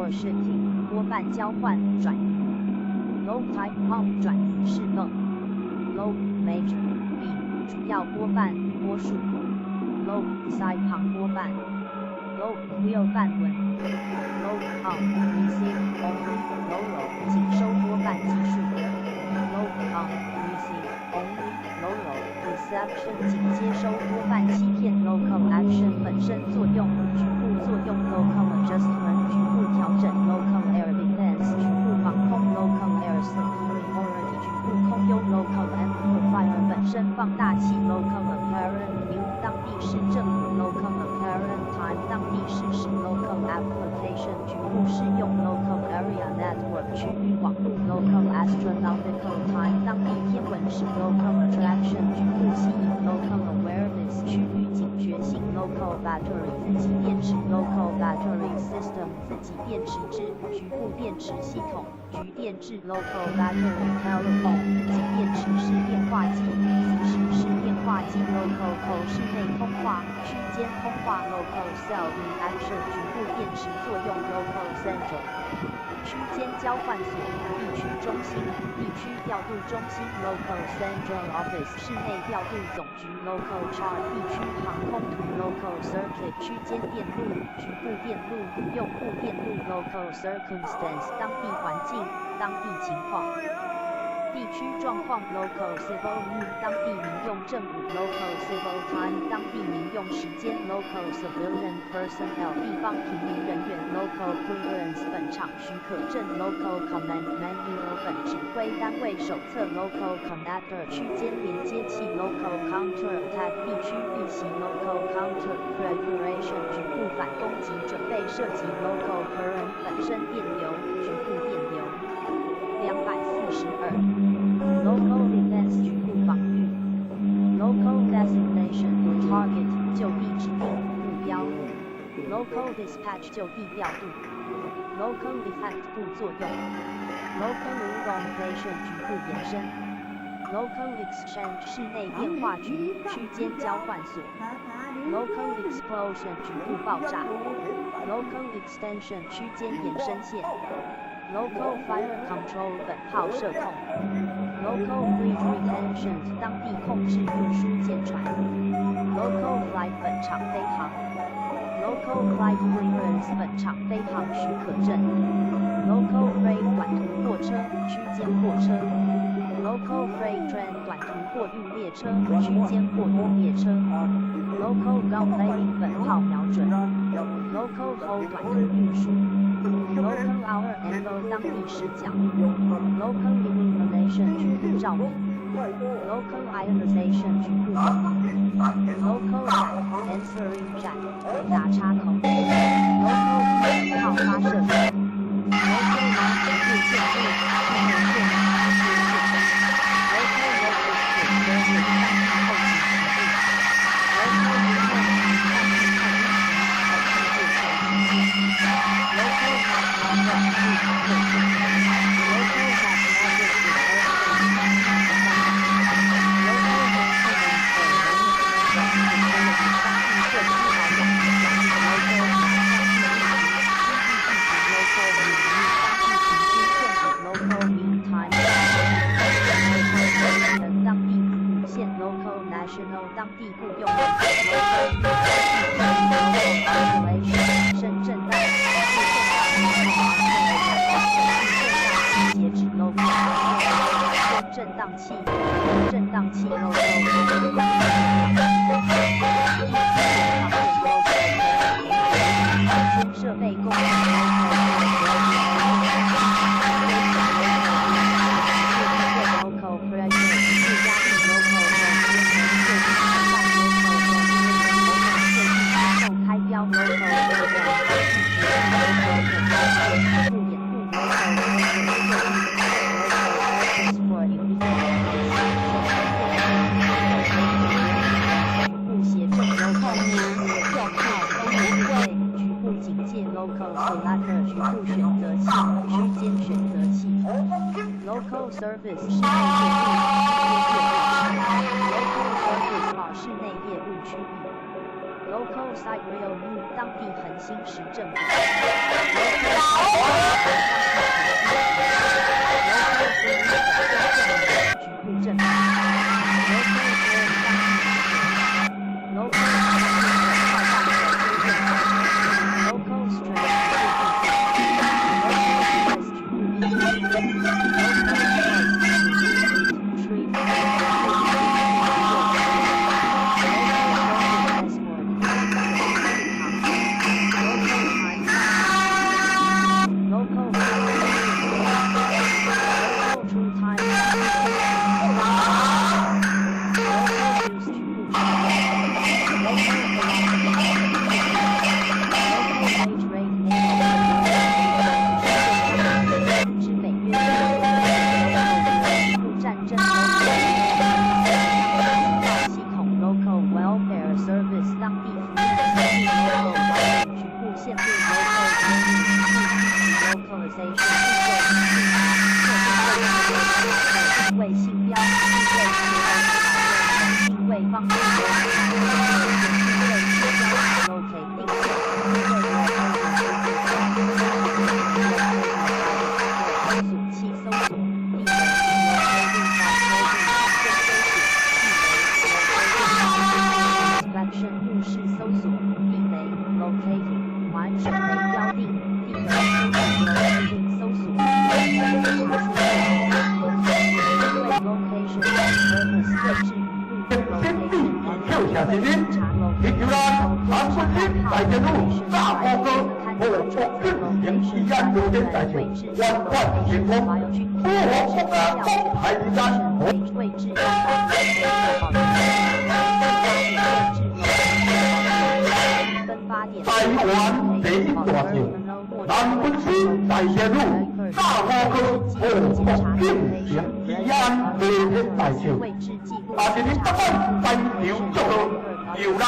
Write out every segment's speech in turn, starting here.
or shifting 拨半交换转移 low type pump 转移式泵 low major B 主要拨半拨数 low side 旁拨半 low wheel 半轮 low pump receive only low 仅收拨半级数 low pump receive only low reception 仅接收拨半欺骗 local action 本身作用局部作用 local adjustment 局部调整 local air defense 局部防空 local air superiority 局部空优 local amplifier 本身放大器 local apparent new 当地市政府 local apparent time 当地事实 local application 局部适用 local area network 区域网络 local astronomical time 当地天文史 local attraction 局部吸引 local awareness 区域警觉性 local battery 自己电池 local battery system 自己电池之局部电池系统局电制 local battery telephone 自己电池式电话机磁石式电话机 local code 室内通话区间通话 local cell reaction 局部电池作用 local central 区间交换所地区中心地区调度中心 local central office 室内调度总局 local chart 地区航空图 local circuit 区间电路局部电路用户电路 local circumstance 当地环境当地情况地区状况 local civil need 当地民用政务 local civil time 当地民用时间 local civilian personnel 地方平民人员 local clearance 本场许可证 local command manual 本指挥单位手册 local connector 区间连接器 local counter attack 地区避袭 local counter preparation 局部反攻击准备射击 local current 本身电流局部电流242 local defense 局部防御 local designation target 就地指定目标 local dispatch 就地调度 local effect 副作用 local elongation 局部延伸 local exchange 室内电话局区间交换所 local explosion 局部爆炸 local extension 区间延伸线Local fire control 本炮射控 ，Local fleet retention 当地控制运输舰船 ，Local flight 本场飞航 ，Local flight clearance 本场飞航许可证 ，Local freight 短途货车区间货车 ，Local freight train 短途货运列车区间货运列车 ，Local gun aiming 本炮瞄准 ，Local hold 短途运输。Local hour angle 当地视角 ，Local illumination 局部照明 ，Local ionization 局部灯 ，Local answering jack 雷达插头 ，Local 炮发射口 ，Local 南局部建筑地面线接线 ，Local logistic service 后勤服务 ，Local Local magnetic national 当地雇佣深圳大截止 local 震荡器 local 设备供Local Service 室内业务区域 Local Service 室内业务区域 Local Site Rail U 当地恒星时政府 Local Authorization 定位信标定位方便大电路大高歌，我国军营义安有点大球，万贯天空，我国公海战，位置台湾第一大球，南军师大电路大高歌，我国军营义安有点大球，但是你不管台球作何？游览，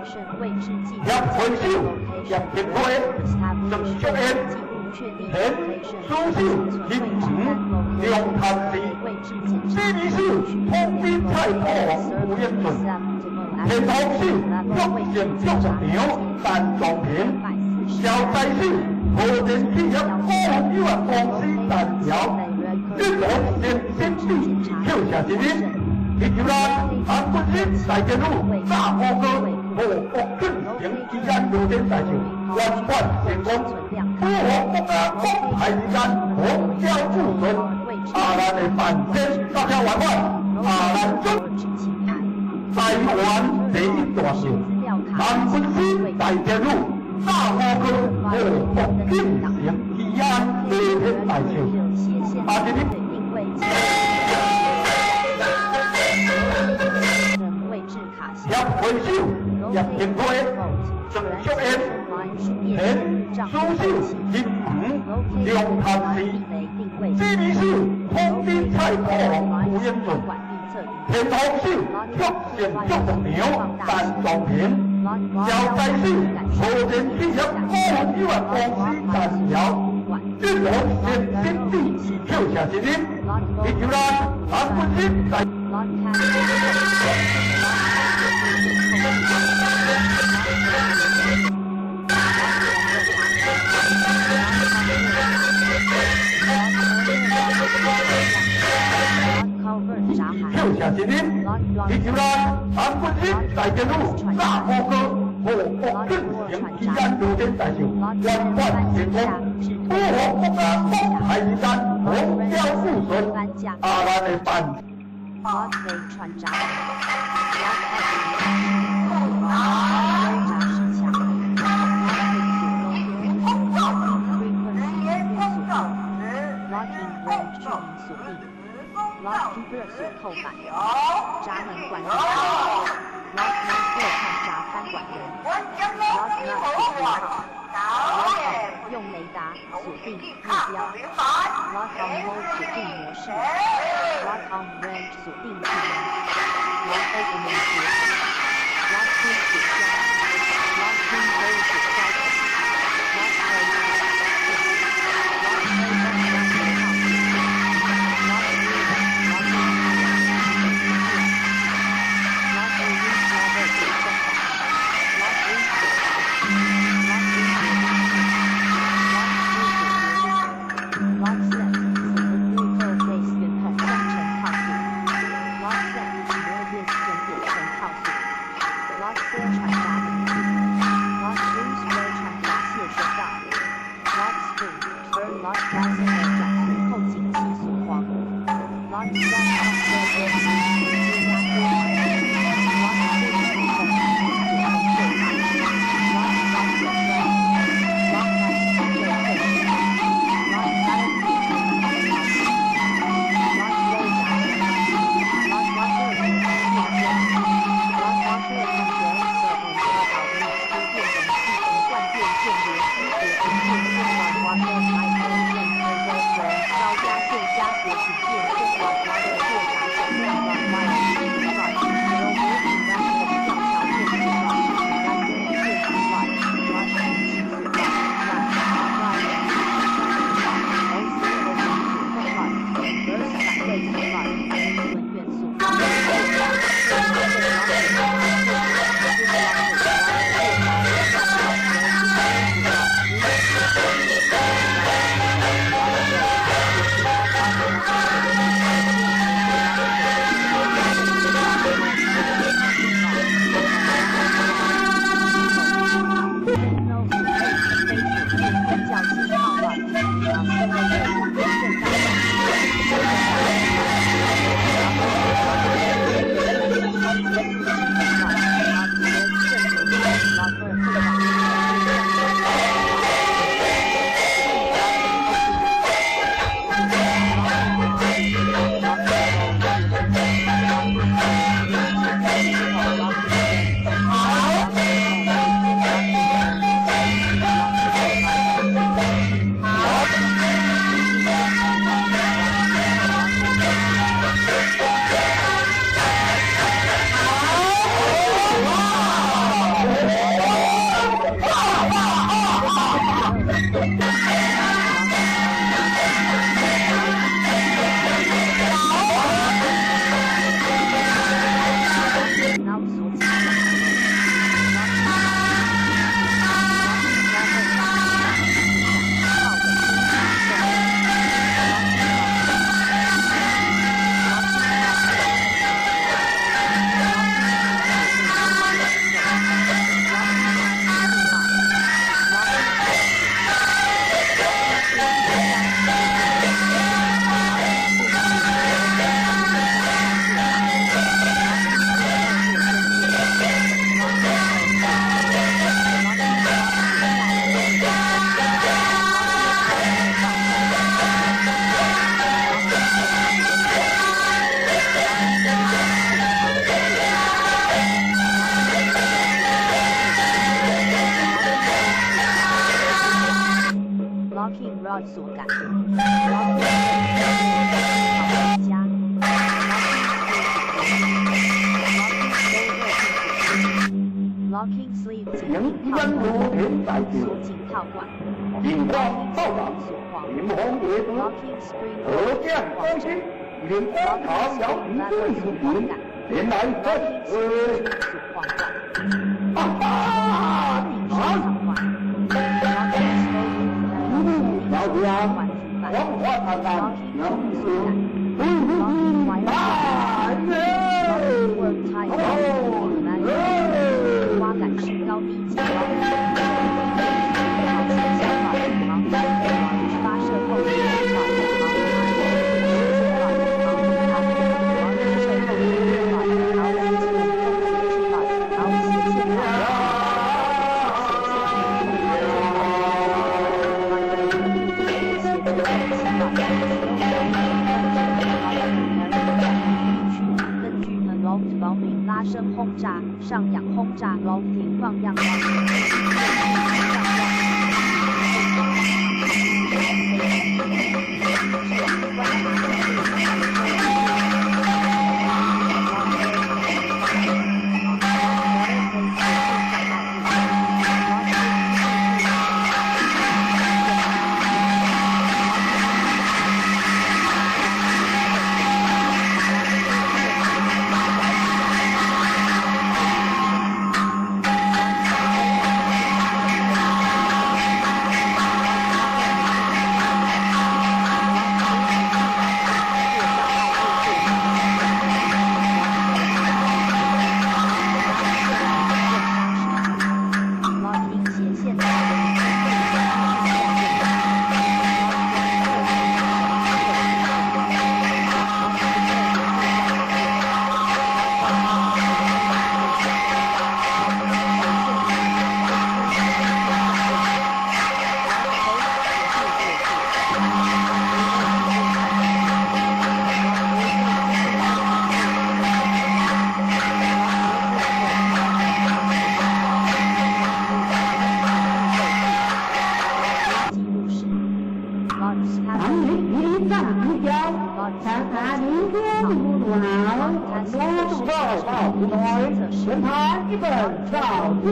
入回收，入铁轨，成熟烟，田，苏州，金城，两潭市，这里是通滨菜铺吴彦顺，田头市玉成竹苗单庄平，小寨市和田企业高有限公司单桥，日本先地跳下一日。地球啦，韩国人大电路大高歌，和国军营义安有点大球，万贯天空，我国家公海战，红标富顺，阿兰的反天大票万贯，阿兰中，台湾第一大秀，韩国人大电路大高歌，和国军营义安有点大球，阿这里。入回收，入铁轨，成熟烟，田，苏州，金城，两潭市，这里是通滨菜铺吴彦顺，田头市玉成竹苗单庄平，小寨市和田企业高有限公司单桥，日本先地跳下一日，地球啦，韩国人在。跳下一日，地球啦，韩国人大电路大高歌，和国军营义安有点大秀，万贯天空，我国家公海战，红标富顺，阿兰的反。船闸。锁扣满，闸门管理员 ，Lock Master 看闸看管员 ，Lock Nut 锁用雷达锁定目标 ，Lock on Mode 锁定模式 ，Lock on Range 锁定技能 ，Lock Opening 锁锁 ，Lock Key 锁销 ，Lock Key Mode 锁销 ，Lock Play 锁 ，Lock Play 电 Locking rod 锁感 Locking加 Locking sleeve 紧套管锁紧套管 Locking spring 锁框 Locking spring 锁框针 Locking spring lever 锁框杆 Locking spring 锁框管Locking 手套管 Locking spring 管主板 Locking 锁感 Locking wire Locking work tie 花杆式高低起发射后保命拉升轰炸，上仰轰炸 ，lofting 放样上全盘一本照片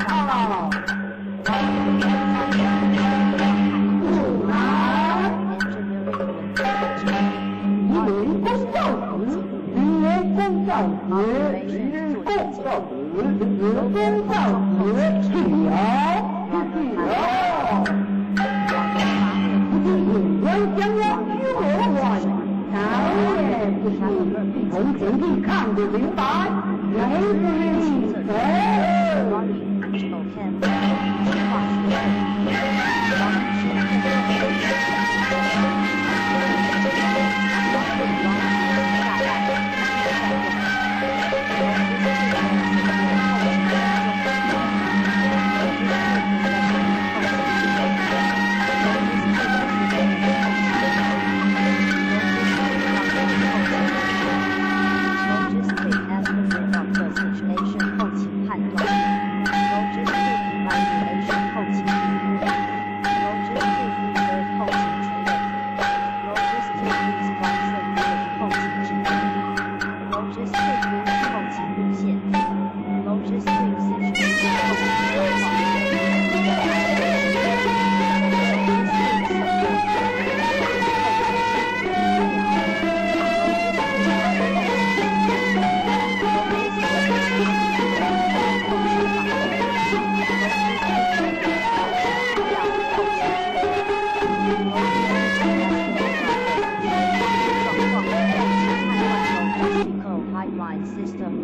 号，不难。一名公教子，一名公教子，一名公教子，一名公教子，自由，自由。不是永远将要与我玩，早也不是从前去看得明白。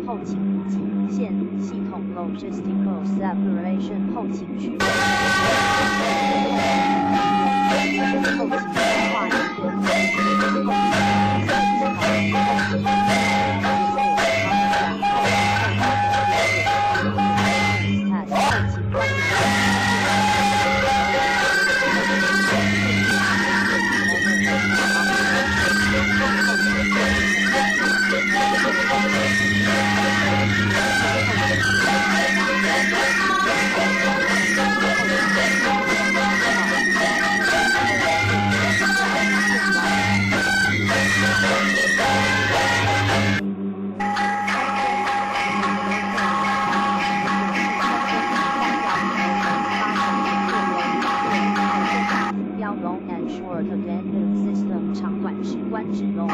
后勤补给线系统 logistical separation 后勤区域，后勤规划标 long and short event system 长短直观指 long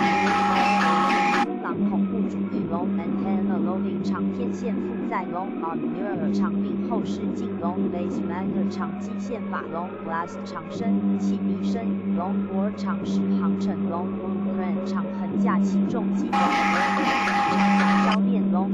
狼恐怖主义 long antenna loading 长天线负载 long on mirror 长柄后视镜 long base matter 长基线法 long glass 长身气密身 long board 长时航程 long blueprint 长横架起重机 long 长胶链 long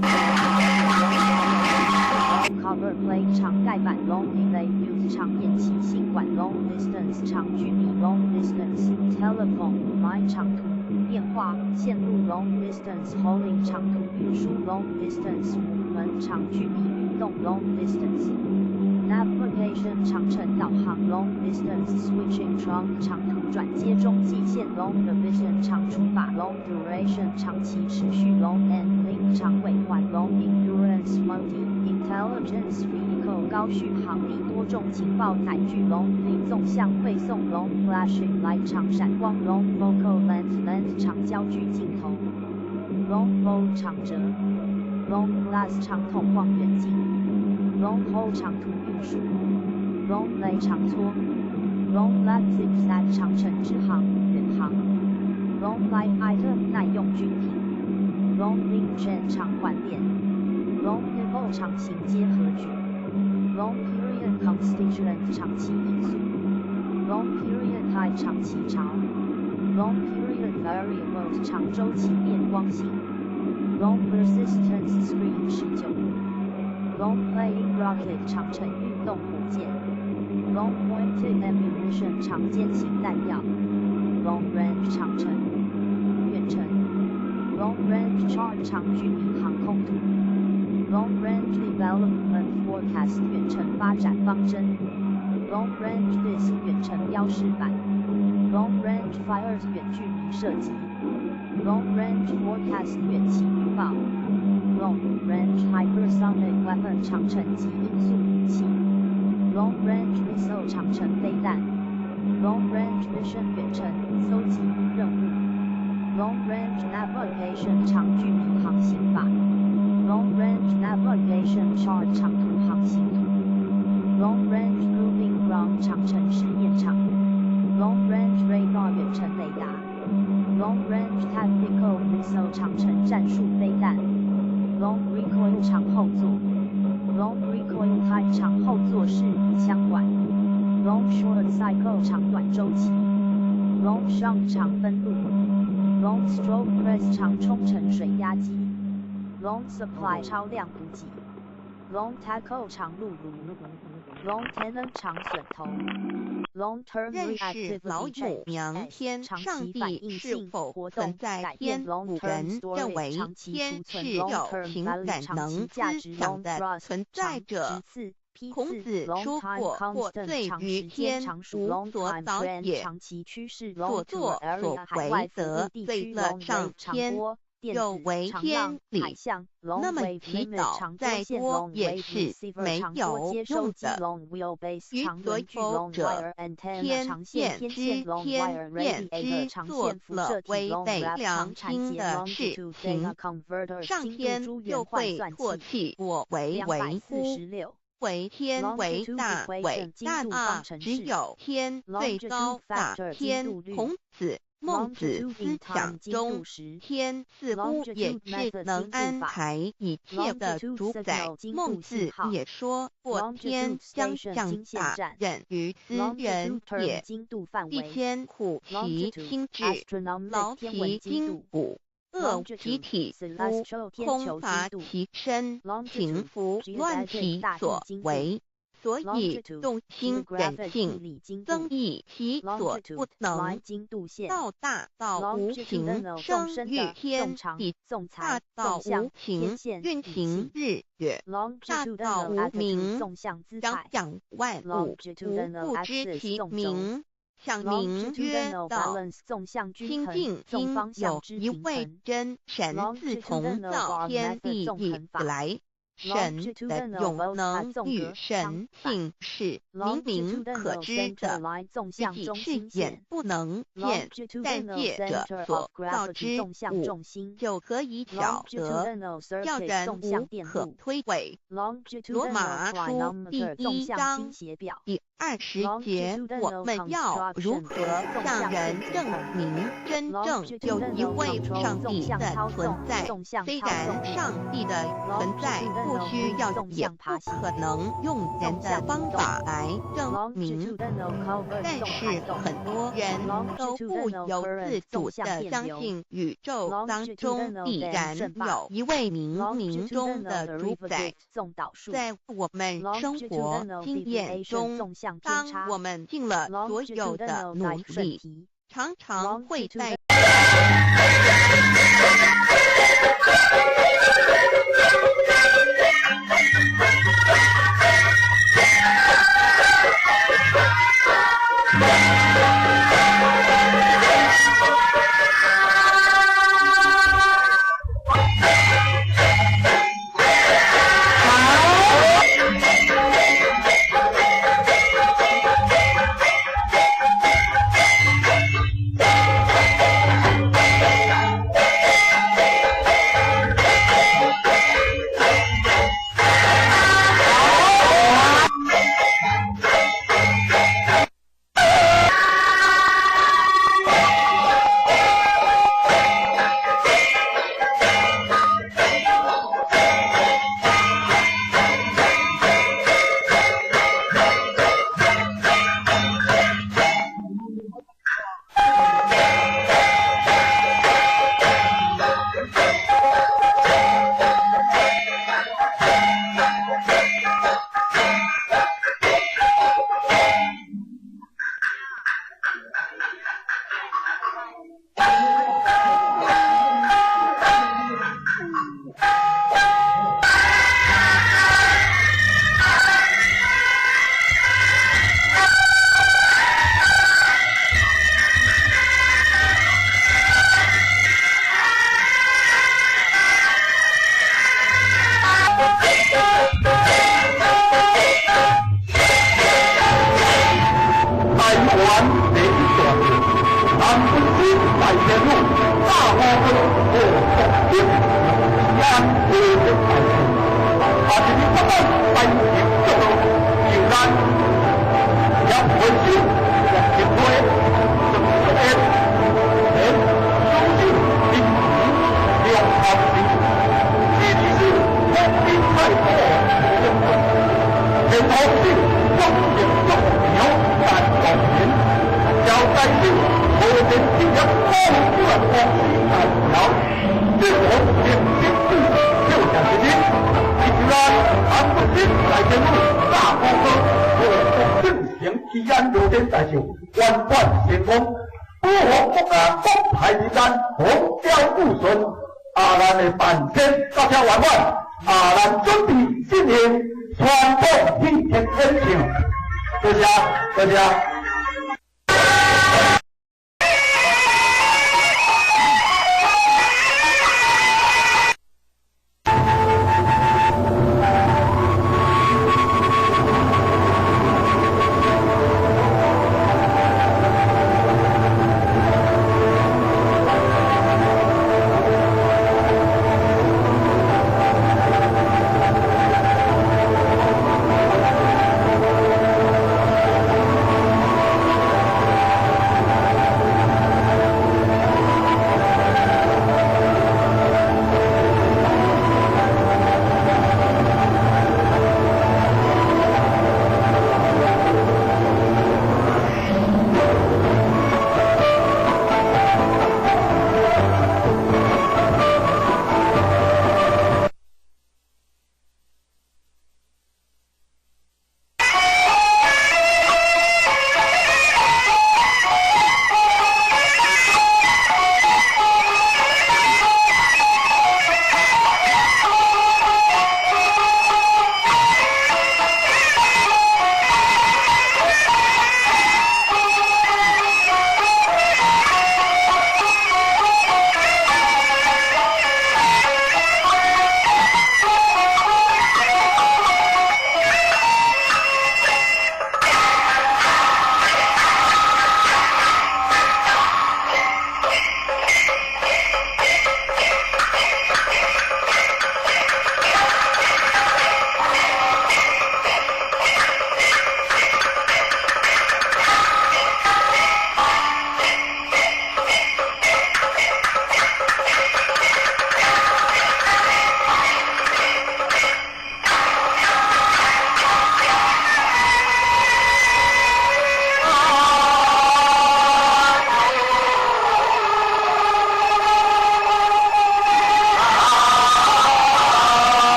cover plate 长盖板 long relay fuse 长延期性管 long distance 长距离 long distance telephone line 长途电话线路 long distance hauling 长途运输 long distance movement 长距离运动 long distance navigation 长程导航 long distance switching trunk 长途转接中继线 long division 长除法 long duration 长期持续 long end link 长尾环 long endurance multi intelligence vehicle 高续航力多重情报载具 long link 纵向汇送 long flashing light 长闪光 long focal length 长焦距镜头 long fold 长折 long glass 长筒望远镜 long haul 长途运输 long lay 长搓 long lap zigzag 长程直航远航 long light item 耐用军品 long link chain 长环链 long pivot 长形结合局 long period constituent 长期因素 long period tide 长期潮 long period variables 长周期变光性 long persistence screen 19度 long playing rocket 长程运动火箭 long pointed ammunition 长尖型弹药 long range 长程远程 long range chart 长距离航空图 long range development forecast 远程发展方针 long range disk 远程标识板 long range fires 远距离射击 long range forecast 远期预报 long range hypersonic weapon 长程级音速武器 long range missile 长程飞弹 long range mission 远程搜集任务 long range navigation 长距离航行法 long range navigation chart 长途航行图 long range proving ground 长程试验场 long range radar 远程雷达 long range tactical missile 长程战术飞弹 long recoil 长后座 long recoil height 长后座式枪管 long short cycle 长短周期 long shunt 长分路 long stroke press 长冲程水压机 long supply 超量补给 long tackle 长路如 long tenant 长损头 long term 认识 reactive 老母娘天上帝是否存在天古人认为天是有情感能思想的存在者。孔子说过，或罪于天，无所早也。所作所为则罪了上天，有违天理。那么祈祷再多也是没有用的。于所有者，天见之，天验之，做了违背良心的事情，上天就会唾弃我为为乎？为天为大，伟大啊！只有天最高大天。孔子、孟子思想中，天似乎也是能安排一切的主宰。孟子也说过，天将降大任于斯人也，必先苦其心志，劳其筋骨。恶其体肤，空乏其身，平服乱其所为，所以动心人性，增益其所不能。道大道无情，生育天地；大道无情，运行日月；大道无名，张扬万物，无不知其名。想名曰道，清净应有一位真神，自从造天地以来，神的永能与神性是明明可知的，必是眼不能见，但借着所造之物，就可以晓得，叫人无可推诿。罗马书第1章第20节，我们要如何向人证明真正有一位上帝的存在？虽然上帝的存在不需要也不可能用人的方法来证明，但是很多人都不由自主地相信宇宙当中必然有一位冥冥中的主宰。在我们生活经验中，当我们尽了所有的努力，常常会在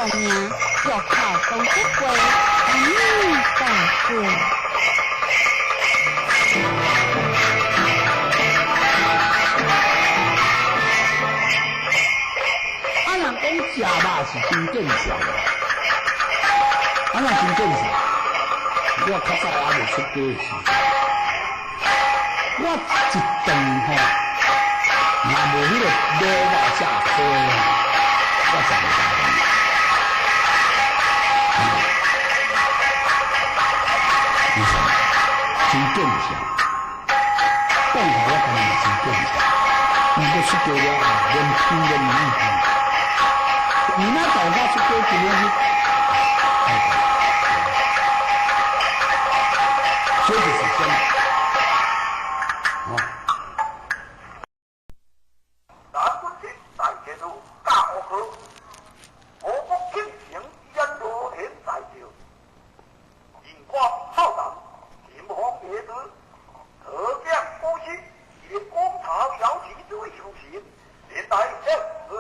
靠娘，就靠东之鬼，大事。啊，人讲食肉是真正常，啊，那真正常。我较早还未出家时，我一顿吼，若无迄个卤肉食亏，我真袂知。你说真正常，讲起我感觉真正常。你都出家了啊，连听都唔听。你那早上出家怎么样？这就是真的。啊！南军体大节度教学，我国进行烟罗田在朝，引挂浩荡，秦皇爷子，可将夫妻以公朝摇旗之为出行，连带相随。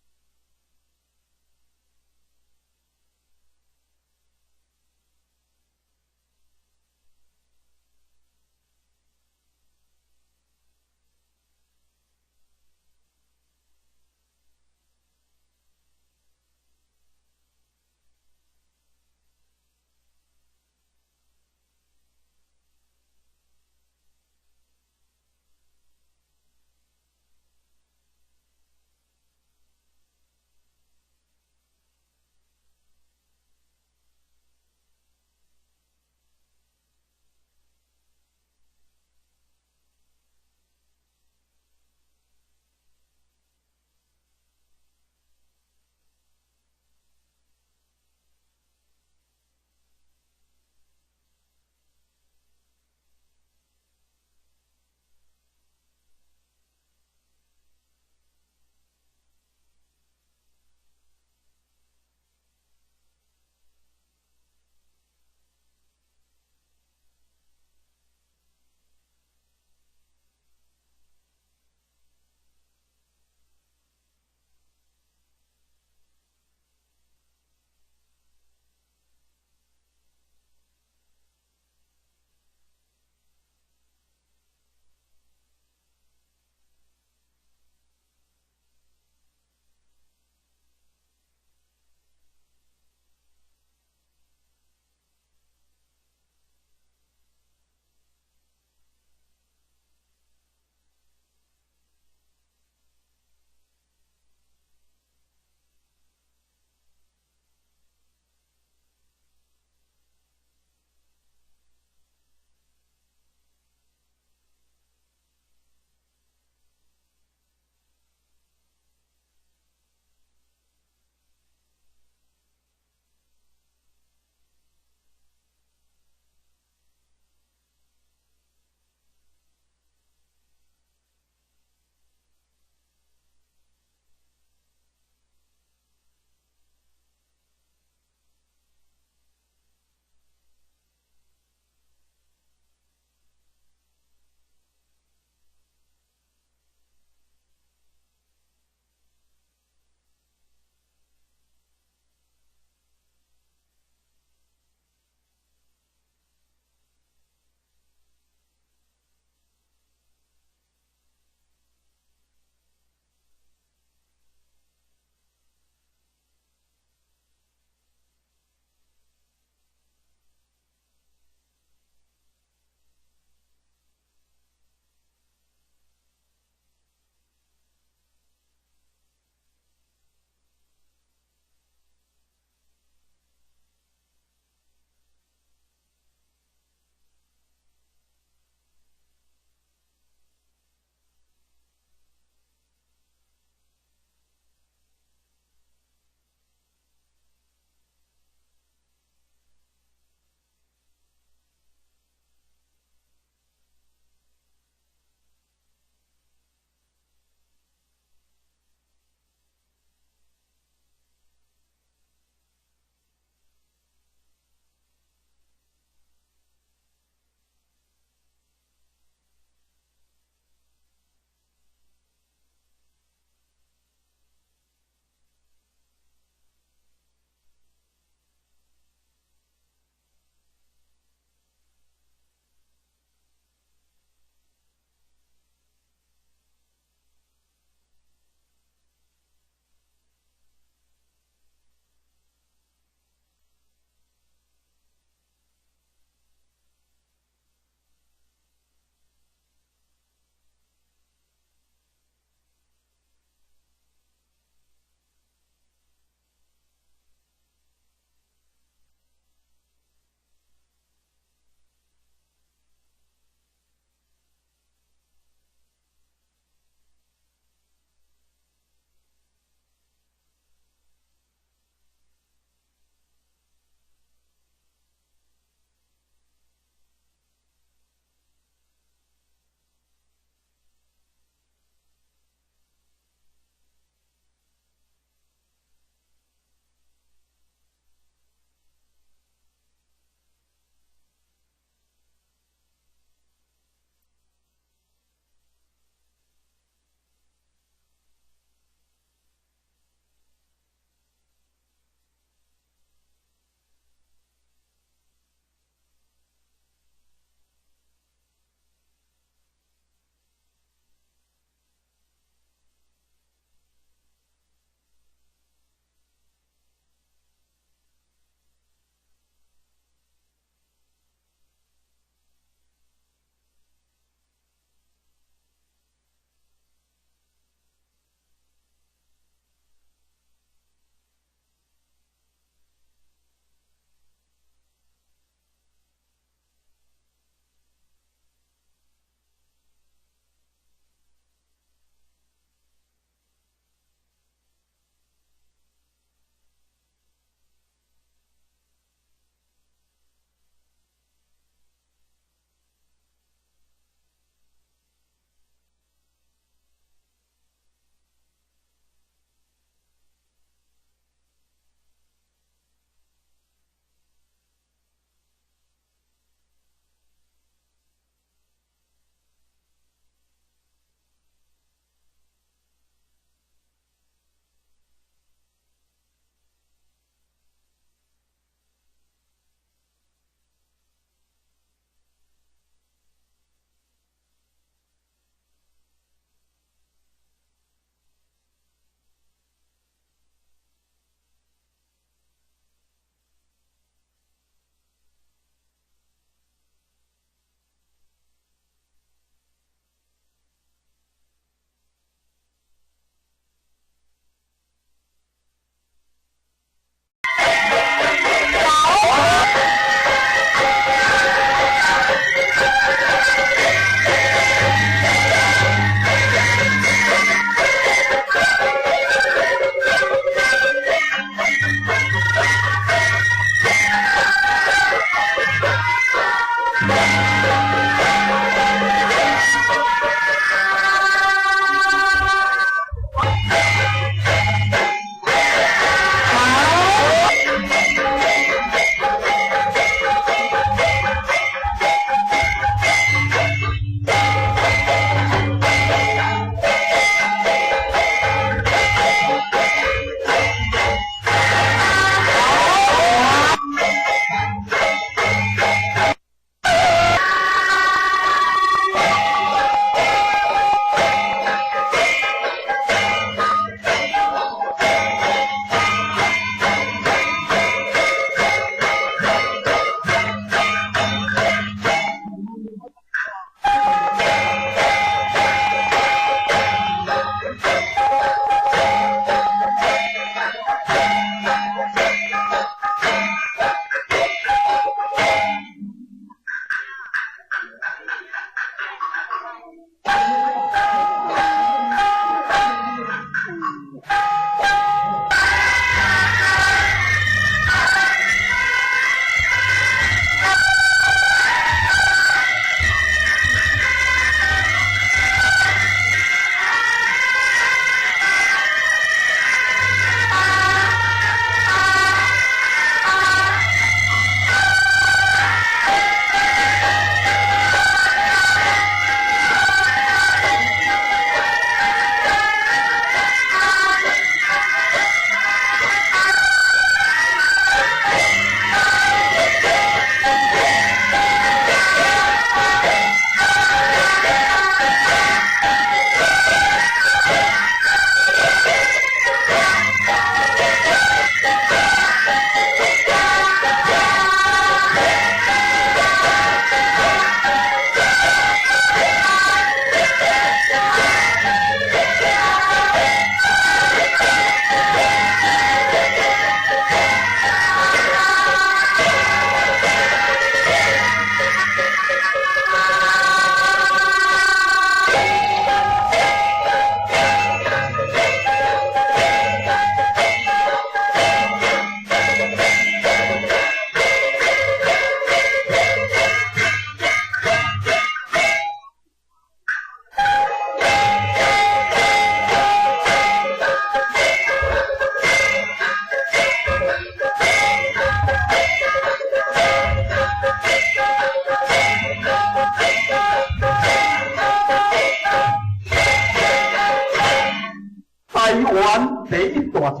台湾第一大将，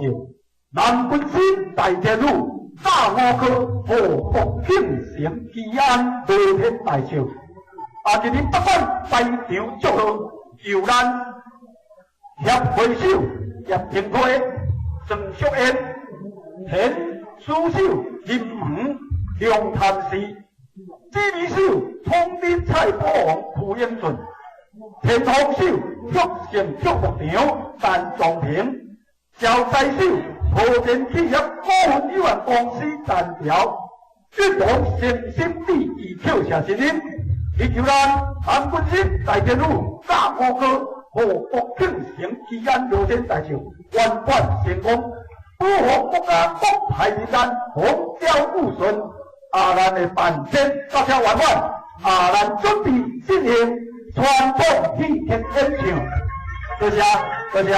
南军师大天女炸五科祸福庆城吉安罗天大将，今日北港台场祝贺，由咱协会手叶平辉、郑淑燕、田书手金门、梁潭市、指挥手统领蔡保王傅英顺。天空手福盛祝福场陈仲平，招财手和田企业股份有限公司陈条，运动诚心美意跳下声音，祈求咱南军师大天女炸五哥和福庆城吉安罗天大将圆满成功，保护国家国泰民安，风调雨顺。咱的办天到车圆满，咱准备进行传统戏剧演唱，多谢多谢。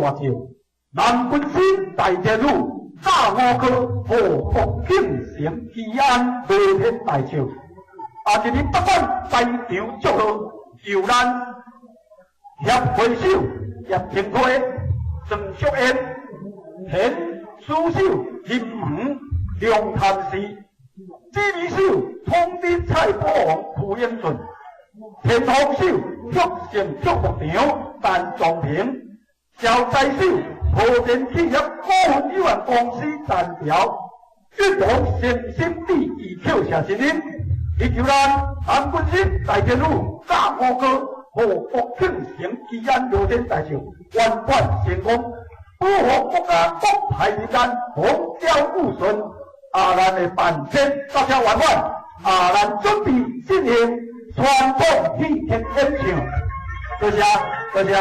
外招，南军师大天女炸五哥护国庆城吉安乐天大笑，一日不管排场祝贺，由咱协会手叶廷辉、郑淑燕、田书手林鹏、梁潭市、指挥手通知蔡保王蒲英顺、田方手福盛祝福场陈仲平、小财手和田企业股份有限公司单条，一同诚心地以票下信任，以求咱南军师大天女炸五哥和国庆城吉安乐天大笑，圆满成功，保护国家国泰民安，风调雨顺。咱的办天到这圆满，咱准备进行传统戏剧演唱，多谢，多谢。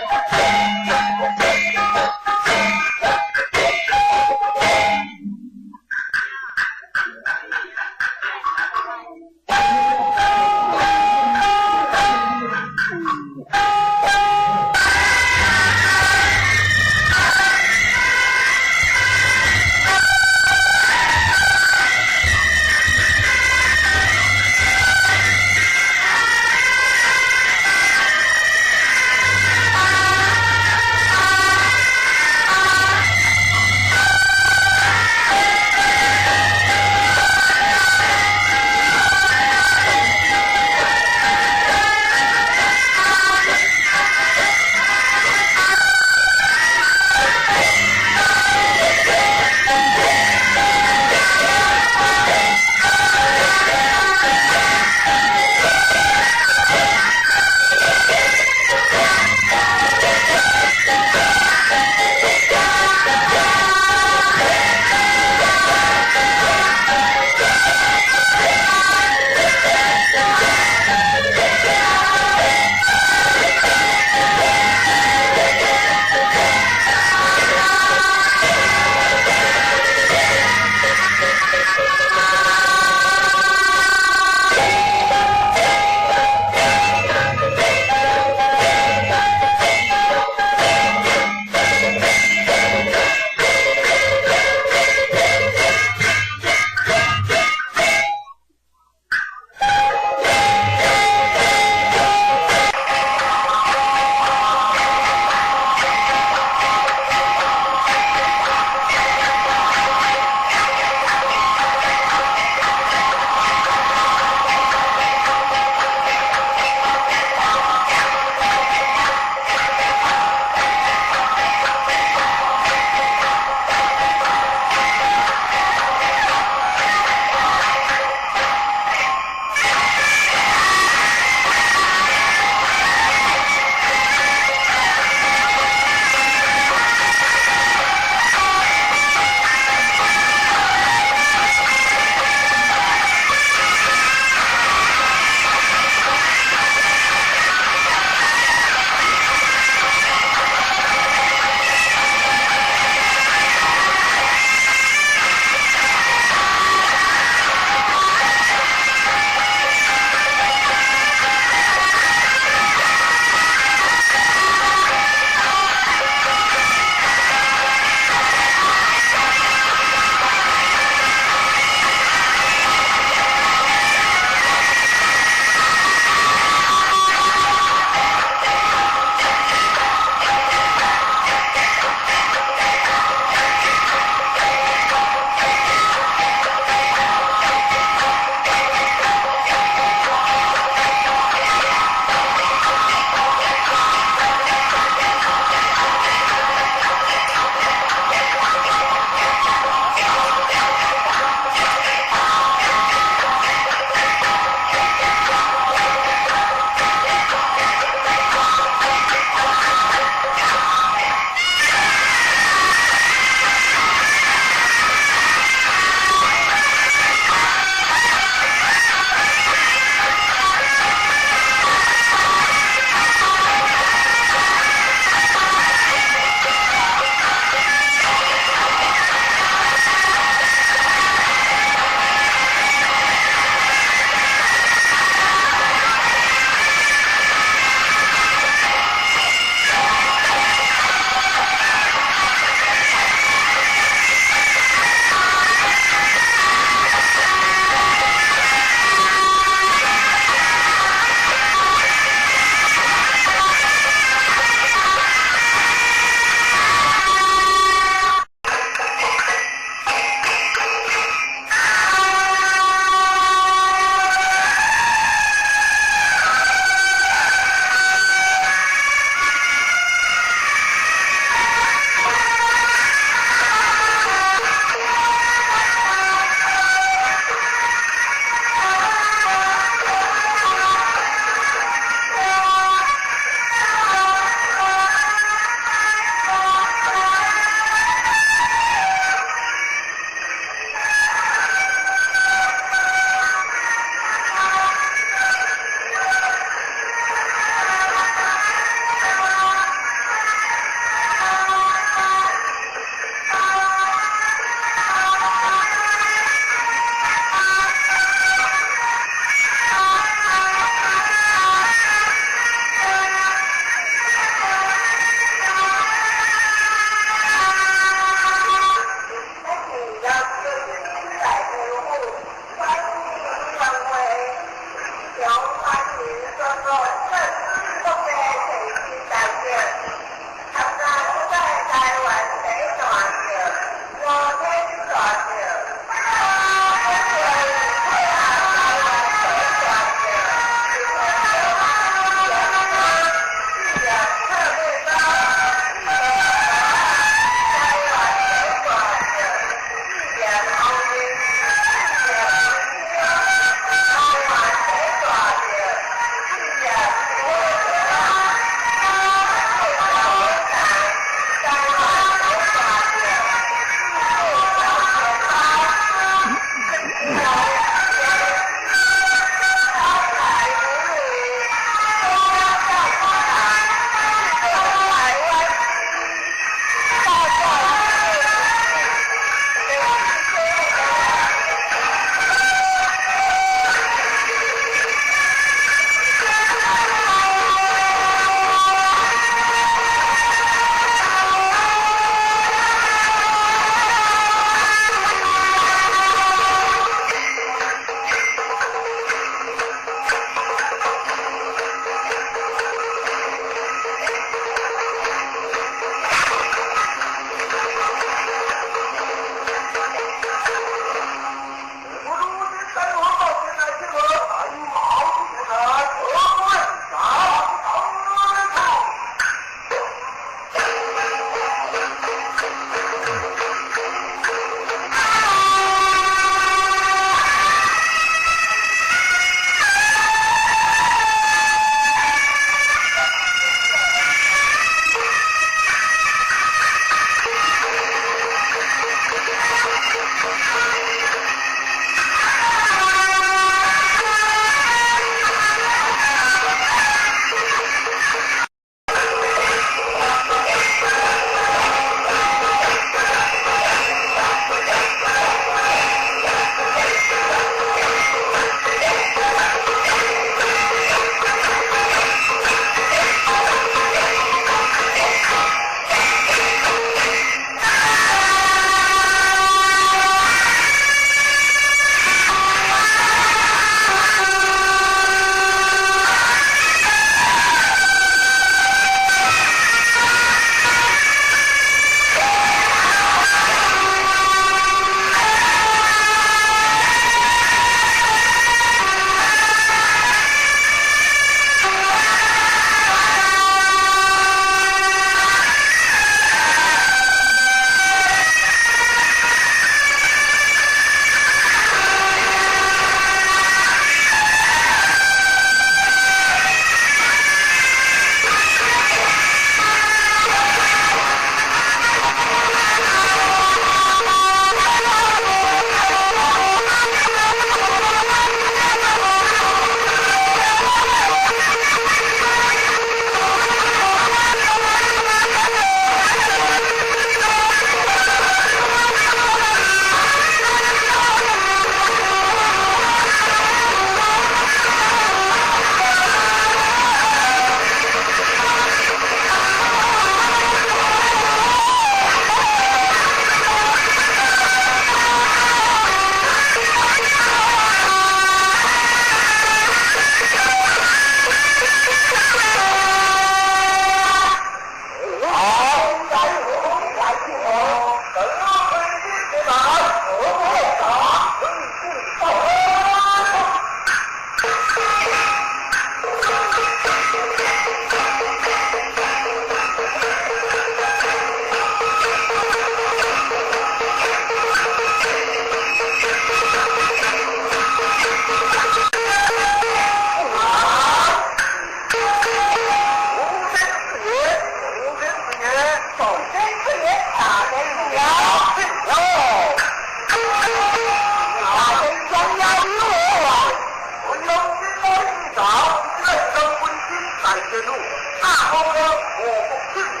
Hãy subscribe cho kênh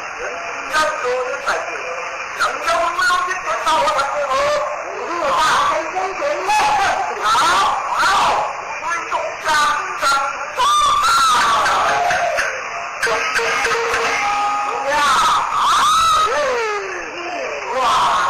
Ghiền Mì Gõ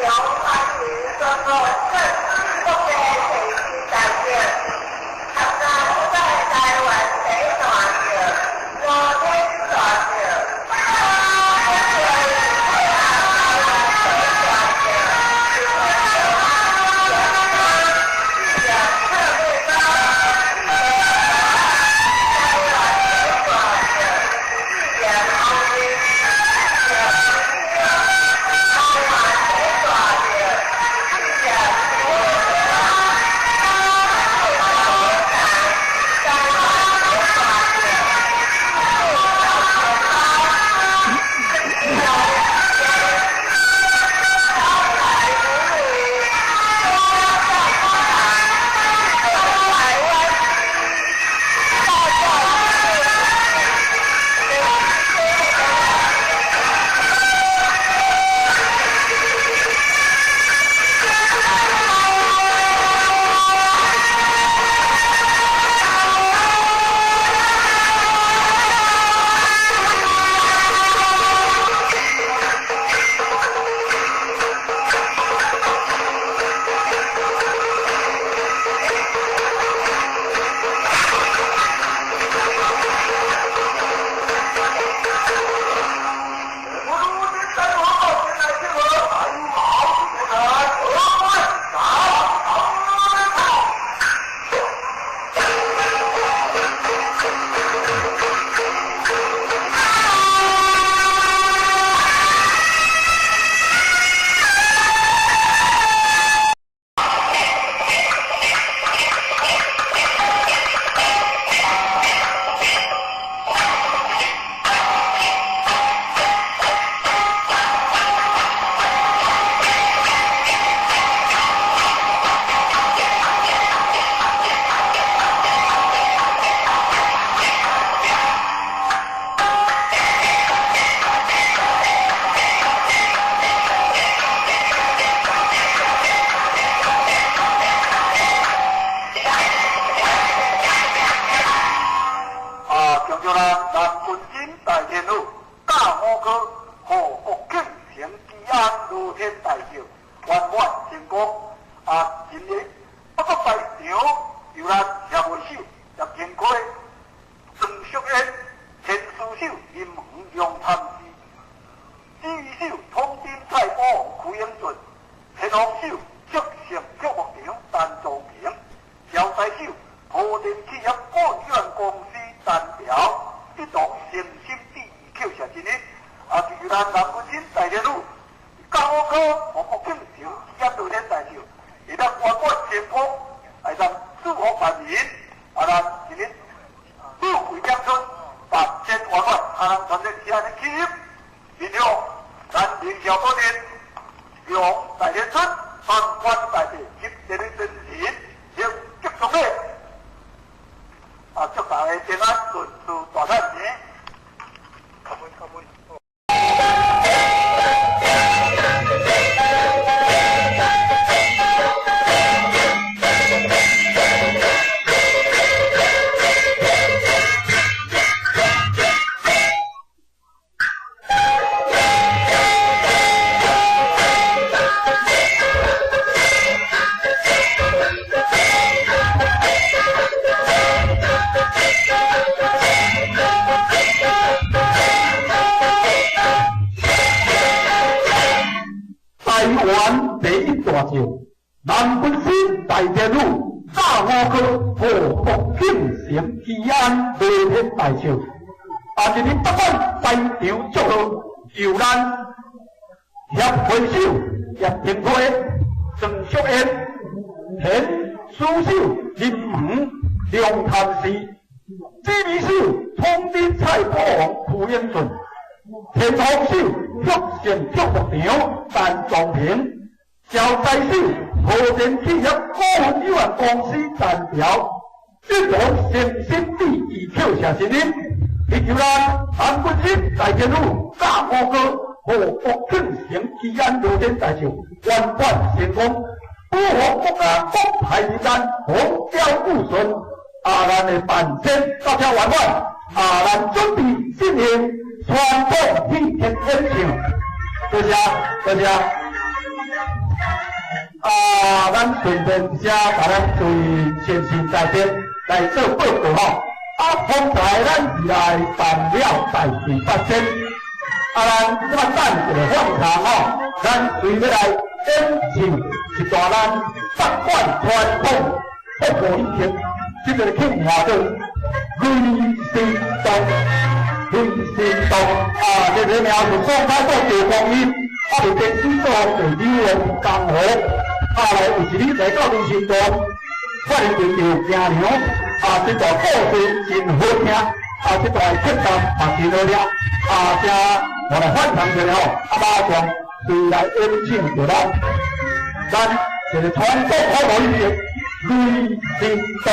để không bỏ lỡ 功。今日北国大场由咱协会手叶建奎、郑淑燕、前司手林恒用参事，指挥手统兵蔡宝王、屈英俊，前锋手卓胜邱木平、陈宗平，招财手和电企业股份公司单条，一同诚心第一扣下一日。就咱南军新大连路高科和国庆场监督连大秀，会当外国前锋，会当祝福万民。咱今日富贵乡村把千万万，咱团结起来的企业，然后咱营销多年，用大连村全关大地集体的精神，要集中的祝大家平安顺遂大赚钱。感恩。南军新大电路炸五哥和福庆城吉安乐天大秀，今日北管大场祝贺由咱协会手叶建辉、郑淑燕、前司手林恒、梁探视，指挥手统兵蔡宝王、屈英俊，前锋手卓胜邱木平、陈宗平。招财手和电企业股份有限公司单条，一同诚心第一扣下新人，以求咱南军新大电路炸五哥和国庆城吉安乐天大秀圆满成功，保护国家国泰民安，风调雨顺。咱的办先到这圆满，咱准备进行传统体育演唱，多谢多谢。咱顺便一下，把咱对先进大典来做报告吼。方才咱是来办了大事发生，咱这么等一个放场吼，咱随要来演唱一段咱北管传统福和以前这个庆华的雷声动，雷声动这个名是双开到地方音，就电视做地理的江湖。来有一日来到人生中，发现着行娘，这段故事真好听，这段客单嘛真好听，正我来反唱一下吼，马上随来演唱着咱这个传统好无一节雷声动，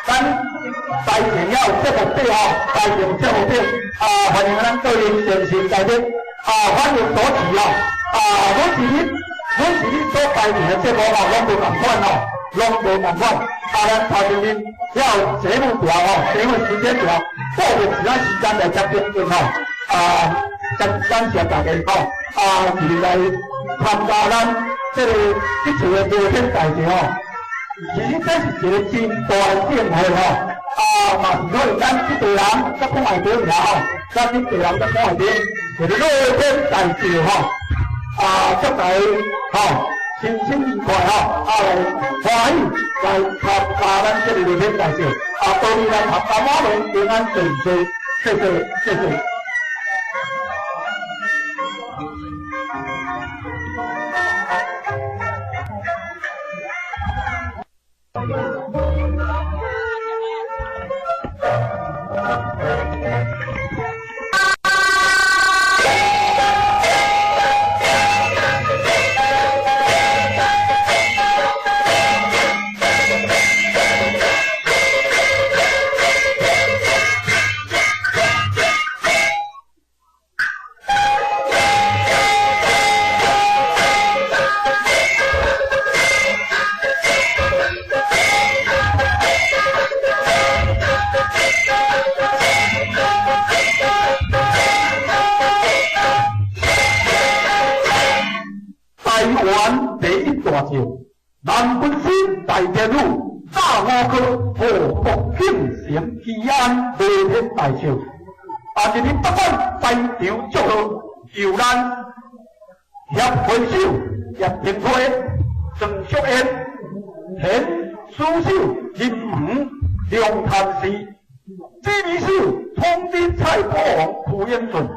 咱大前要节目底吼，大前节目底欢迎咱各位先生大家欢迎所持每一日所排练的节目拢无同款拢无同款。咱头前面要节目表节目时间表，固定一段时间来接评论感谢大家是来参加咱这个一次的聊天大会其实这是一个真大的盛会嘛是可能咱这队人在讲下顶尔咱这队人在讲下顶，一个聊天大会祝大家心情愉快来欢喜来参加咱这个聊天大会祝你咱合家满门平安顺遂，谢谢。南军师大电路炸五哥祸福庆城吉安雷天大寿，一日北管在场祝贺，由咱协会手叶平辉、郑淑燕、田书手林武、梁潭市、指挥手通知蔡国王傅英顺、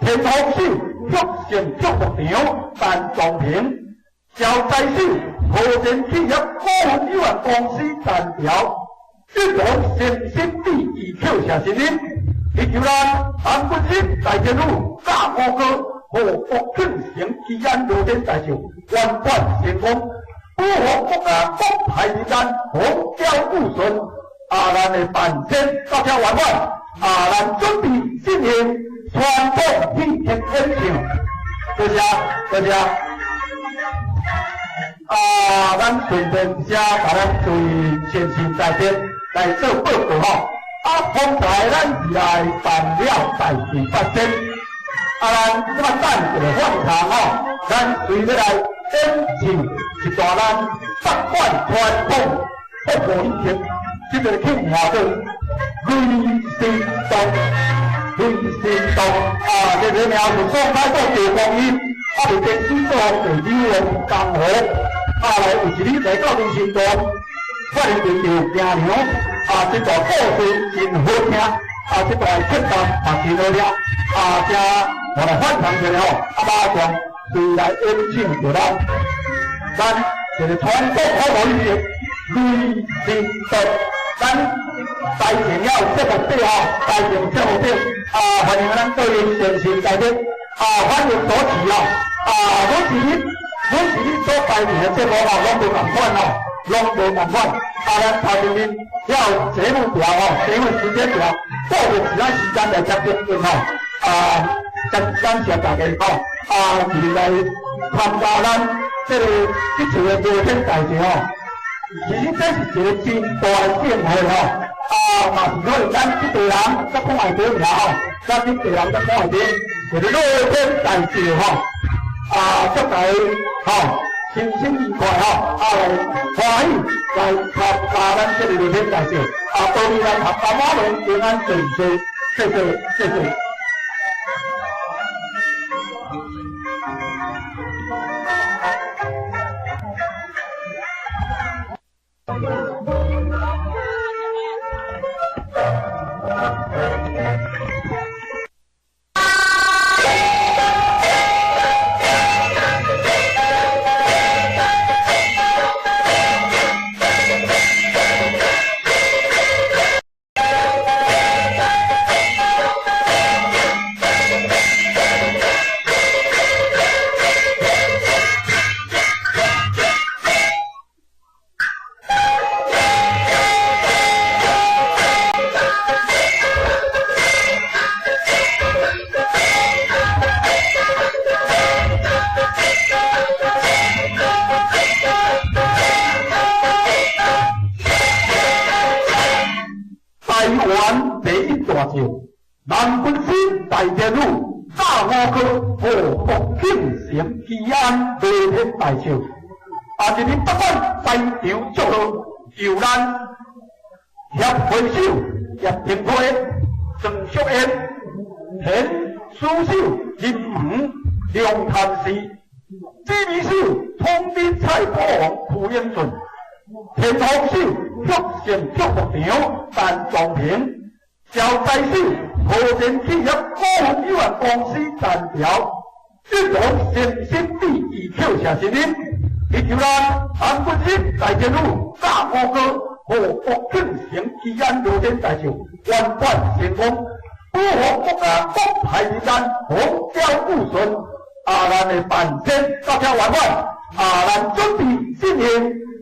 天后手福盛祝福场陈仲平、招财手何建企业股份有限公司单条，一同诚心第二扣下新人，祈求咱南军师大电路炸五哥和福庆城吉安罗天大寿圆满成功，保护国家国泰民安，风调雨顺。咱的办先到这圆满，咱准备进行传统祭天演唱，多谢多谢。咱顺便写把咱注意先行在天来做报告吼。方才咱是来办了大事发生，咱即摆等一个放场吼，咱随着来演唱一段咱北管传统福国以前，这个庆华的瑞星洞，瑞星洞这个名是双开国地方音，就电视做地理的江湖，来有一日来到瑞星洞，发现着行娘。这段故事真好听，这段曲调也真好听，我来翻唱一下吼，马上随来演唱着咱这个传统好文艺瑞星洞，咱台前了节目底台前节目底欢迎咱各位先生在这欢迎所持阮是你所台前的节目拢无同款拢无同款。咱头前面了节目表节目时间表，到着其他时间来接接应感谢大家是来参加咱这个这次的罗天大寿其实这是一个真大的盛会嘛是可能咱这地人才看会到尔咱这地人才看会到，就是罗天大寿祝大家心情愉快来欢喜来参加咱这个罗天大寿祝你咱大家拢平安顺遂，谢谢。南军师大电路炸五哥和福庆城吉安雷天大寿，一日北管在场祝贺，由咱协会手叶平辉、郑淑燕、田书手林武、梁潭市、指挥手通知蔡国王傅英顺、天后手福盛祝福场陈仲平、招财手何建企业股份有限公司单条，一同诚心第二扣下新人，祈求咱南军师大电路炸五哥和福庆城吉安罗天大寿圆满成功，保护国家国泰民安，风调雨顺。咱的办先到这圆满，咱准备进行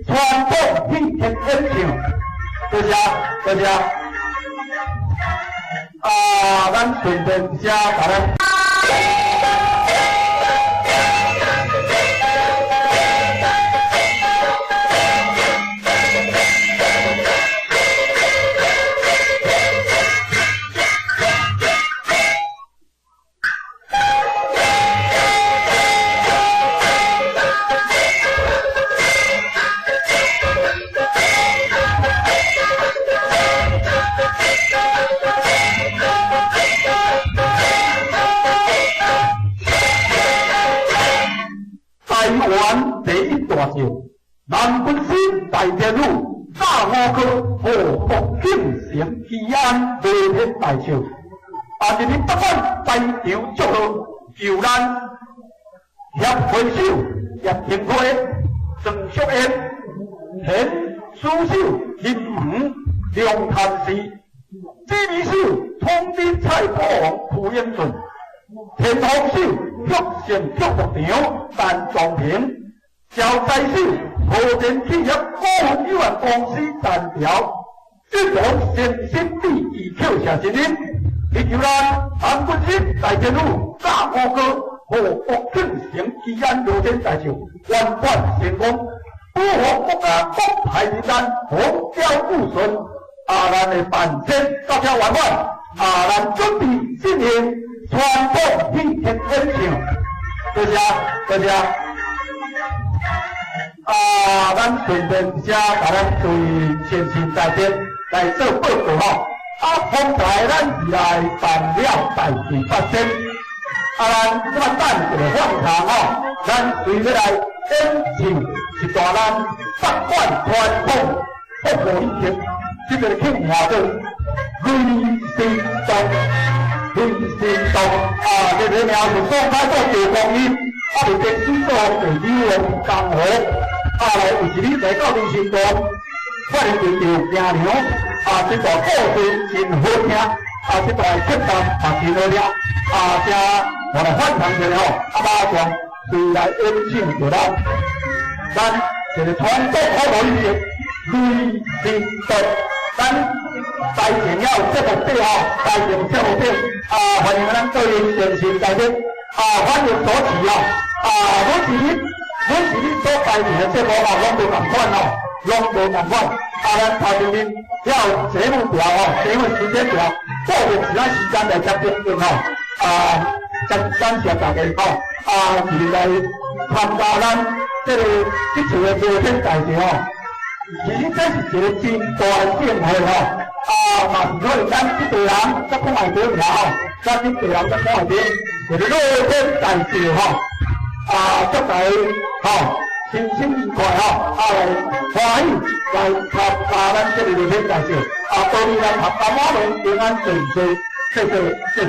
传统祭天演唱，多谢多谢。咱顺便写把咱。南军师大天女炸五哥祸福庆城吉安雷天大寿，日日北返台场祝贺，就咱协会手叶廷辉、郑淑燕、田书手林武、梁潭市、知名手通知蔡国王傅英顺、田丰手福县祝福场陈壮平、招财手和田企业股份有限公司单条，一同先先第二扣下新人，以求咱韩军师大天女炸五哥和福庆城吉安罗天大寿圆满成功，保护国家国泰民安，风调雨顺。咱的办签到这圆满，咱准备进行传统祭天演唱，多谢多谢。咱顺便一下，把咱对先进大典来做报告吼。方才咱是来办了大事发生，咱这么等一个放堂吼，咱随要来演唱一段咱北管传统福和以前。这个庆贺做瑞星动，瑞星动这个名是双开做地方音，就电视做地理的江湖，来有一日来到瑞星动，发现就行娘，这段故事真好听，这段客单也真好听，这我来反弹一下吼，马上随来演唱着咱这个传统福和以前瑞星动。咱台前了节目底台前节目底欢迎咱各位先生大家欢迎所持阮是你所台前的节目拢无同款拢无同款咱头前面了节目表节目时间表，固定一咱时间来接评论感谢大家是来参加咱这次的热天大寿其实这是一个真大的盛会嘛是可能咱这队人才看会到尔咱这队人才看会到，就是热天大寿祝大家身心愉快来欢喜来参加咱这个热天大寿祝你咱大家拢平安顺遂，谢谢。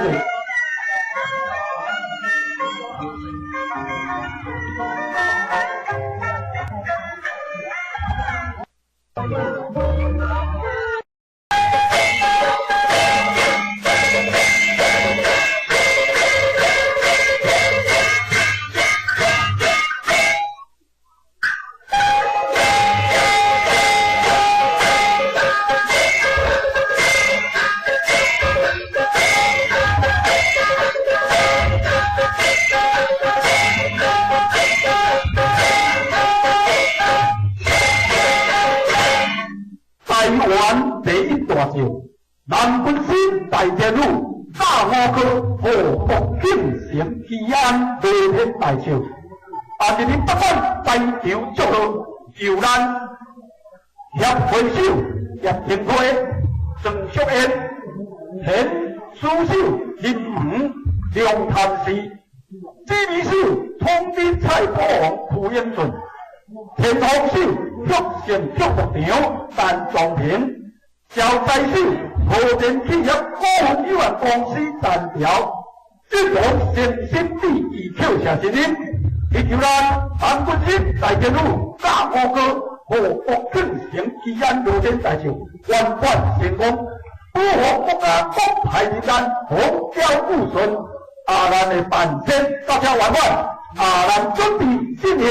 南军师大天女炸五哥和福庆城吉安雷天大寿，日日北返台场祝贺，就咱协会手叶廷辉、郑淑燕、田书手林武、梁潭市、知名手通知蔡国王傅英顺、田丰手福县祝福场陈壮平、招财手和田企业股份有限公司单条，一同先先第二扣下新人，以求咱韩军师大天女炸五哥和福庆城吉安罗天大寿圆满成功，保护国家国泰民安，风调雨顺。咱的办签到这圆满，咱准备进行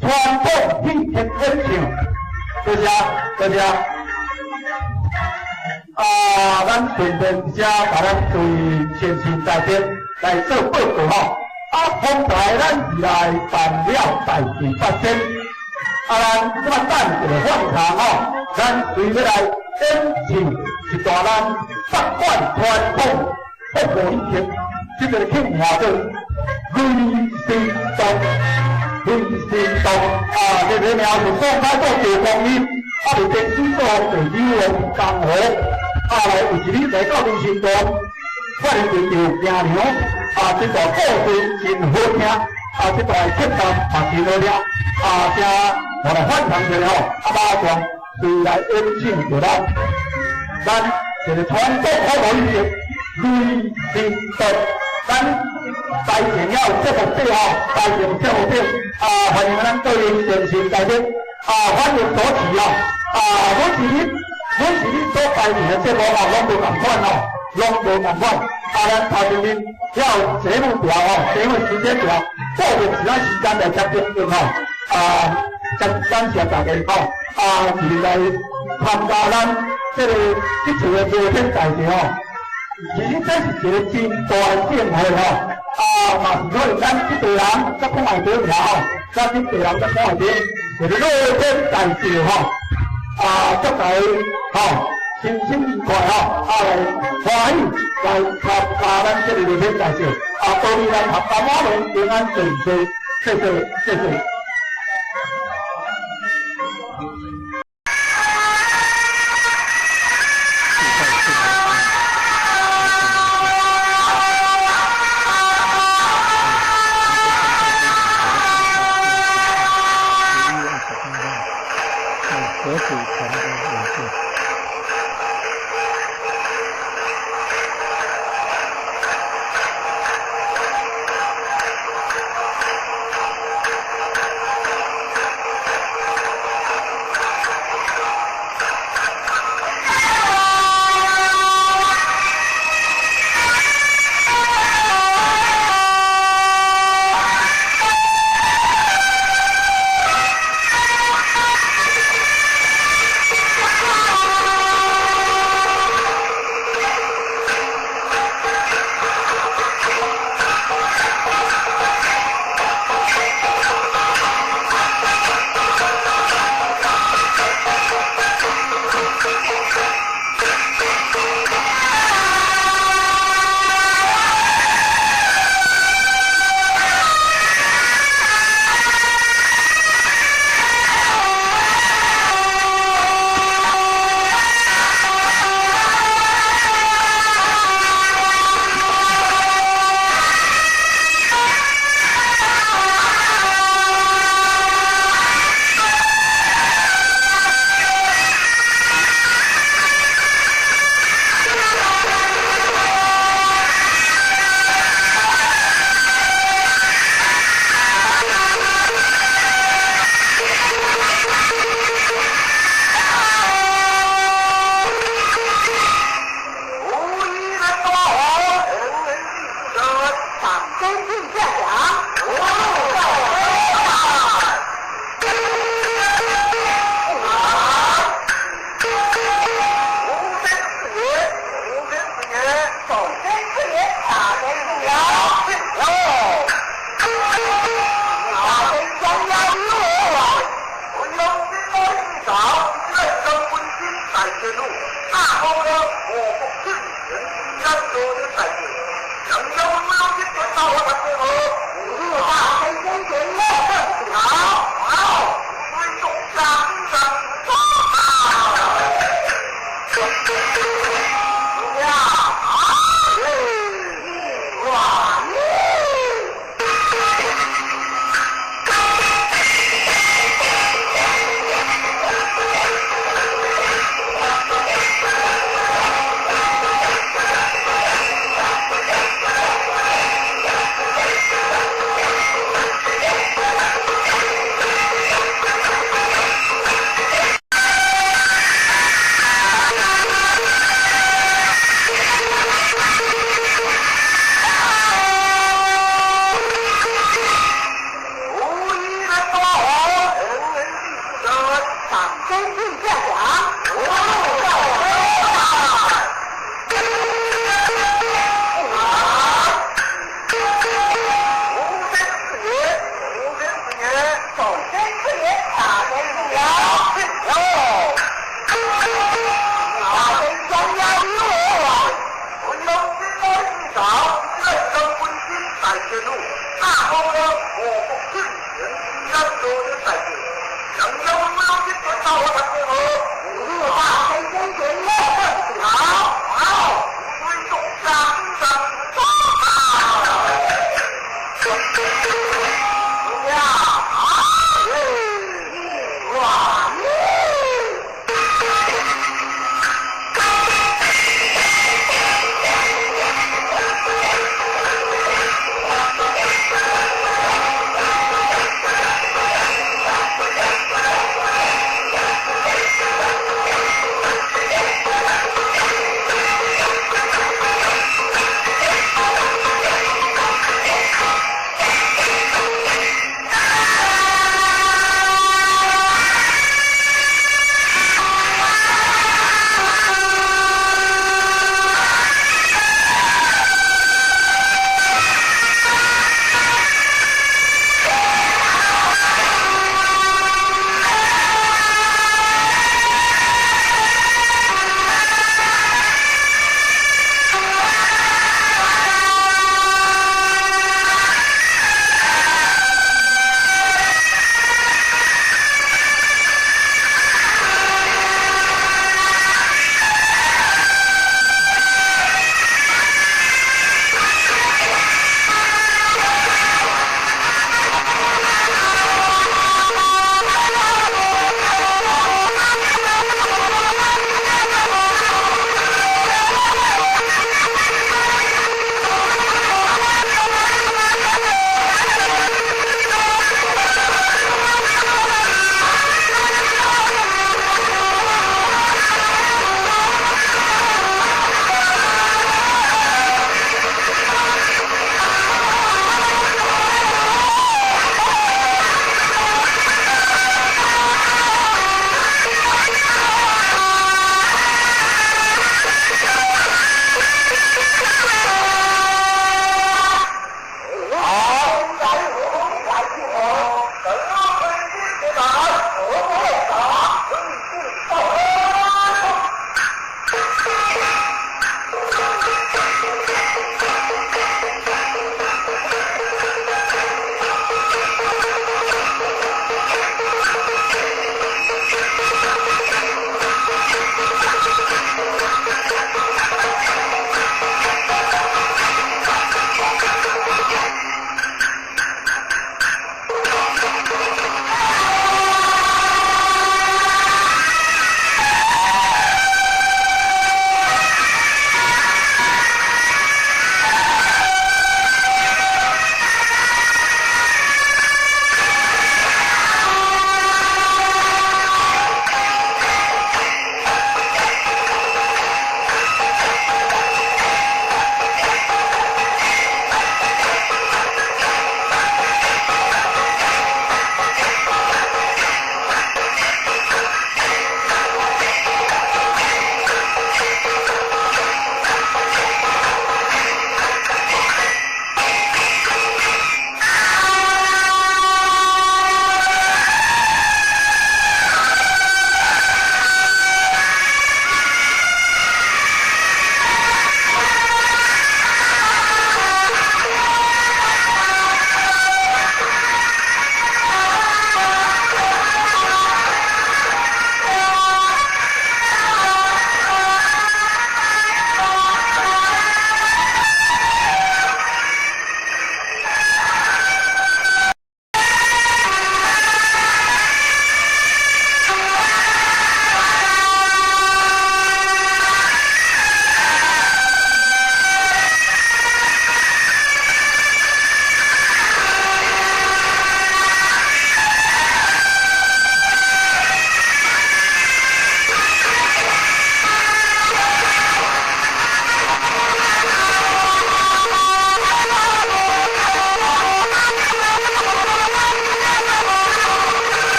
传统祭天演唱，多谢多谢。咱顺便一下，把咱对先进大典来做报告方才咱是来办了大事发生，咱这么等一个放堂咱随要来演唱一段咱北管传统福和以前这个庆贺做瑞星动，瑞星动这个名是双开做地方音，就电视做地理的江湖。来有一日来到瑞星动，发现就娘，这段故事真好听，这段客单也真好听，我来反弹一下吼，马上随来演唱着咱一个传统好文艺雷神道，咱台前了节目者吼，台前节目者欢迎咱各位电视台的欢迎主持阮是你所台前的节目拢无共款拢无共款。咱头前面了节目表节目时间表，报着其他时间来接评论感谢大家是来参加咱这次的热天大赛其实这是一个真大的盛会嘛是可能咱这队人才看会到尔咱这队人才看会到，就是热天大赛祝大家心情愉快来欢喜来参加咱这个热天大赛祝你咱合家满门平安顺遂，谢谢。河水船的文字。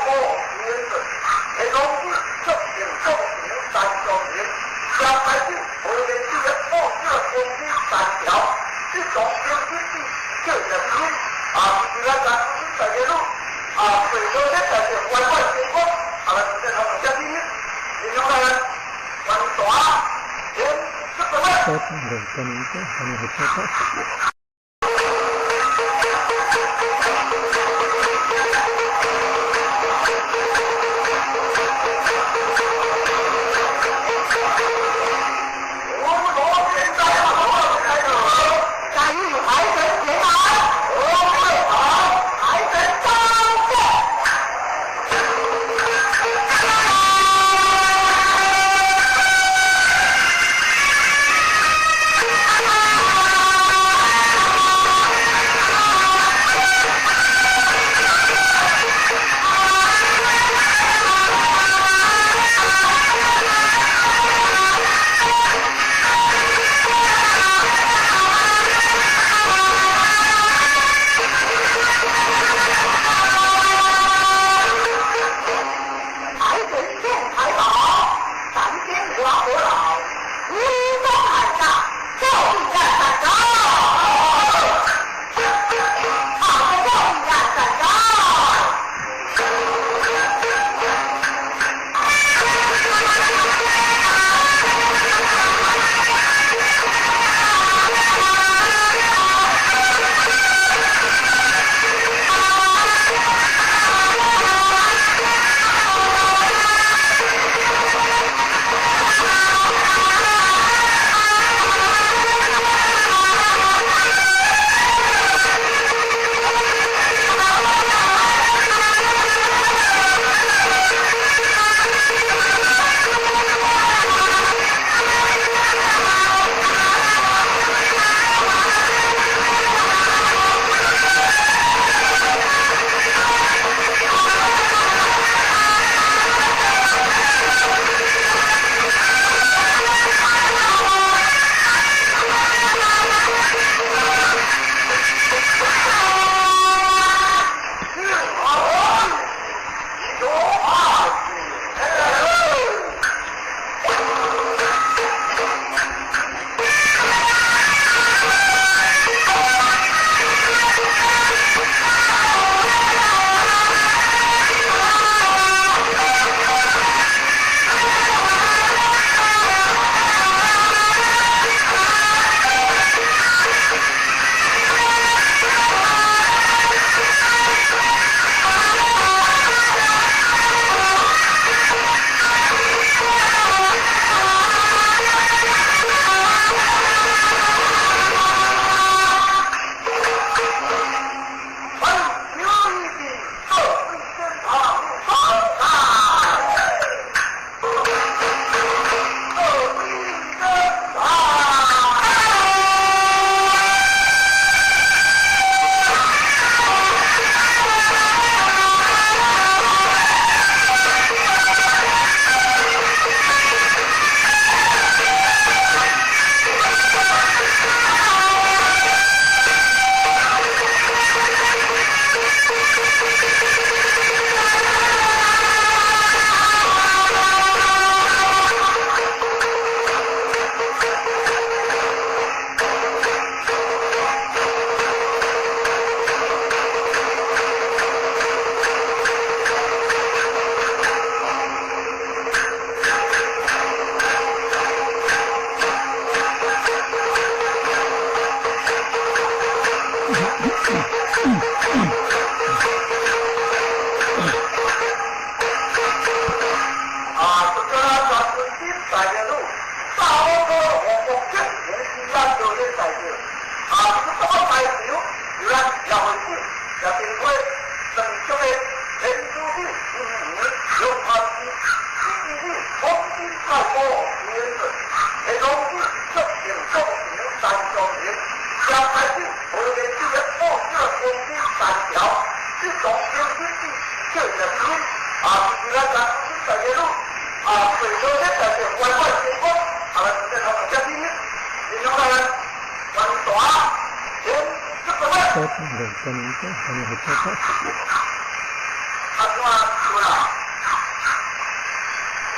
保原则，系统性促进共赢三角形，将开始和联系的后热空气三条，这种经济体就人民虽然咱们在这路最多的在这外外情况，直接从这边，你明白吗？往大，先这个位。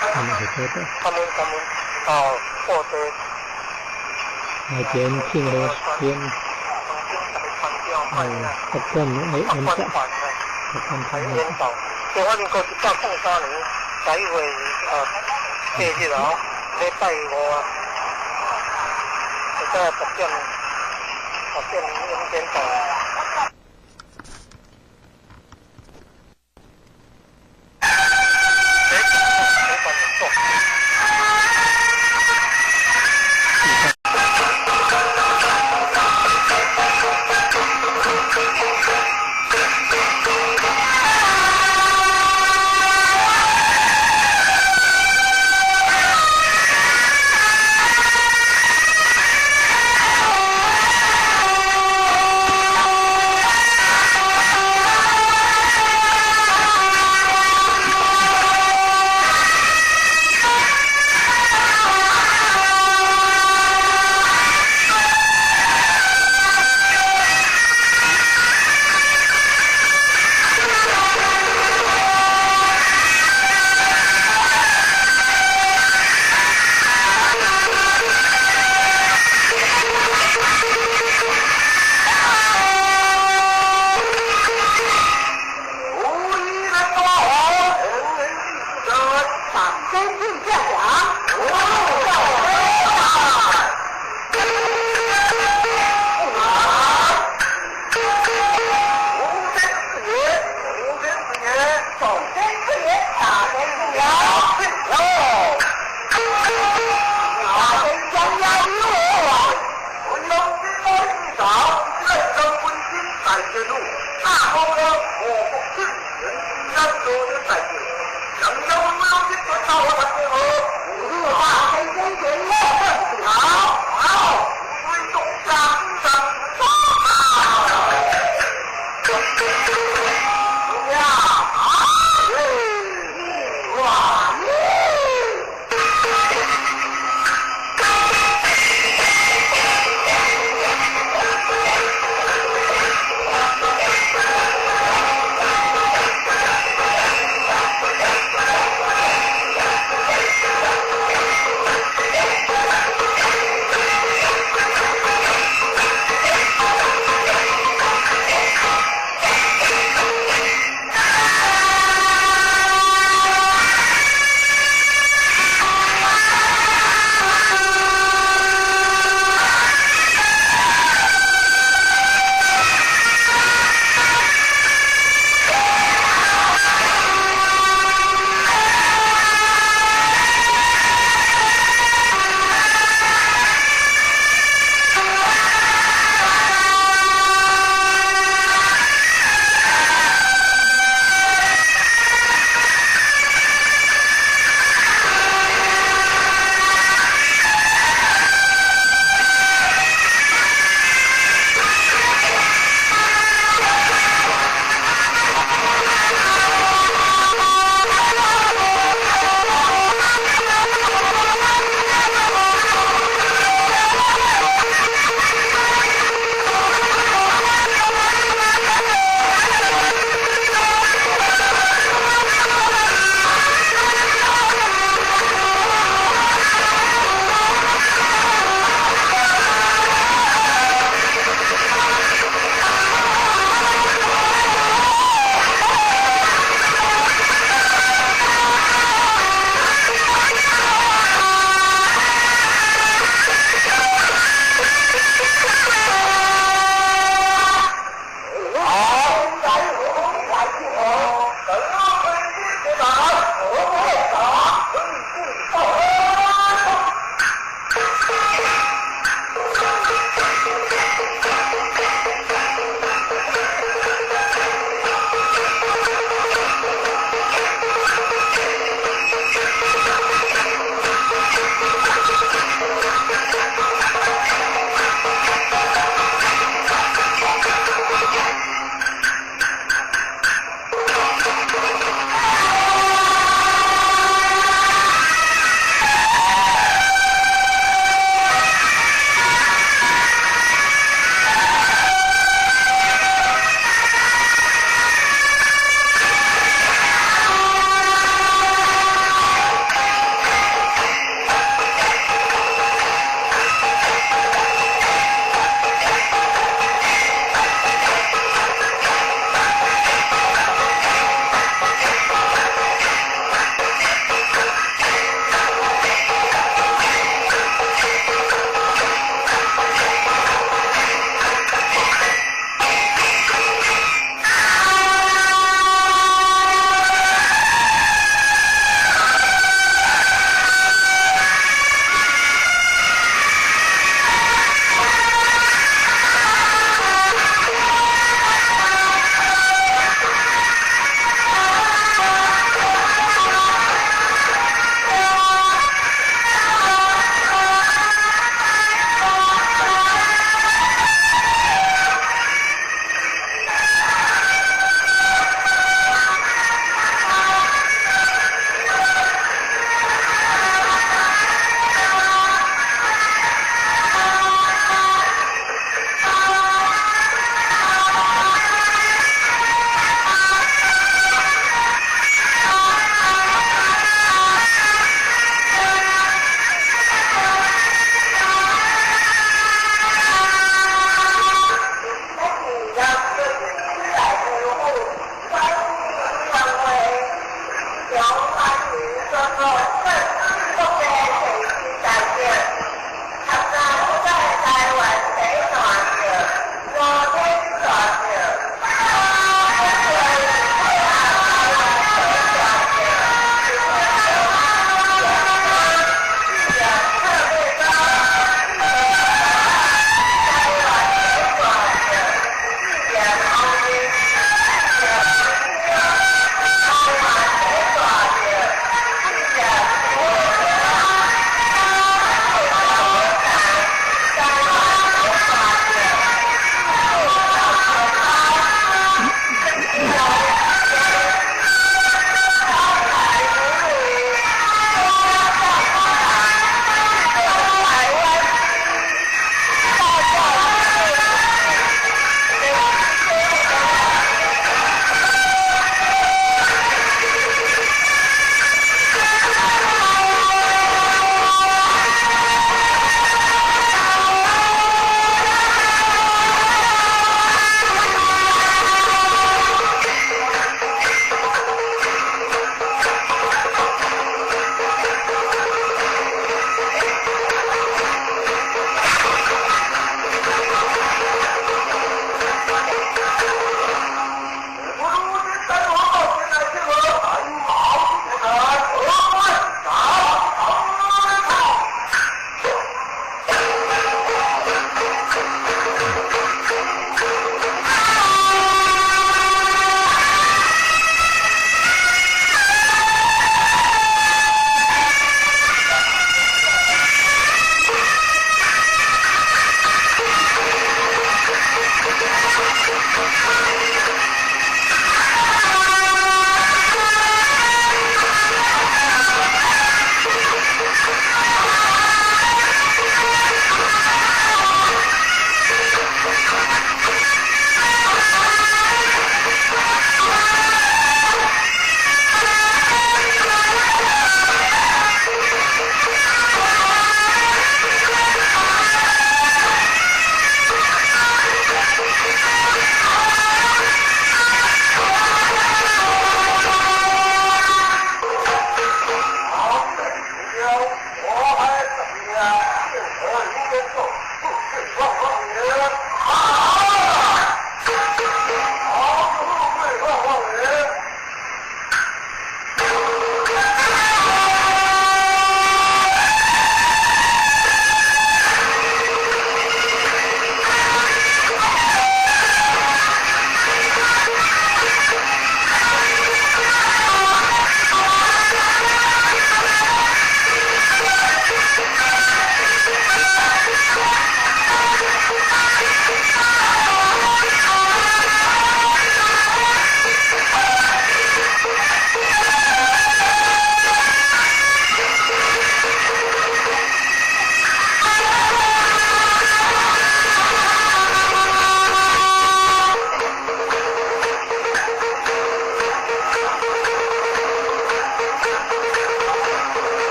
他们是多的。他们到过的。来见听了见。tập quần ấy ấn tượng tập quần thấy thành yên tàu thì hoa đình cô chỉ cho không sao nữa cái về cái gì đó để tay của người ta tập tiền yên tàu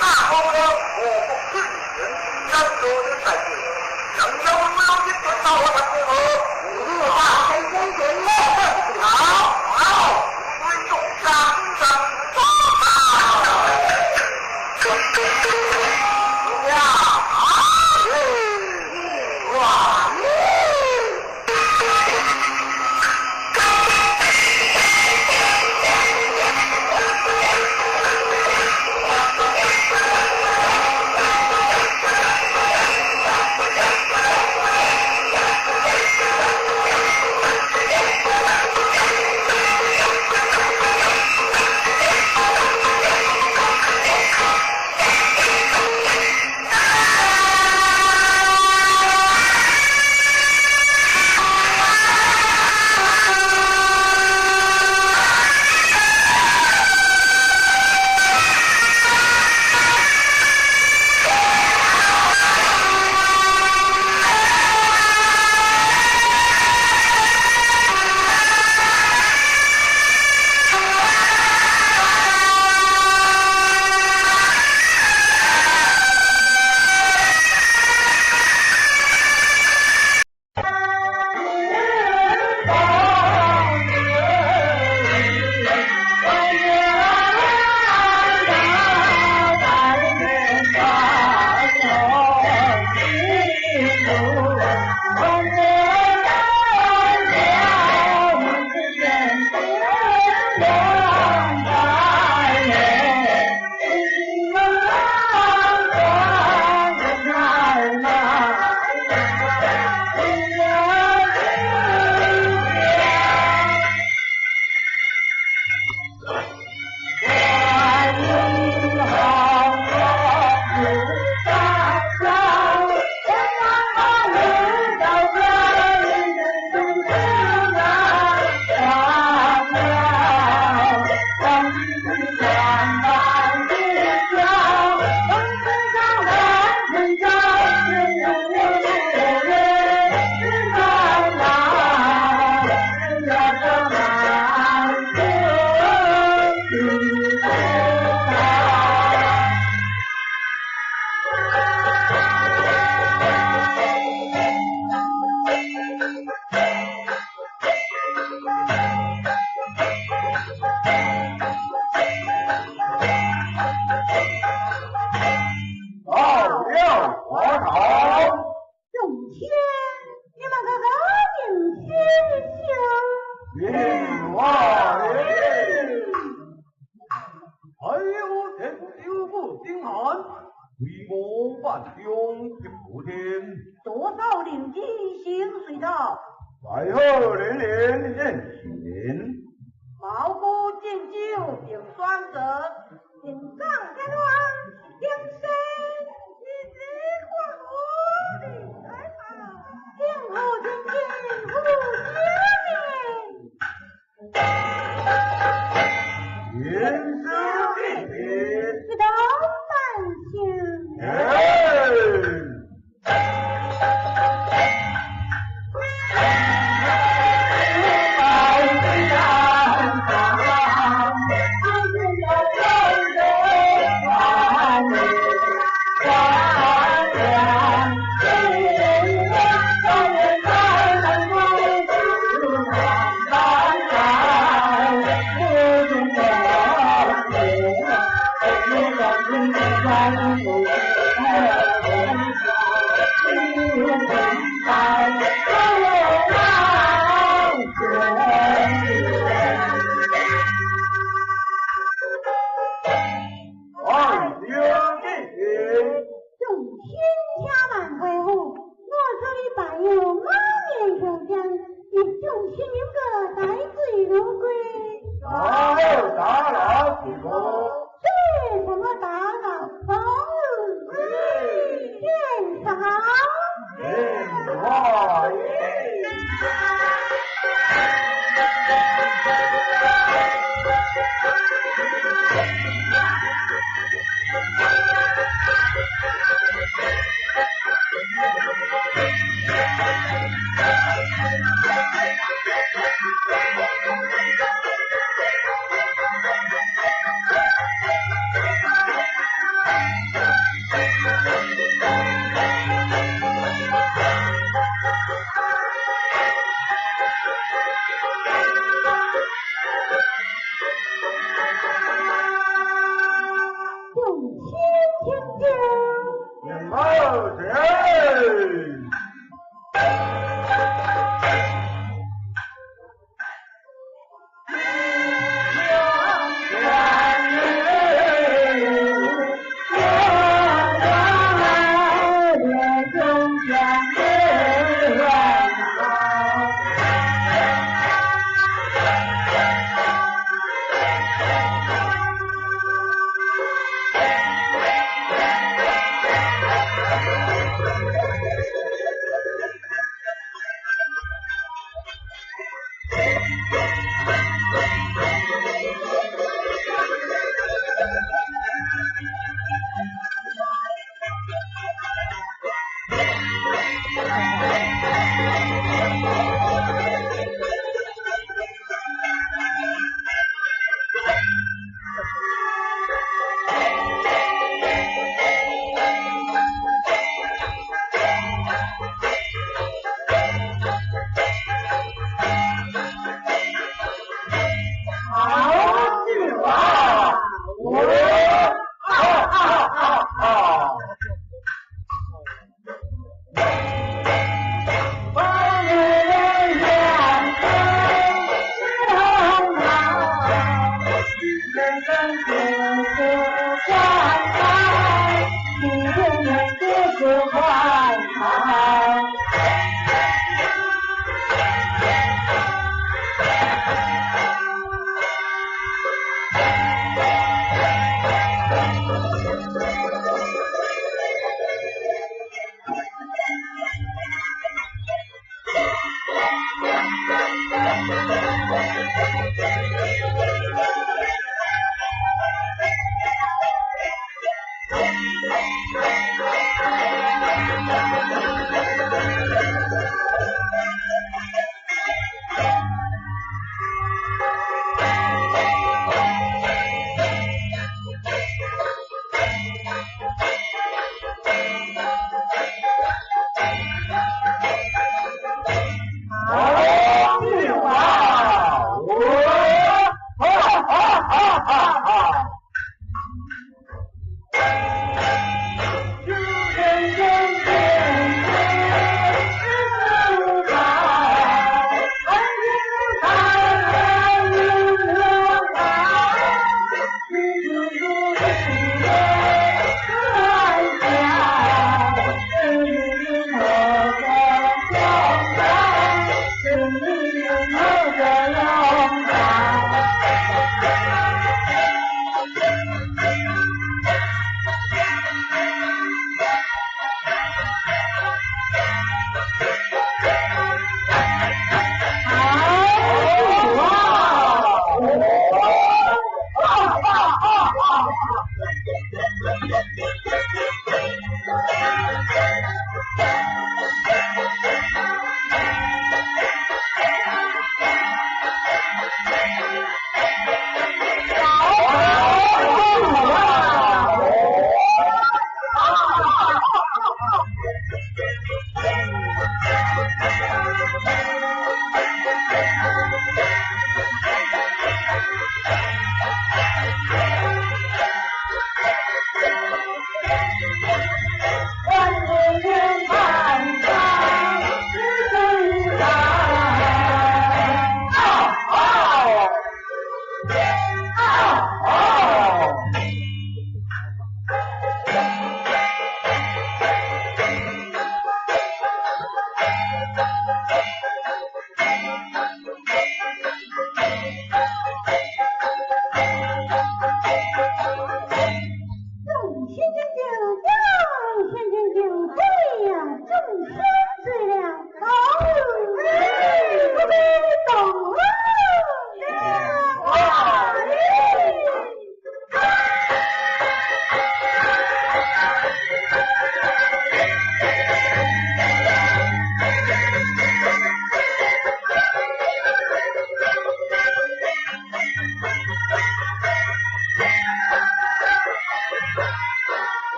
大好哥，我不骗人，让昨天在这，人家我老一点到我的时候，你大黑天天我很好，好，我用上多好。呀，哇！多少邻居心碎道，在后连连认情，毛骨敬酒并双折，天上天乱，天生一枝花我的来吧，天后天天不相念，天生地别，知道三情。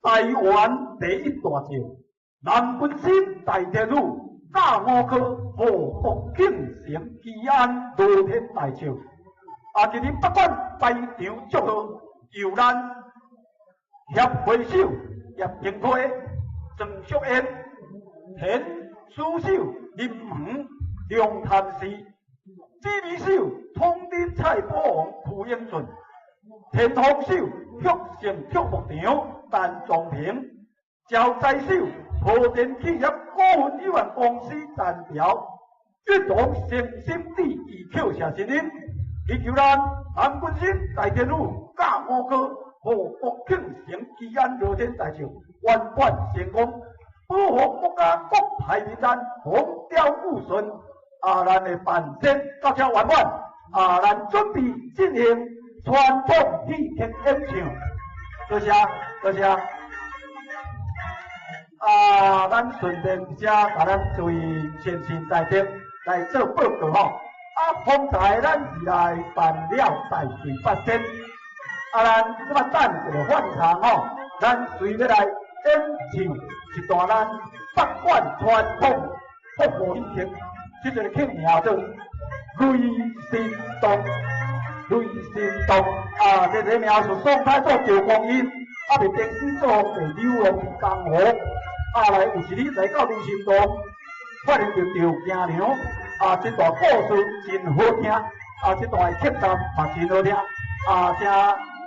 台湾第一大将，南本身大天女，甲五科护福庆城吉安罗天大将。今日北管排场祝贺，由咱协会首叶廷辉、郑淑燕、田书手林园、梁潭市、指挥手统领蔡宝王傅英顺、天风手福盛畜牧场陈仲平、招财手和田企业股份有限公司陈条，一同诚心致意扣下新人，祈求咱南本省大天女甲五科和福庆城吉安罗天大将圆满成功，保护国家国泰民安，风调雨顺。咱的办展到这圆满，咱准备进行传统戏曲演唱。多谢多谢。咱顺便一下，甲咱诸位先生在场来做报告吼。方才咱是来办了大队发展，咱即摆等一个换场吼，咱随要来演唱一段咱北管传统服务戏曲，即个曲名叫做《雷神动》。雷神动这个名是宋太祖赵光英，未定制作被流浪江湖。来有一日来到雷神动，发现着赵惊娘。这段故事真好听，这段曲站也真好听，请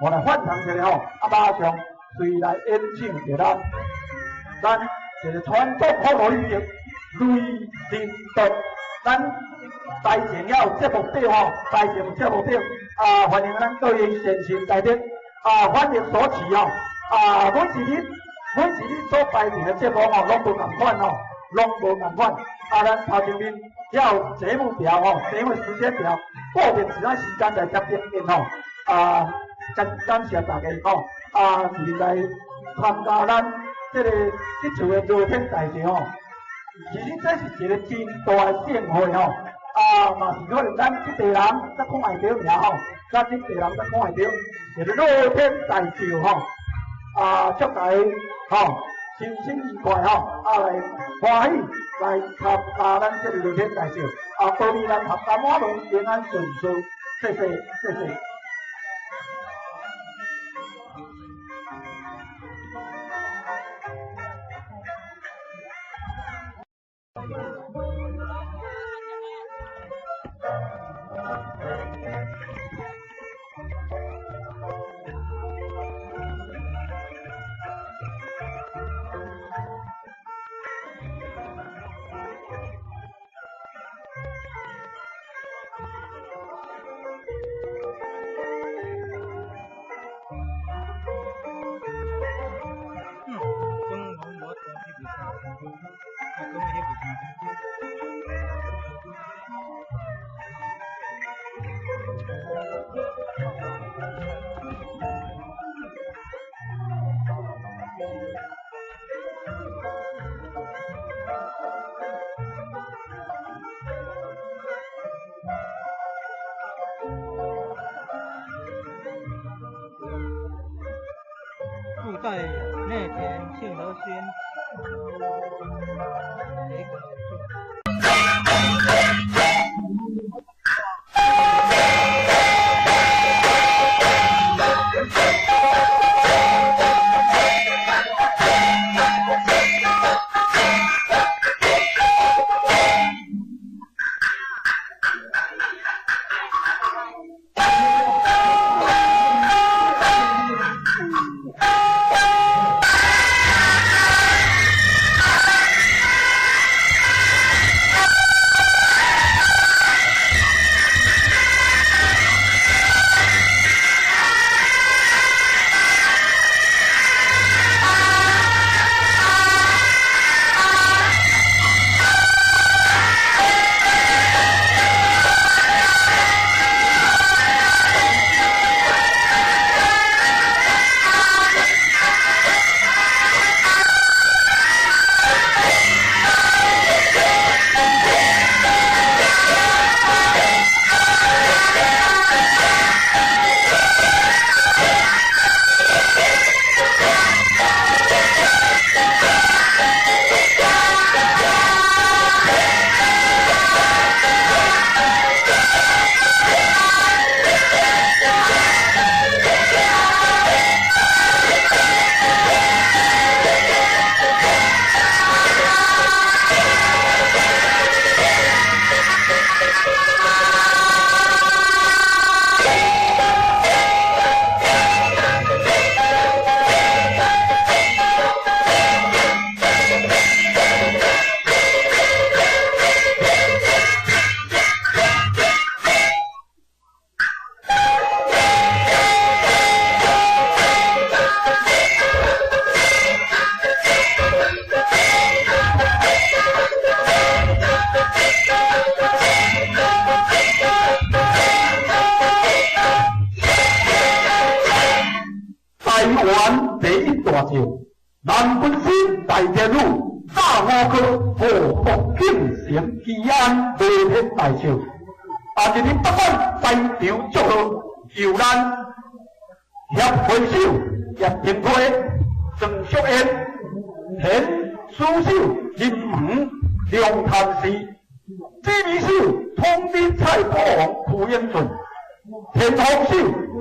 我来换场一下吼，马上随来演唱着咱一个传统服务戏曲《雷神动》，咱台前也有节目表吼，台前有节目表，欢迎咱各位先生在场，欢迎所持吼，每一日所排练的节目吼，拢无同款吼，拢无同款，咱头前面。要节目表吼，节目时间表，固定一段时间来接见面吼。感谢大家吼，是来参加咱这个这次的热天大赛吼，其实这是一个真大的盛会吼，嘛是可能咱这地人才看会到尔吼，咱这地人才看会到，一个热天大赛吼，祝大家吼身心愉快吼，来欢喜来参加咱这个热天大赛，祝你咱合家满门平安顺遂，谢谢谢谢。住在内田庆和轩。南本身大电路大五哥和福建省吉安热天大秀，一日不管在场祝贺，由咱协会手叶廷辉、郑淑燕、田书手林门、梁潭市、知名手通知蔡国王傅英顺、田红手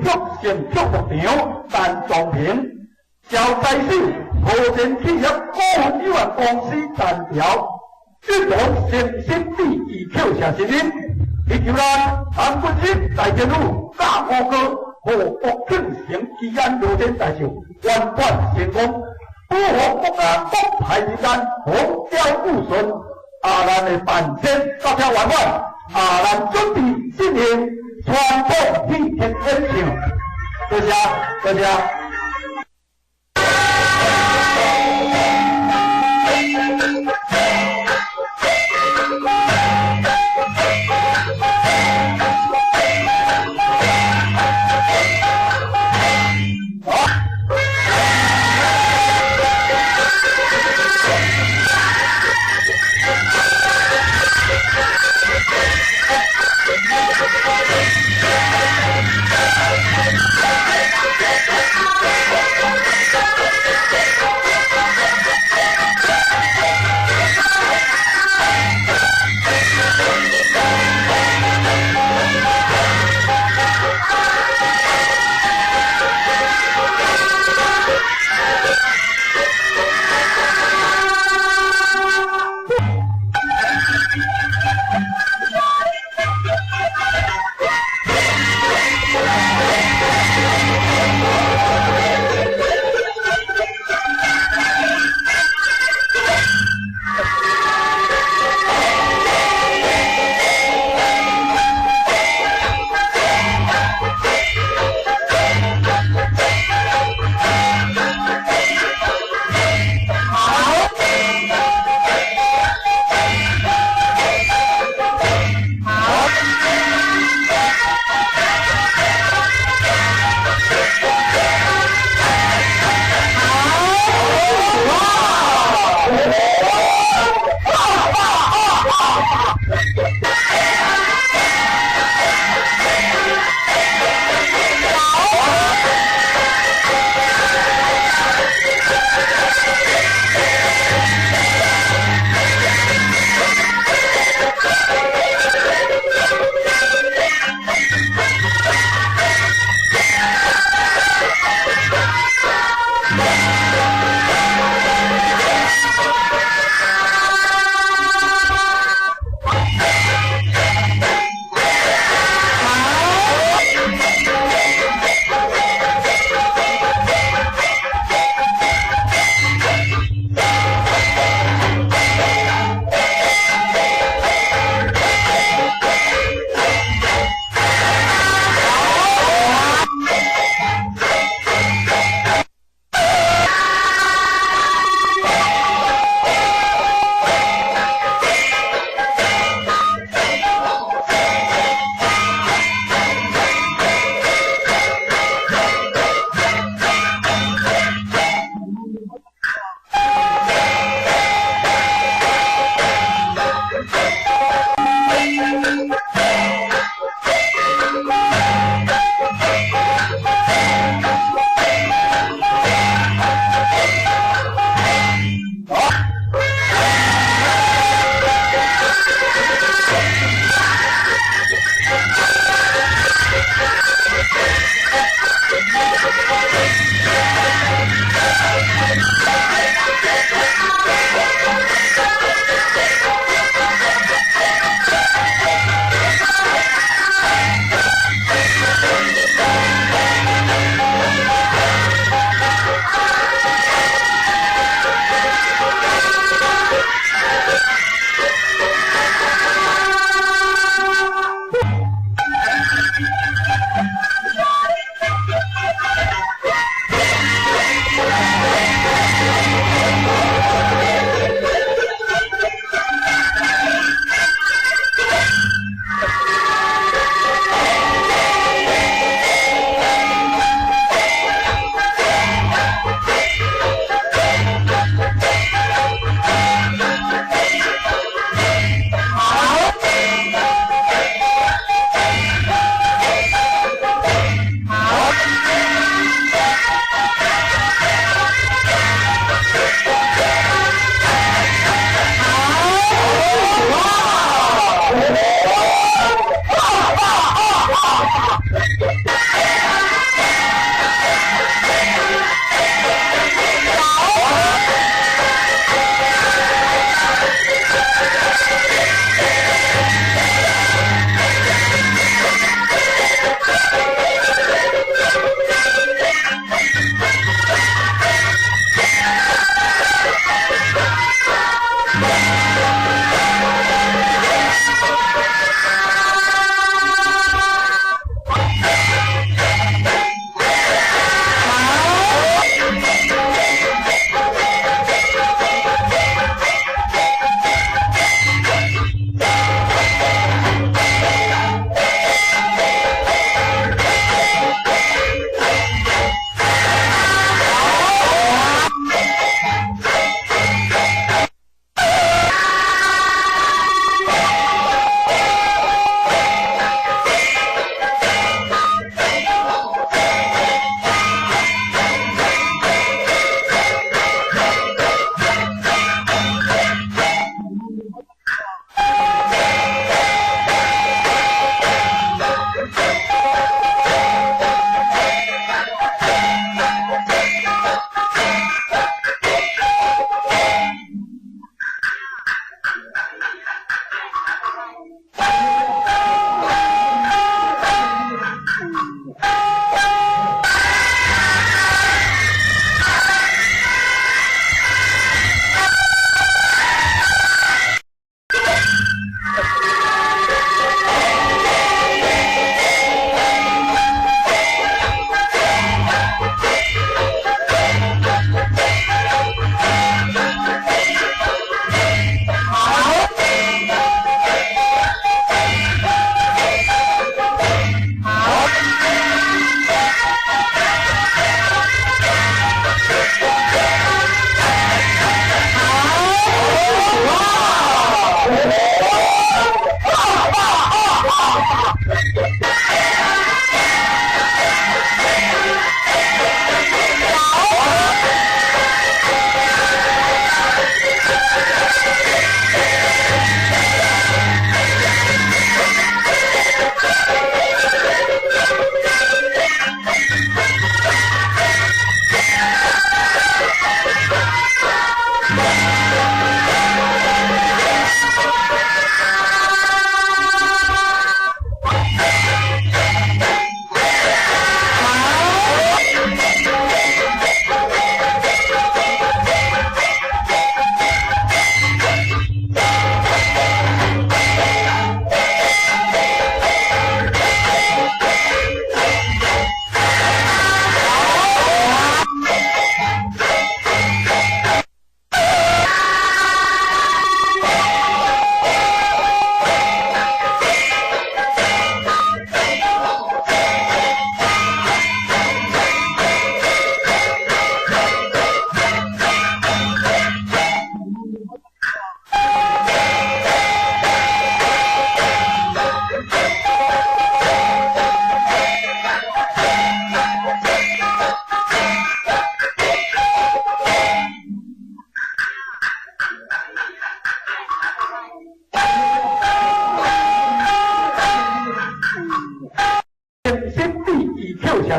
福县祝福场陈壮平、小财手和田企业股份有限公司单条，运动诚心第二扣下声音，以求咱南本省大电路大五哥和福建省吉安热天大秀圆满成功，保护国家国泰民安，风调雨顺。咱的办天到这圆满，咱准备进行传统祭天演唱，多谢多谢。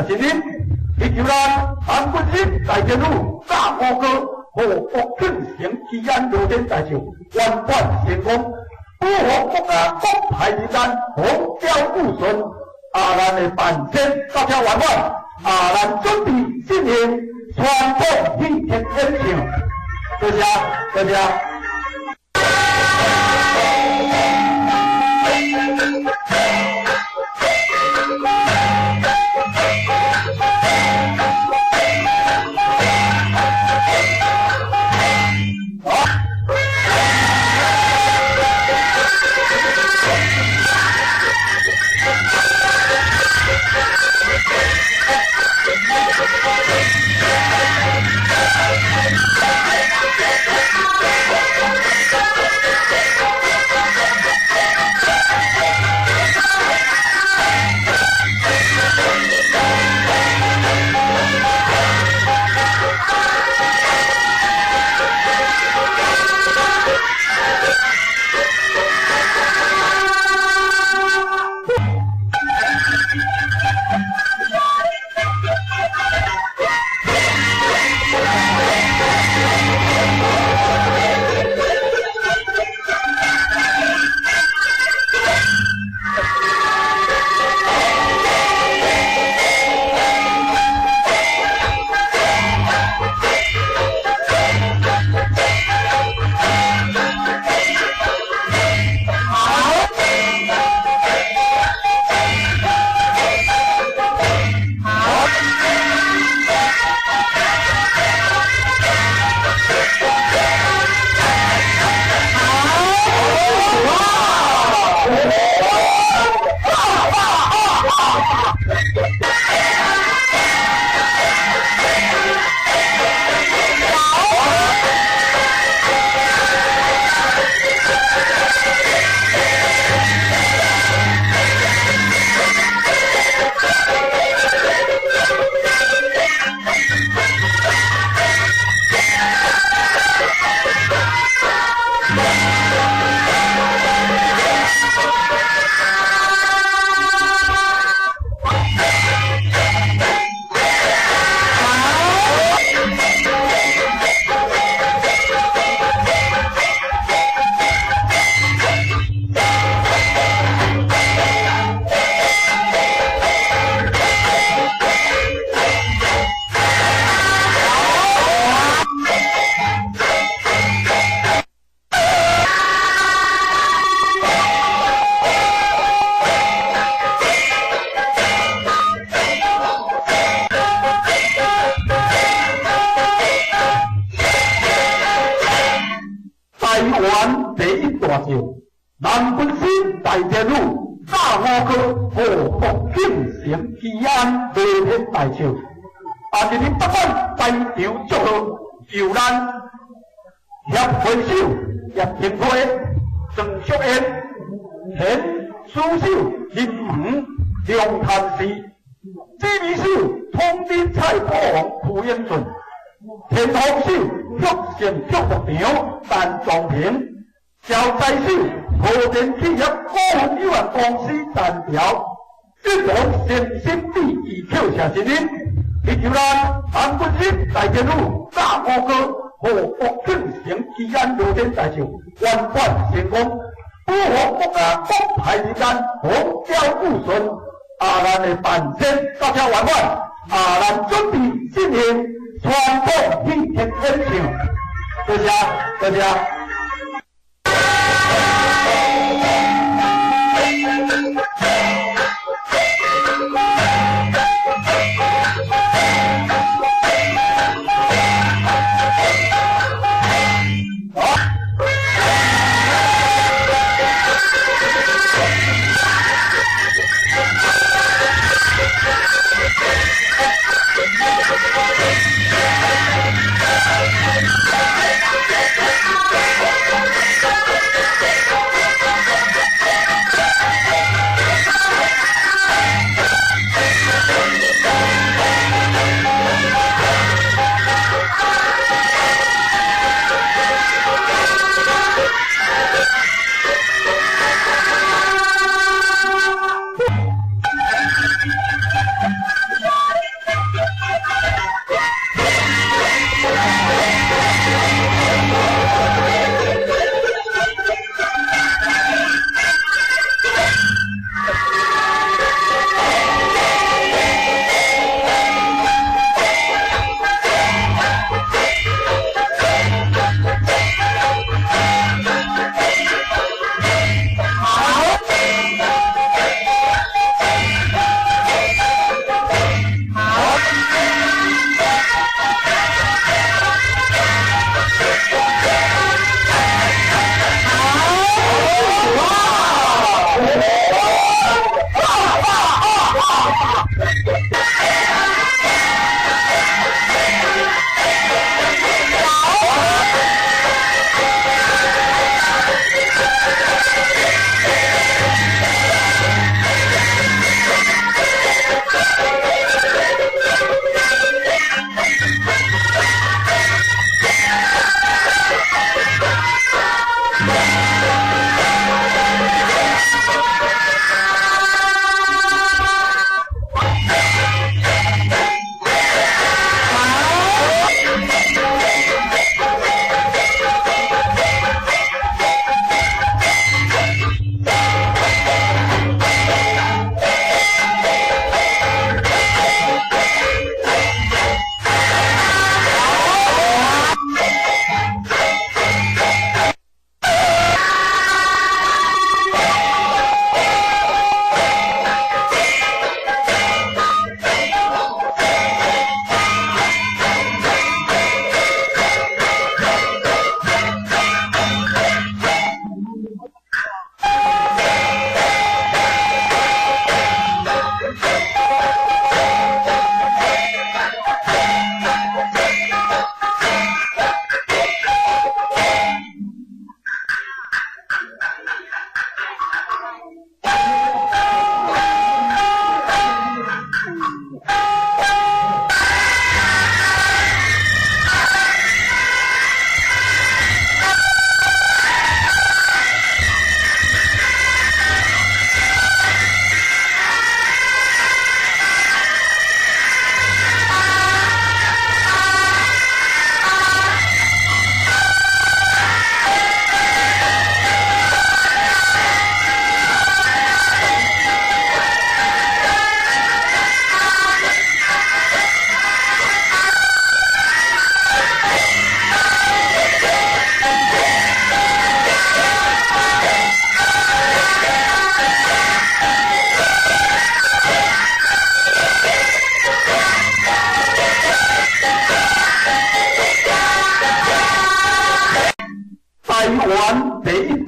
谢神灵。地球咱韩本身大天女大五哥和国庆城基安罗天大寿圆满成功，保护国家国泰民安，风调雨顺。咱的办天到这圆满，咱准备进行传统祭天演唱。多谢，多谢。南本身大天女大五哥和国庆城基安罗天大寿，今日北港台场祝贺由咱协会手叶廷辉、郑淑燕、田书手林武、梁潭市、知名手通知蔡国王傅英顺、田红手福建祝福场陈壮平。小财手和田企业股份有限公司单条，一同诚心礼以叩谢神灵。地球咱韩本身大天女大五哥和国庆城基安罗天大寿圆满成功，保护国家国泰民安，风调雨顺。咱的办天到这圆满，咱准备进行传统祭天演唱。多谢，多谢。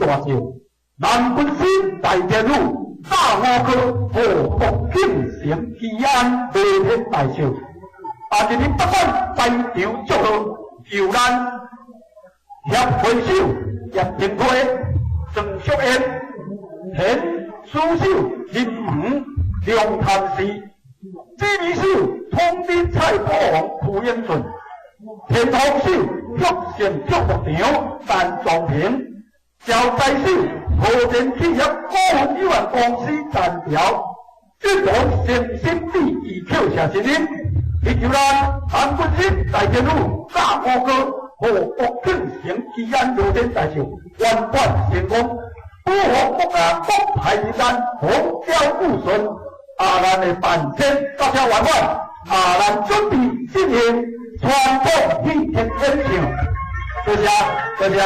大将，南军师大天武，大五哥和福建省吉安地天大将，日日北管在场祝贺，由咱协会首叶廷辉、郑淑燕、田书手林武、梁潭市。指挥手统领蔡保王傅英顺，天堂手福县足球场陈壮平，招财手和田企业股份有限公司陈条，一同诚心礼义扣下信任，以求咱韩军师大天武、大五哥和福建省吉安路天大将圆满成功，保护国家国泰民安，风调雨顺。咱的办签到这完满，咱准备进行传统祭天演唱，多谢，多谢。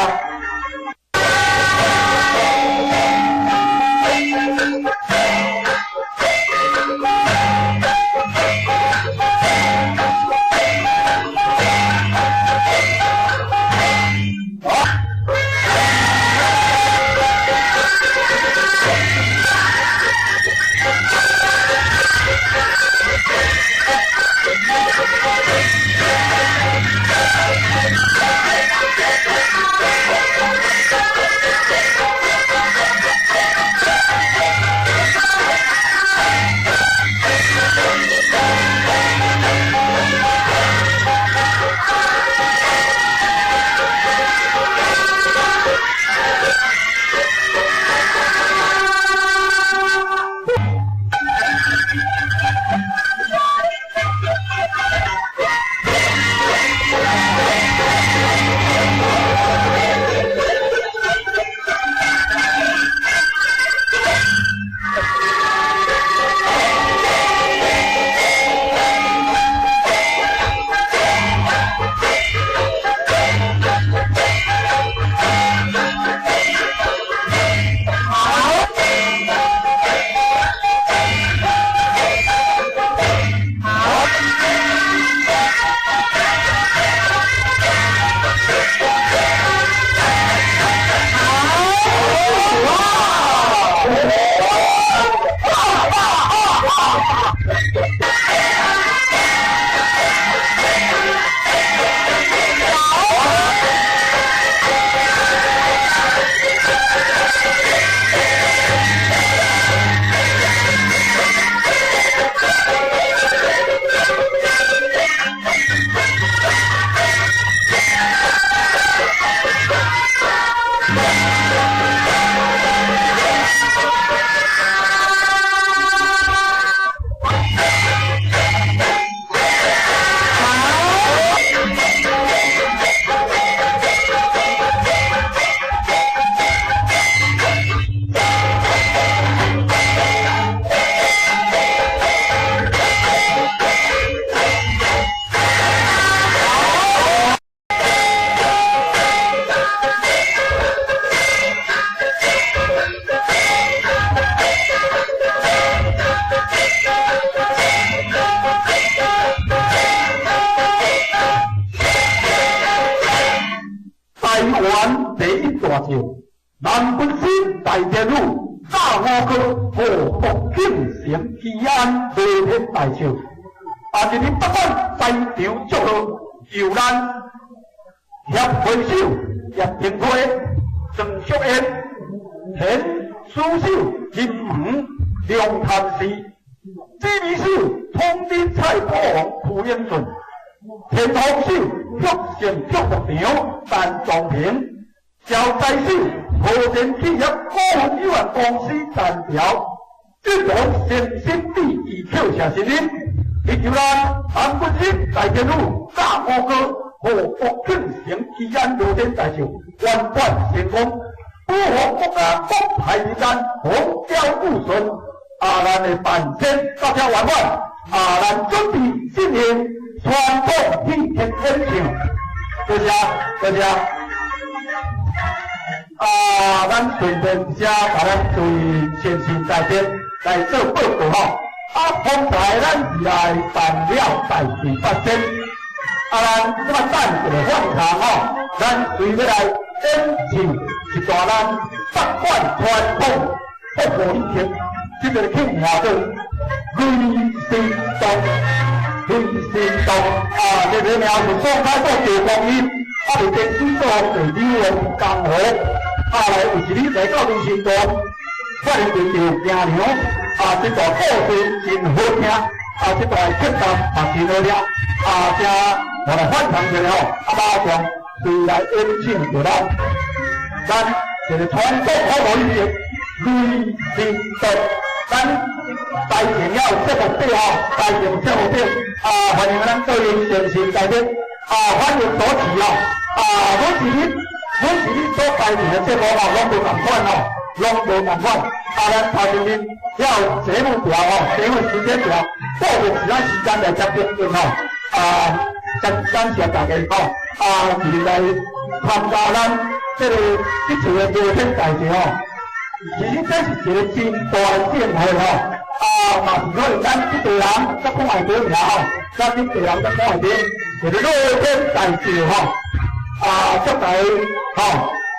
南军师大天武、大五哥和福建省吉安地天大将，日日北管在场祝贺，由咱协会首叶廷辉、郑淑燕、田书手林武、梁潭市，指挥手统领蔡保王傅英顺，天堂手福县足球场陈壮平，招财手和田企业股份有限公司陈条，一同诚心礼义扣下信任，以求咱韩军师大天武、大五哥和福建省吉安路天大将圆满成功，保护国家国泰民安，风调雨顺。咱的办签到这完满，咱准备进行传统祭天演唱，多谢，多谢。咱顺便遮甲咱注意先先在边来做报告吼。方才咱是来办了代志发生，咱即摆等一个放场吼。咱随要来演唱一段咱北管传统福和以前，这个庆名叫雷神洞，雷神洞这个名是上海做地方音，就电视做地理的江湖，来有一日来到雷神洞，发现就行娘，这段故事真好听。这段曲调也真好听，我来翻唱一下马上随来演唱着咱这个传统福和以前雷神洞，咱台前要有节目表台前节目表欢迎咱各位电视台面欢迎所持每一日所台前的节目拢无同款拢无同款。咱头前面要有节目表节目时间表，报着其他时间来接评论感谢大家是来参加咱这个这次的热天大赛其实这是一个真大的盛会嘛是可能咱这地人在讲外边咱这地人在讲外边一个热天大赛祝大家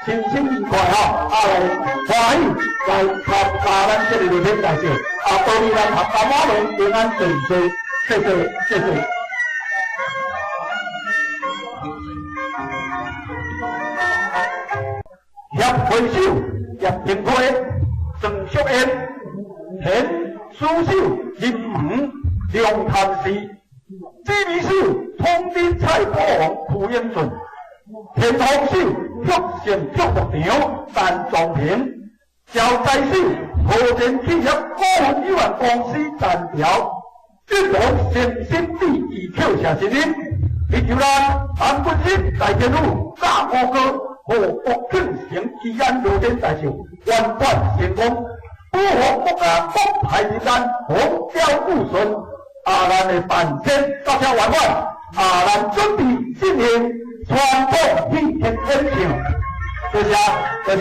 心情愉快来欢喜来参加咱这个热天大赛祝你咱合家满门平安顺遂，谢谢。叶回首，叶平推，郑淑燕，田书秀，林门梁潭市，知名秀，通天菜国王傅英顺，田丰秀，福盛足牧场陈壮平，赵在秀，和田企业股份有限公司陈条，金龙诚心第二票谢新人，以求咱韩国新大天路大哥哥。和国庆城义安热天大赛圆满成功，保护国家国泰民安，风调雨顺。咱的办先到这圆满，咱准备进行传统戏剧演唱，多谢。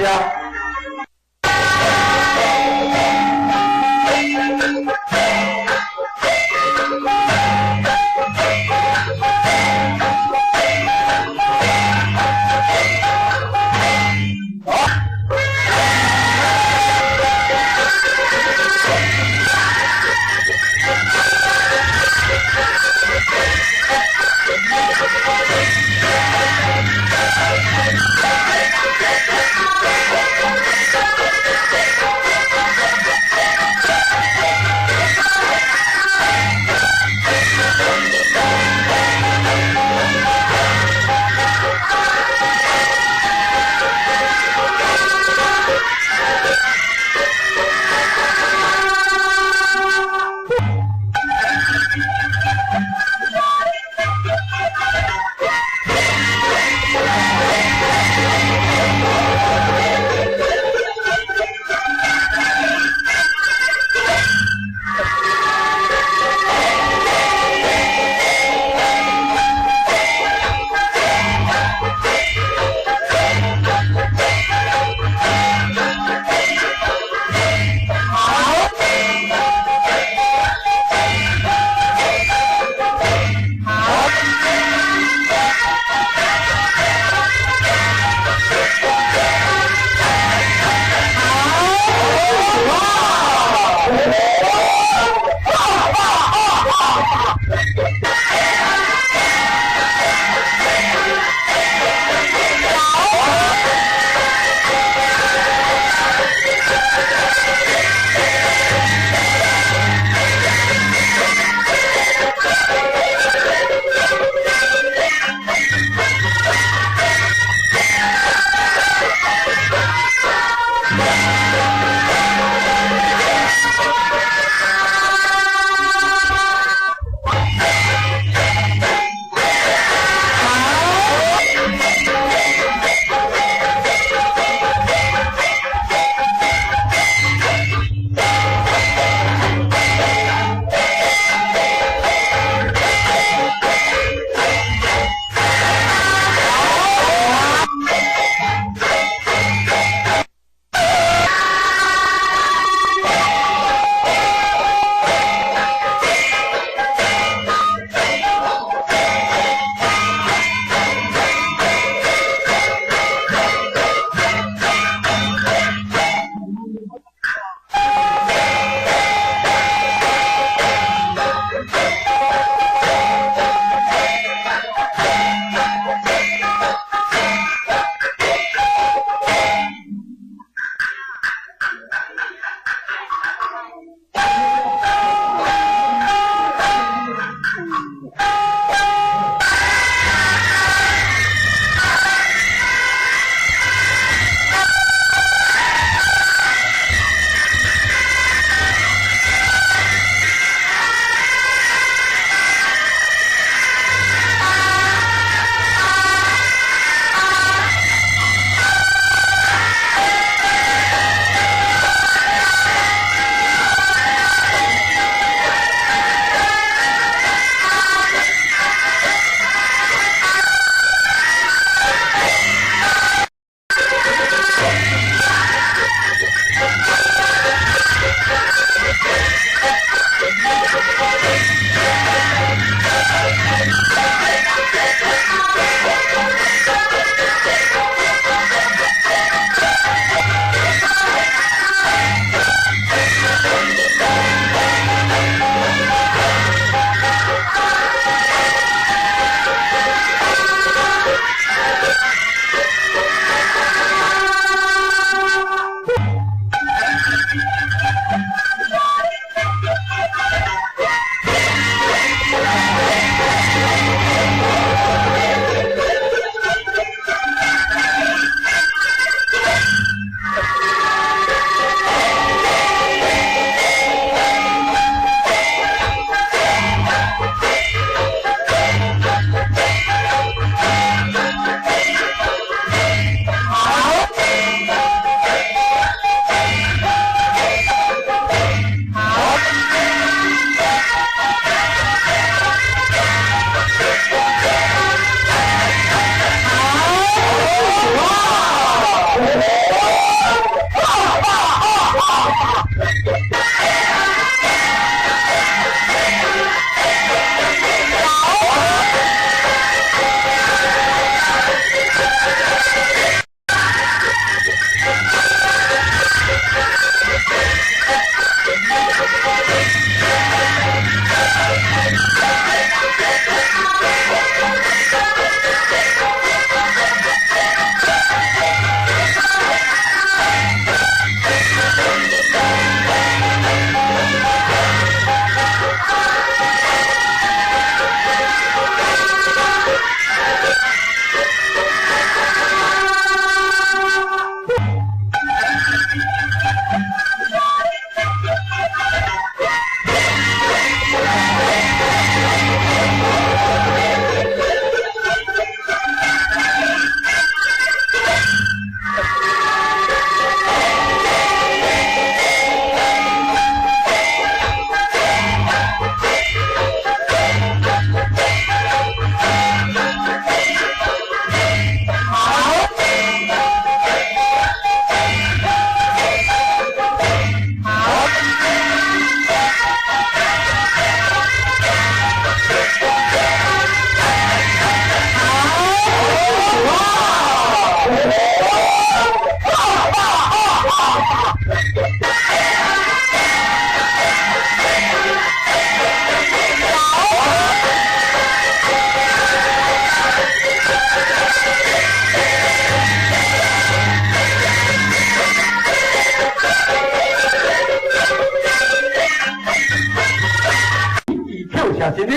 前日，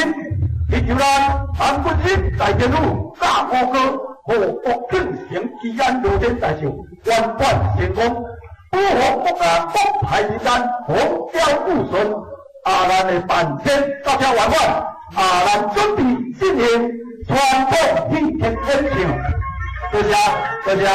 地球咱韩国人大天女大哥哥和国庆城基安罗天大秀完全成功，保护国家国泰民安，风调雨顺。咱的办天到这完满，咱准备进行传统戏剧演唱。多谢，多谢。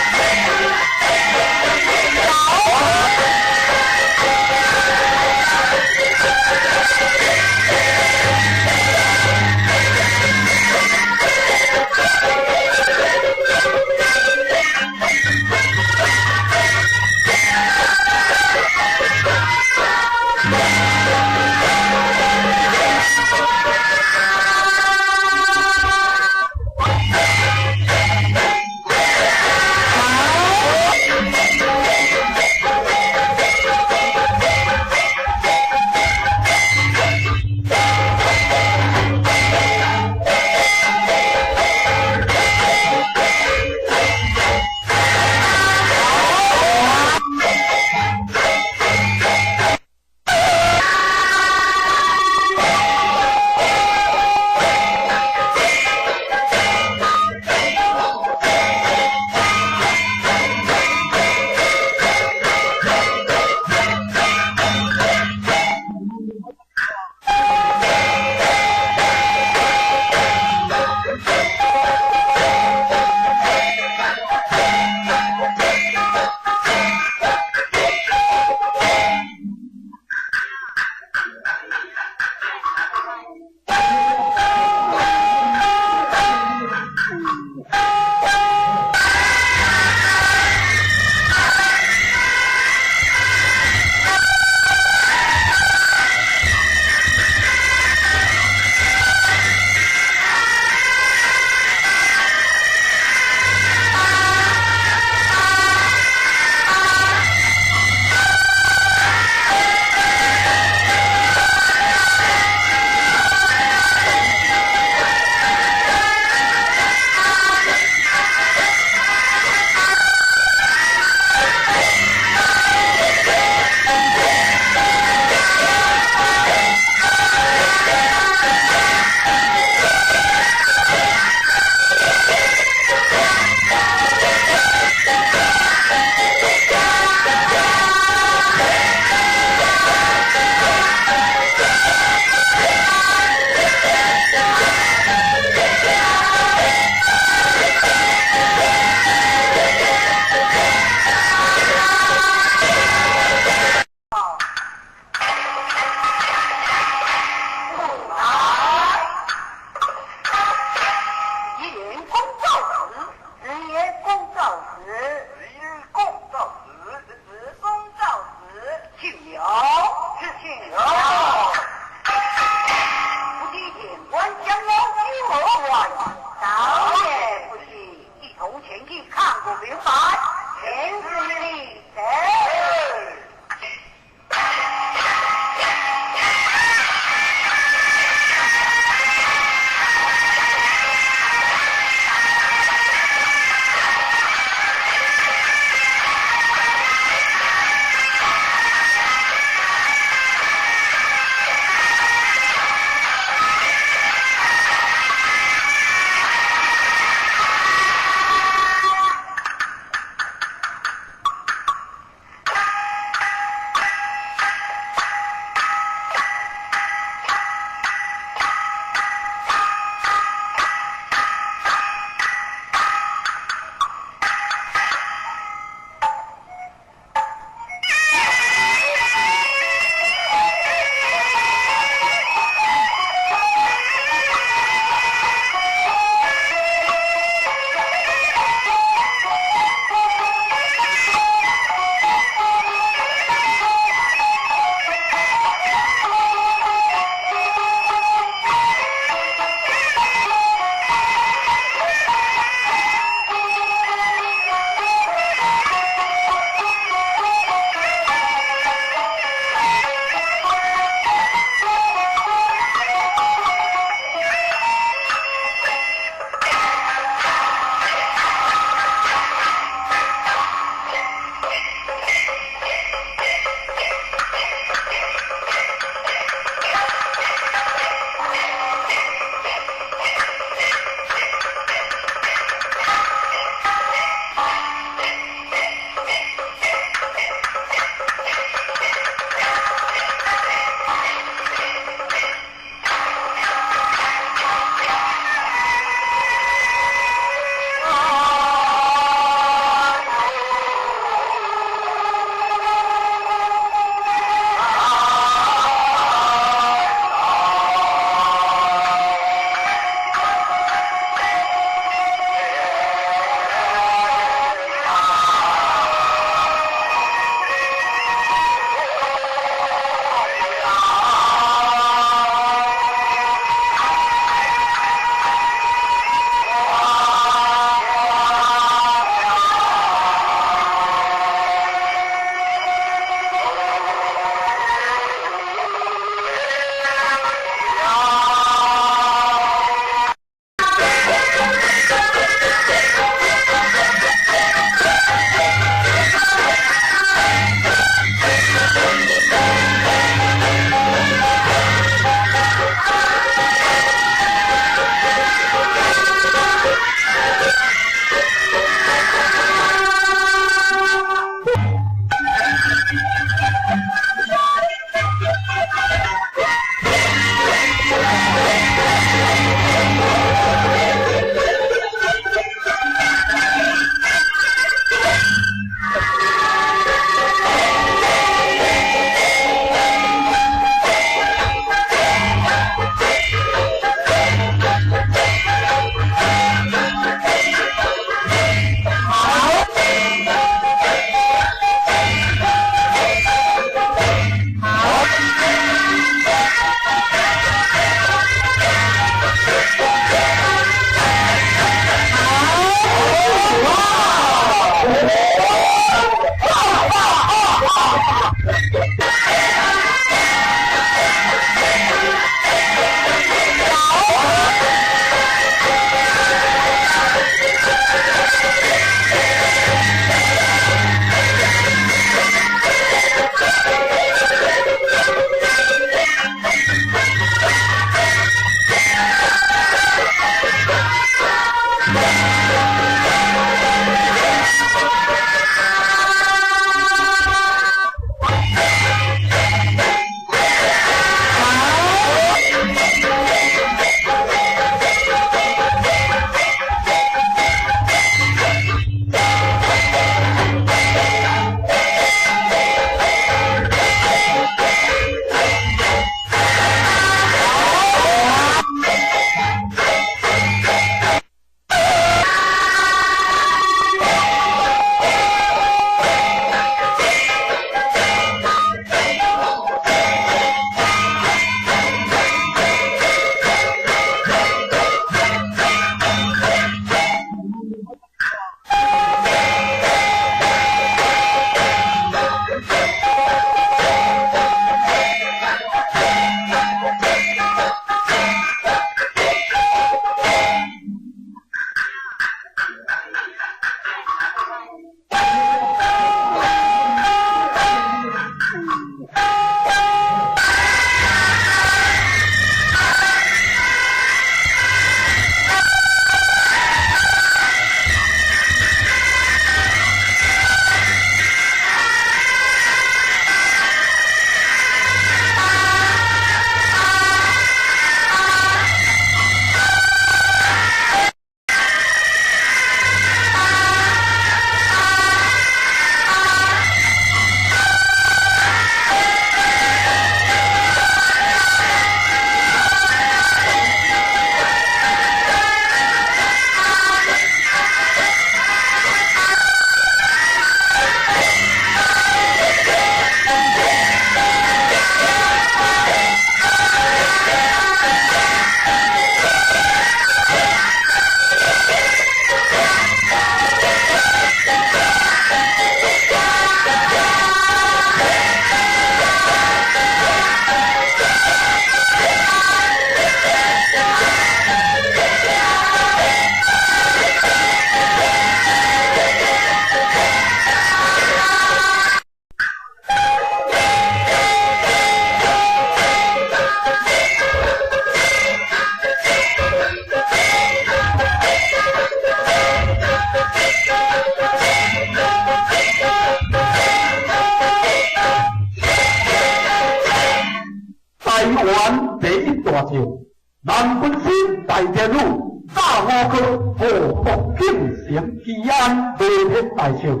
南分新大电路大五科和福建省吉安乐天大秀，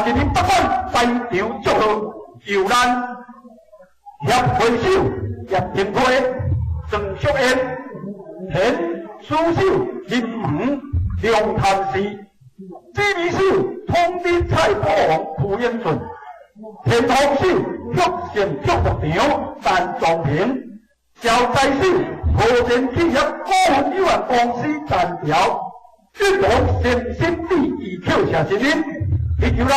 一年北港在场祝贺，由咱协会手叶廷辉、郑淑燕、田书秀、林武、梁潭市、支理手通知蔡保王、傅英顺、田同秀、福县体育场陈壮平。小财手和田企业股份有限公司单条，运动先新第2扣下新人，以及咱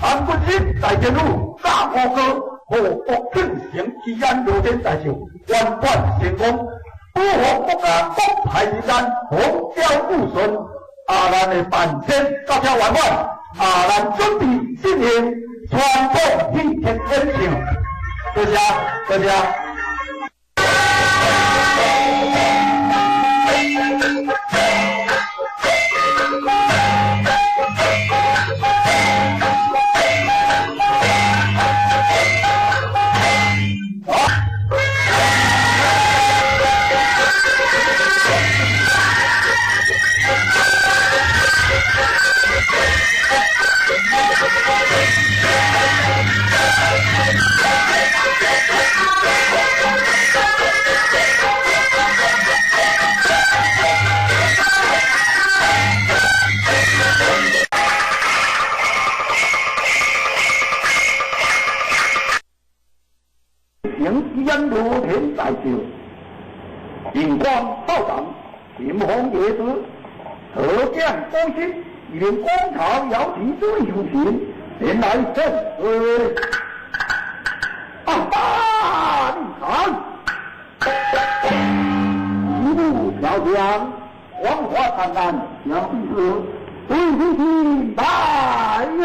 南分新大电路大五哥和福建省吉安乐天大秀完全成功，保护国家国台咱风调雨顺，咱的办天到这完满，咱准备进行传统祭天演唱，多谢多谢。吉安乐天大秀，荧光浩荡，迎风夜子，特将高兴，连光朝摇旗最有情，前来正是大力场，一路飘香，黄花灿烂，像是对不起大人，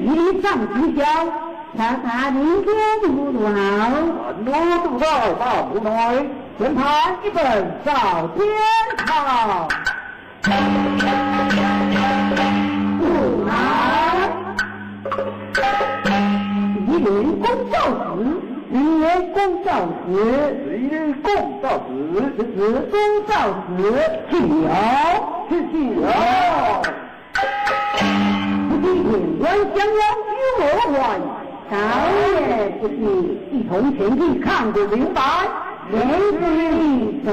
一上直销，查查民间如何？我读到大湖内，全盘一本照天堂。不难。一年公教时，一年公教时，一年公教时，是指公教时，是有。不是眼观相望与我怀，倒也不是一同前去看个明白，言之谁？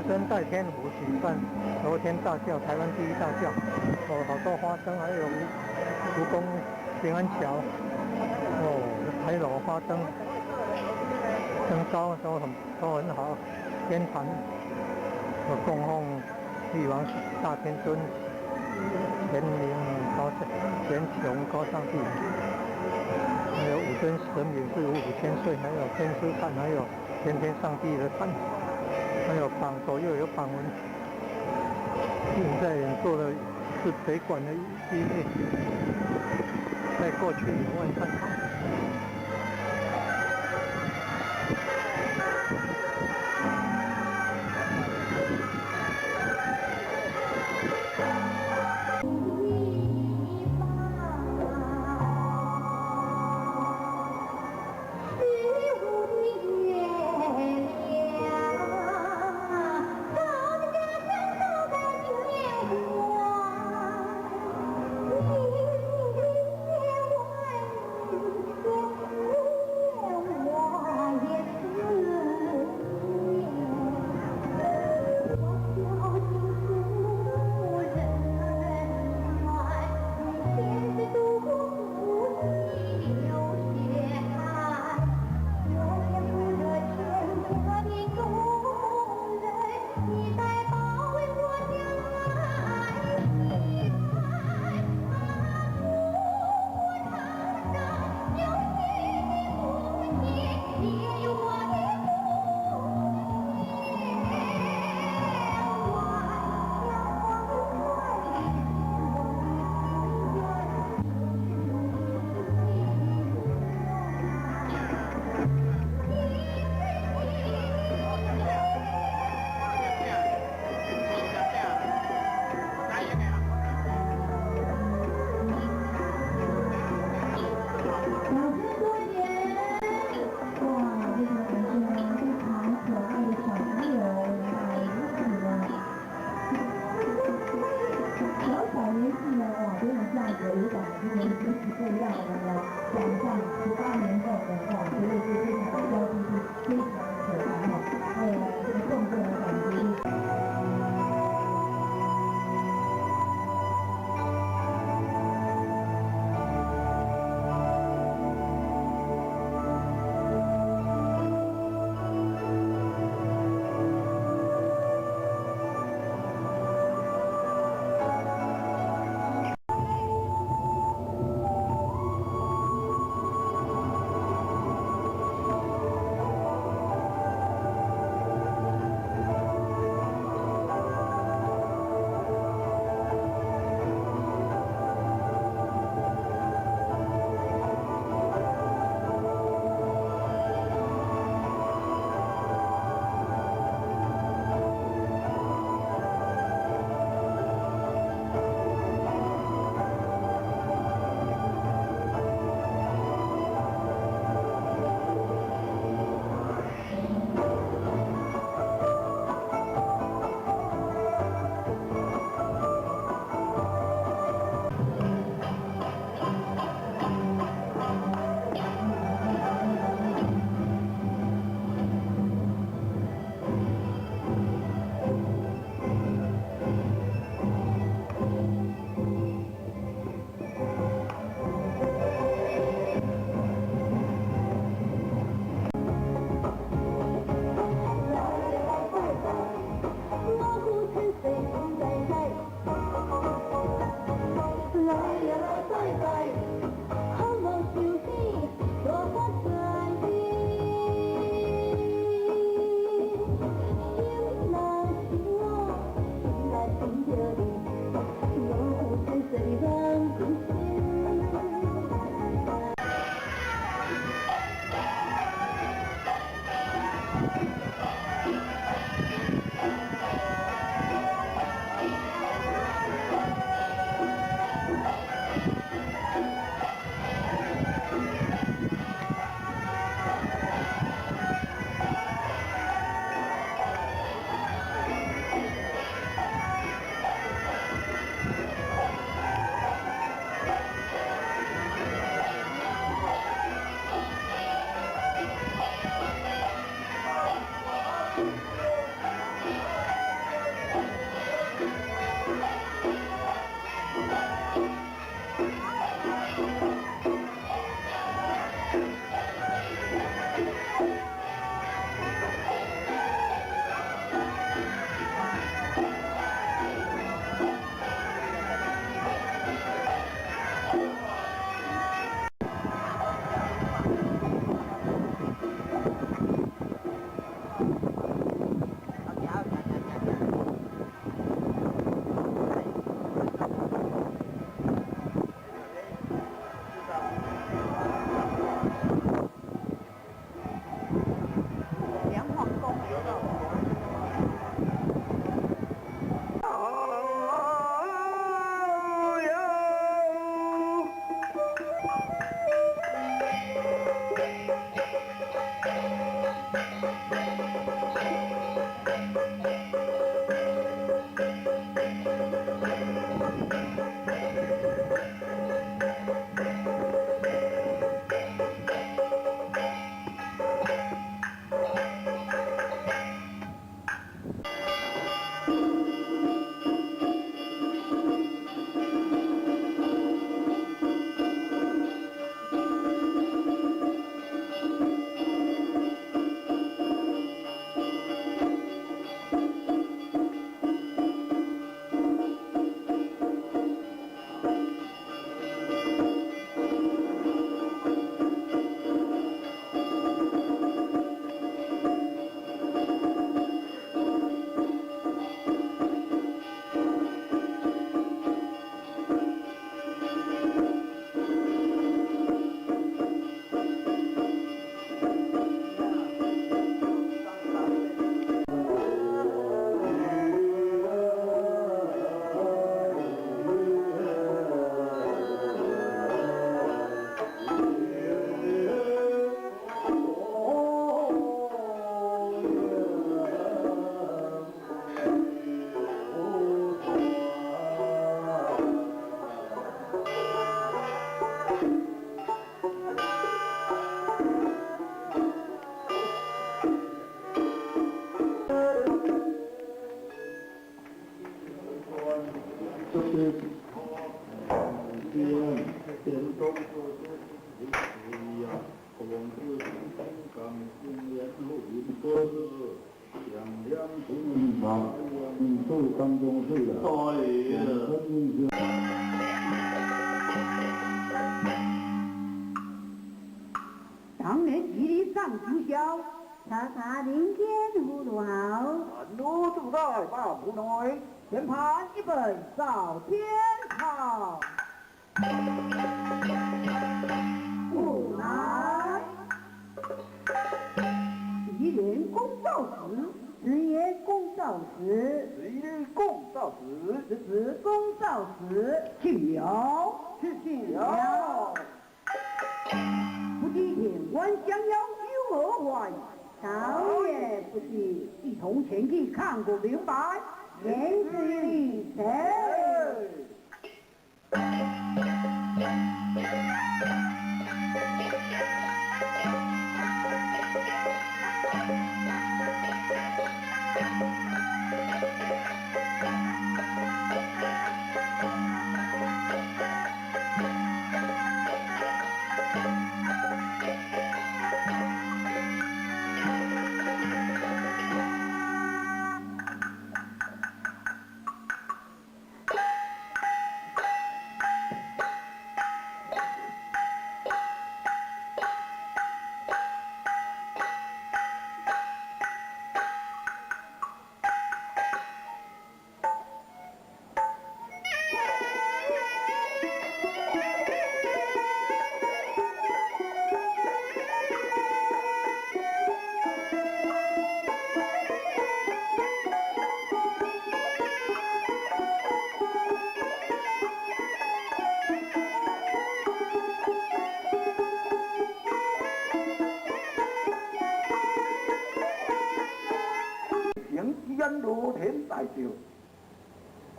生在天湖举办罗天大轿，台湾第一大轿，好多花灯，还有蜈蚣平安桥，还有花灯，灯烧都很好，天坛供奉玉皇大天尊、乾隆高上帝，还有五尊神明是5000岁，还有天师坛，还有天上帝的坛，还有左右有榜文。现在做的是北馆的第一类，在过去有万善堂。当年一力上主销，查查林天葫芦好。路住在大埔内，前盘一本少天好。不来。一年公造时，十年公造时，谁人共造时？十子公造时，庆了，庆了。不知天官降妖有何外，倒也不知，一同前去看个明白。言之于谁？烟如天大照，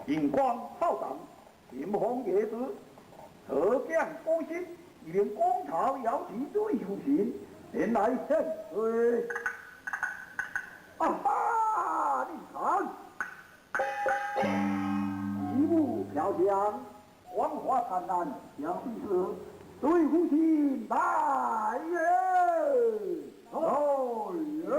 荧光浩荡，金风夜子，特将高兴，一领光朝摇旗最雄心，前来献岁。啊哈！你看，一幕飘香，光华灿烂，像是最雄心来耶！来耶！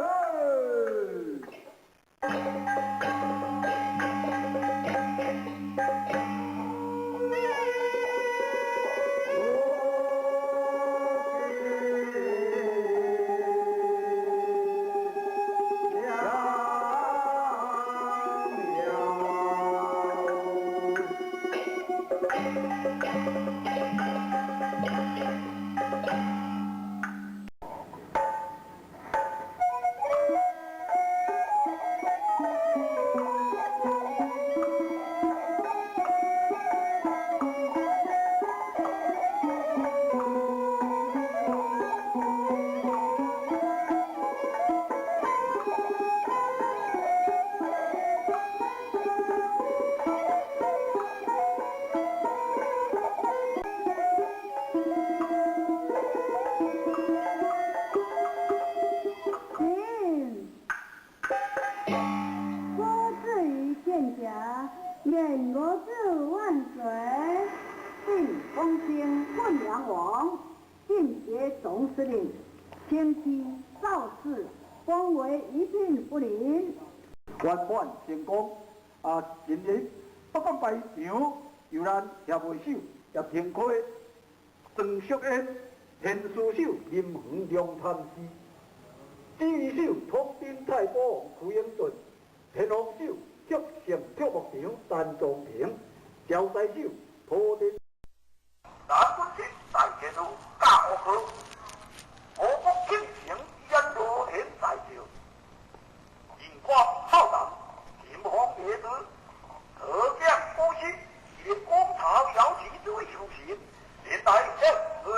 愿国治万岁！晋封兴混阳王，进爵总司令，清期造次，封为一品不灵。圆满成功。今日北港排场，由咱协会手叶天开、郑淑燕、田书手林恒中参事，指挥手统兵太保王屈英俊，天王手脚成跳木场陈宗平，招财手土地。南军师大节度教学，我国庆城烟罗天大桥，荧光浩荡，金风夜子，特将高兴，以光朝摇旗最雄心，连带献岁。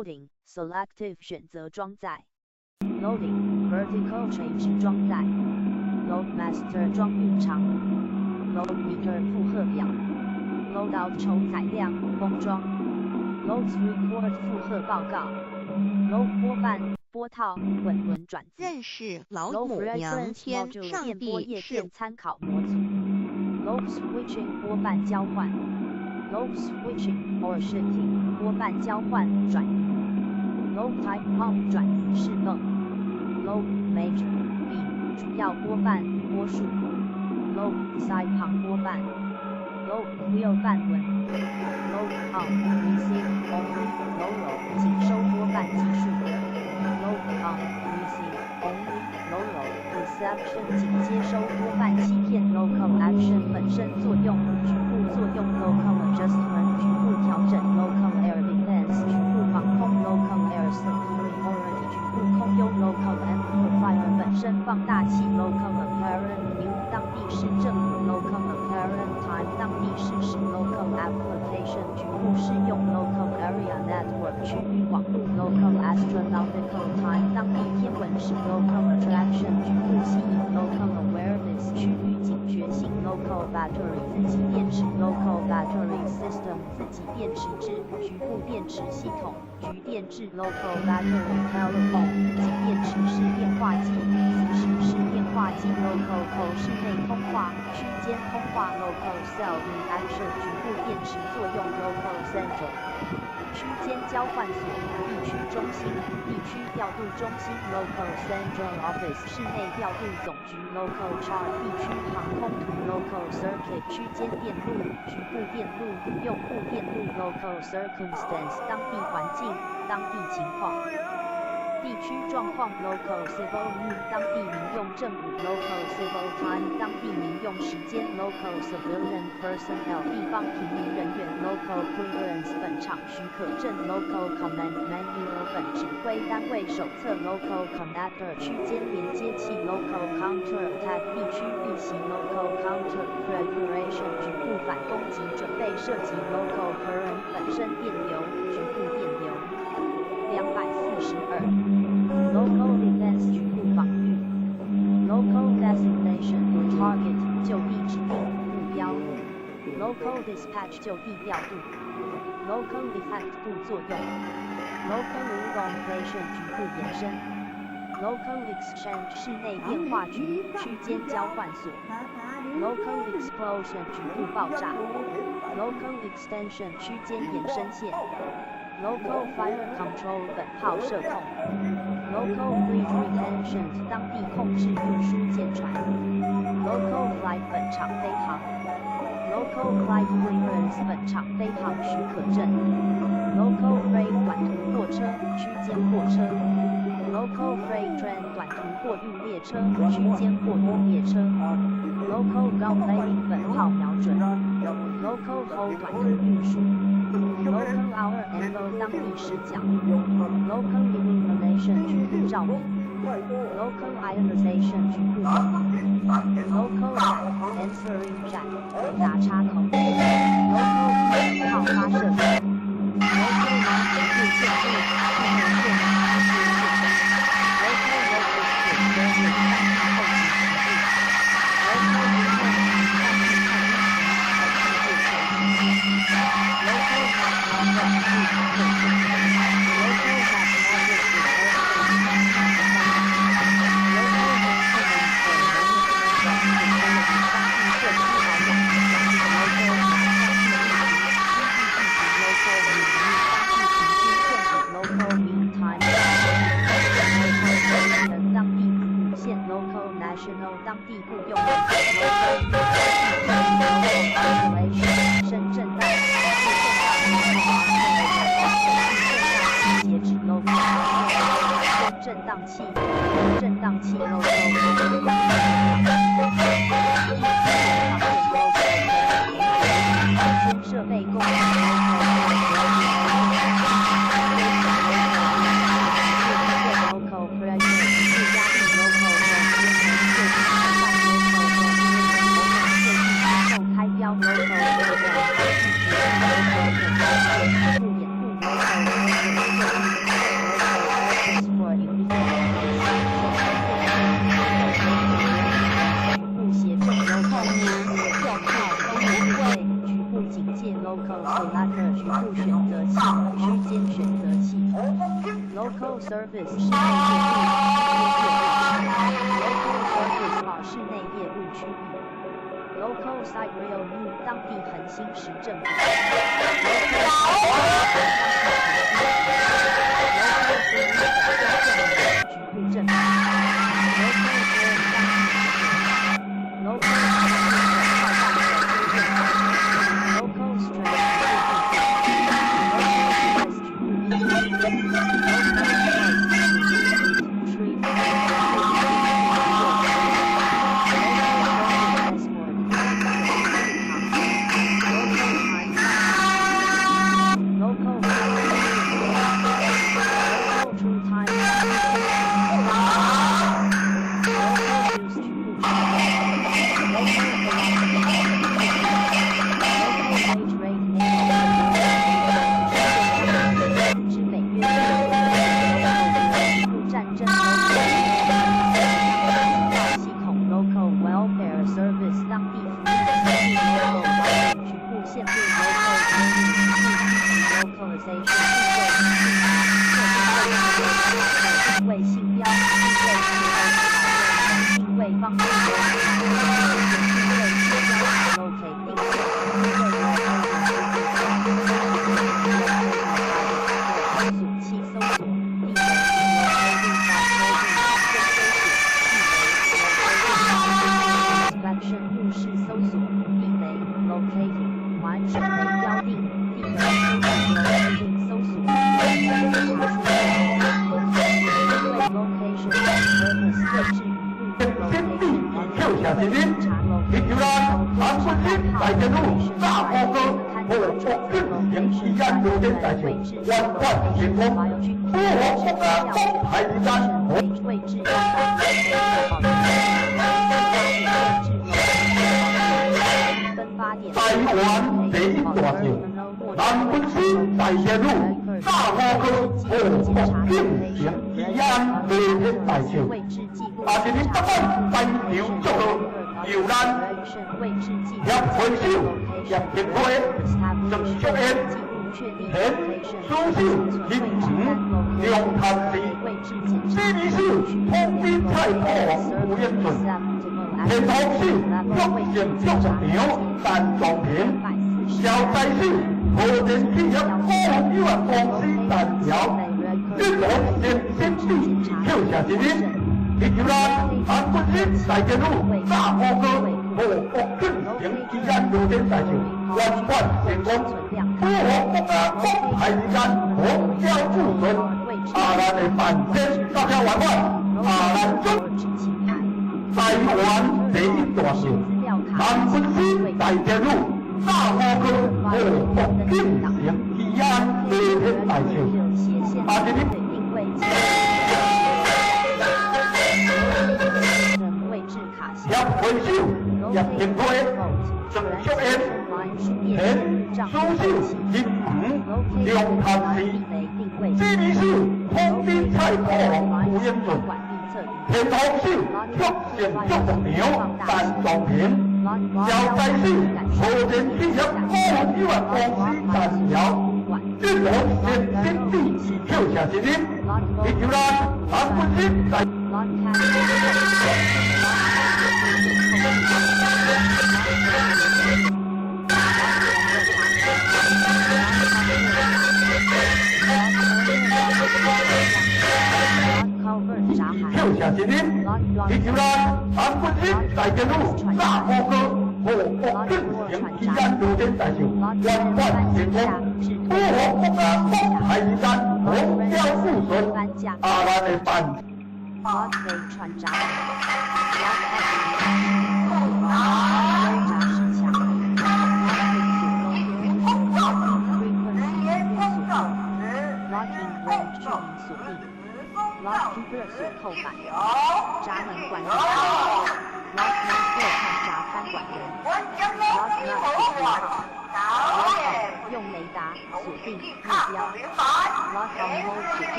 Loading Selective 选择装载 Loading Vertical Change 装载 Loadmaster 装运长 Load Meter 负荷表 Loadout 筹载量封装 Loads Report 负荷报告 Load 拨瓣波套滚轮转子认识老 Load 母娘 Reference 天 Module 上电波叶帝是片参考模组 Load Switching 拨瓣交换 Load Switching or Shifting 拨瓣交换转移 Load Type Pump 转移释泵 Load Major B 主要拨瓣波数 Load Side 旁拨瓣 Load Wheel 瓣轮 Load On Receive Only Low 仅收拨瓣级数 Load On Receive Only Low Reception 仅接收拨瓣欺骗 Local Action 本身作用局部作用 Local Adjustment 局部调整 Local Air Defense 局部防空 Local Air Superiority 局部空优 Local Amplifier 本身放大器 Local Apparent New 当地市政府 Local Apparent Time 当地事实 Local Application 局部适用 Local Area Network 区域网络 Local Astronomical Time 当地天文时 Local Attraction 局部吸引 Local Awareness 区域警觉性 Local Battery 自己电池 Local Battery System 自己电池制局部电池系统局电制 Local Battery Telephone 自己电池式电话机磁石式电话机 Local Call 室内通话区间通话 Local Cell Reaction 局部电池作用 Local Central 区间交换所地区中心地区调度中心 Local Central Office 室内调度总局 Local Chart 地区航空图 Local Circuit 区间电路局部电路用户电路 Local Circumstance 当地环境当地情况地区状况 Local Civil News 当地民用政务 Local Civil Time 当地民用时间 Local Civilian Personnel 地方平民人员 Local Clearance 本场许可证 Local Command Manual 本指挥单位手册 Local Connector 区间连接器 Local Counter Attack 地区避袭 Local Counter Preparation 局部反攻击准备射击 Local Current 本身电流局部电流242 Local Defense 局部防御 Local Designation Target 就地指定目标 Local Dispatch 就地调度 Local Effect 副作用 Local Elongation 局部延伸 Local Exchange 室内电话局区间交换所 Local Explosion 局部爆炸 Local Extension 区间延伸线Local Fire Control 本炮射控 Local Fleet Retention 当地控制运输舰船 Local Flight 本场飞航 Local Flight Clearance 本场飞航许可证 Local Freight 短途货车区间货车 Local Freight Train 短途货运列车区间货运列车 Local Gun Landing 本炮瞄准 Local Hold 短途运输Local Hour and Low 当地视角 Local Illumination 局部照明 Local Ionization 局部光 Local Answering Jack 雷达插头 Local 炮发射口 Local 南局部建筑地面电缆连接线 Local Logistic Service 当地后勤服务 Local Remote 当地看疫情和世界球基金 Local Magnetic 日常会议 Local Magnetic Repair 当地方法 Local Maintenance for Management Facility 当地社区保养当地 Local Map 当地地图基地地图 Local Review 当地平均顺序 Local Mean Time 当地 Local Solution 当地服务线 Local National 当地雇佣人口 Local Isolation 深圳大截止 Local 震荡器 震荡器 Local 设备供应 Local Pressure 自压力 Local 受开标 Local 不掩护 Local 局部警戒 Local Selector 局部选择器区间选择器 Local Service 室内业务区域 Local Service 室内业务区域 Local Site Rail U 当地恒星时政府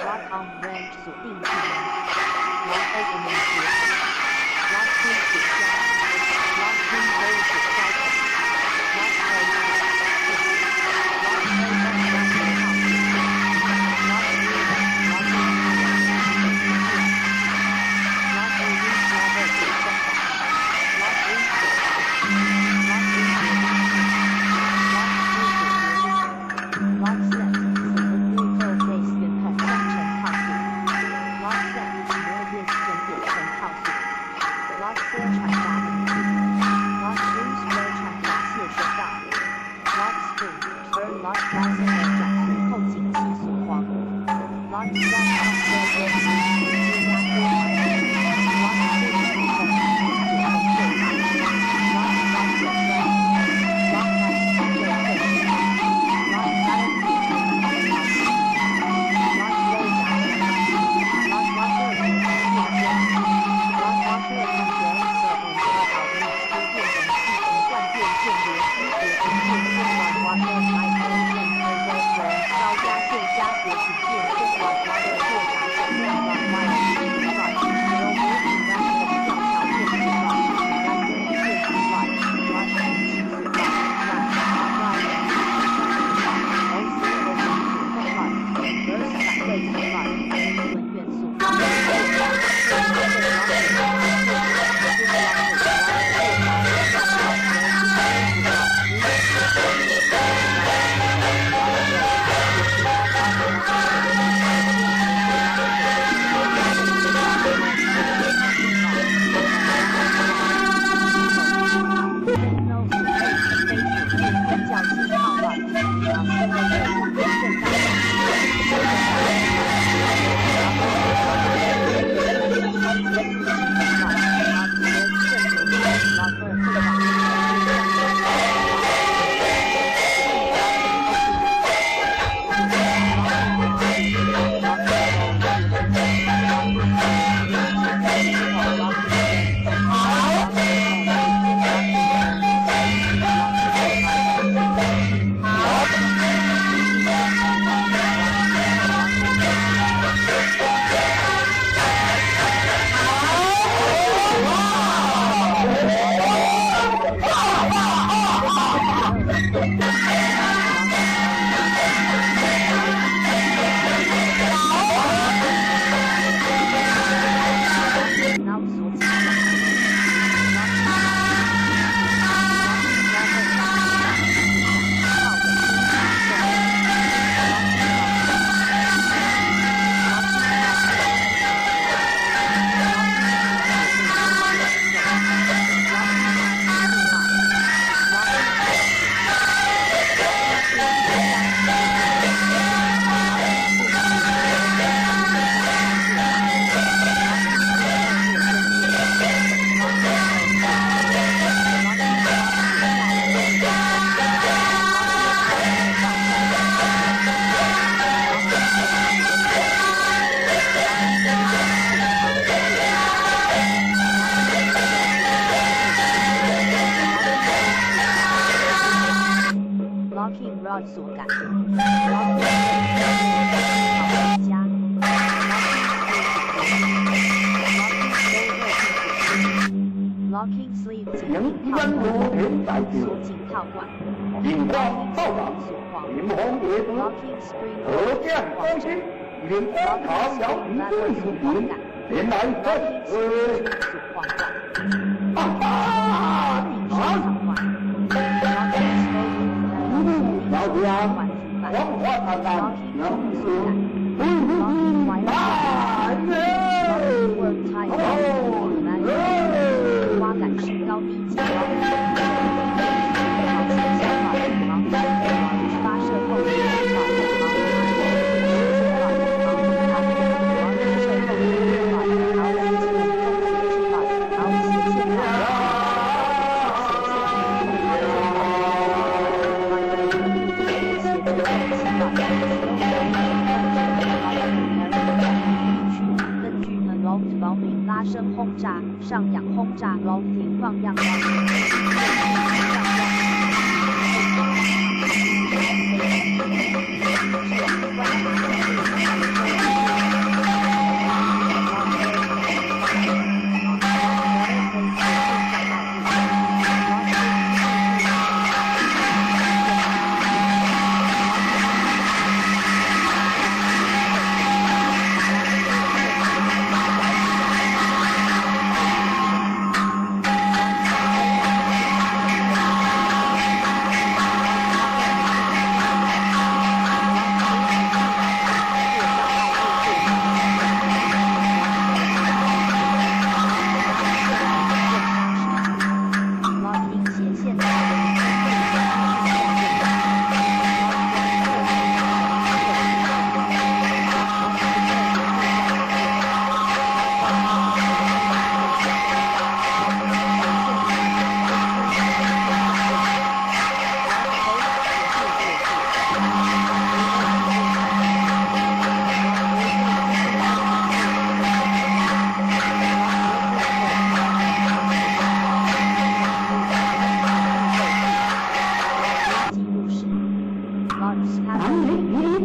Lock on range 锁定技能 Lock opening 锁所感。Locking sleeve 紧套管，锁紧套管。Locking spring 锁簧。Locking spring 锁簧针。Locking spring lever 锁簧杆。Locking spring 锁簧管。Locking 手套管。Locking spring 管主板。Locking 锁杆。Locking wire 管。Locking work tie 花杆式高低起高，发射后拉升轰炸，上仰轰炸，楼顶放样。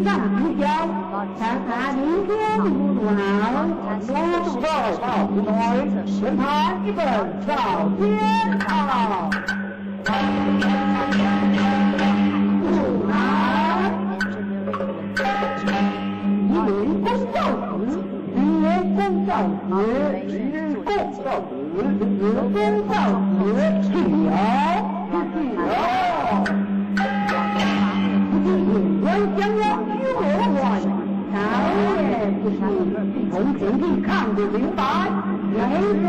上提交，查查明天不好，我主报报不来，全盘一本照片啊。不拿，一名公教子，一名公教子，一名公教子，公教子，去将要与我玩，朝野不是从前地看不明白，没事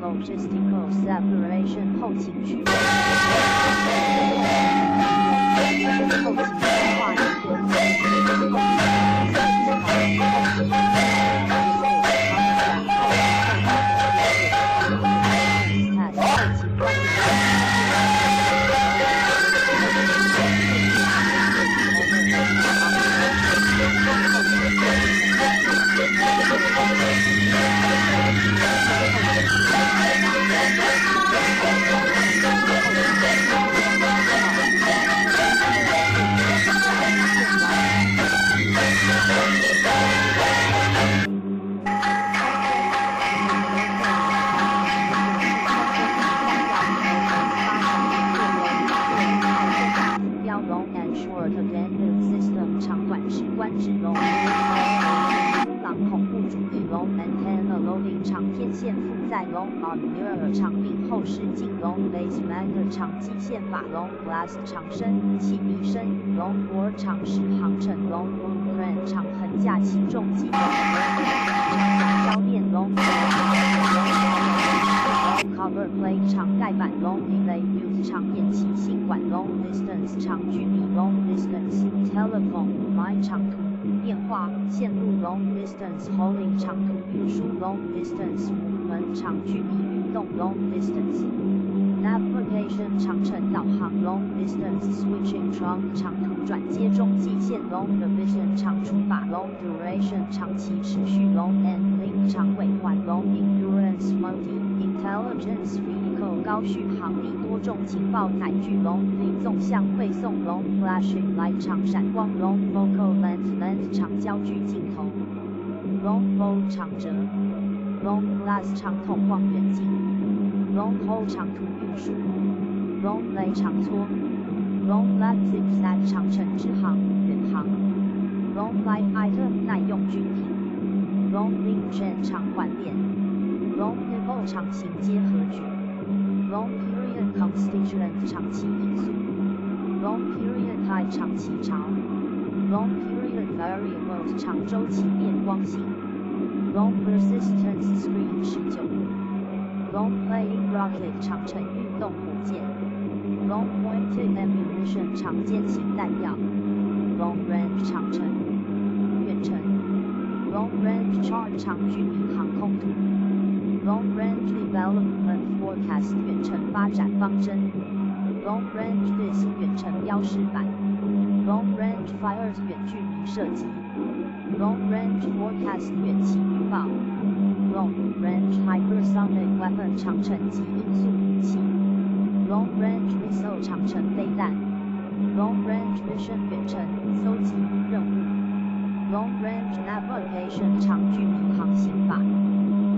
Logistical separation 后勤区域，后勤规划长柄后视镜龙 base maker 长基线法龙 glass 长身气密身龙膜长矢航程龙 crane 长横架起重机龙长胶链龙 cover plate 长盖板龙 relay mute 长延期性管龙 distance 长距离龙 distance telephone line 长途电话线路龙 distance hauling 长途运输龙 distance 门长距离运动 long distance navigation 长程导航 long distance switching trunk 长途转接中继线 long division 长除法 long duration 长期持续 long and link 长尾环 long endurance mode intelligence vehicle 高续航力多重情报载具 long 零纵向汇送 long flashing light 长闪光 long focal length 长焦距镜头 long fold 长折Long glass 长筒望远镜 ，Long haul 长途运输 ，Long lay 长撮 ，Long lap zigzag 长程直航远航 ，Long light item 耐用军品 ，Long link chain 长环链 ，Long pivot 长型结合局 ，Long period constituent 长期因素 ，Long period type 长期潮 ，Long period variables 长周期变光性。Long persistence screen 19 Long playing rocket 长程运动火箭 Long pointed ammunition 长尖型弹药 Long range 长程远程 Long range charge 长距离航空图 Long range development forecast 远程发展方针 Long range vis 远程标识板 Long range fires 远距离射击Long range forecast 远期预报 Long range hypersonic weapon 长程级音速武器 Long range missile 长程飞弹 Long range Mission 远程搜集任务 Long Range Navigation 长距离航行法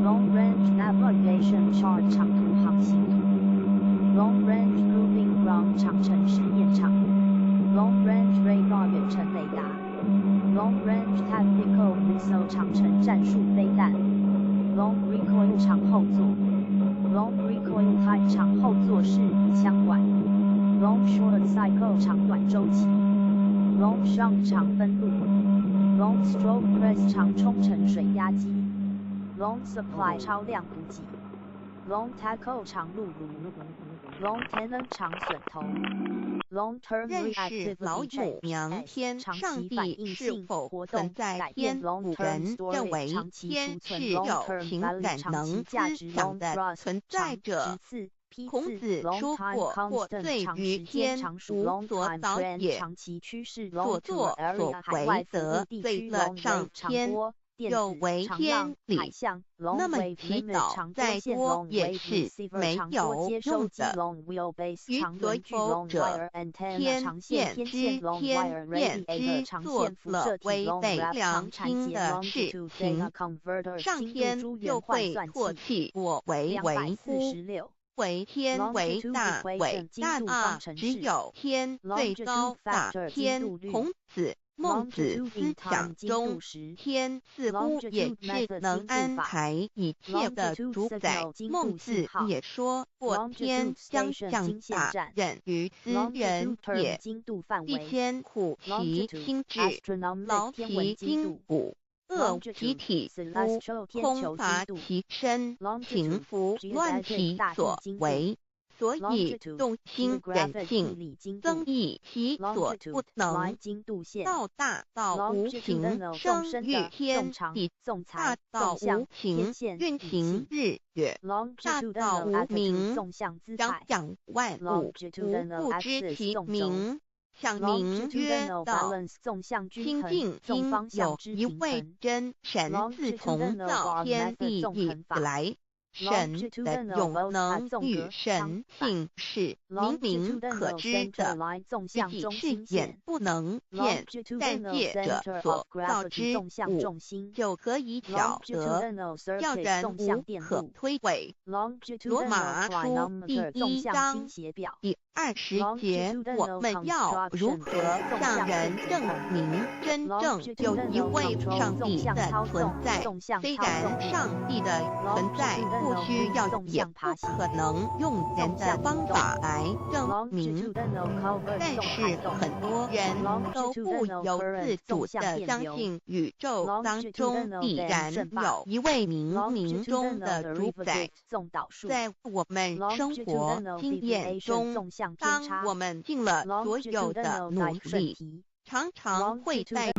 Long Range Navigation Chart 长途航行图 Long Range Proving Ground 长程实验场 Long Range Radar 远程雷达 Long Range Tactical Missile 长程战术飞弹 Long Recoil 长后座 Long Recoil Type 长后座式枪管 Long Short Cycle 长短周期 Long Shunt 长分路 Long Stroke Press 长冲程水压机 Long Supply 超量补给 Long Tackle 长路如 Long Tenant 长损头 Long Term 认识 Reactivity 老母娘天长上期反帝应性是否活动存在改变天 Long 古 Term 人 Storage 认为长期天储存是 Long 有 Term 情 Value 感长能期价值思想 Long 的 Thrust 存在者长直刺孔子 Long 说 Time 过，或 Constant 长对于时间天常数无 Long 所 Time 导 Trend 也，长期趋势所 Long 作 Tour Area 所海外为服务得地区罪了 Long 上 Wave 长天，波电有子违天长浪海理。象 Long 那么 Wave 祈 Limit 祷长再线多 Long 也 Wave 是 Receiver 没长波有接收机用的。 Long Wheelbase 与长所轮距否 Long 者， Wire Antenna 天长线变天线之 Long 天 Wire 变 Radiator 之长做线辐了射体违 Long 背 Wrap 良长缠心结的事 Longitude 情 Data Converter 上精度天珠就元换会算唾器弃我为为乎？ 246为天为 Longitude 大， equation 伟精度大啊方！程只式有天最 Longitude 高大 factor 精天度。率孔子、孟子 Longitude 思 in 想 time 精中度，时天似乎也 Longitude 是 method 能精度法安排一切的 Longitude 主宰 signal 。精孟度信子号也说过， Longitude 天将 station 降经线大站任于斯 Longitude 人 term 也。精度范必围先苦其 Longitude 心志， astronomic 劳天文其精度筋骨，饿 Longitude 其体肤， celestial 天空球乏精度其身， Longitude 平服乱 geodetic 其大地所精度为。所以 Longitude 动心忍 geographic 地性，理精增度益其所 Longitude 不能。 line 精度线道大道无情， Longitudinal 纵生育深的纵天长地；纵大裁道纵向无情天，线运理行性日月。大道 Longitudinal 无 attitude 名，纵向姿张态扬万物，无 Longitudinal 不知 axis 其纵轴名。想名曰 Longitudinal 道。 balance 纵向均衡清净纵方因向之有一位平衡真神，自从 Longitudinal 造 bar 天 method 地以纵横法来，神的 Longitudinal 永 volta 能与纵隔神长性是明明可 Longitudinal 知 center 的， line 纵自向己是中心眼线不能见，但 Longitudinal 借着 center 所 of 造 gravity 之纵向物，重心就可以晓得， Longitudinal 叫 circuit 人纵向无可电路推诿。罗 Longitudinal 马书第 clinometer 纵1向章倾斜表第20节，我们要如何向人证明真正有一位上帝的存在？虽然上帝的存在不需要，也不可能用人的方法来证明，但是很多人都不由自主地相信宇宙当中必然有一位冥冥中的主宰。在我们生活经验中，当我们尽了所有的努力，常常会在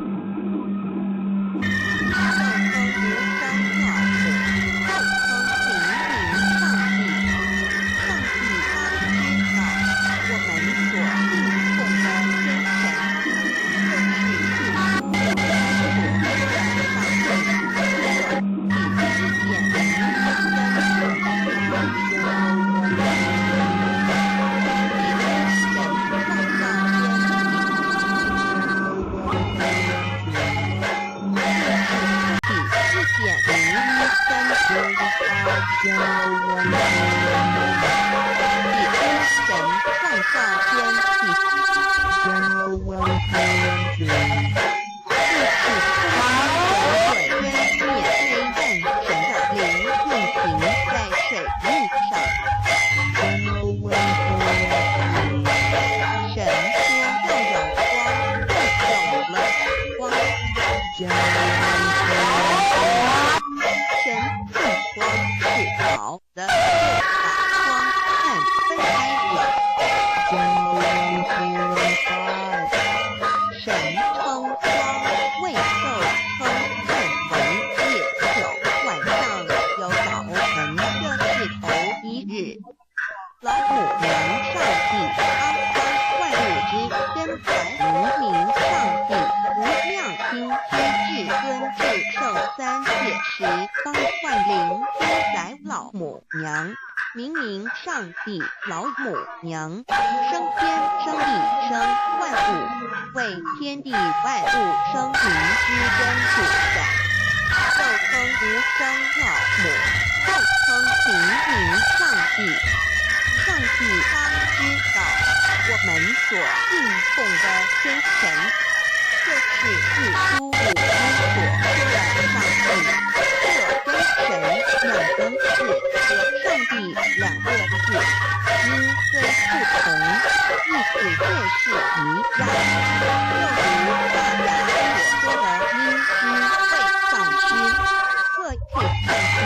方冠龄，天宰老母娘。明明上帝老母娘，生天生地生万物，为天地万物生民之真主宰，又称无生老母，又称平民上帝。上帝当知道，我们所敬奉的真神，就是日出五日所说的上帝。这真神两个字和上帝两个字音虽不同，意思却是一样。就如大雅所说的因师为上师，各配上帝。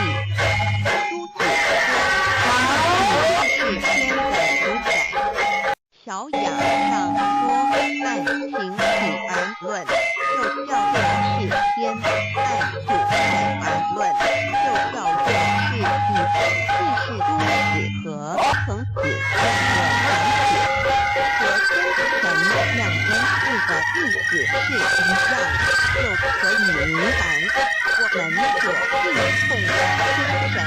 朱子说，上帝是天的主宰。小雅上说，按情体而论，就叫做是天；按主宰而论，就叫做是地。既是诸子和曾子两个长子，和真神两个字的意思是一样，就可以明白我们所敬奉的真神，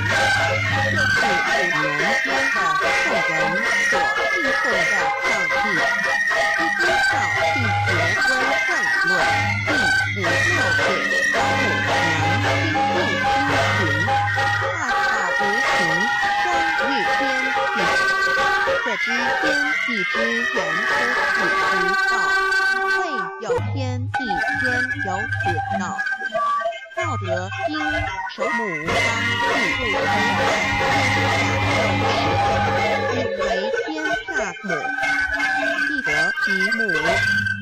就是5年间的圣人所敬奉的上帝。基督教第结婚正论第56老母娘亲近亲群，大道无情，生日天地，可知天地之源出自道，未有天地先有此道。道德经首母当地不出在天下受始，为天下母，必得其母，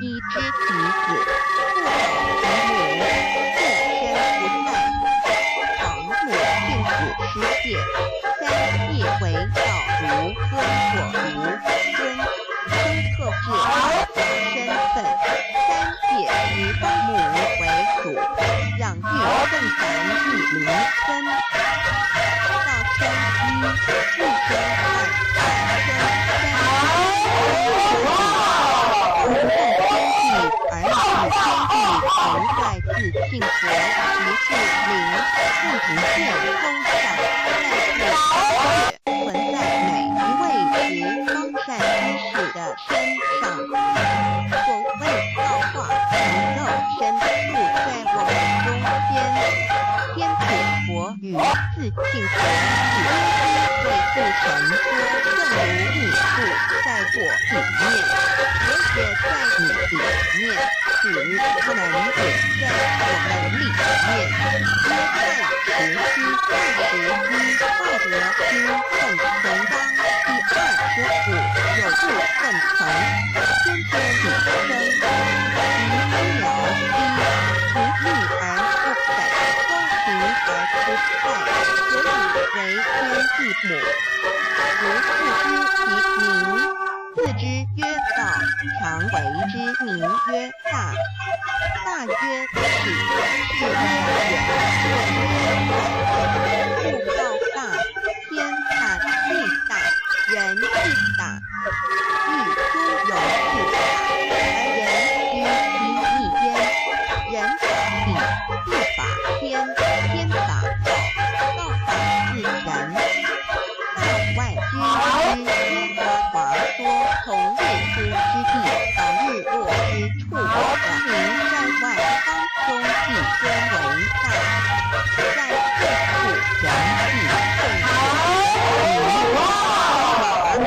以知其子，不得其母，自身不在。皇母训子失戒，3戒为道如尊火如尊，生特质2身份，3戒以父母为主，养育更繁育民生。道生1，日生2，海生3，天地而使天地存在自性佛，即是灵，并不见抽象，但是存在每一位持方善知识的身上。所谓道化成肉身，住在我们中间。天主佛与自性佛子，为父神说，正如你住在我里面，我也在你里面，使他们也在我们里面。约翰10书21，道德经奉存纲第25有部分成，天天理生，于医疗不逆而不改，公平而不败，所以为天地母。如父知其名，次之曰道，常为之名曰大。大曰始，是曰远，若曰大。故道大，天大地大，人地大，欲诸有事大，而人居其一焉。人法地，地法天，天法道，道法自然。道外之耶和华说，从日出之地到日落之处，名山外方中地尊为大，在各处人地共同。法华经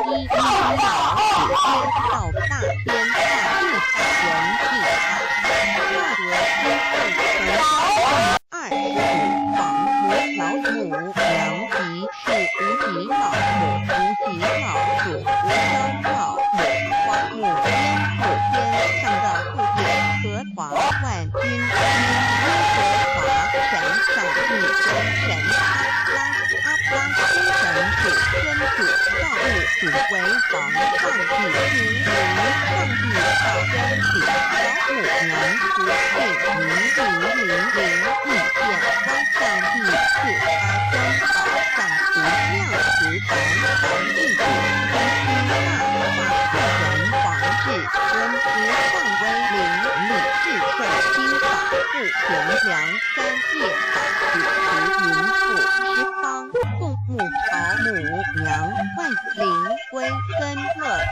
第1老子曰：道大天大地大人地大。道德经奉存纲25房母老母娘即是无极老母、无极老主、无生老母、皇母颠覆天上的父典和华万军之耶和华神上帝真神阿布拉新神主天主造物主为王上帝名为上帝造真体老母娘不是名意见光上帝赐而真宝上无量慈凡凡弟子必须大化个人皇治尊无上威灵理智受经法不全良3界法主持云父十方共牧万灵归根乐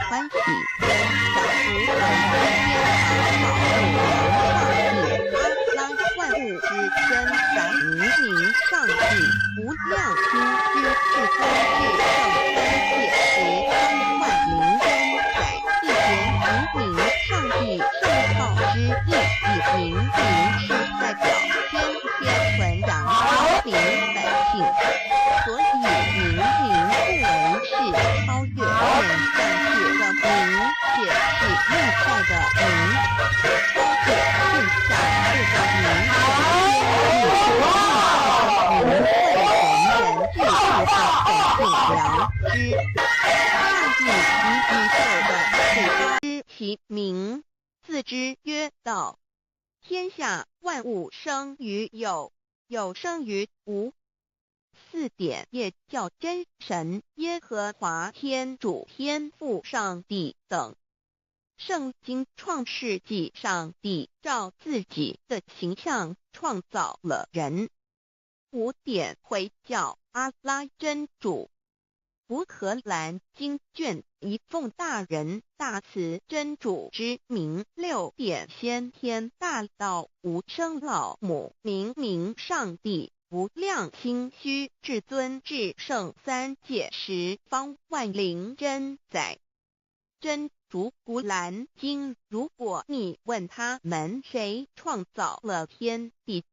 欢喜跟小福回天堂保护上帝阿拉万物之真宰明明上帝无量心之至尊至圣三界十方万灵真宰一言明明上帝圣号之意以明明是代表天天传扬光明百姓，所以明明不为是超越面上界的明，且是内在的明，超越线下这个明是天地明慧人人具足的本性良知。上帝及宇宙的始知其名，自之曰道。天下万物生于有，有生于无。四点也叫真神耶和华天主天父上帝等。圣经创世纪上帝照自己的形象创造了人。五点会叫阿拉真主。乌克兰经卷一奉大人大慈真主之名，六点先天大道无生老母明明上帝无量心虚至尊至圣三界十方万灵真宰。真主古兰经，如果你问他们谁创造了天地，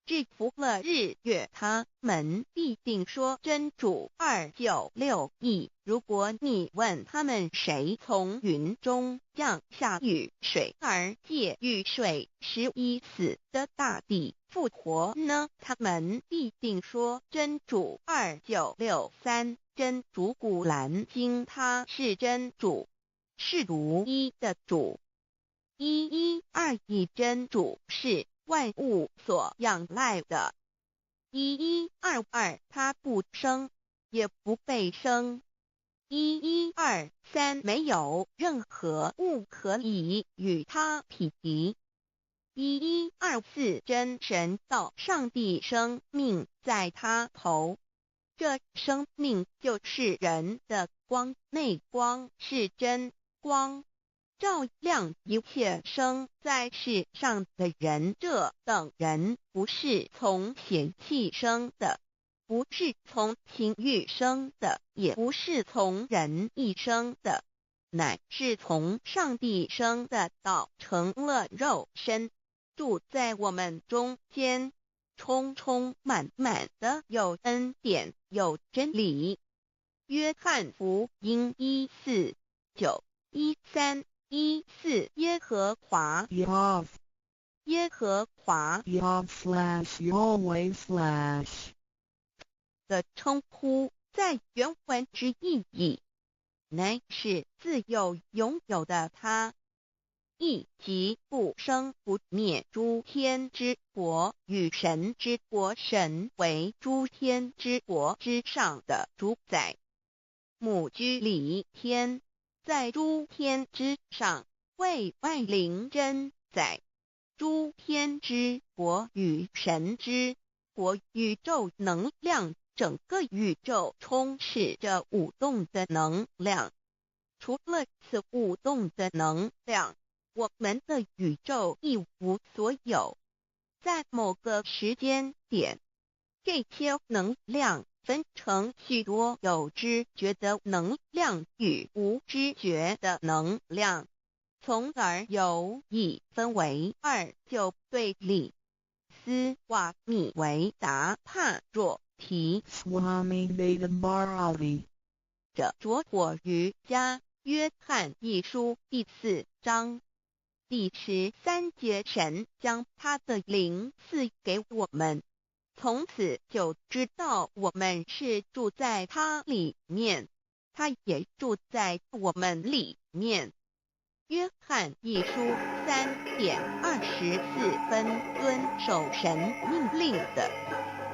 制服了日月，他们必定说真主296亿。如果你问他们谁从云中降下雨水而借雨水使已死的大地复活呢？他们必定说真主2963。真主古兰经，他是真主，是独一的主。112亿真主是万物所仰赖的。1122他不生，也不被生。1123没有任何物可以与他匹敌。1124真神道上帝生命在他头，这生命就是人的光，内光是真光，照亮一切生在世上的人。这等人不是从血气生的，不是从情欲生的，也不是从人意生的，乃是从上帝生的道成了肉身，住在我们中间，充充满满的有恩典有真理。约翰福音1491314耶和华 Yahweh 耶和华 Yahweh/ 的称呼，在原文之意义，乃是自有拥有的他，亦即不生不灭诸天之国与神之国，神为诸天之国之上的主宰，母居里天，在诸天之上，为万灵真宰。诸天之国与神之国，宇宙能量，整个宇宙充斥着舞动的能量。除了此舞动的能量，我们的宇宙一无所有。在某个时间点，这些能量分成许多有知觉的能量与无知觉的能量，从而有一分为二，就对立。斯瓦米维达帕若提 Swami Vedabharati 着着火于家约翰一书第4章第13节，神将他的灵赐给我们，从此就知道我们是住在他里面，他也住在我们里面。约翰一书3:24遵守神命令的，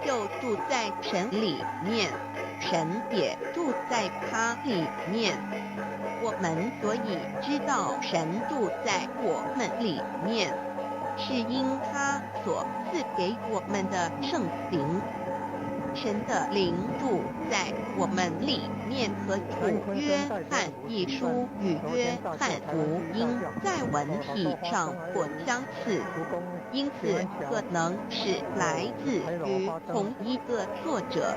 就住在神里面，神也住在他里面。我们所以知道神住在我们里面，是因他所赐给我们的圣灵。神的灵住在我们里面和主约翰一书与约翰福音在文体上或相似，因此可能是来自于同一个作者。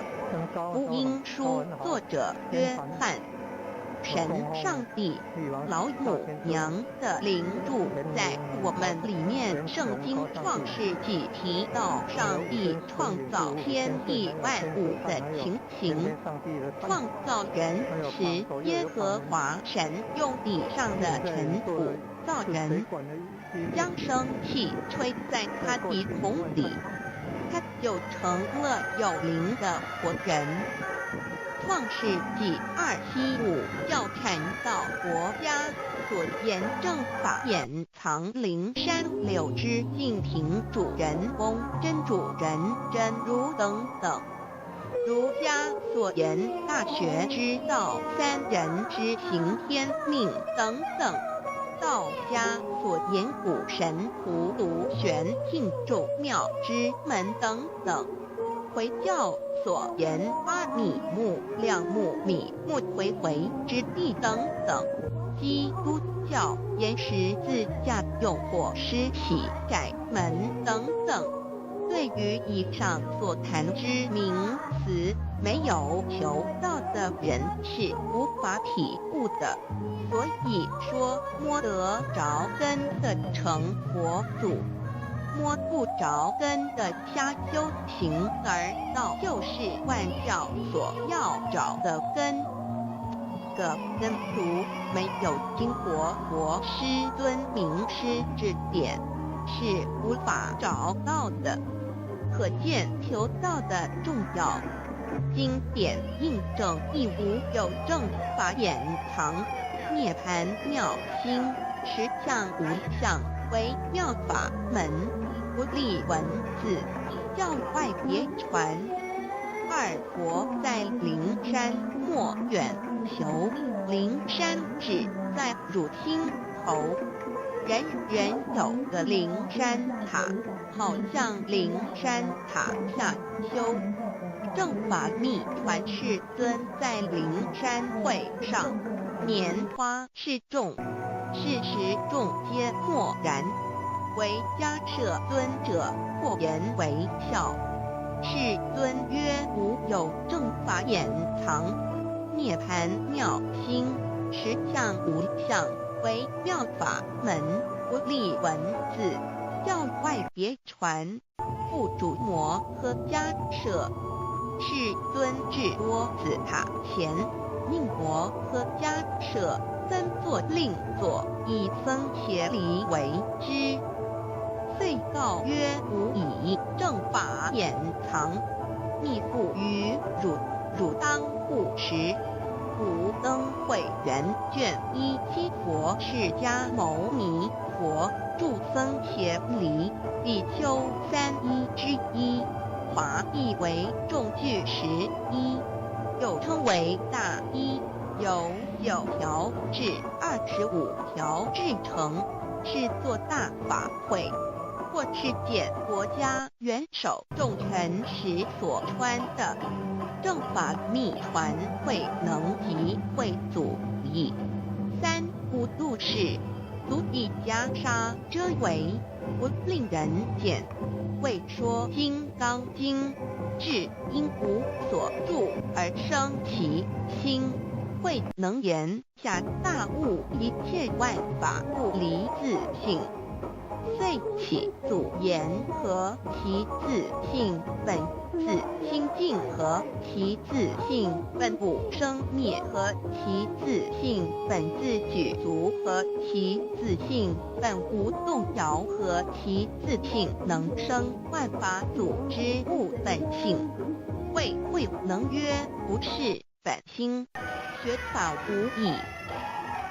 福音书作者约翰，神上帝老母娘的灵住在我们里面。圣经创世纪提到上帝创造天地万物的情形，创造人时，耶和华神用地上的尘土造人，将生气吹在他鼻孔里，他就成了有灵的活人。创世纪2:15要谈到国家所严正法掩藏灵山柳之敬凭主人翁真主人真如等等。儒家所言大学之道三人之行天命等等。道家所言古神荼毒玄牝众庙之门等等。回教所言阿米木亮木米木回回之地等等。基督教言十字架用火施洗改门等等。对于以上所谈之名词，没有求道的人是无法体悟的。所以说摸得着根的成佛祖，摸不着根的瞎修行而道，就是万教所要找的根。个根族没有经过佛师尊名师指点，是无法找到的。可见求道的重要。经典印证亦无有正法掩藏，涅槃妙心，实相无相为妙法门，不立文字，教外别传。二佛在灵山莫远求，灵山只在汝心头。人人有个灵山塔，好像灵山塔下修。正法密传世尊在灵山会上，拈花示众，事实众皆默然，唯迦摄尊者或言为笑。世尊曰：无有正法掩藏，涅槃妙心，实相无相为妙法门，不立文字，教外别传。复主摩诃迦摄。世尊至多子塔前，命摩诃迦摄僧作令坐，以僧协离为之。遂告曰：吾以正法掩藏，密付于汝当护持。古灯会元卷17佛释迦牟尼佛著僧协离比丘31之一。华译为众句11，又称为大一，由9条至25条制成，是作大法会，或是见国家元首重臣时所穿的。正法密传会能及会祖义。三不度世，足以袈裟遮为，不令人见。未说金刚经，至因无所住而生其心，慧能言下大悟一切万法不离自性，遂起祖言和其自性本自清净和其自性本不生灭和其自性本自具足和其自性本无动摇和其自性能生万法组之物本性。谓慧能曰：不是本心，学法无益。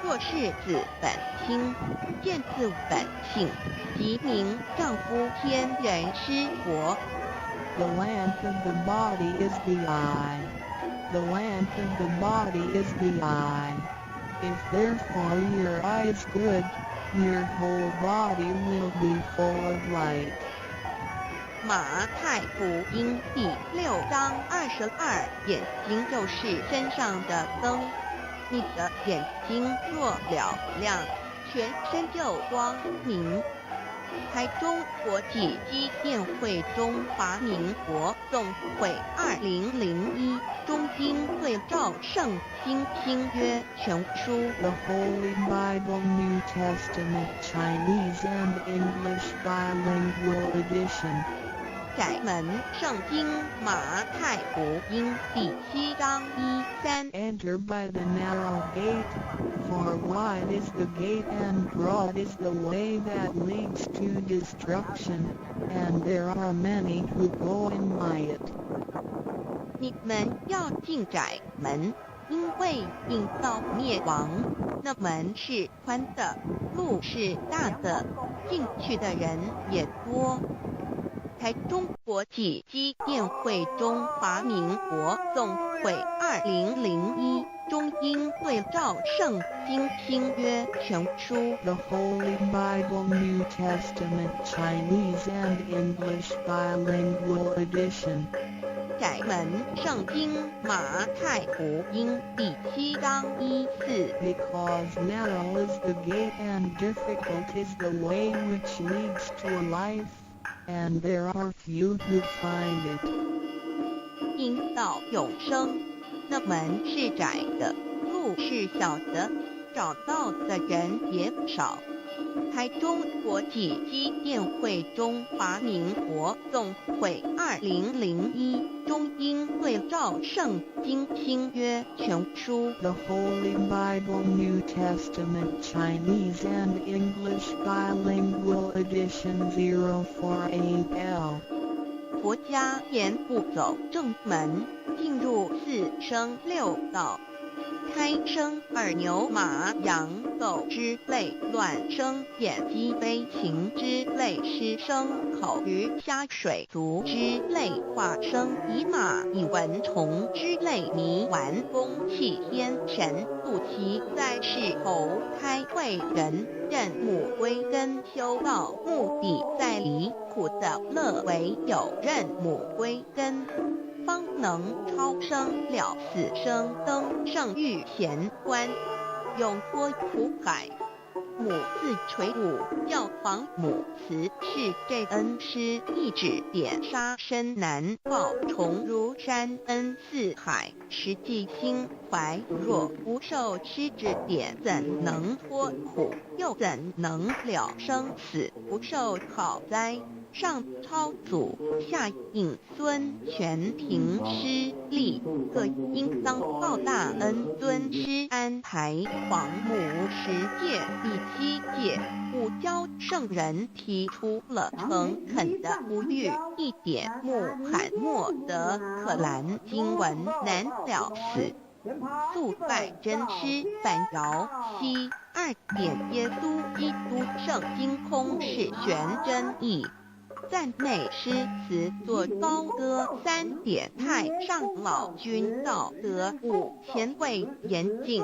若是自本心，见自本性，即名丈夫天人师佛。The lamp in the body is the eye. The lamp in the body is the eye. If therefore your eye is good, your whole body will be full of light. 马太福音第6章22，眼睛就是身上的灯。你的眼睛若了亮，全身就光明。台中国际机电会中华民国总会2001中英对照圣经新约全书 The Holy Bible New Testament Chinese and English Bilingual Edition. 窄门圣经马太福音第7章1-3 Enter by the narrow gate, for wide is the gate and broad is the way that leads to destruction, and there are many who go in by it. 你们要进窄门，因为引到灭亡。那门是宽的，路是大的，进去的人也多。台中国际机电会中华民国总会2001中英对照圣经新约全书 The Holy Bible New Testament Chinese and English Bilingual Edition. 窄门圣经马太福音第7章1-4 Because narrow is the gate and difficult is the way which leads to life, and there are few who find it. 引导永生，那门是窄的，路是小的，找到的人也少。台中国际机电会中华民国总会2001中英对照圣经新约全书 The Holy Bible New Testament Chinese and English Bilingual Edition 048L. 佛家言不走正门，进入4生6道。开生耳牛马羊狗之类，卵生眼鸡飞禽之类，湿生口鱼虾水族之类，化生以马以蚊虫之类，泥丸公气天神肚脐在世猴开会人任母归根修道，目的在离苦的乐，唯有任母归根。方能超生了死生登圣玉贤官，永脱苦海。母自垂武，教皇母慈是这恩师一指点，杀身难报，重如山恩似海，实际心怀。若不受师指点，怎能脱苦？又怎能了生死？不受好灾。上超祖，下引孙，全凭师力，各应当报大恩。尊师安排，皇母10届，第7届，五教圣人提出了诚恳的呼吁，一点穆罕默德可兰经文难了死。素拜真师反饶西2点耶稣基督圣经空是玄真义。赞美诗词作高歌3点，太上老君道德5前卫严谨，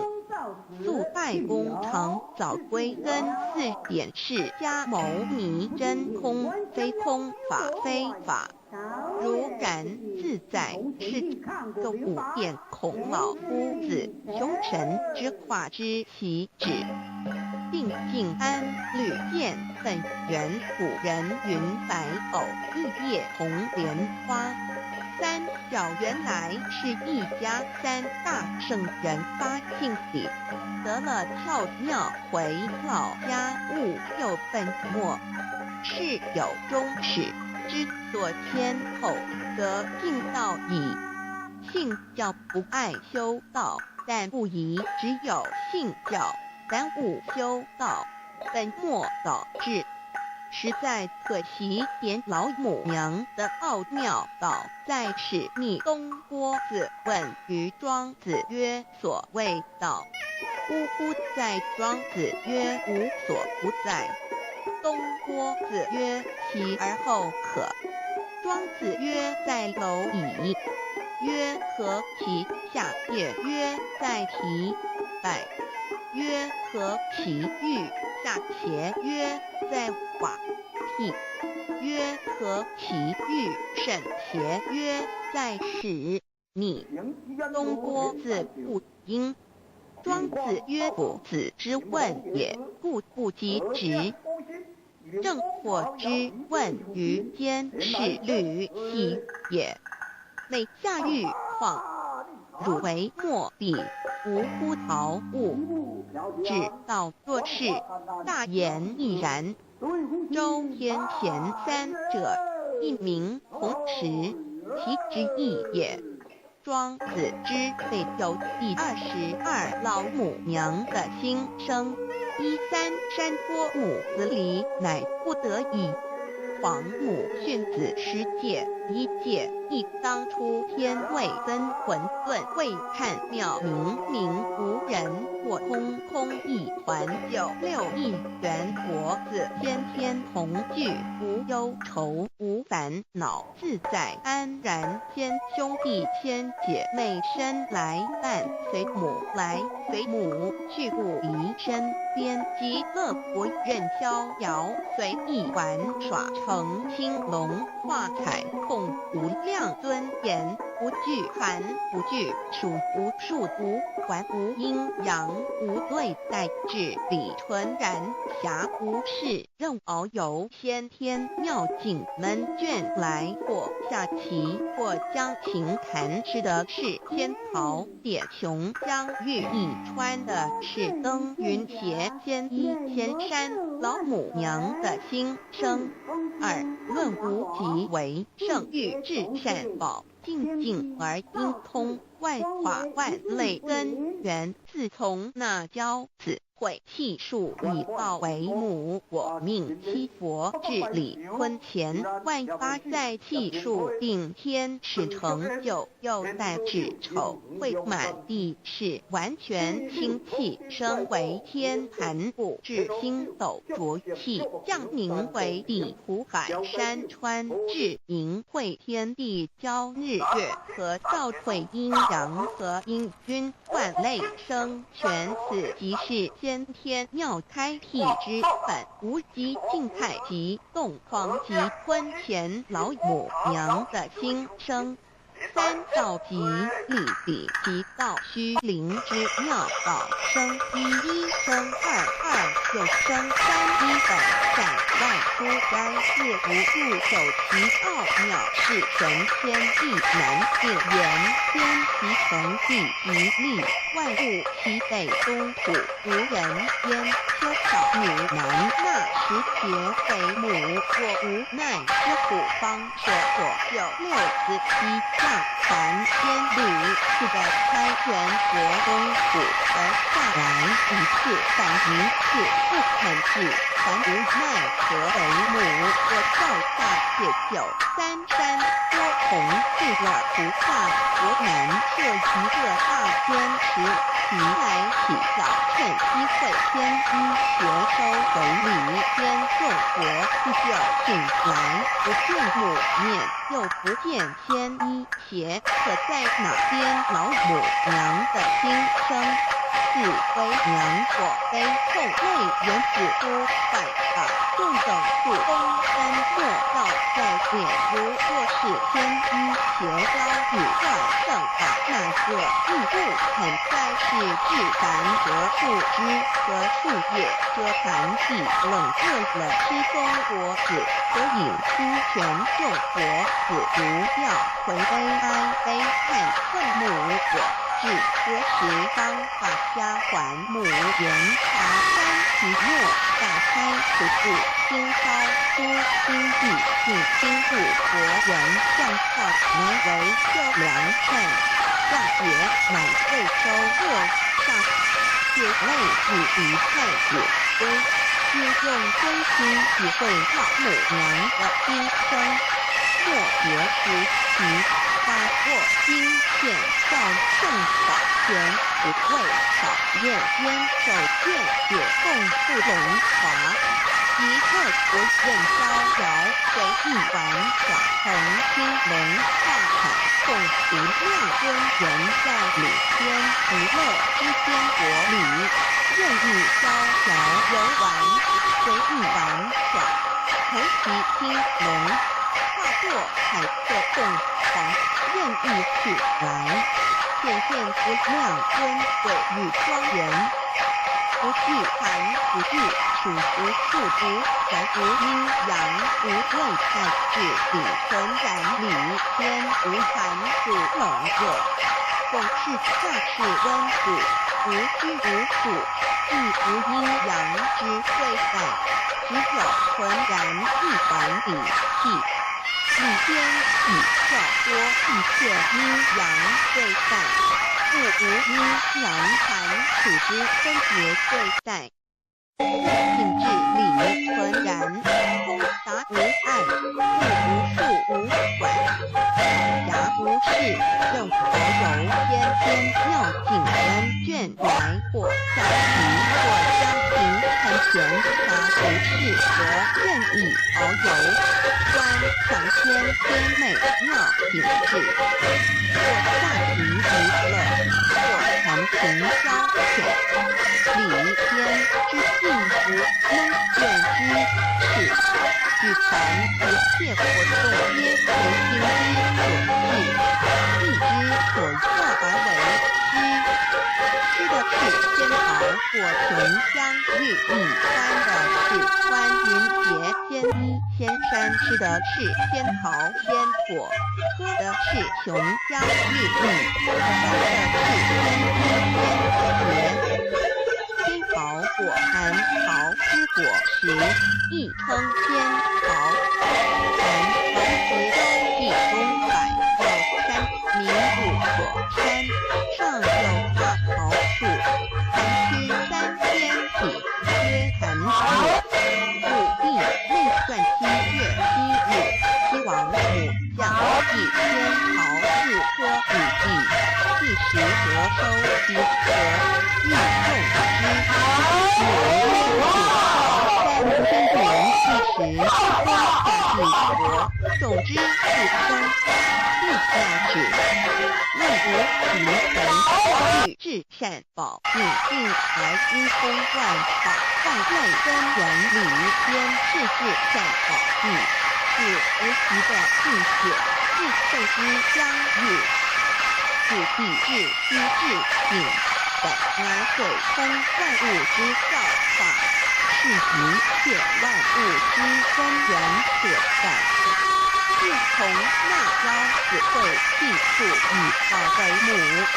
素拜公堂早归根4点，释迦牟尼真空非空法非法，如然自在是个5点，孔老夫子雄神之化之习止。定静安律见本源古人云白藕玉叶红莲花。3小原来是一家3大圣人发庆礼，得了跳庙回老家，务又本末，事有终始，之所迁后，则尽道矣。信教不爱修道，但不宜只有信教。耽误修道，本末倒置，实在可惜。连老母娘的奥妙道在使逆。东郭子问于庄子曰：所谓道，呜呼！在庄子曰：无所不在。东郭子曰：其而后可。庄子曰：在蝼蚁。曰：何其？下也曰：在蹄。百。曰何其欲，下且曰在瓦替，曰何其欲，沈且曰在始。你东郭子不应。庄子曰：夫子之问也，故不及直。正或之问于间，是虑兮也。内下欲况，汝为莫比，无乎陶物。只道若是，大言亦然。周天贤三者，一名同时，其之义也。庄子之废有第22老母娘的心声，13山坡母子离，乃不得已。皇母训子10戒，1戒亦当初天未分混沌，未看妙明明无人，或空空一团，96亿元国子天天同聚，无忧愁无烦恼，自在安然。千兄弟千姐妹生来伴随母来随母去，不离身边，极乐国任逍遥，随意玩耍，成青龙画彩控，无量尊严，不惧寒不惧暑，无数无还无阴阳，无对待，至理纯然，暇无事任遨游，先天妙境门卷来，或下棋，或将琴弹，吃的是仙桃点琼浆玉一川的是登云斜仙衣仙山老母娘的心声。2论无极为圣域至善宝，静静而应通，万法万类根源，自从那骄子会气数以报为母，我命七佛治理婚前，万发在气数定天使成就，又待至丑会满地是完全清气，升为天盘部，至星斗浊气，降凝为地湖海山川，至盈会天地交日月和造会阴阳和阴均，万类生全，此即是先天妙开辟之本，无极静态及动况及婚前老母娘的心声。3道即立比即道虚灵之妙道生，1生2，2又生3，1本在外出该业无入手其奥妙，是神天地难定言，天其成地一力，万物其北东土，无人焉，缺少女男纳时节为母，我无奈之虎方说左右6子7将凡天律，是的开元国公府而下来一次反一次，不肯治，凡无奈何为母，我造下且酒3山多同治了菩萨，我南设一个大天池，其来起早，趁机会天一学收为礼，天众国不久醒来，不见母面，又不见天一，且可在哪边老母娘的心声？是为娘我悲痛泪原子都快把众等不公山莫道在脸，如若是天一邪高与怪圣法，那个亦不肯再是至凡和树枝和树叶，遮盘地冷热了吃中国子，所引出全众国子不要回悲哀悲叹恨母我。至何时当把家还母，言茶三其末，大开不顾，心烧出心地，尽心故国人向化，难为救良善，下节乃未收获，上且内自于太子归，皆用真心体会老母娘的心声，莫别时其发过今现照圣宝前，不为少任坚守见解共不龙华，即特国任逍遥，随意玩耍，成青龙画彩共无量尊严在里天，不乐之间国里。任意逍遥游玩，随意玩耍，头骑青龙，跨过彩色凤凰，任意去来，显现出亮尊贵与庄严。不惧寒，不惧暑，无处无人，无阴阳，无味太势理，纯然理天，无寒暑冷热，风是夏是温谷，无虚无主，亦无阴阳之对待，只有纯然一环理气。理天以效多，一切阴阳对待，故无阴阳寒暑之分别对待。性质理纯然，通达无碍，物无数无管，暇无事，正佛柔偏妙境恩眷来或下棋或家庭看前茶不适合任意遨游，观强天天美妙景致，或下棋娱乐，或弹琴消遣，理天之幸福能见之事，举凡一切活动皆随心之所至，意之所要而为之。吃的是仙桃或琼香玉蜜，穿的是穿云鞋仙衣仙衫，吃的是仙桃仙果，喝的是琼香玉蜜，穿的是仙衣仙鞋。仙桃果含桃之果实，亦称仙桃。含桃实州地中海有山，名五果山，上有大桃树，含吃3天体，曰寒月。故地内算7月7日，西王母降祭仙桃4颗雨地，第10得收其核，亦用之。3天年第10，冬夏地国，种之不生，地下止。论无其神，欲至善保命，应而因公万法，放内根源理天世事善保地，是无极的境界，是受之相遇，是地至虚至景，本而会通万物之造化，是一切万物之根源所在。自从那妖只会地处以化为母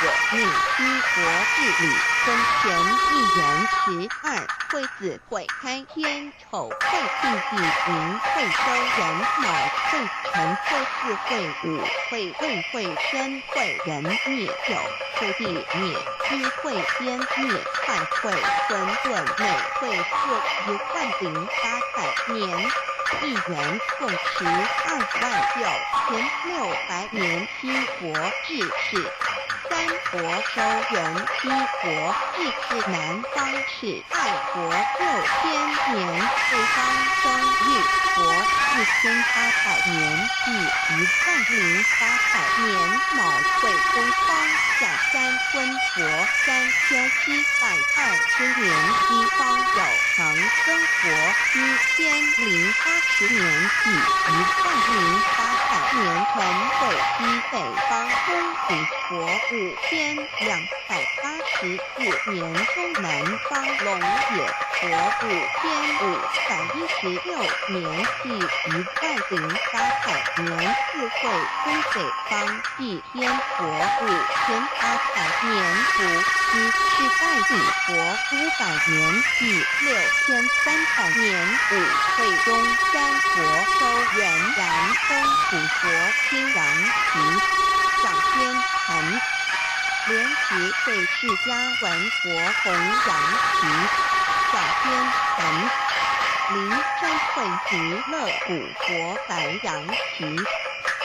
我命居国治理，生前1元12，会子会开天丑会地地寅会周人卯会辰会巳会午会未会申会人灭酉会地灭居会边灭亥会混沌内会朔于换顶发财年。1元共持29600年七国治世，3国收元七国治世，南方是2国6000年，北方生玉国4800年，即10800年，卯会东方下山温国3720年，西方有长生国1080年，即10800年，陈会西北方东吴国5284年，东南方龙野国5516年，即10800年，四会东北方祭天国5800年，伏羲是代地国500年，即6300年，五会中山国收元然东楚国清阳旗，上天盘连旗对释迦文国弘阳旗，上天盘灵山会极乐古国白阳旗，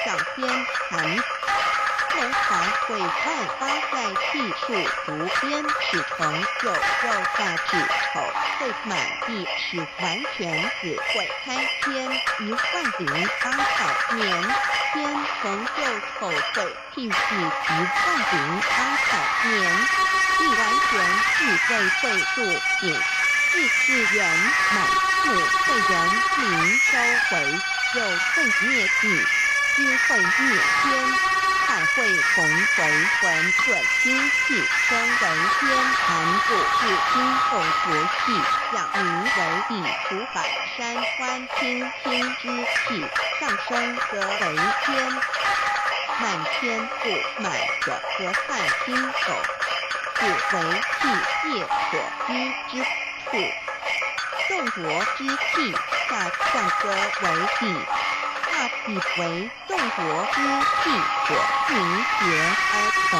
上天盘龙华会万发在地树竹边，始成有肉下至丑会满地始完全子会开天10800年，天成就丑会替续10800年。亦完全是为会入境，自是圆满母会人民收回，又会灭地，均会灭天。太会同为魂准精气生为天寒故至今后佛系降名为地土海山川清清之气上升则为天满天不满者河汉金手是为气界所居之处众浊之气下降则为地大体为众浊之气所凝结而成，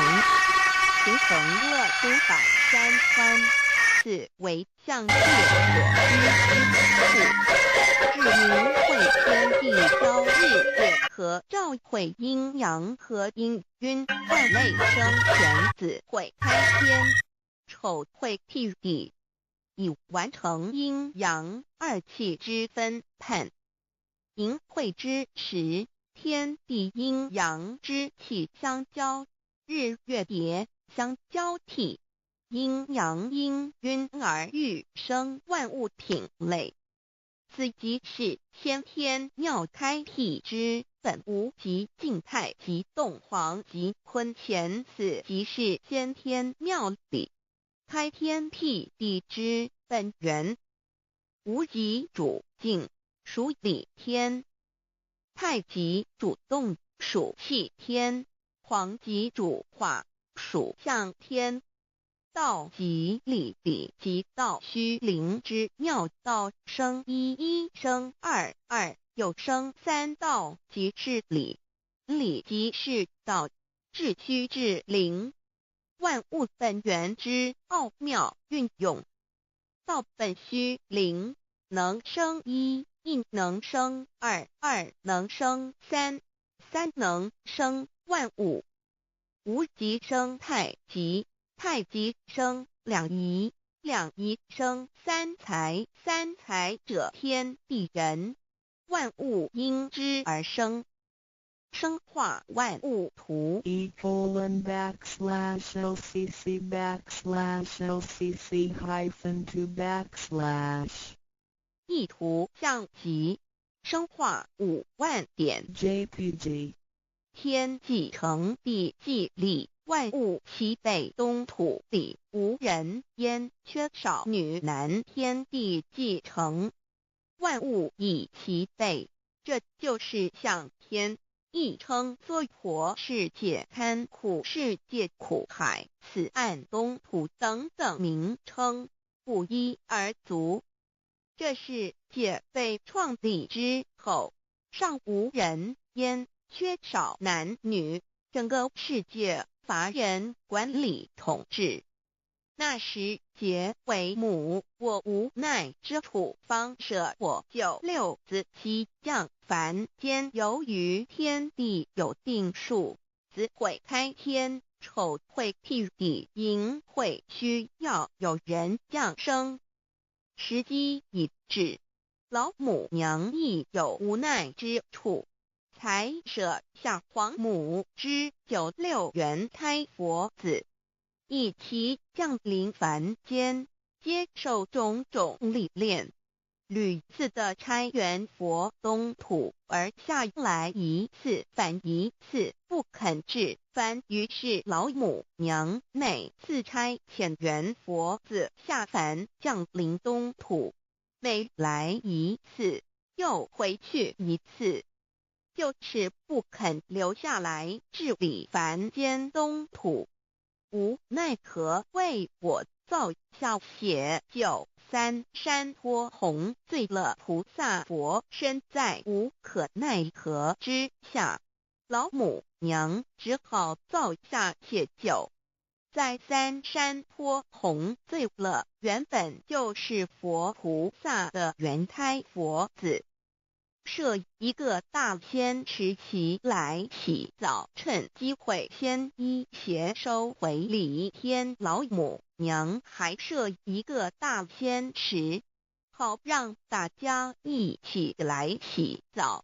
形成了土海山川，此为象界所居之处，至明会天地交日月和照会阴阳和阴晕万类生全子会开天，丑会替地，以完成阴阳二气之分判。寅会之时，天地阴阳之气相交，日月叠相交替，阴阳阴晕而欲生万物品类。此即是先天妙开辟之本无极静态及动黄及坤乾，此即是先天妙理开天辟地之本源。无极主静，属理天；太极主动，属气天；黄极主化，属象天。道即理即道虚灵之妙道，生一生二又生三道，即是理。理即是道，至虚至灵，万物本源之奥妙运用。道本虚灵，能生一能生二能生三能生万物。无极生太极，太极生两仪，两仪生三才，三才者天地人，万物因之而生，生化万物图。://LCC/LCC-2/ 意图象极，生化5万点 JPG。天既成地既立，万物其备，东土里无人焉，缺少女男，天地既成，万物以其备，这就是象天。亦称娑婆世界、堪苦世界、苦海、此岸、东土等等名称，不一而足。这世界被创立之后，尚无人焉，缺少男女，整个世界乏人管理统治。那时桀为母，我无奈之处方舍我9六子期降凡间，由于天地有定数，子会开天，丑会替地，寅会需要有人降生。时机已至，老母娘亦有无奈之处，才舍下皇母之9六元胎佛子，以其降临凡间，接受种种历练，屡次的差援佛东土，而下来一次反一次不肯至凡，于是老母娘每次差遣援佛子下凡降临东土，每来一次又回去一次，就是不肯留下来治理凡间东土。无奈何为我造下血酒3山坡红醉了菩萨佛，身在无可奈何之下，老母娘只好造下血酒，在3山坡红醉了原本就是佛菩萨的原胎佛子，设一个大仙池其来洗澡，趁机会先一邪收回礼天。老母娘还设一个大仙池，好让大家一起来洗澡，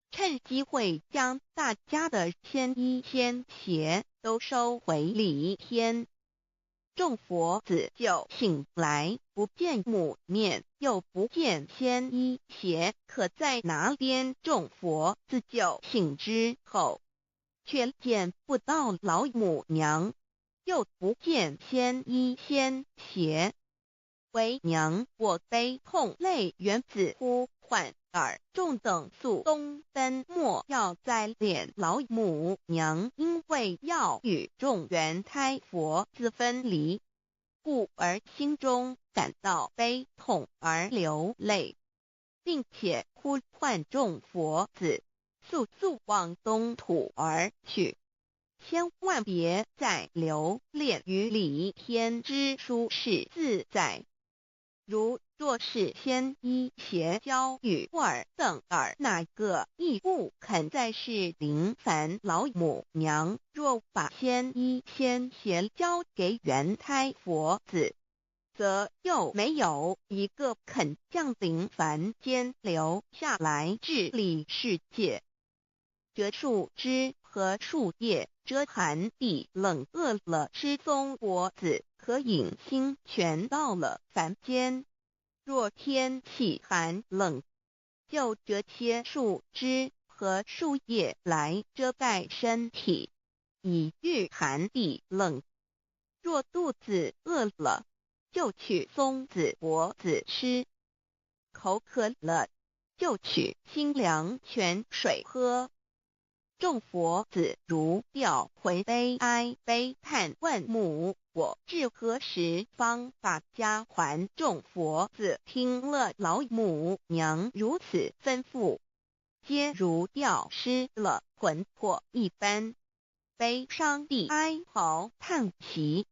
趁机会将大家的仙衣仙鞋都收回礼天。众佛子就醒来，不见母面，又不见仙衣鞋，可在哪边？众佛子就醒之后，却见不到老母娘，又不见仙衣仙鞋。为娘，我悲痛泪源自呼唤耳，众等速东奔，莫要再怜老母娘，因为要与众元胎佛子分离，故而心中感到悲痛而流泪，并且呼唤众佛子速速往东土而去，千万别再留恋于离天之舒适自在。如若是仙衣鞋交与尔等儿，哪个亦不肯再是临凡老母娘？若把仙衣仙鞋交给元胎佛子，则又没有一个肯降临凡间留下来治理世界。这树枝和树叶遮寒地冷，饿了吃松果子，可隐心全到了凡间。若天气寒冷，就折些树枝和树叶来遮盖身体，以御寒地冷。若肚子饿了，就取松子果子吃；口渴了，就取清凉泉水喝。众佛子如调回悲哀悲叹，问母我至何时方把家还？众佛子听了老母娘如此吩咐，皆如吊失了魂魄一般，悲伤地哀嚎叹息，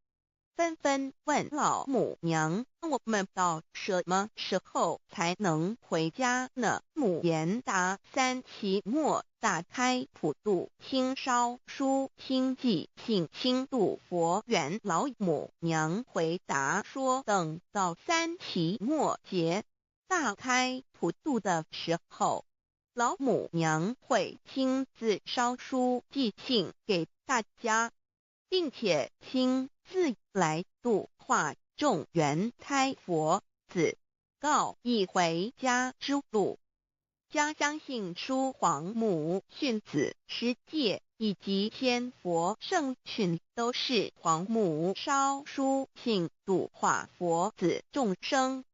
纷纷问老母娘：我们到什么时候才能回家呢？母言答：三期末打开普度清烧书清寂信清度佛缘。老母娘回答说：等到三期末节大开普度的时候，老母娘会亲自烧书寄信给大家，并且亲自来度化众元胎佛子，告一回家之路。家相信书皇母训子师戒以及仙佛圣训，都是皇母烧书信度化佛子众生。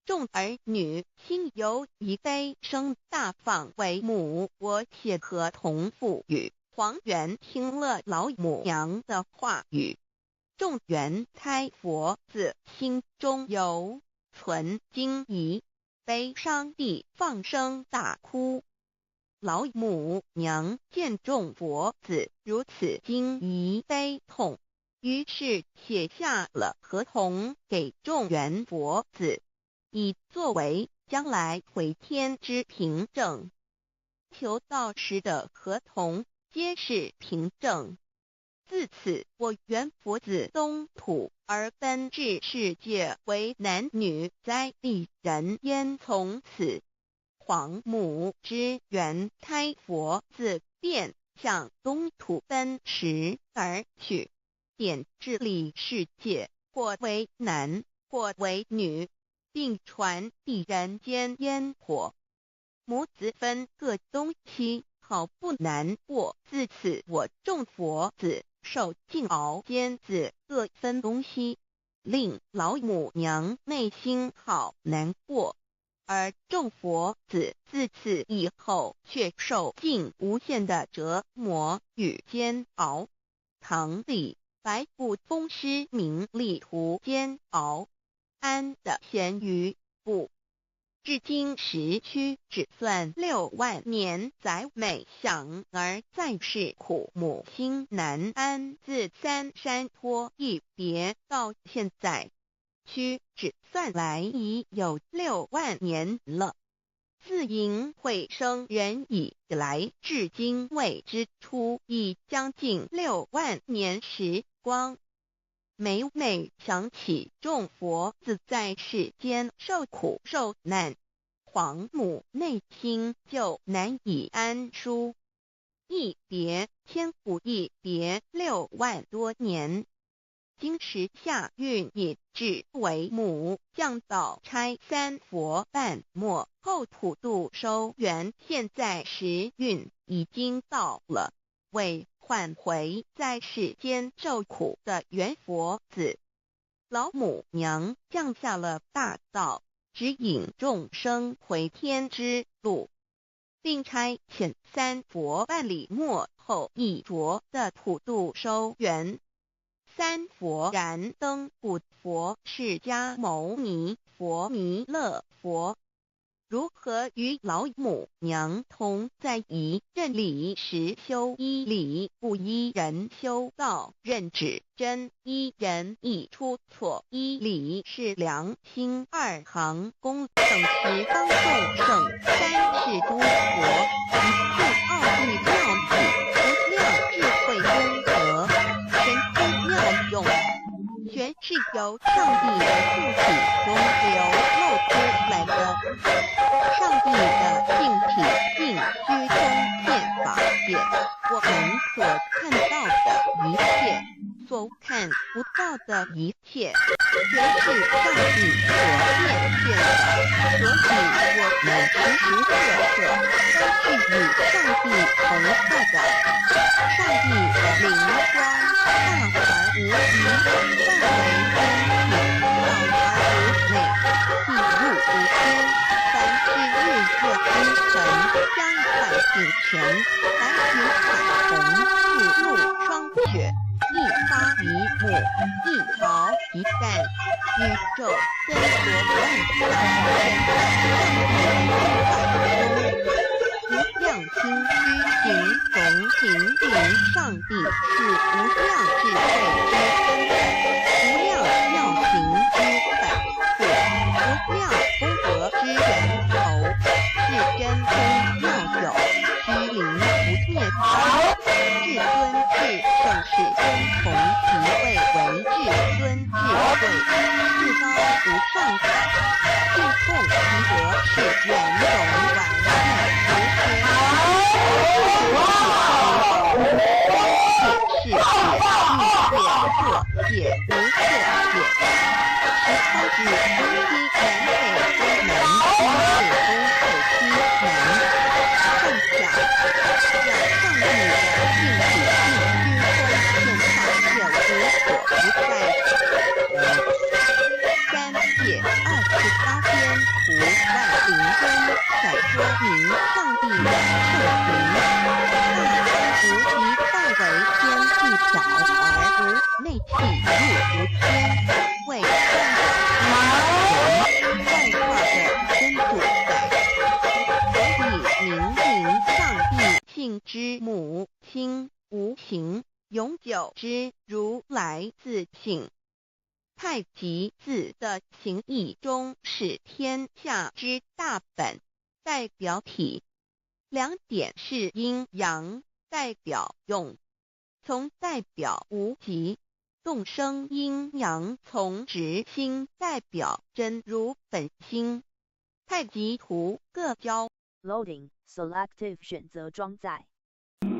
众儿女心有一悲生大放为母，我且合同赋予。皇元听了老母娘的话语，众元胎佛子心中有存惊疑，悲伤地放声大哭。老母娘见众佛子如此惊疑悲痛，于是写下了合同给众元佛子，以作为将来回天之凭证。求道时的合同皆是凭证。自此，我元佛子东土而奔至世界为男女在地人焉。从此，皇母之元胎佛子便向东土奔驰而去，点治理世界，或为男，或为女，并传递人间烟火。母子分各东西，好不难过。自此，我众佛子受尽熬煎子各分东西，令老母娘内心好难过。而众佛子自此以后却受尽无限的折磨与煎熬。唐李白骨风师名利图煎熬，安得闲于不？至今时区只算6万年，载美享而在世苦，母心难安。自三山坡一别到现在，区只算来已有6万年了。自寅会生人以来，至今未知出，已将近6万年时光。每每想起众佛子在世间受苦受难，皇母内心就难以安舒。一别千古一别6万多年，经时下运引至为母，降到差三佛半末后普渡收圆，现在时运已经到了，为换回在世间受苦的圆佛子。老母娘降下了大道，指引众生回天之路，并差遣三佛半里末后一着的普渡收圆。三佛燃灯古佛释迦牟尼佛弥勒佛，如何与老母娘同在一任理时修一理，不依人修道，任指真一人一出错，一理是良心二行功，等时当众圣三世诸佛，一切奥义妙体，无量智慧功德，神通妙用，全是由上帝的性体中流露出来的。上帝的性体尽虚空遍法界，我们所看到的一切，所看不到的一切，全是上帝所变现的。所以我们时时刻刻都是与上帝同在的。上帝的灵光大而无余，范围天体，小而无内，地入无边。凡是日月星辰，相看景全，凡有彩虹，日露霜雪，一花一木，一毫一蛋，宇宙森罗万象，全在上帝的无量心之行从平临上帝是无量智慧之根，无量妙行之本处，无量功德之源头，是真空妙有，虚灵不灭法，至尊至圣是真从其位为至尊智慧，至高无上感，尽供其德是圆融完毕，是是各界无色界，实超之中西南北东南东北东后西南上下，让上帝的性体尽虚空遍法界无所不在。三界28天图万灵根，在说明上帝的圣行，大无极范围天地表而无内气入无天，为万化的真主宰，所以明明上帝性之母亲无形，永久之如来自性。太极字的形义中是天下之大本，代表体；两点是阴阳，代表用；从代表无极，动生阴阳从直心，代表真如本心。太极图各交 Loading Selective 选择装载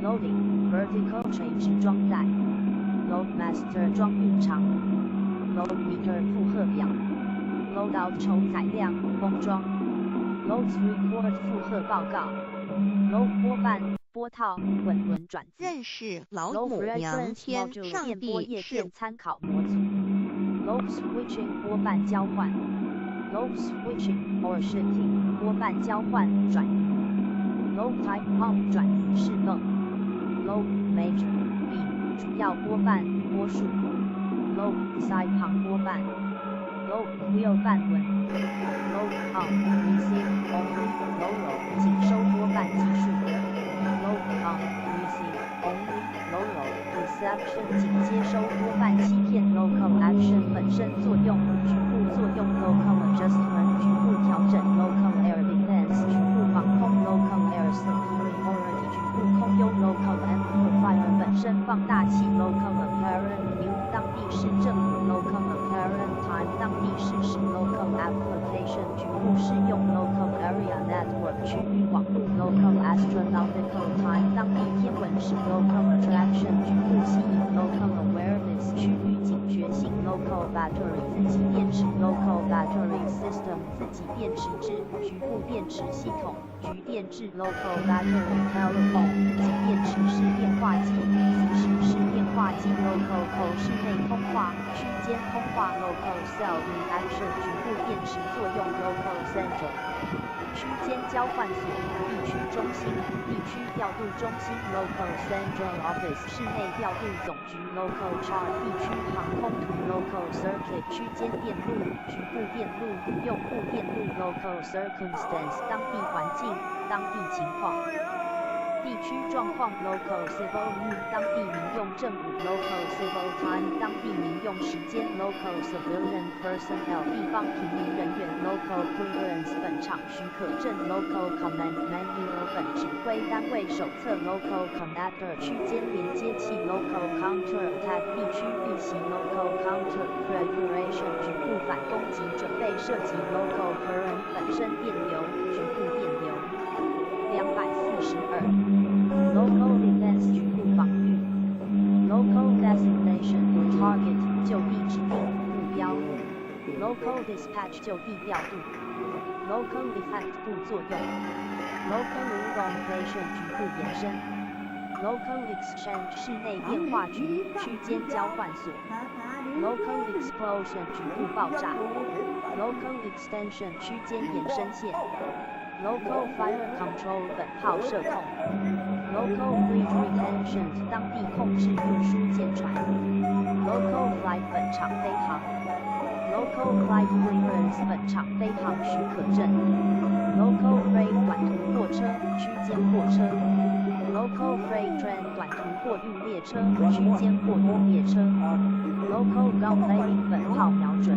Loading Vertical Change 装载 Load Master 装运长Load Meter 负荷表 Load Out 筹载量封装 Load Report 负荷报告 Load 拨瓣波套滚轮转子认识老母娘天上帝是参考模组 Load Switching 拨瓣交换 Load Switching or Shifting 拨瓣交换转移 Load Type Pump 转移释泵 Load Major B 主要拨瓣波数Load Side Pump 拨瓣 Load Wheel 瓣轮 Load Pump Receive Only Low 仅收拨瓣级数 Load Pump Receive Only Low Reception 仅接收拨瓣欺骗 Local Action 本身作用局部作用 Local Adjustment 局部调整 Local Air Defense 局部防空 Local Air Superiority 局部空优 Local Amplifier 本身放大器 Local Apparent View 当地市政府 Local Apparent Time 当地事实 Local Application 局部适用 Local Area Network 区域网络 Local Astronomical Time 当地天文时 Local Attraction 局部吸引 Local Awareness 区域警觉 Local Battery 自己电池 Local Battery System 自己电池制局部电池系统局电制 Local Battery Telephone 自己电池式电话机此时式电话机 Local Call 室内通话区间通话 Local Cell Reaction 局部电池作用 Local Central区间交换所地区中心地区调度中心 Local Central Office 室内调度总局 Local Chart 地区航空图 Local Circuit 区间电路局部电路用户电路 Local Circumstance 当地环境当地情况地区状况 Local Civil News 当地民用政府 Local Civil Time 当地民用时间 Local Civilian Personnel 地方平民人员 Local Clearance 本场许可证 Local Command Manual 本指挥单位手册 Local Connector 区间连接器 Local Counter Attack 地区预习 Local Counter Preparation 局部反攻及准备射击 Local Current 本身电流局部电流242 Local Defense 局部防御 Local Designation Target 就地指定目标 Local Dispatch 就地调度 Local Effect 副作用 Local Elongation 局部延伸 Local Exchange 室内电话局区间交换所 Local Explosion 局部爆炸 Local Extension 区间延伸线Local Fire Control 本炮射控 Local Fleet Retention 当地控制运输舰船 Local Flight 本场飞航 Local Flight Clearance 本场飞航许可证 Local Freight 短途货车区间货车 Local Freight Train 短途货运列车区间货运列车 Local Gun Aiming 本炮瞄准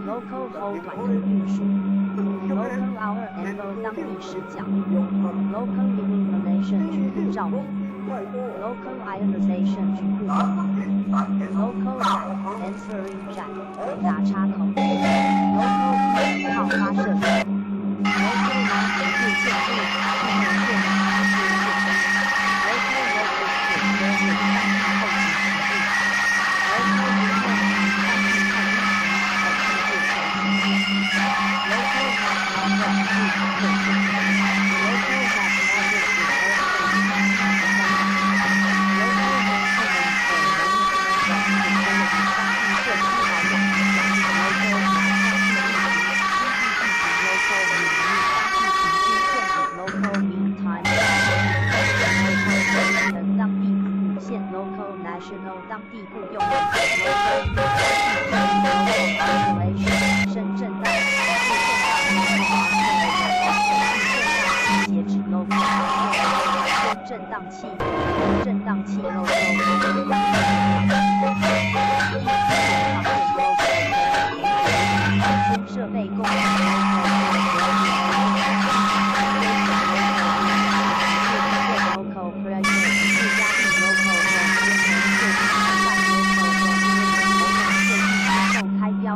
Local Hold 短途运输Local Hour and Low 当地视角 Local Illumination 局部照明 Local Ionization 局部灯 Local Jack Answering Jack 雷达插口 Local 炮发射口 Local 南局部建筑室内电路接线 Local Logistic Service 当地后勤服务 Local Remote 当地看运行和机械后勤 Local Magnetic 地图特性 Local Magnetic National 当地雇用人员 Local 深圳大截止 Local 震荡器震荡器 Local 设备供应 Local Pressure 开标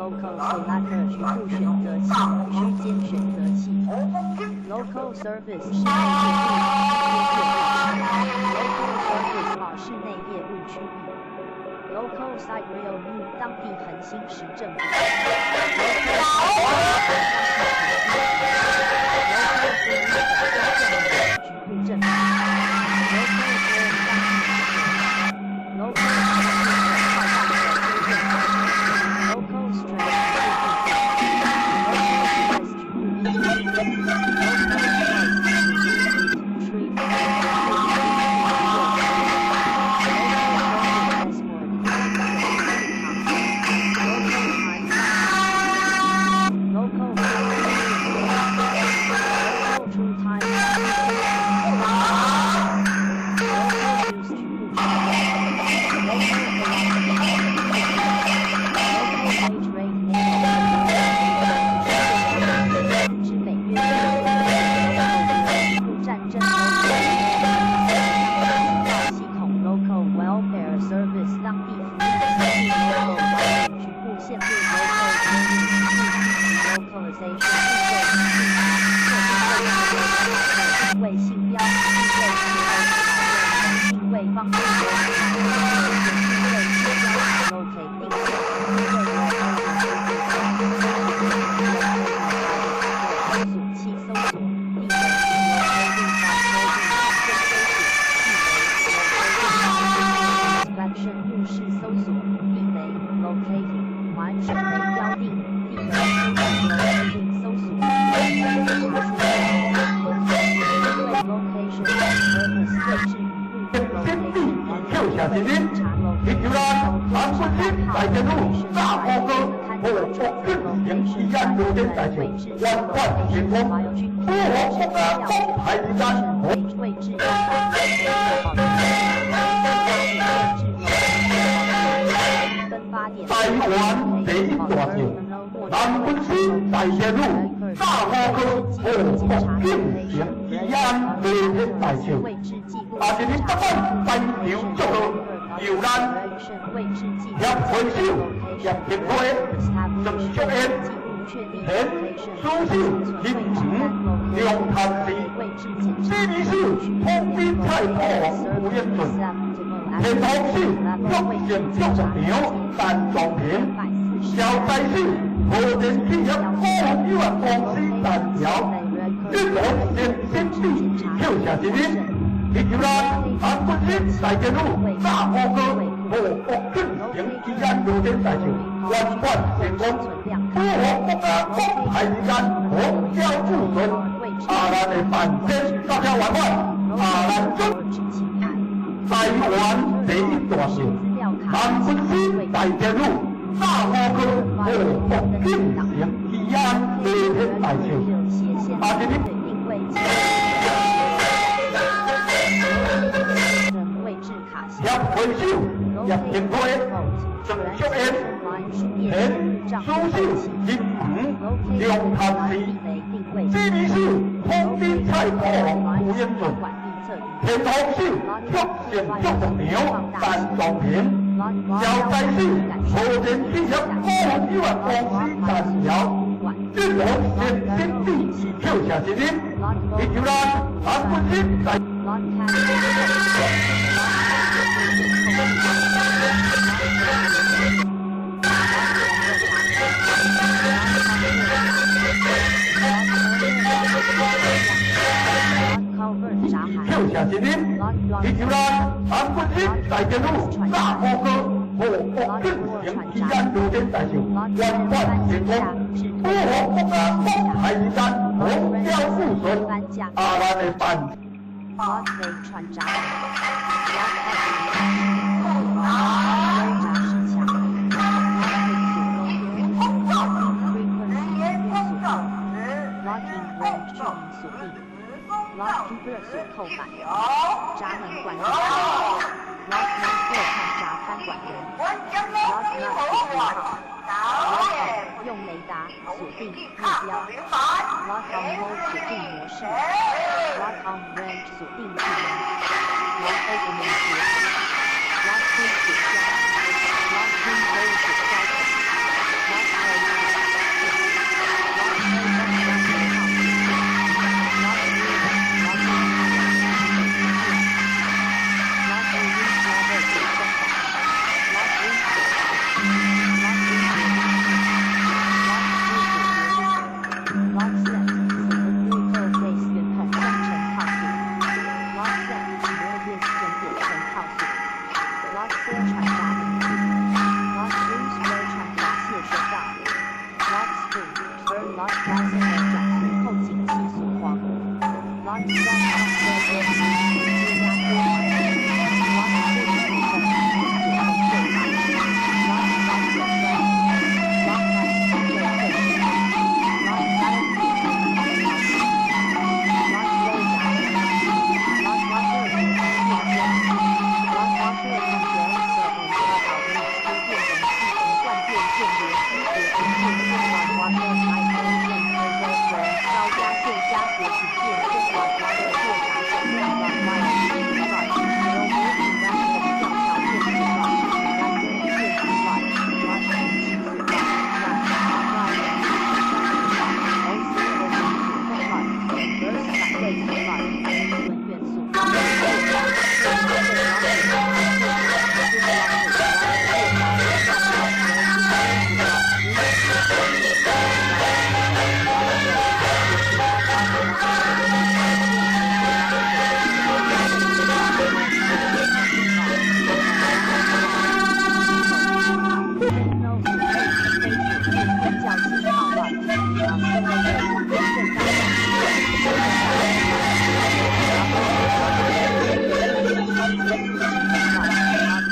Local Selector 局部选择器区间选择器 Local Service 室内室内业务区域 Local Site Real New 当地恒星时政府 Local 局部政府 Local Local Strength 一日，伊就咱韩国人大电路大火哥，和国军营医院路线大桥，万万成功，保护国家公台战。台湾第一大桥，南本市大线路大火哥和国军营医院路线大桥。也是你北方台潮祝贺，由咱协会手协协会郑淑燕、田苏秀、林池、梁潭市、西米市通天菜铺王吴彦顺、田头市福建祝福场陈壮平、小寨市和田企业顾问有限公司陈桥，一路先先地跳下一日。伊就咱韩国人大电路大火哥和国军营医院路线大桥，完全成功，保护国家公台战和交互顺。阿咱的办证到了完满，阿咱中台湾第一大桥，韩国人大电路大火哥和国军营医院路线大桥，阿是你。叶回秀、叶廷辉、郑秀燕、田苏秀、林鹏、梁潭市、西米市通天菜铺王吴彦顺、田头市福建祝福场陈壮平、小寨市和田企业顾问有限公司陈桥，一路先先地跳下一日，伊就咱韩国人在。跳下一日，伊就咱韩国人大电路大火哥和国军营医院路线大桥，完全成功，保护国家公台战和交互顺。阿咱的办。扣板，闸门管理员 ，Lock Master 看闸看管人 ，Lock Master 用雷达锁定目标 ，Lock on Mode 锁定模式 ，Lock on Range 锁定距离 ，Lock Opening 解锁 ，Lock Key 解消 ，Lock Key Mode 解消口 ，Lock Play 解锁 ，Lock Play 让人套 ，Lock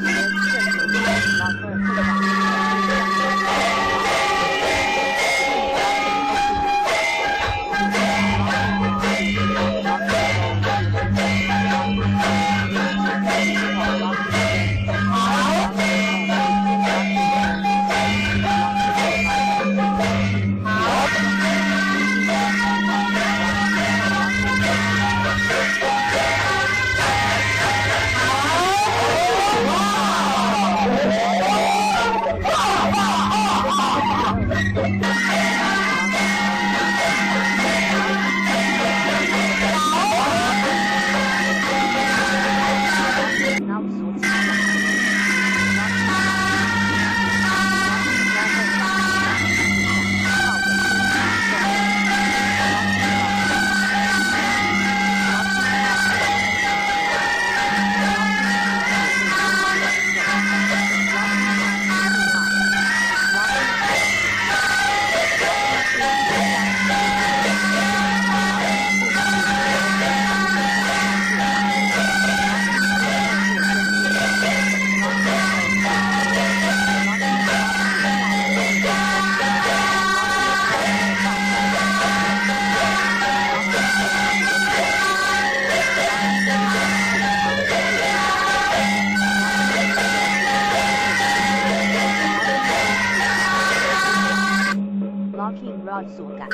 Locking rod 锁感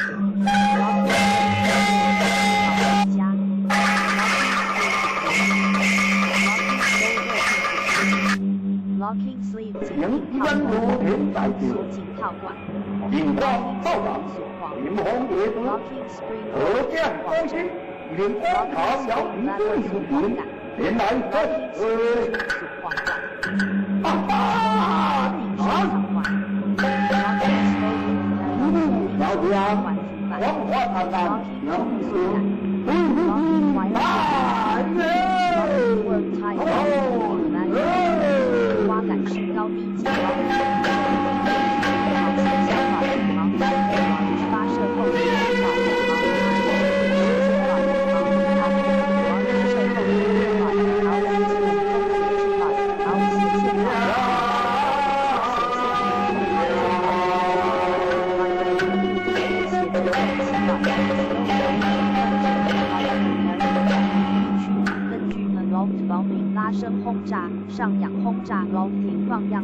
Locking加 Locking sleeve 紧紧套管锁紧套管 Locking spring 锁框 Locking spring 锁框 连光朝摇平对不平，连来分锁框管。小将，黄花灿烂，能死。花感升高低级。发射后拉升轰炸，上仰轰炸，楼顶放样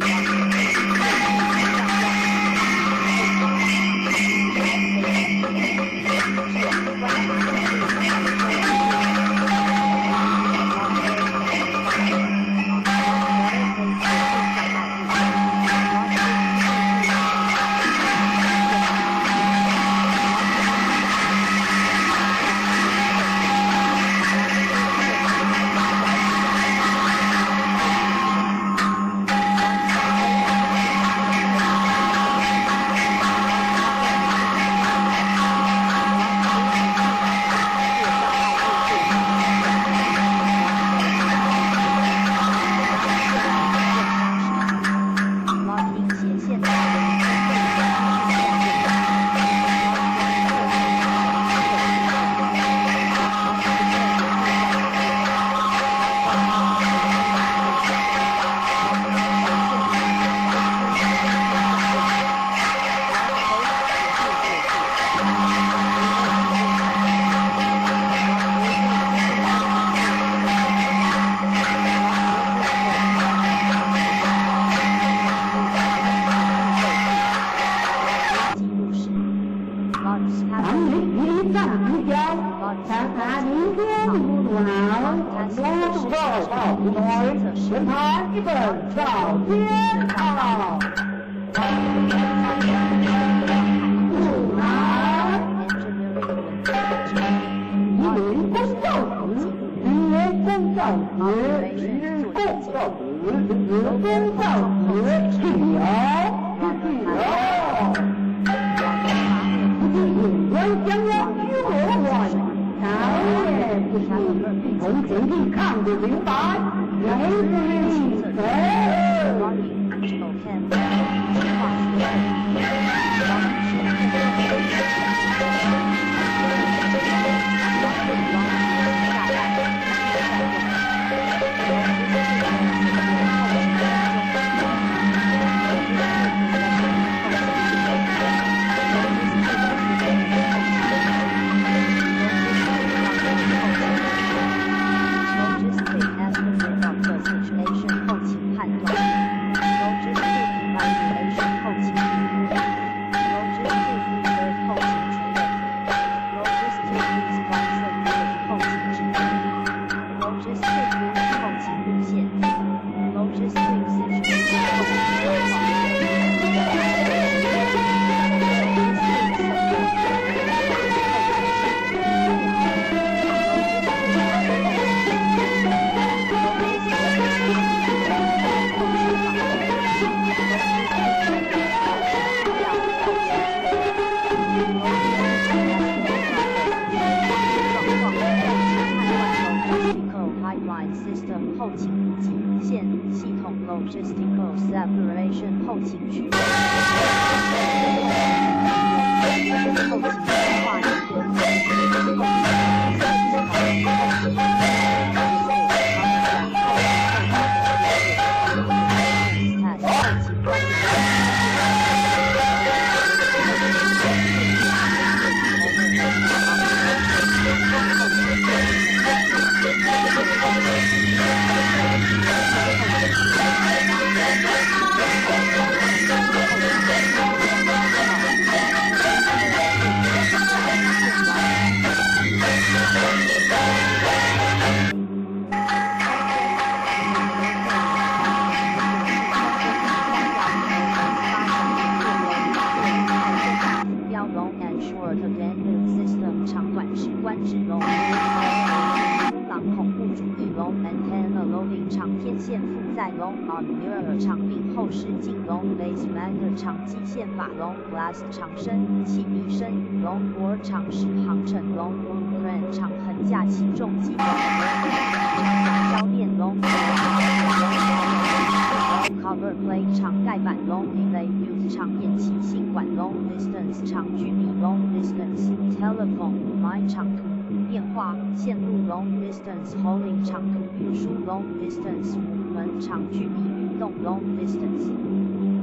全盘一本照片号。不难。一名公教子，一名公教子，一名公教子，一名公教子，去了，去了。不是眼光相望虚和外，朝也不是从前地看得明白。来自于标 long and short abandoned system 长短直观制 long 乌狼恐怖主义 long antenna loading 长天线负载 long on mirror 长柄后视镜 long base matter 长基线法 long glass 长身气密身 long board 长矢航程 long blueprint 长横架起重机 long 长胶链 long cover plate 长盖板 long relay fuse 长延期性管 long distance 长距离 long distance telephone line 长途电话线路 long distance hauling 长途运输 long distance movement 长距离运动 long distance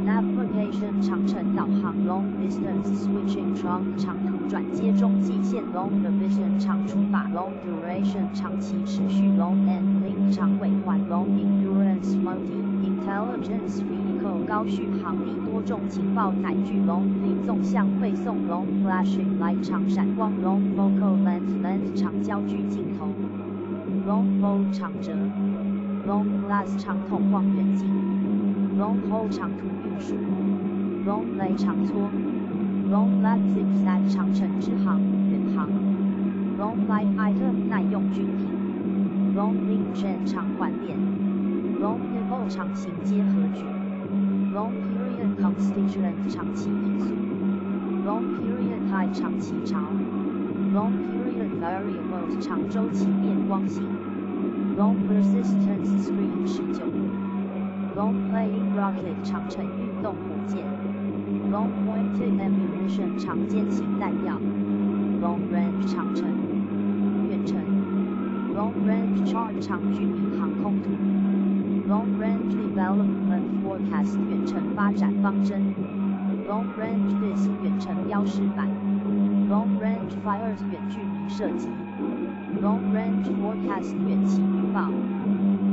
navigation 长程导航 long distance switching trunk 长途转接中继线 long division 长除法 long duration 长期持续 long end link 长尾环 long endurance multi intelligence vehicle 高续航力多重情报载具 long 零纵向汇送 long flashing light 长闪光 long focal length 长焦距镜头 long fold 长折 long glass 长筒望远镜 long haul 长途运输 long lay 长撮 long lag zigzag 长程直航远航 long light item 耐用军品 long link chain 长环链 long pivot 长形结合矩 long period constituent 长期因素 long period height 长期潮 long period variables 长周期变光性 long persistence screen 19度 long playing rocket 长程运动火箭 long pointed ammunition 长尖型弹药 long range 长程远程 long range charge 长距离航空图 long range development forecast 远程发展方针 long range disc 远程标示板 long range fires 远距离射击 long range forecast 远期预报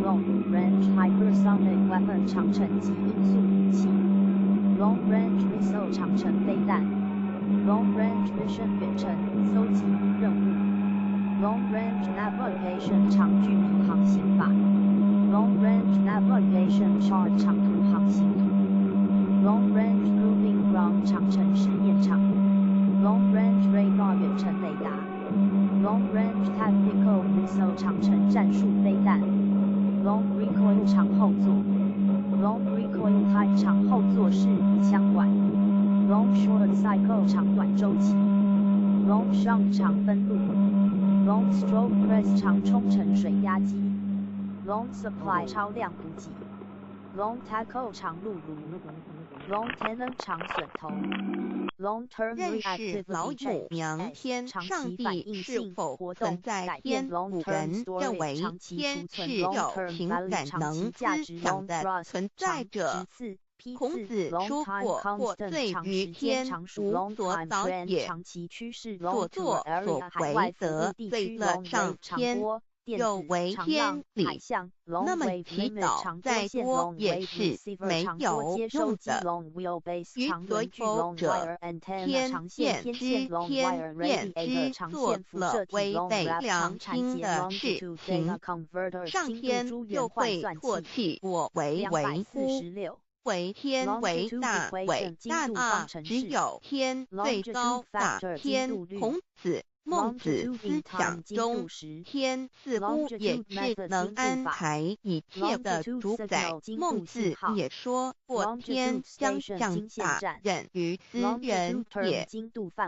long range hypersonic weapon 长程级音速武器 long range missile 长程飞弹 long range mission 远程搜集任务 long range navigation 长距离航行法 long range navigation chart 长途航行图 long range proving ground 长程试验场 long range radar 远程雷达 long range tactical missile 长程战术飞弹 long recoil 长后座 long recoil height 长后座式枪管 long short cycle 长短周期 long shunt 长分路 long stroke press 长冲程水压机 long supply 超量补给 long tackle 长路如 long tenant 长损头 long term 认识 reactive 老祖明天上帝是否存在天古人认为天是有情感能思想的存在者。孔子说过，或罪于天，无所导也。所作所为则罪了上天，有违天理。那么祈祷再多也是没有用的。于所有者，天验之，天验之，做了违背良心的事情，上天就会唾弃我为为乎？为天为大，伟大啊！只有天最高大天。孔子、孟子思想中，天似乎也是能安排一切的主宰。孟子也说过：“天将降大任于斯人也，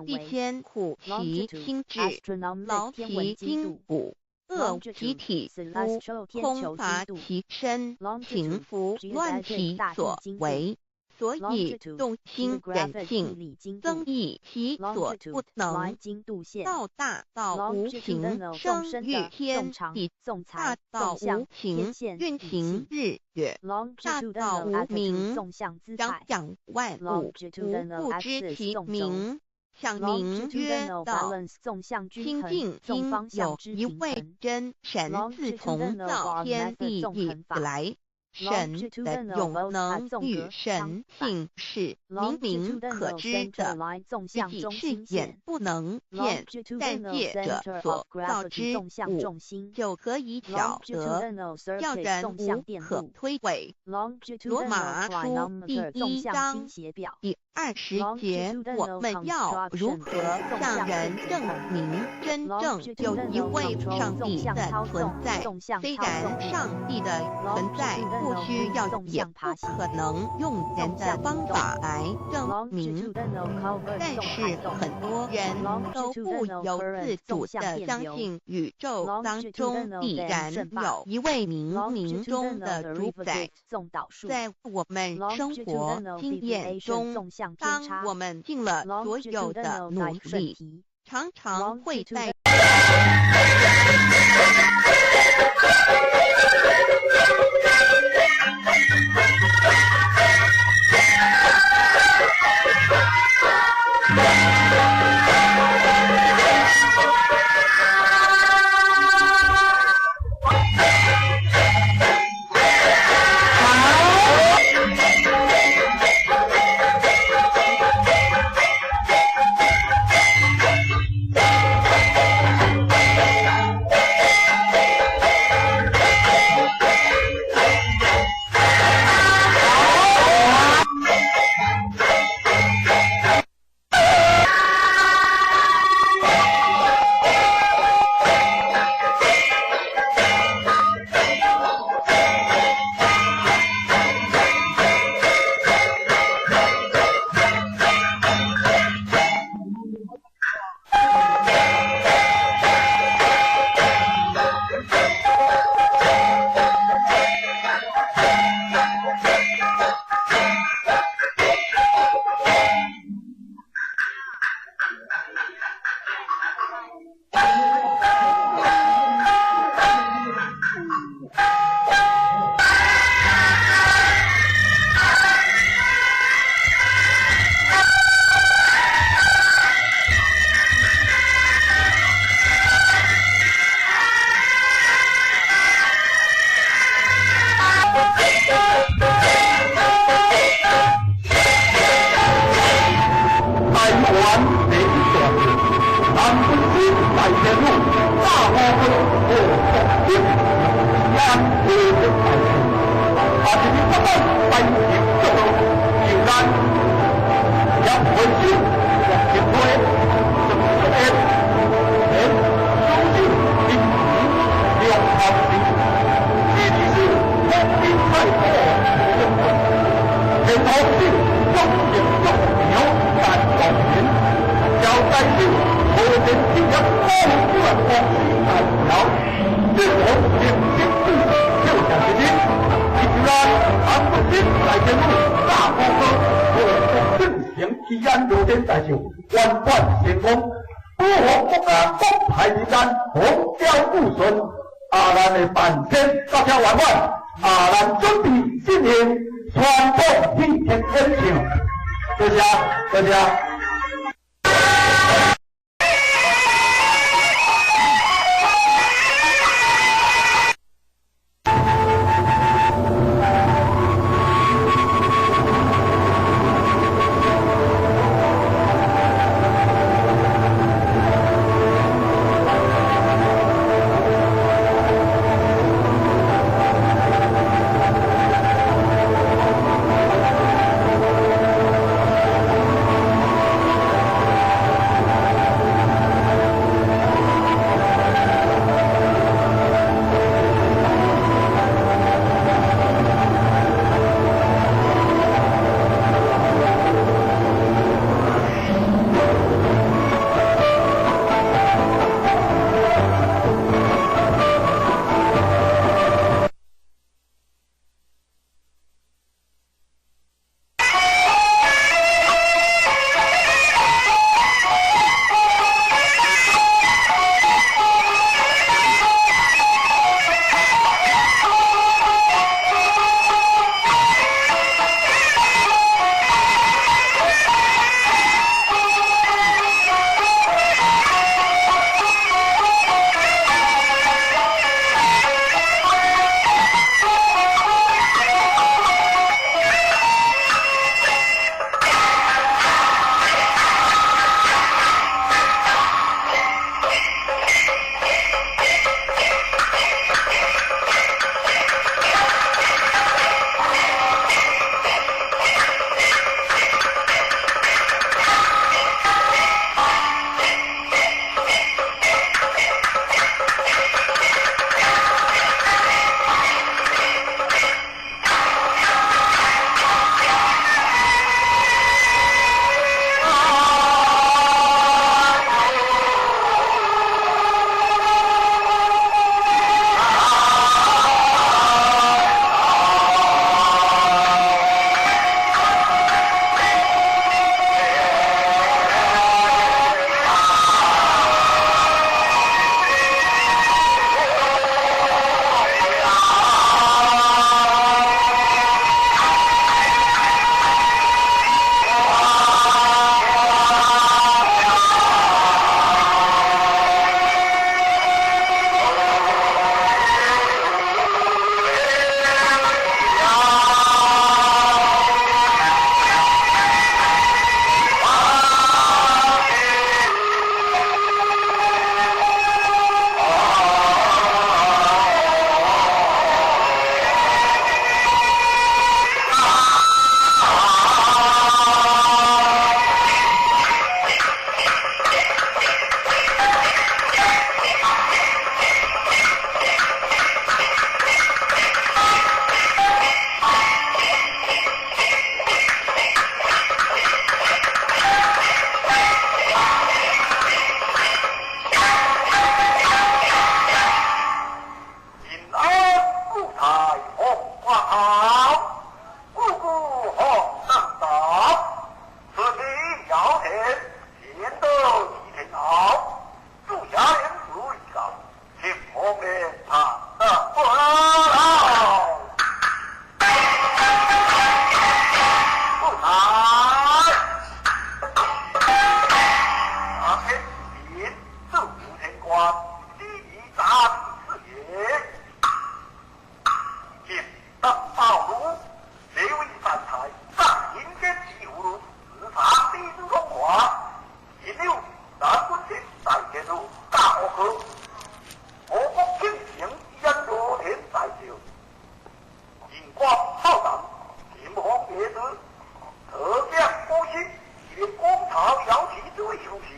必先苦其心志，劳其筋骨。”恶其体肤，空乏其身，情夫乱其所为，所以动心忍性，增益其所不能。道大道无情，生育天地；大道无情，运行日月；大道无名，张扬万物，无不知其名。想名曰道，清净经有一位真神，自从造天地以来，神的永能与神性是明明可知的，具体是眼不能见，但借着所造之物就可以晓得，叫人无可推诿。罗马书第1章第20节，我们要如何向人证明真正有一位上帝的存在？虽然上帝的存在不需要也不可能用人的方法来证明，但是很多人都不由自主地相信宇宙当中必然有一位冥冥中的主宰。在我们生活经验中，当我们尽了所有的努力，常常会在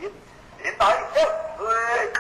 人，连带向水。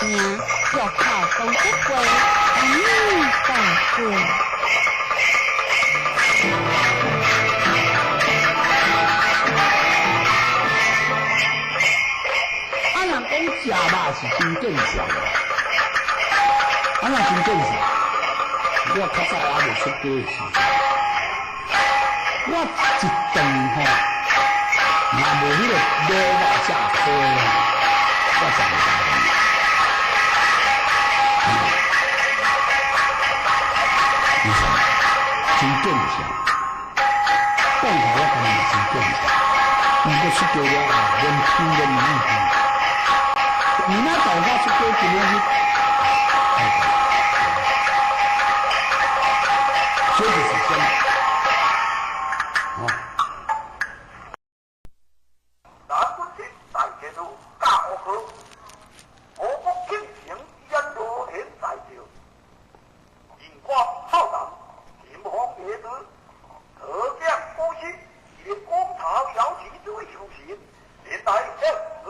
命，就靠东北话，大过。人讲食肉是真正常，若真正常，我较早还未出家时，我一顿吼，若无迄个卤肉食亏，我真袂当去。你说真正常，讲起我感觉真正常。毋过出家了后，连听都唔听。你那大家出家怎么去？这就是真的。南军师大节度教学，我国庆城烟罗天在朝，人寡浩荡，秦皇爷子，特将不息，以公曹摇旗之为出行，连带万岁。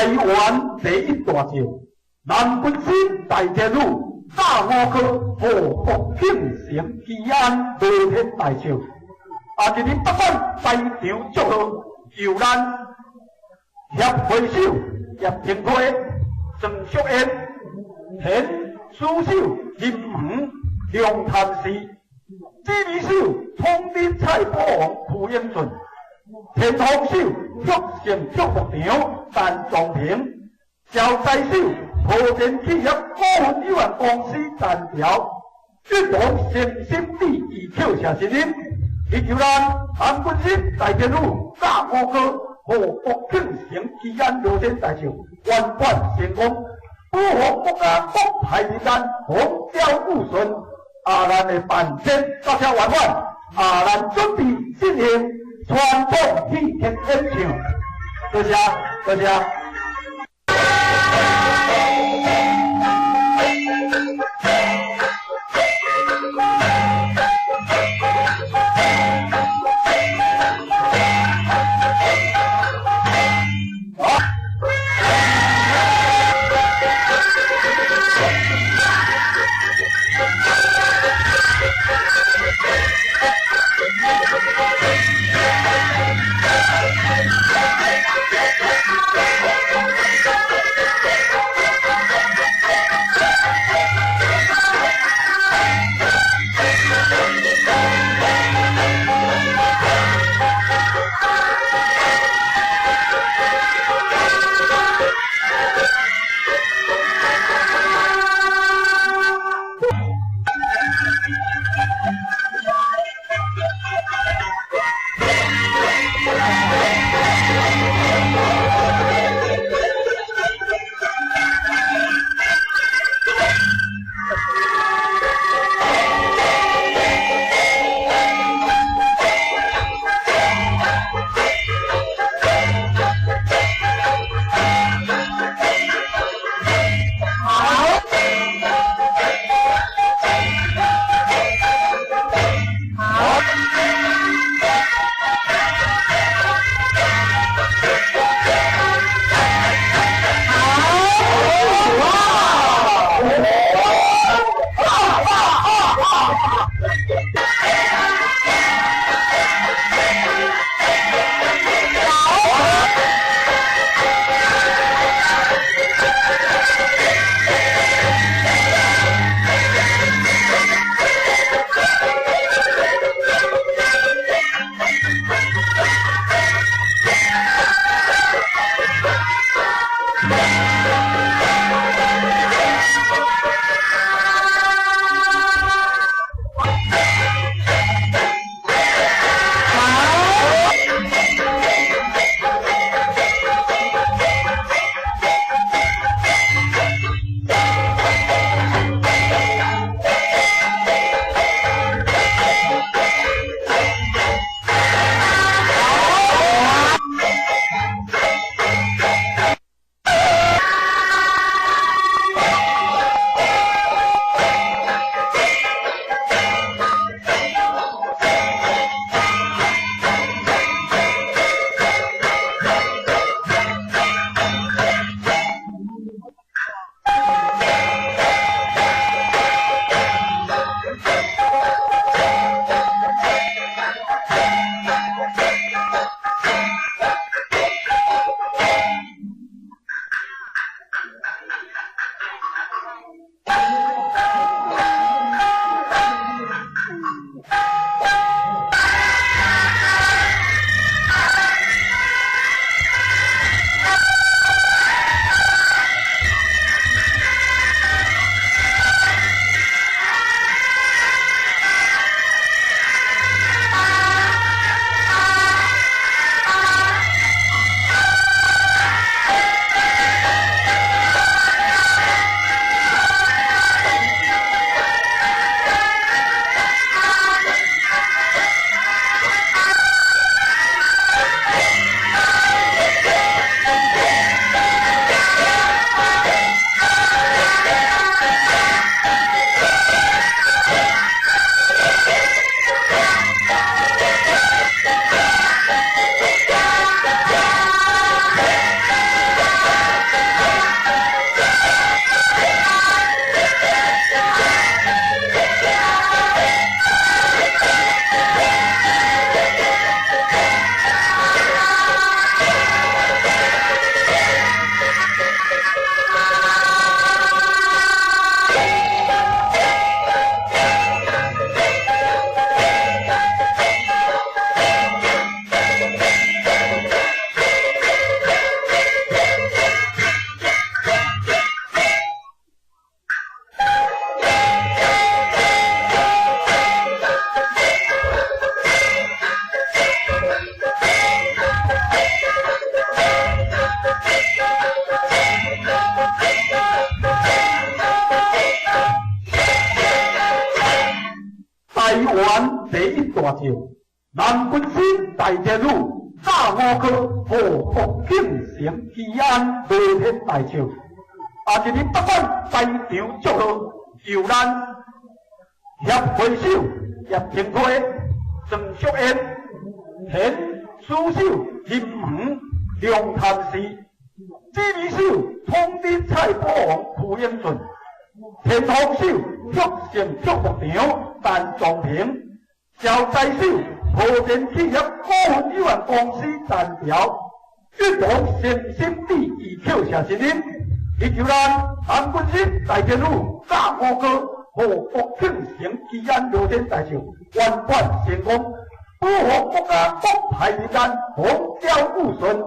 台湾第一大将，南军师大天女，炸五科祸福庆城吉安乐天大笑。今日北管台场祝贺，由咱协会手叶廷辉、郑淑燕、田书手林恒、梁潭市、指挥手统领蔡宝王、傅英顺。天风手祝成祝福场陈仲平，招财手和田企业股份有限公司陈条，运动诚心第二跳下声音，以求咱韩军师大天女炸五科和福庆城吉安乐天大秀圆满成功，保护国家国泰民安，风调雨顺。咱的办展到这圆满，咱准备进行传统戏剧演唱，多谢，多谢。大招，南军师大天女炸五颗，祸福庆成吉安乐天大笑。啊！一日北管在场祝贺，由咱协会手叶廷辉、郑淑燕、田书手林门、梁潭市、指挥手统领蔡宝王、傅英俊、天风手福盛祝福场陈仲平、招财手和田企业股份有限公司陈条、运动诚心第二口下声音。以求咱南军师大天女炸五哥和福庆城吉安乐天大秀圆满成功，保护国家国泰民安，风调雨顺。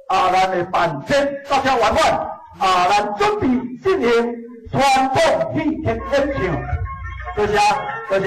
咱的办天到这圆满，咱准备进行传统戏剧演唱。多谢，多谢。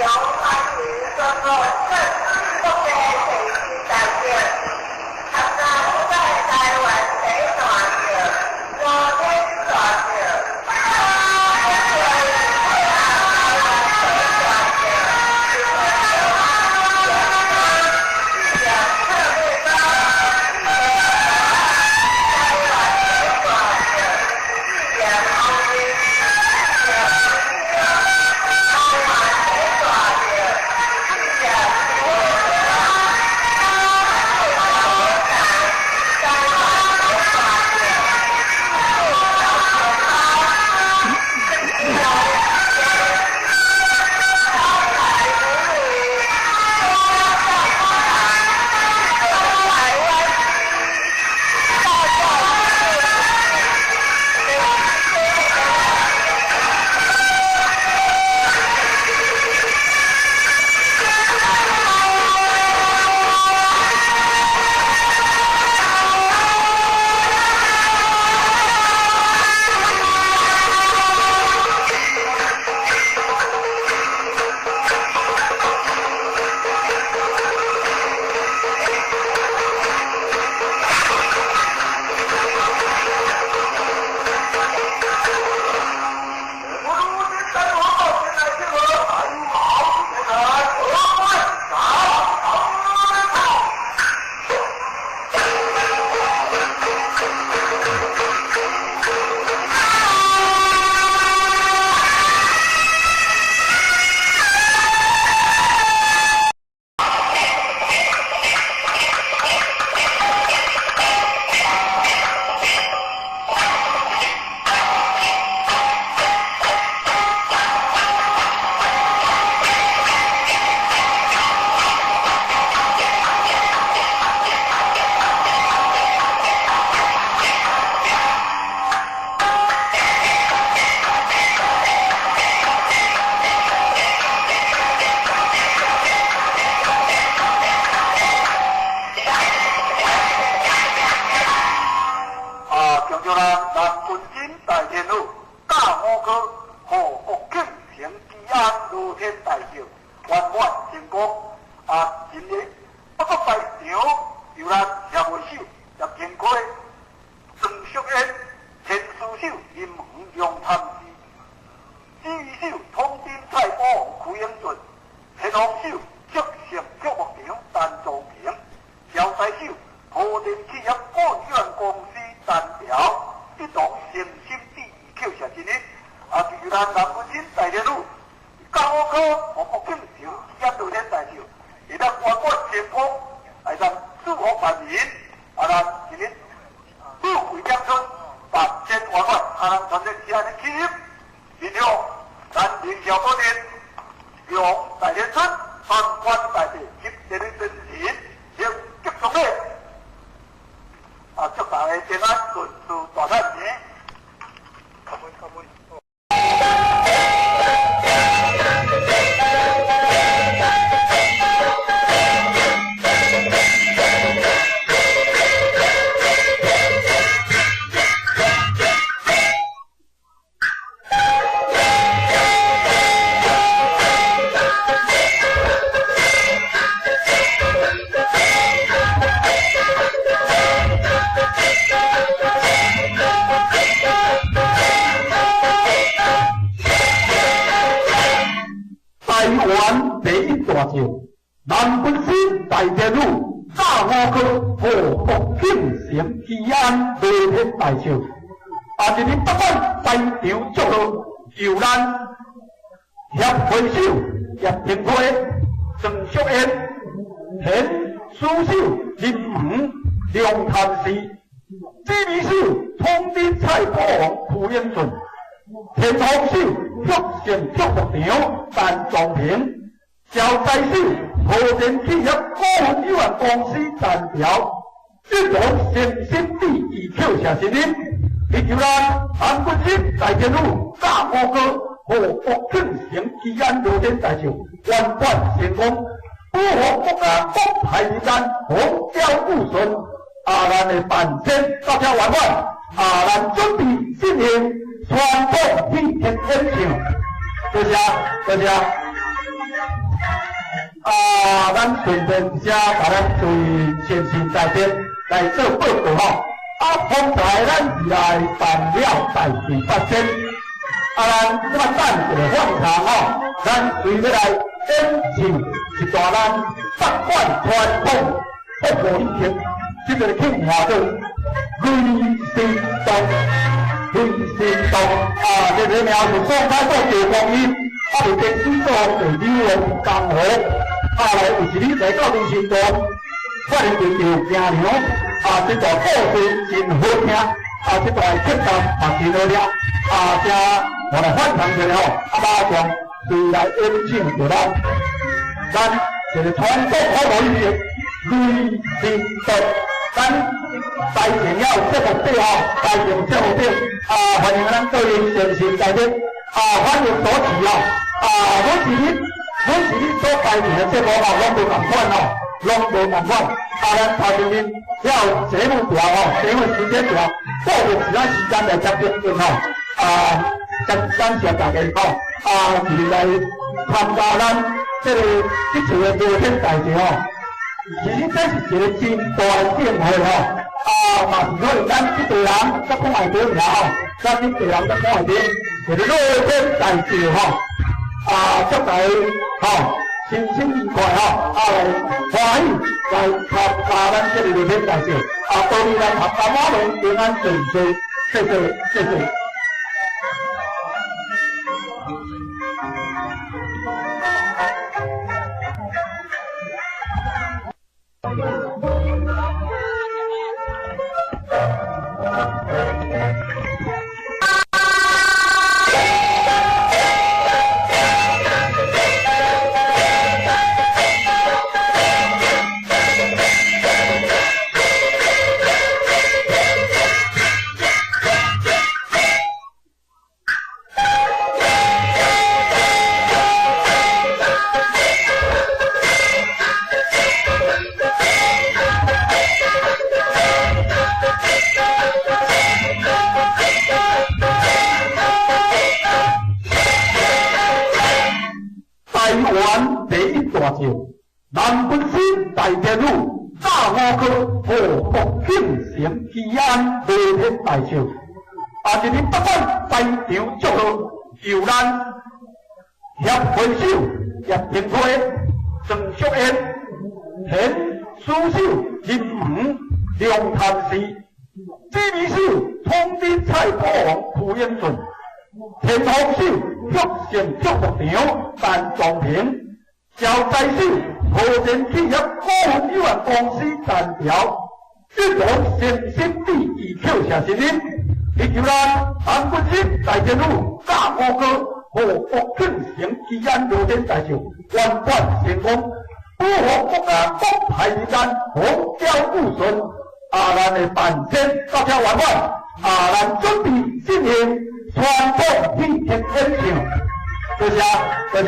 多谢。咱顺便写甲咱注意先先在边来做报告吼。方才咱是来办了代志发生，咱即摆等一个放场吼，咱随要来演唱一段咱北管传统服务音乐，这个庆名叫雷声动，雷声动这个名是双开到地方音，是电子做地理的江湖，来有一日来到人生中，发现着行娘。这段故事真好听，这段曲调也真好听，这我来反唱一下吼，马上随来演唱着咱这个传统好无音乐雷声动，咱台前要有节目底吼，台前节目底欢迎咱各位先生在这欢迎所持每一日所台前的节目拢无同款拢无同款。咱头前面要节目表节目时间表，固定一段时间来接触感谢大家是来参加咱这个这次的聊天大会其实这是一个真大的盛会嘛是可能咱这地人在讲外边咱这地人在讲外边，一个聊天大会祝大家心情愉快来欢喜来参加咱这个聊天大会祝你咱参加马龙平安顺遂，谢谢。南本新大电路大五科和福庆城基安聊天大秀，一日北管在场祝贺，由咱协会手叶廷辉、郑淑燕、田书秀、林武、梁潭市、知名手通知蔡国王傅英顺、田红秀福盛祝福场陈仲平。小财手和田企业股份有限公司单条，一路先生第二扣下新人，以及咱南本新大电路大五哥和福庆城基安聊天大秀圆满成功，保护国家国泰民安，风调雨顺。咱的办先到这圆满，咱准备进行传统体育演唱，多谢。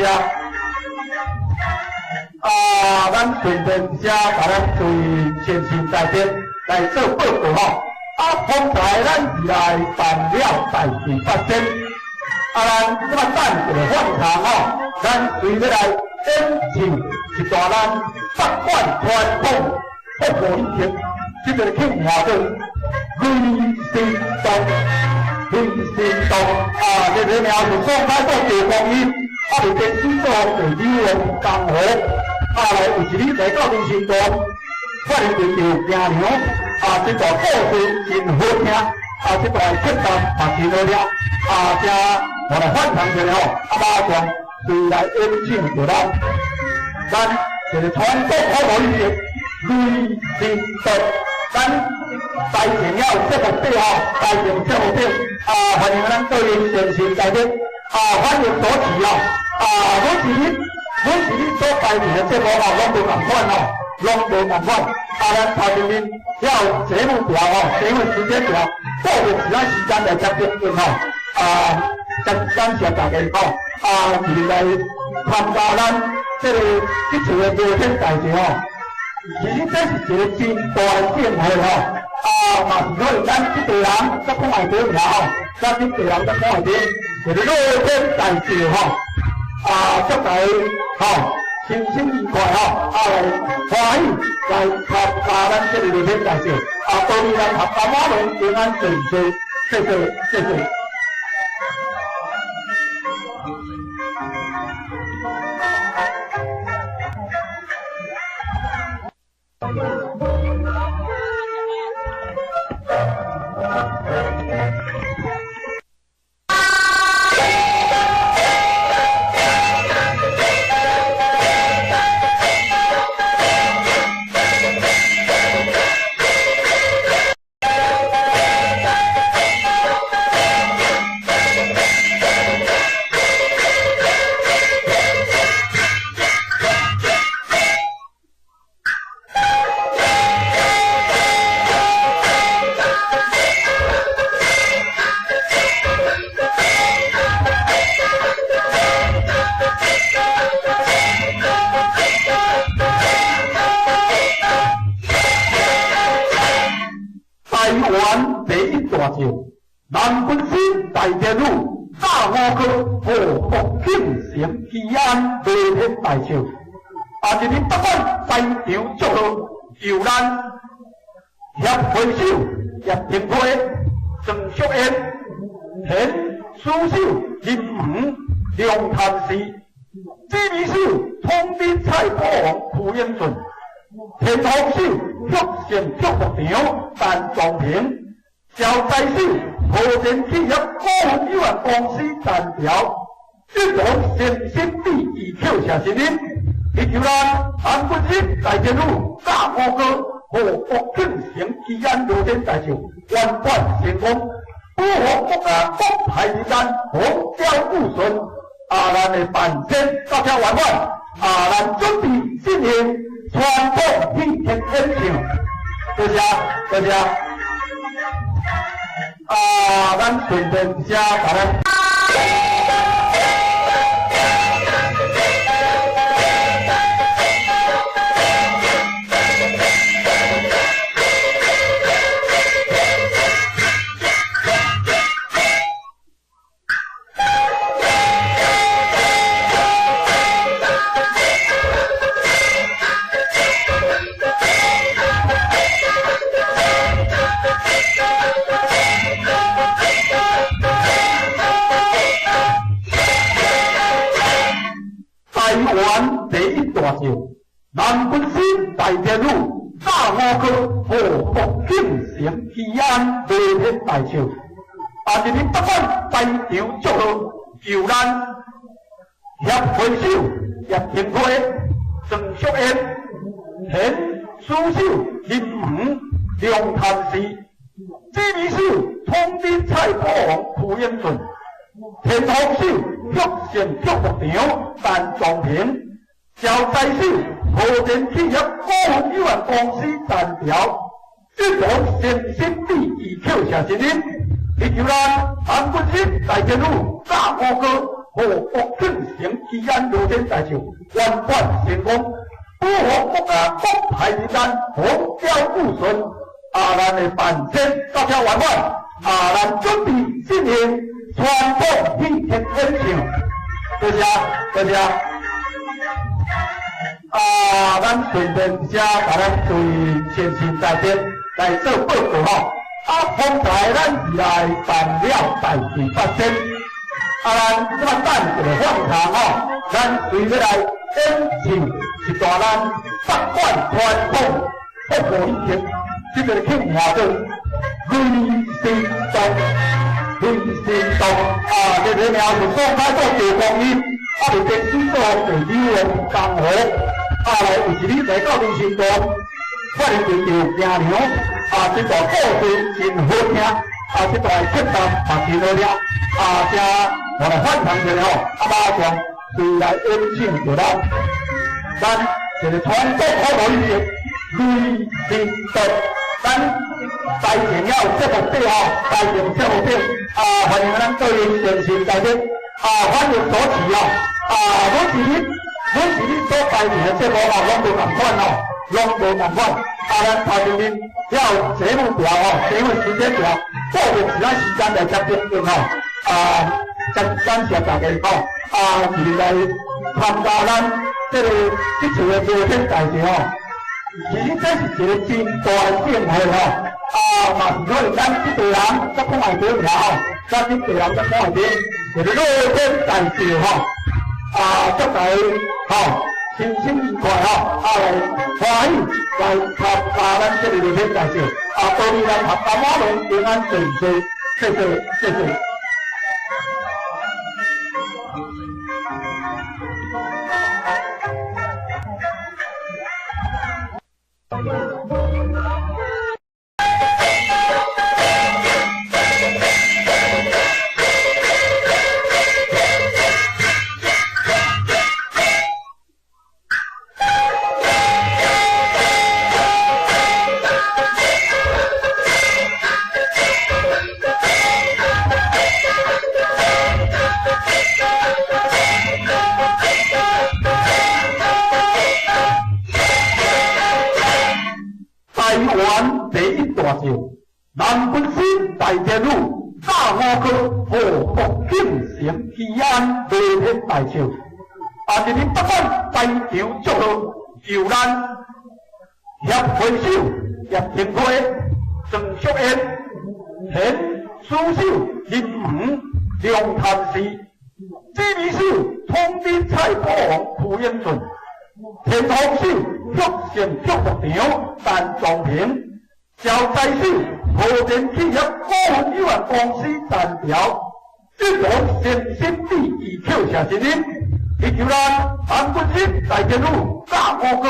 咱顺便写甲咱注意先先在边来做报告方才咱是来办了代志发生，咱即摆等一个放场咱随要来演唱一段咱北管传统服务音乐，这个庆名叫雷声动，这个名是双开到地方音，是电子做地理的江湖。来有一日来到人生中，发现着行娘，这段故事真好听，这段曲调也真好听，这我来反唱一下马上随来演唱着咱这个传统好无音乐雷声动，咱台前要有节目底台前节目底欢迎咱各位先生在这欢迎所持每一日所台前的节目拢无同款拢无同款。咱头前面要有节目表节目时间表，固定一段时间来接触感谢大家是来参加咱这个这次的聊天大会其实这是一个真大的盛会嘛是可能咱这地人在讲外边咱这地人在讲外边，一个聊天大会祝大家心情愉快吼，来欢喜来参咱这个热天大笑，祝你咱合家满门平安顺遂，谢谢。南昆新大电路大五哥和福庆城基安热天大笑，一年北管西场祝贺，由咱协会手叶廷辉、郑淑燕、田书手林武、梁潭市、知名手通知蔡国王傅英顺、田红手玉成祝福场陈壮平。招财手和田企业股份有限公司单条，一同诚心第二扣下声音，以求咱韩国新大电路大五哥和福庆城基安热天大笑圆满成功，保护国家国泰民安，风调雨顺。咱的办签到这圆满，咱准备进行传统祭天演唱，多谢。咱顺便一下把咱。南昆新大电路大五哥和福庆城基安热天大笑，一年北管西场祝贺，由咱协会手叶廷辉、郑淑燕、田书手林武、梁潭市、知名手通知蔡国王傅英顺、田红手玉成祝福场陈壮平。招财手和田企业股份有限公司单条，一同诚心第二扣下声音，以求咱韩国新大电路大五哥和福庆城基安热天大笑圆满成功，保护国家国泰民安，风调雨顺。咱的办签到这圆满，咱准备进行传统祭天演唱，多谢。咱顺便一下把咱对先前大天来做报告吼。方才咱是来办了大事发生，咱这么等一个放堂吼，咱随要来演唱一段咱北管传统福国以前这个庆贺做瑞星动，这个名是双开做地方音，就电视做地理的江湖。来有一日来到林新庄，看见就行娘，这段故事真好听，这段客谈也真好听，我来反弹一下吼，马上随来演唱着咱这个传统好老以前瑞星动，咱台前要有节目底台前节目底，欢迎咱各位先生大家，欢迎所持每一日所台前的节目拢无同款拢无同款。咱头前面要有节目表节目时间表，固定时间来接评论感谢大家是来参加咱这次的热天大赛吼，其实这是一个真大的盛会吼，嘛是可能咱这队人才看会到尔吼，咱这队人才看会到，就是热天大赛吼，祝大家吼新春愉快吼，来欢喜来参加咱这个热天大赛，祝你咱合家满龙平安顺遂，谢谢。南本新大电路大五科和福建省吉安热天大秀，今日北港大场祝贺由咱协会手叶廷辉、郑淑燕、田书秀、林武、梁潭市、支秘书通知蔡国王傅英顺、田同秀福县祝福场陈仲平、小财手和田企业股份有限公司单条，这种先心第二票下声音，祈求咱南本新大电路大五哥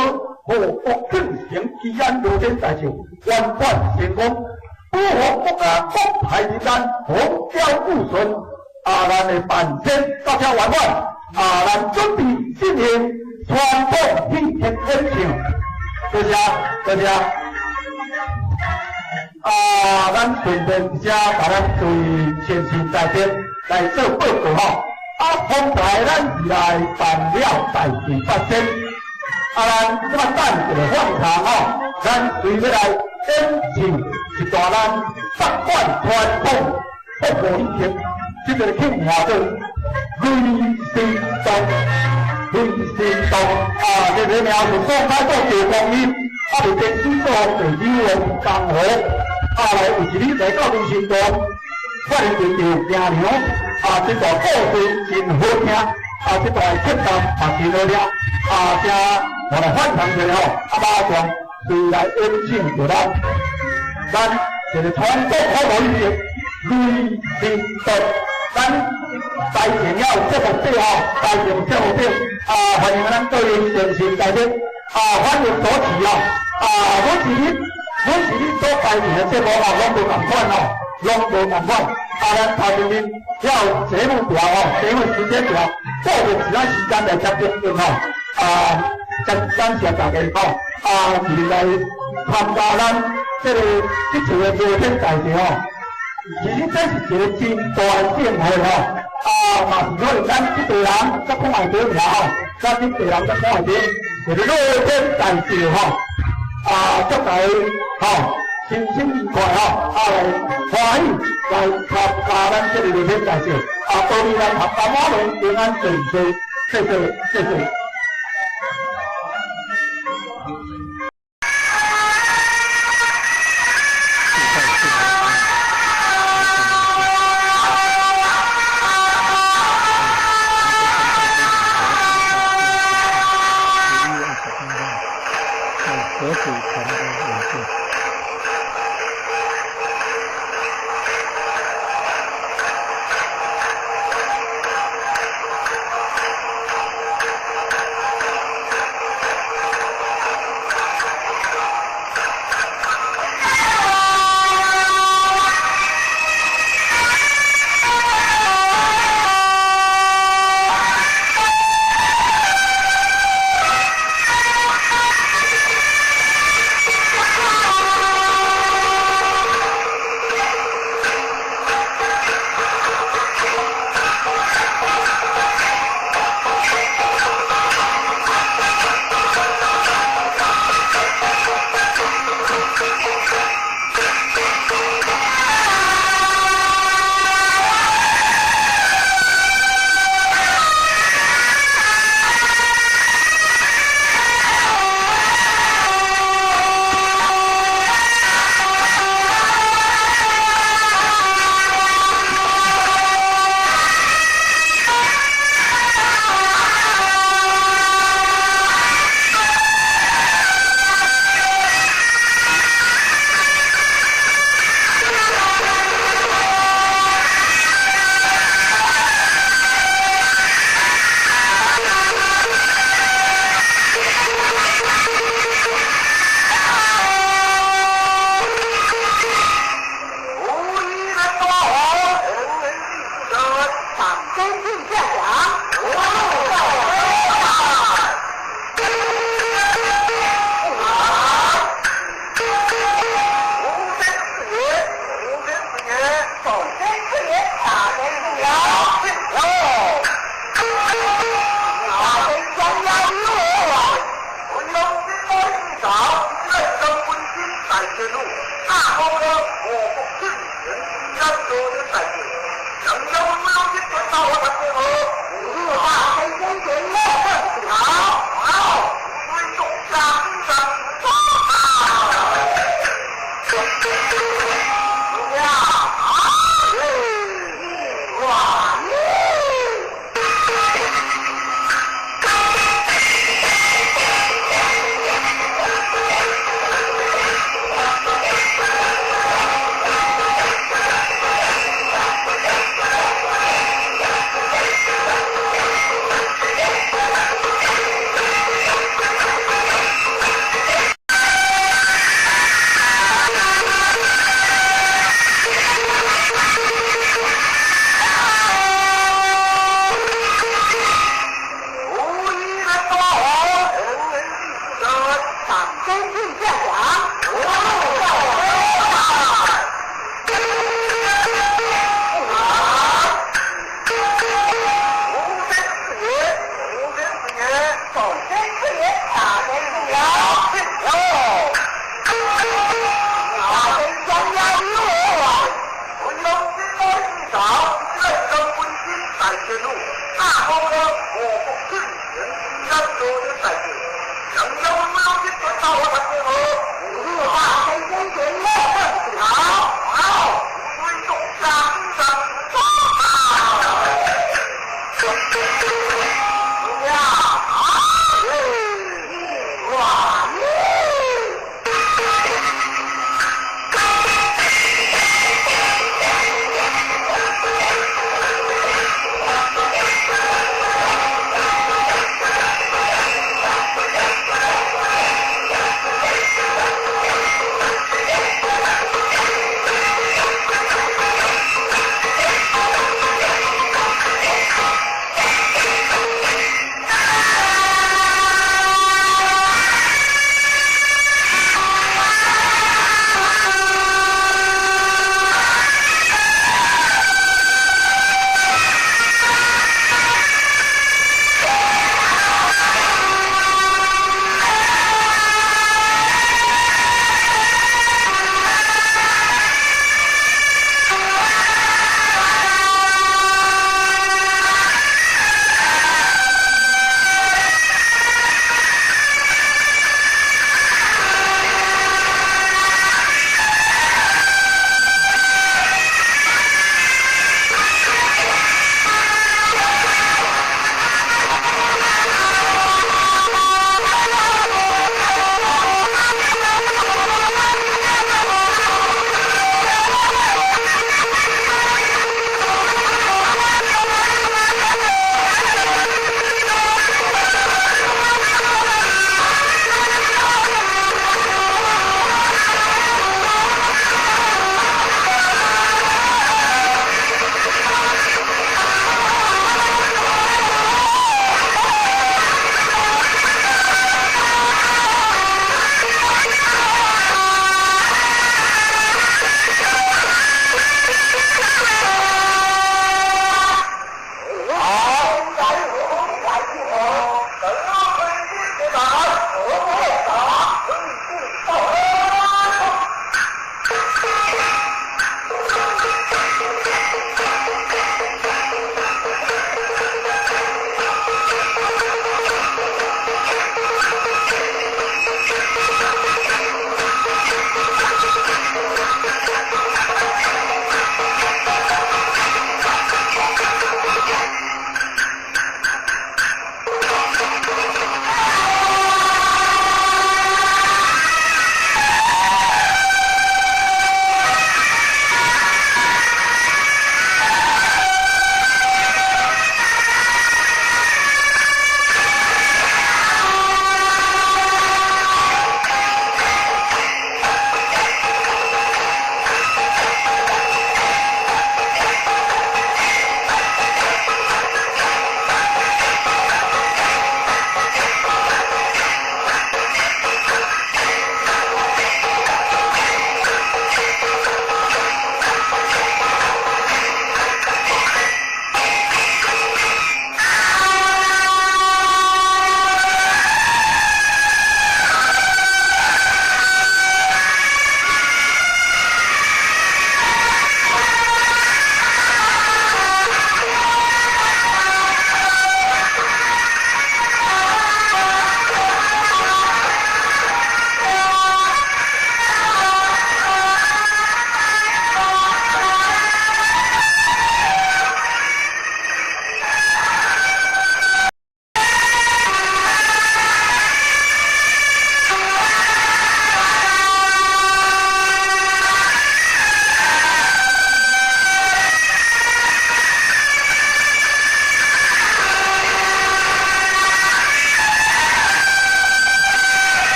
和福建省吉安热天大秀圆满成功，保护国家国泰民安，风调雨顺。咱的办天到这圆满，咱准备进行传统祭天演唱，多谢。咱顺便一下，把咱对先进大天来做报告吼。方才咱是来办了大第8天，咱这么等一个放场吼，咱随要来演唱一段咱北管传统服务以前，这个庆名做雷声动，这个名是双开做地方音，就电视做地理文江湖。来有一日来到林森庄，发现一条行娘，这段故事真好听，这段客栈也真好听，我来反唱一下吼，马上随来演唱着咱这个传统服务以前，雷声动，咱台前要有节目表台前有节目表，欢迎咱各位先生大家，欢迎所持阮是你所台前的节目拢无同款拢无同款。咱头前面要有节目表节目时间表，固定是咱时间来接评论感谢大家是来参加咱这次的热天大赛其实这是一个真大的盛会嘛是可能咱这队人才看会到咱这队人才看会到，就是热天大赛祝大家新春愉快来欢喜来参加咱这个热天大赛，祝你咱合家满龙平安顺遂，谢谢。合组成的文字。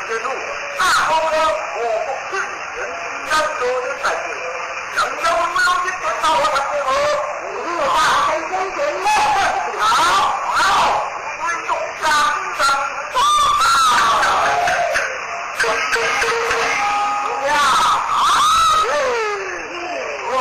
天路，大风哥我不进行，山多的在地，人妖妖一点到我的背后，我大黑天天莫问好，好，挥动张张多好，呀，哇！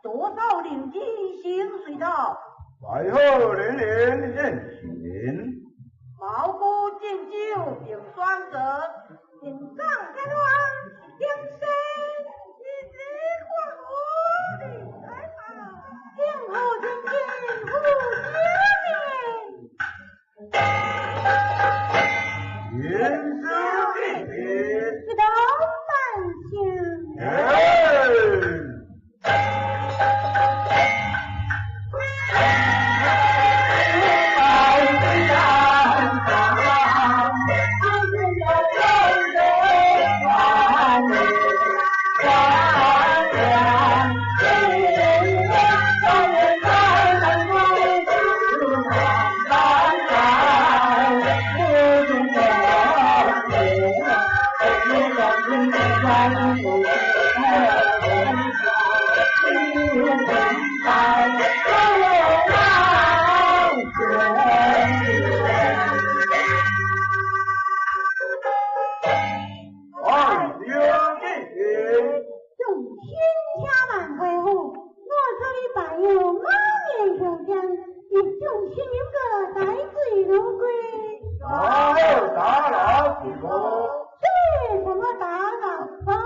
多少灵机心水道，来贺连连宴请，毛姑敬酒并双折，人长天王应生一枝花我的来好，天后天天护家年生一品，知道满情。打扰不多。这什么打扰？朋友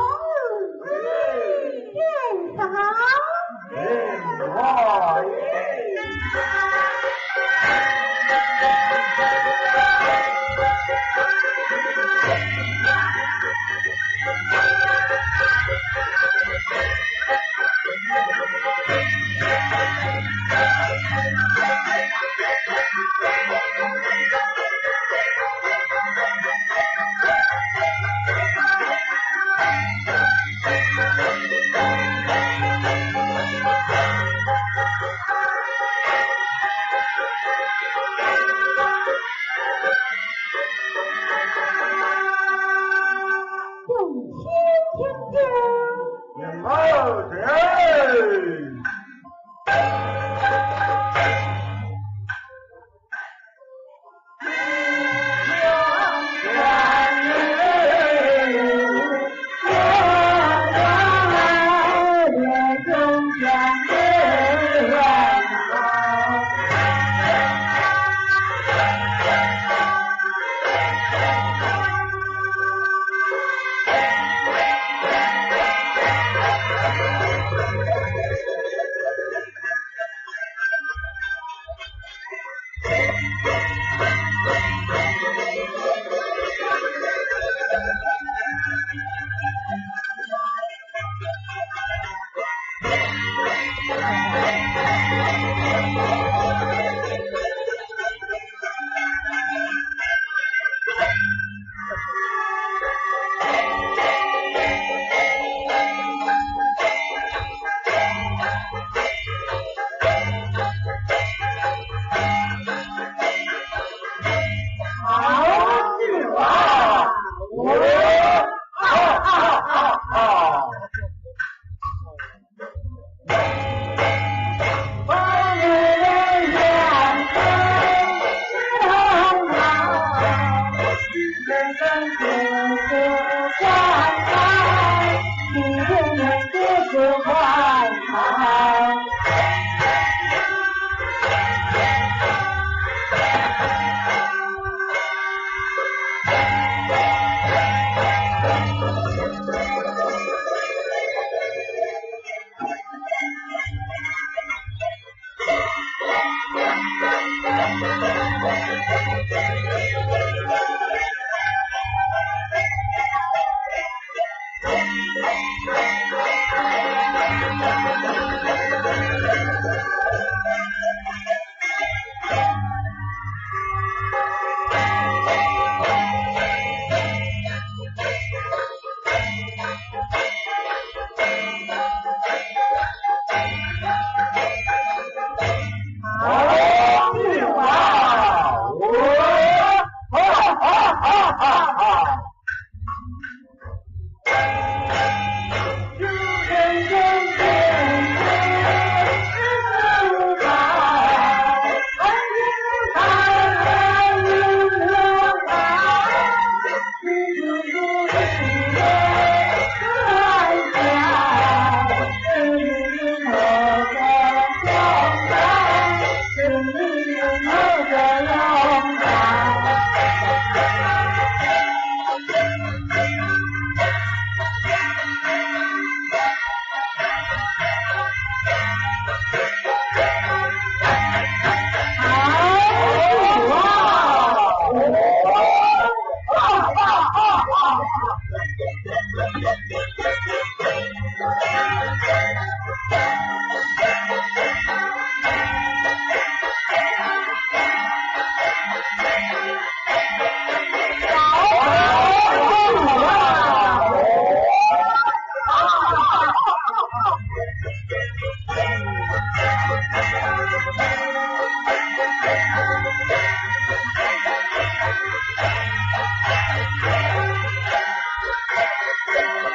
啊。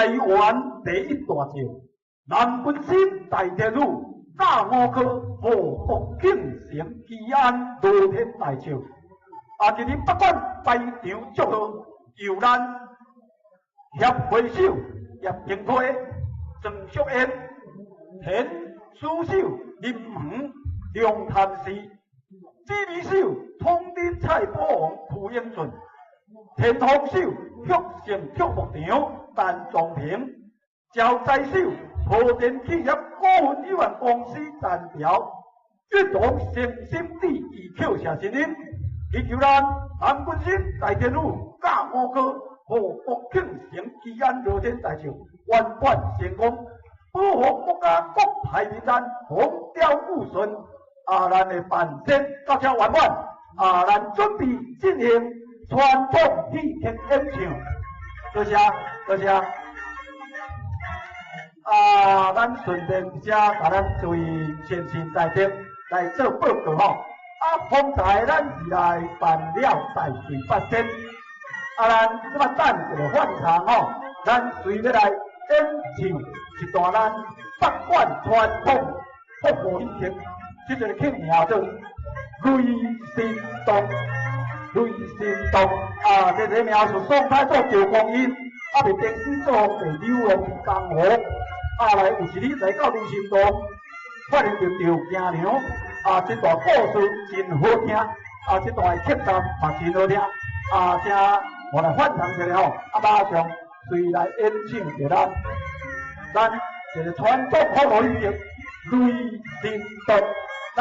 台湾第一大桥，南本线大铁路甲午科和福建省基安罗天大桥，今日北管排场祝贺由咱协会首叶平推、郑淑燕、田书手林恒、梁潭市、指挥手通知蔡宝王、傅英俊、田风手旭盛曲目场陈仲平、招财手和电企业股份有限公司陈条，一同诚心致意扣下信任，祈求咱南本县大铁路甲午科和福建省基安罗天大桥圆满成功，保护国家各派民安，风调雨顺。咱的办set到这圆满，咱准备进行传统戏剧演唱。多谢，多谢。咱顺便一下，甲咱诸位先生在场来做报告吼。方才咱是来办了大序发声，咱即摆等一个换场吼，咱随要来演唱一段咱北管传统服务戏剧，即个曲名叫做《雷神动》。雷神动这个描述宋太祖赵光英，被电视做被流浪江湖，来有一日来到雷神动，发现着赵行娘，这段故事真好听，这段的曲调嘛真好听，请我来翻唱一下吼，马上随来演唱着咱一个传统服务戏剧《雷神动》，咱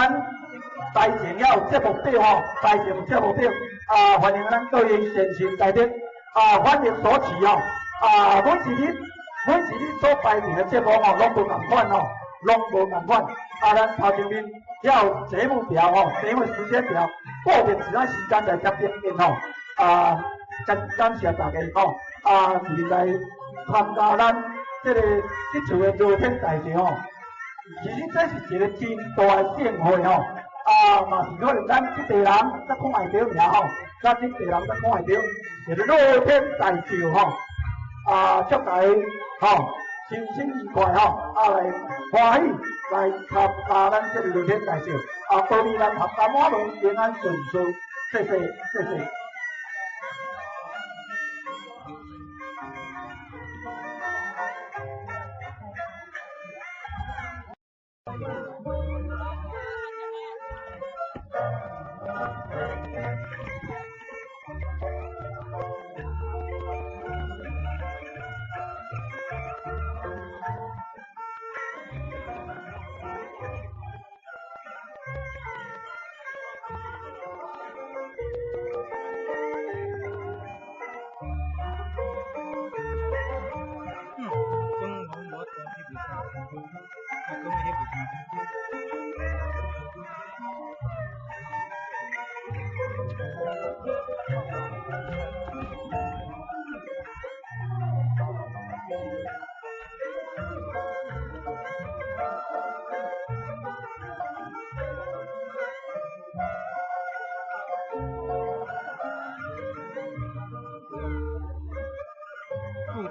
台前也有节目表吼，台前有节目表，欢迎咱各位先生来听，欢迎所持吼，每一日所排练的节目吼，拢无同款吼，拢无同款，咱头前面也有节目表吼，节目时间表，固定是咱时间来接应吼，感谢大家吼，是来参加咱这个这次的罗天大桥吼，其实这是一个真大的盛会吼。嘛是可能咱这地人才看会到尔吼，咱这地人才看会到，一个罗天大桥吼，祝大家吼心情愉快吼，来欢喜来参加咱这个罗天大桥，保佑咱合家满门平安顺遂，谢谢谢谢。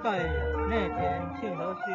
在内田庆和勋。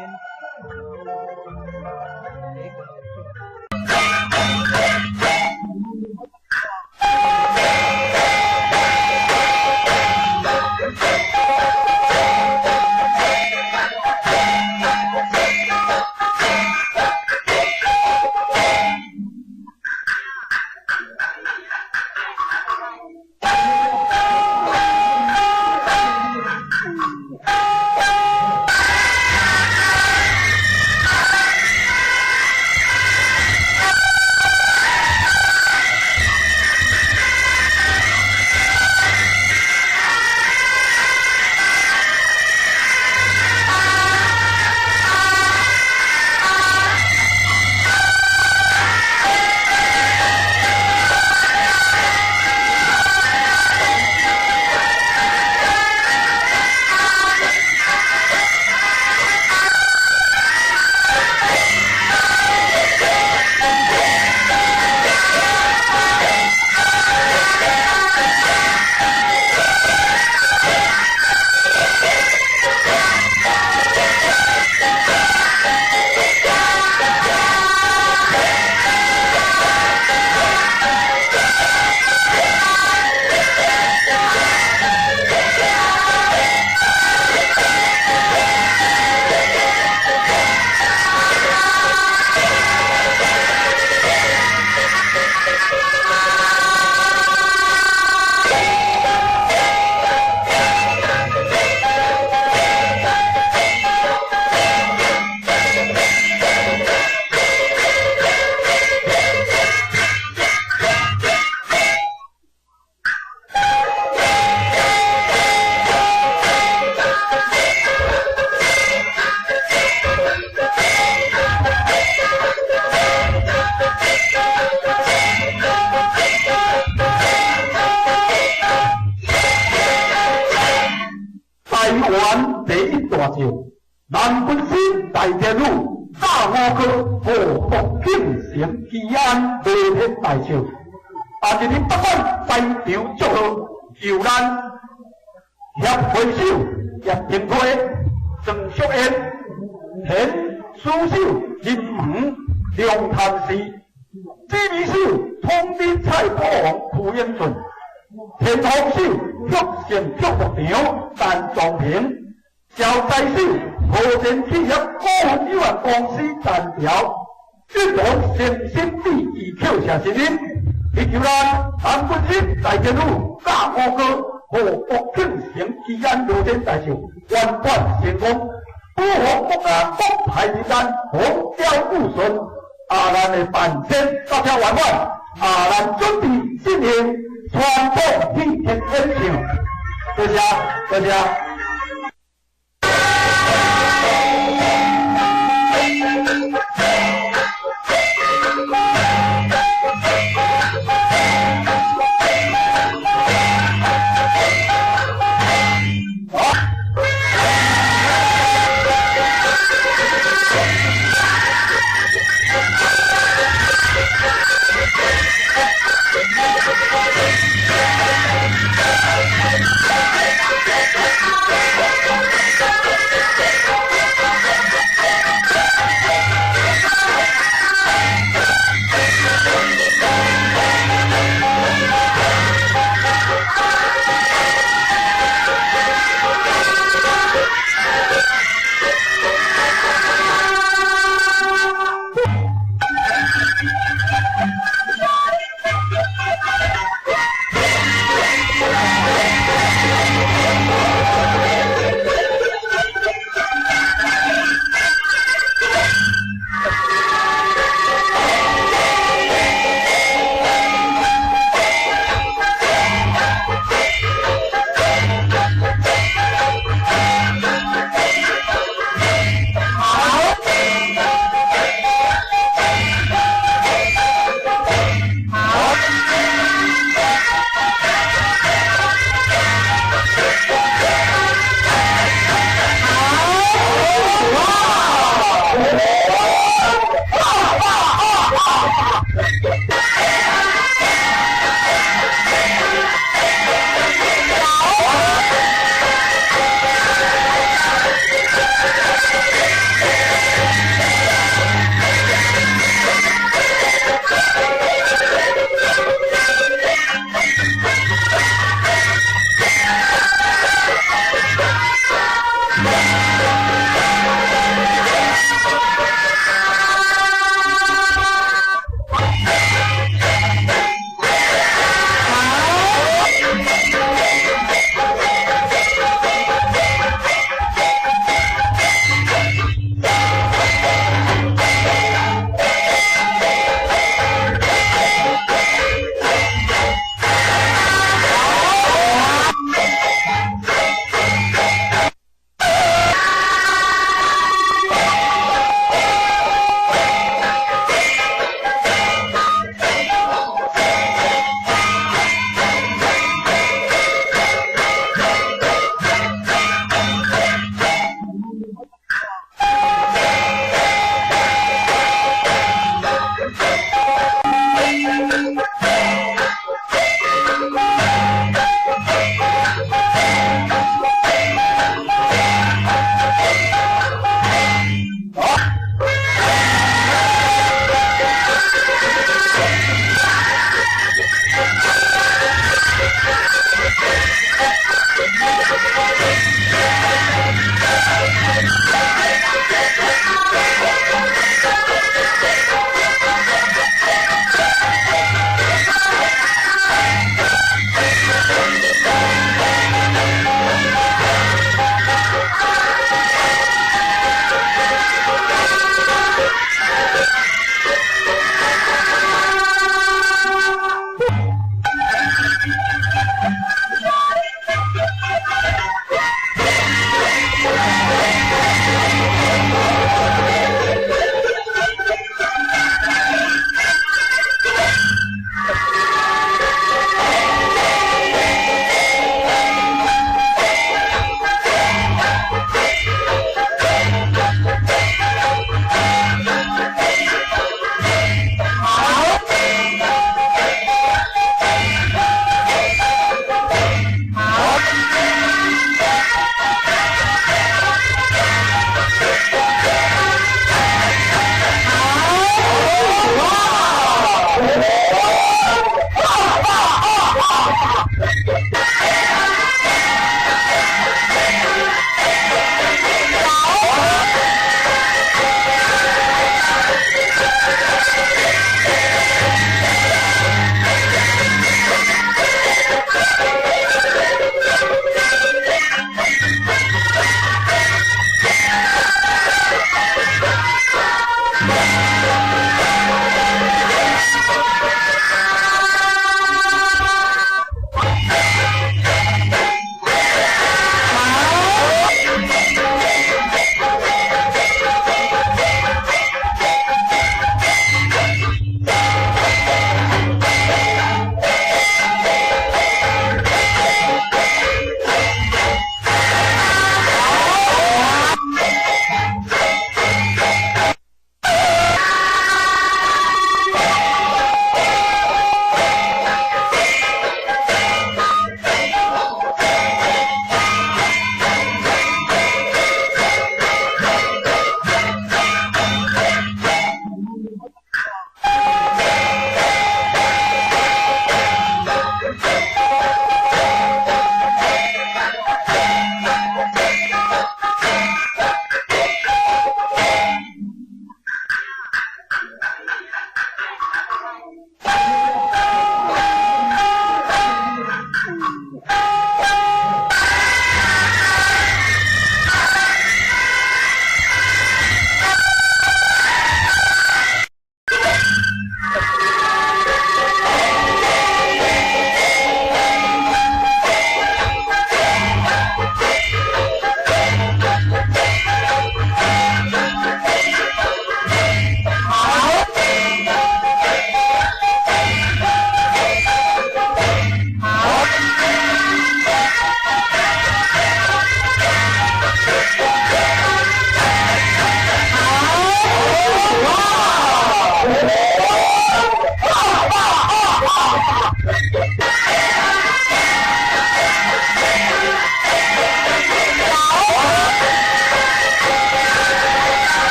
一大招，南军师大天女大五哥祸福庆城吉安雷天大笑，啊！日日北管台场祝贺，由咱协会手叶廷辉、郑淑燕、田书手林门、梁潭市。指挥手统领蔡保王傅英顺，天风手曲线曲目场陈仲平，招财手和田企业股份有限公司陈条，运动先生第二口下声音，以求咱韩军师大天女大五哥和国庆城吉安路线大秀圆满成功，保护国家国泰民安，风调雨顺。咱的办天到这圆满，咱准备进行传统戏剧演唱，多谢，多谢。Thank you.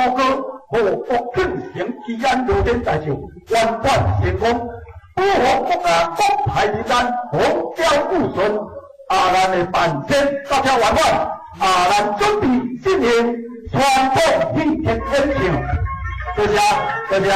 五哥和福建省吉安路点大桥圆满成功，保护国家国泰民安，风调雨顺。咱的办证到这圆满，咱准备进行传统祭天演唱，多谢多谢。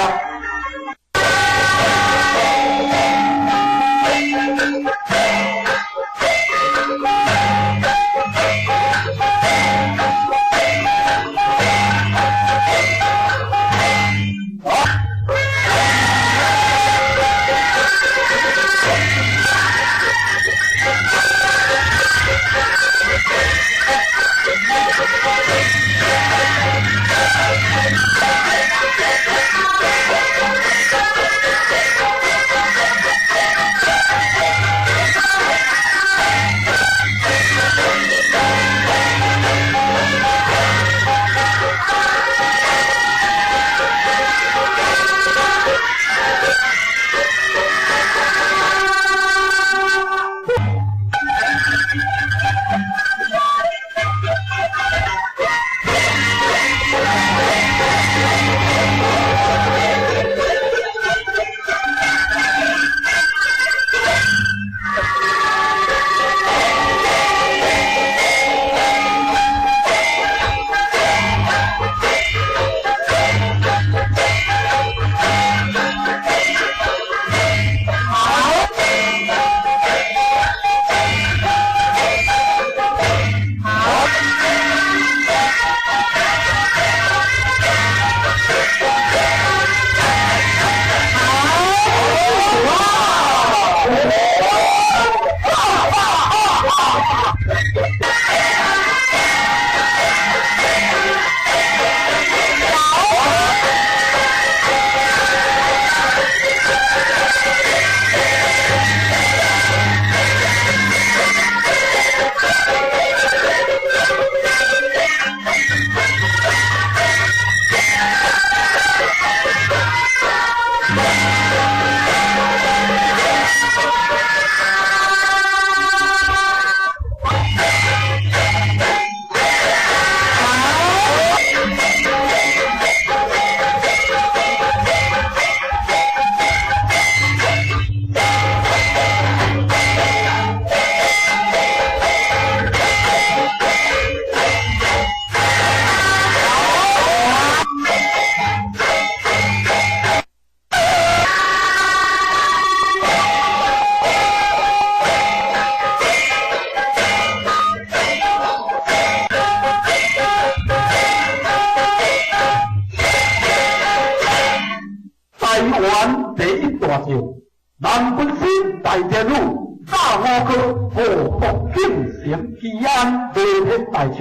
南昆新大电路大五哥和福建省吉安乐天大桥，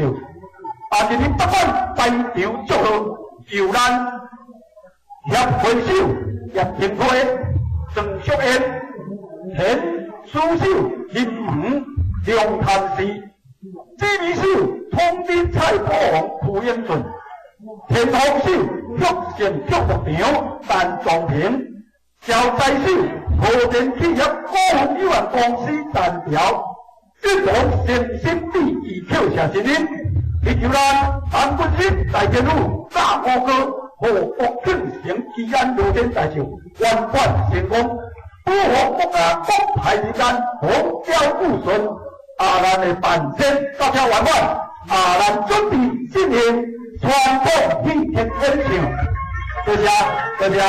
今日北港台场祝贺由咱叶会手、叶廷辉、郑淑燕、田书秀、林武、梁潭市、知名手、通天蔡宝王、涂英顺、田红秀、福建祝福场陈壮平。小财手和田企业股份有限公司单条，一同诚心第二扣下真因，以求咱南昆新大电路大五哥和福建省吉安乐天大桥圆满成功，保护国家国泰民安，风调雨顺。咱的办证到这圆满，咱准备进行传统祭天演唱，多谢多谢。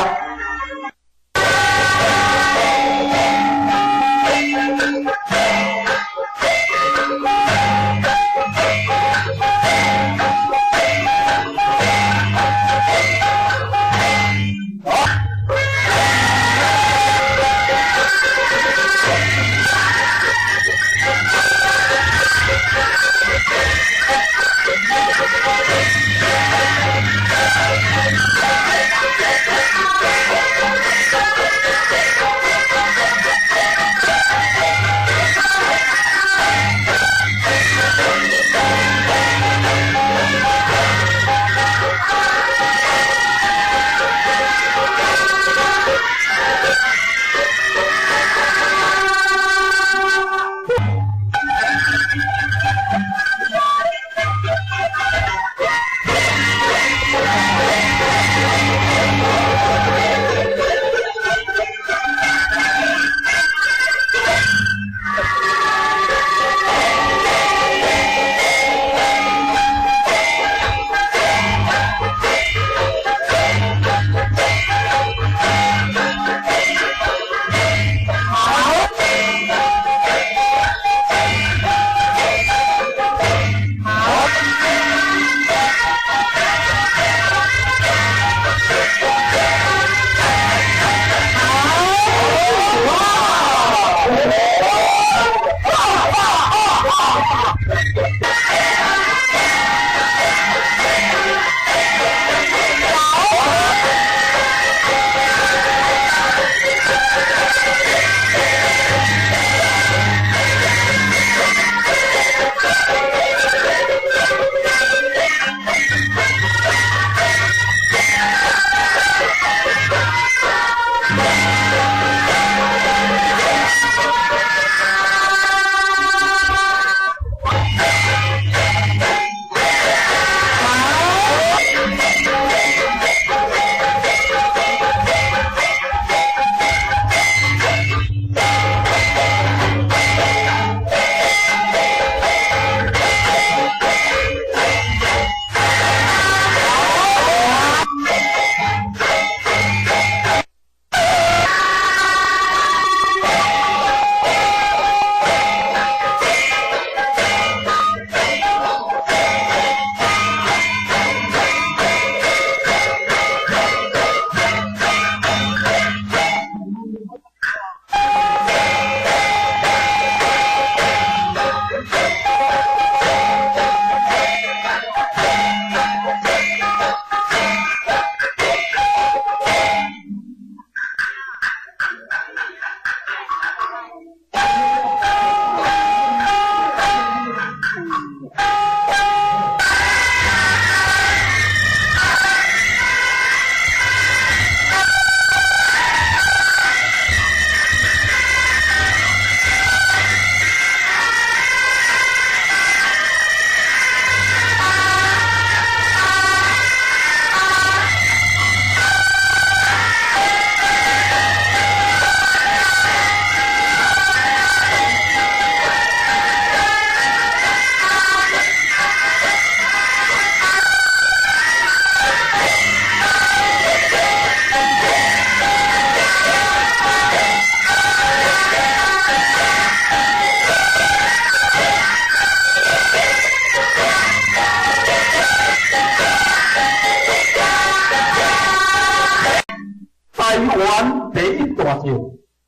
湾第一大将，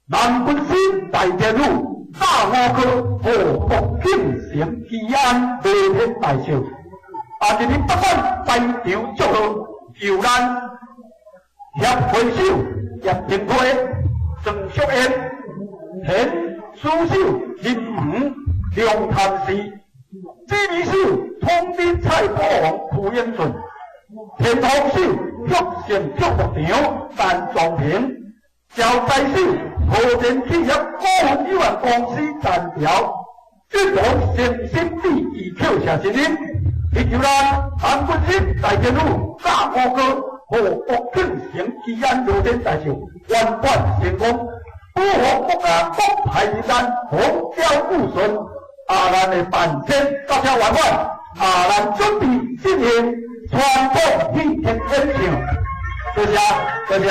南军师大天女大五哥和福建省吉安乐天大将，日日北返台场祝贺，由咱协会手叶廷辉、郑淑燕、田书手林武、梁潭市，指挥手统领蔡保王、傅英顺。天堂手玉成足球场陈壮平，招财手和田企业股份有限公司陈条，这场诚心第二扣下新人，以求咱韩国师大天女大五哥和福建省吉安乐天大将圆满成功，保护国家国泰民安，风调雨顺。咱的办签到这圆满，咱准备进行传统体育演唱，多谢多谢。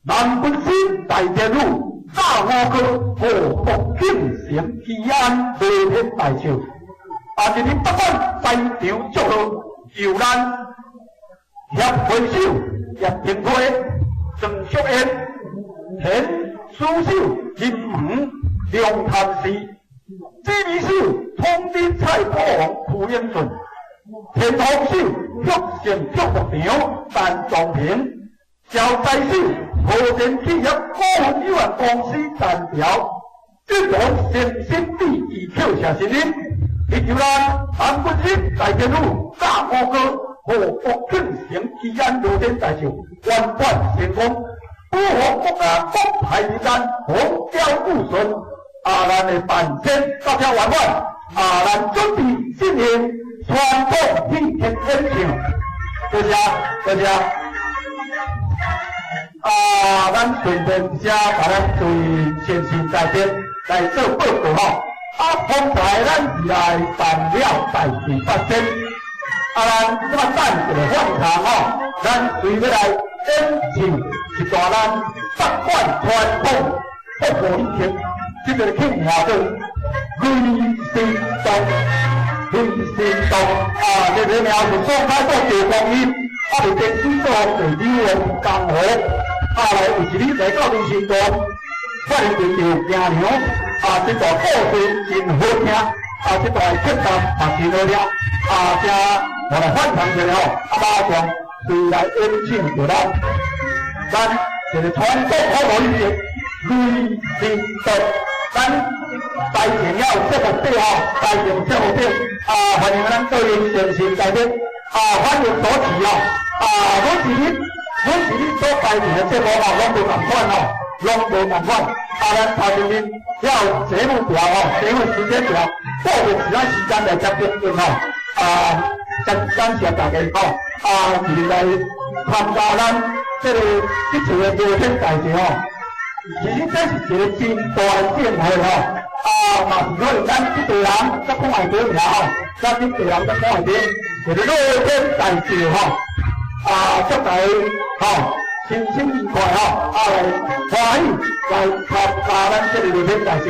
南军师大天女大五哥和福建省吉安乐天大将，日日北返台场祝贺，由咱协会手叶廷辉、郑淑燕、田书手林武、梁潭市，指挥手统领蔡保王、傅英顺，天堂手玉成足球场陈壮平，招财手和田企业股份有限公司陈条，这场诚心第二扣下新人，以求咱韩国师大天女大五哥和福建省吉安乐天大将圆满成功，保护国家国泰民安，风调雨顺。咱的办签到这圆满，咱准备进行传统体育演唱，多谢多谢。咱顺便遮把咱对先生大姐来做报告吼。方才咱是来办了大事发生，咱这么等一个放场吼，咱随要来演唱。一大咱百万传统福和以前，这个庆名叫雷神洞，雷神洞这个名是双开国地方音，就电视做地理的江湖，来有一日来到雷神洞，发现对着行娘，这段故事真好听。这段确实也真好听，我来反唱一下马上随来演唱着咱这个传统好无一节雷神洞，咱台前了节目底台前节目底欢迎咱各位电视台面欢迎所持每一日所台前的节目拢无同款拢无同款。咱头前面要节目表节目时间表，报个其他时间来接见感谢大家是来参加咱这个这次的热天大节其实这是一个真大的宴会嘛是可能咱这队人在讲外边咱这队人在讲外边，就是热天大节祝大家心情愉快来欢喜来参加咱这个热天大节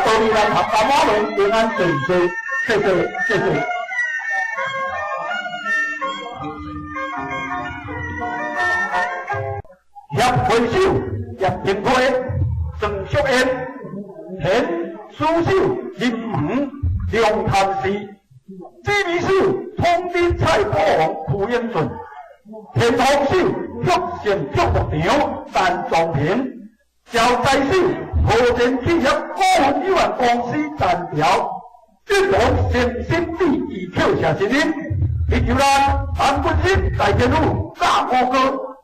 祝你咱大家们平安顺遂，谢谢。叶回首，叶平推，郑淑燕，田书秀，林园，梁潭市，知名秀，通天菜谱王傅英顺，田丰秀，玉成祝福场，陈壮平，赵在秀，和田企业股份有限公司陈条，这种诚心第二跳下新人，以求咱韩国人大天路大哥哥。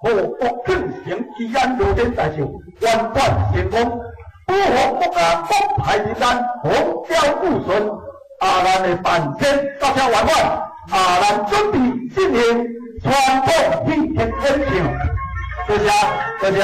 和国庆城期安热天大秀圆满成功，保护国家国泰民安，风调雨顺。咱的办天到这圆满，咱准备进行传统戏剧演唱，多谢。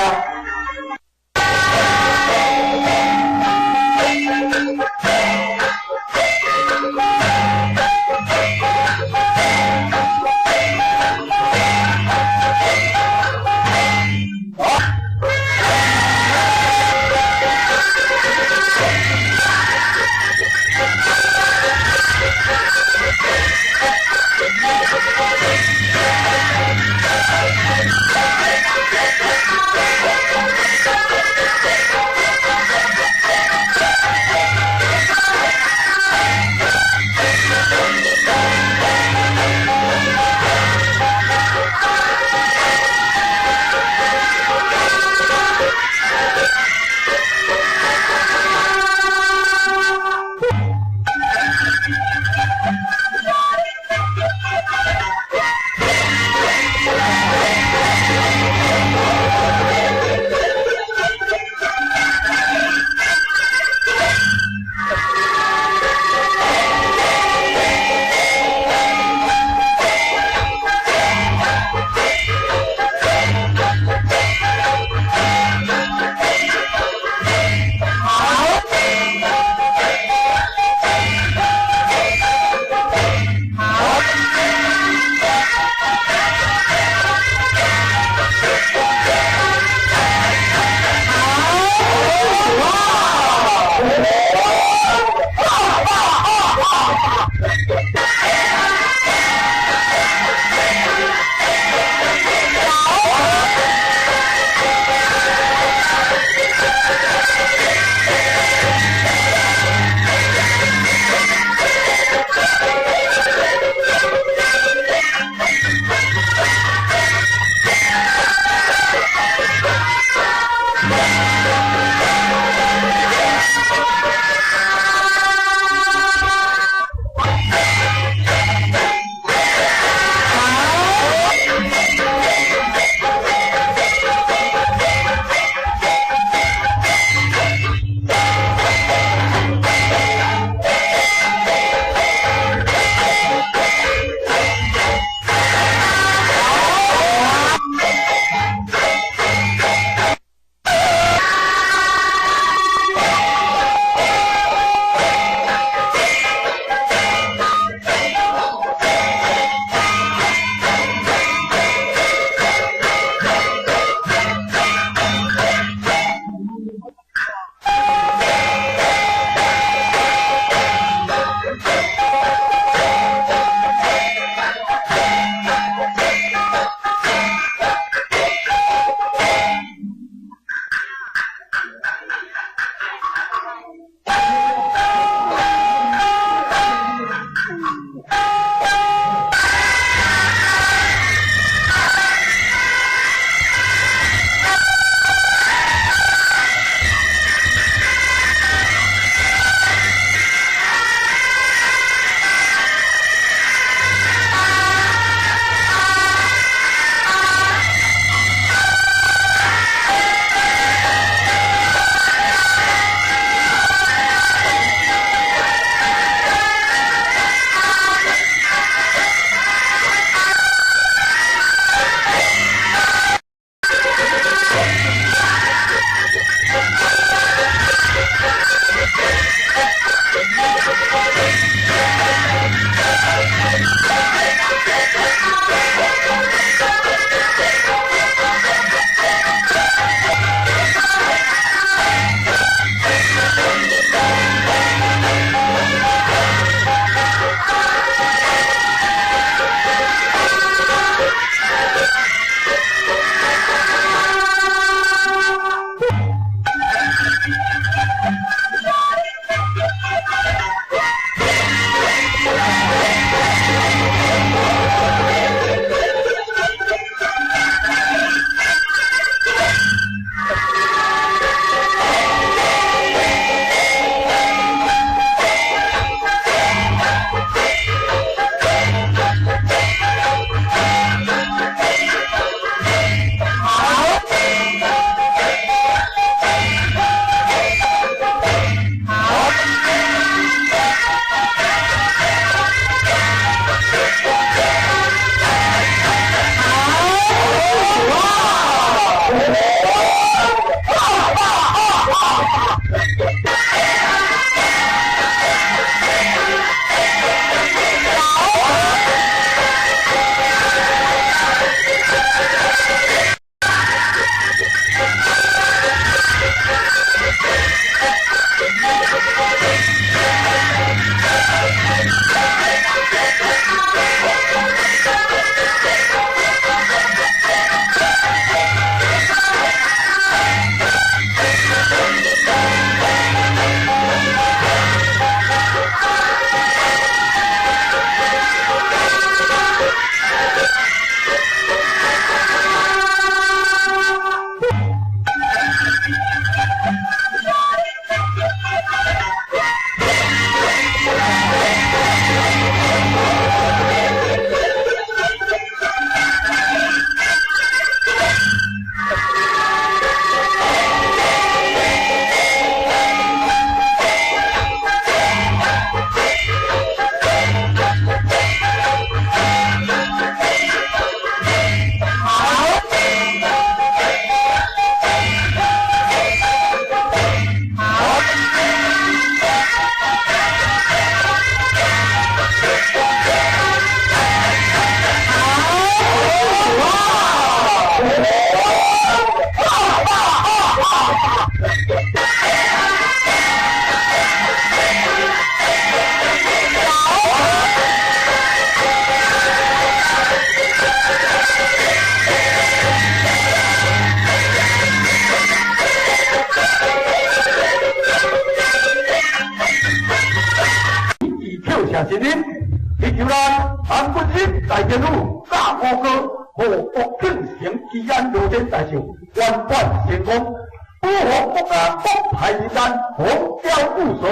大天府大乌哥和国庆城基安罗天大秀圆满成功，保护国家国泰民安，风调雨顺。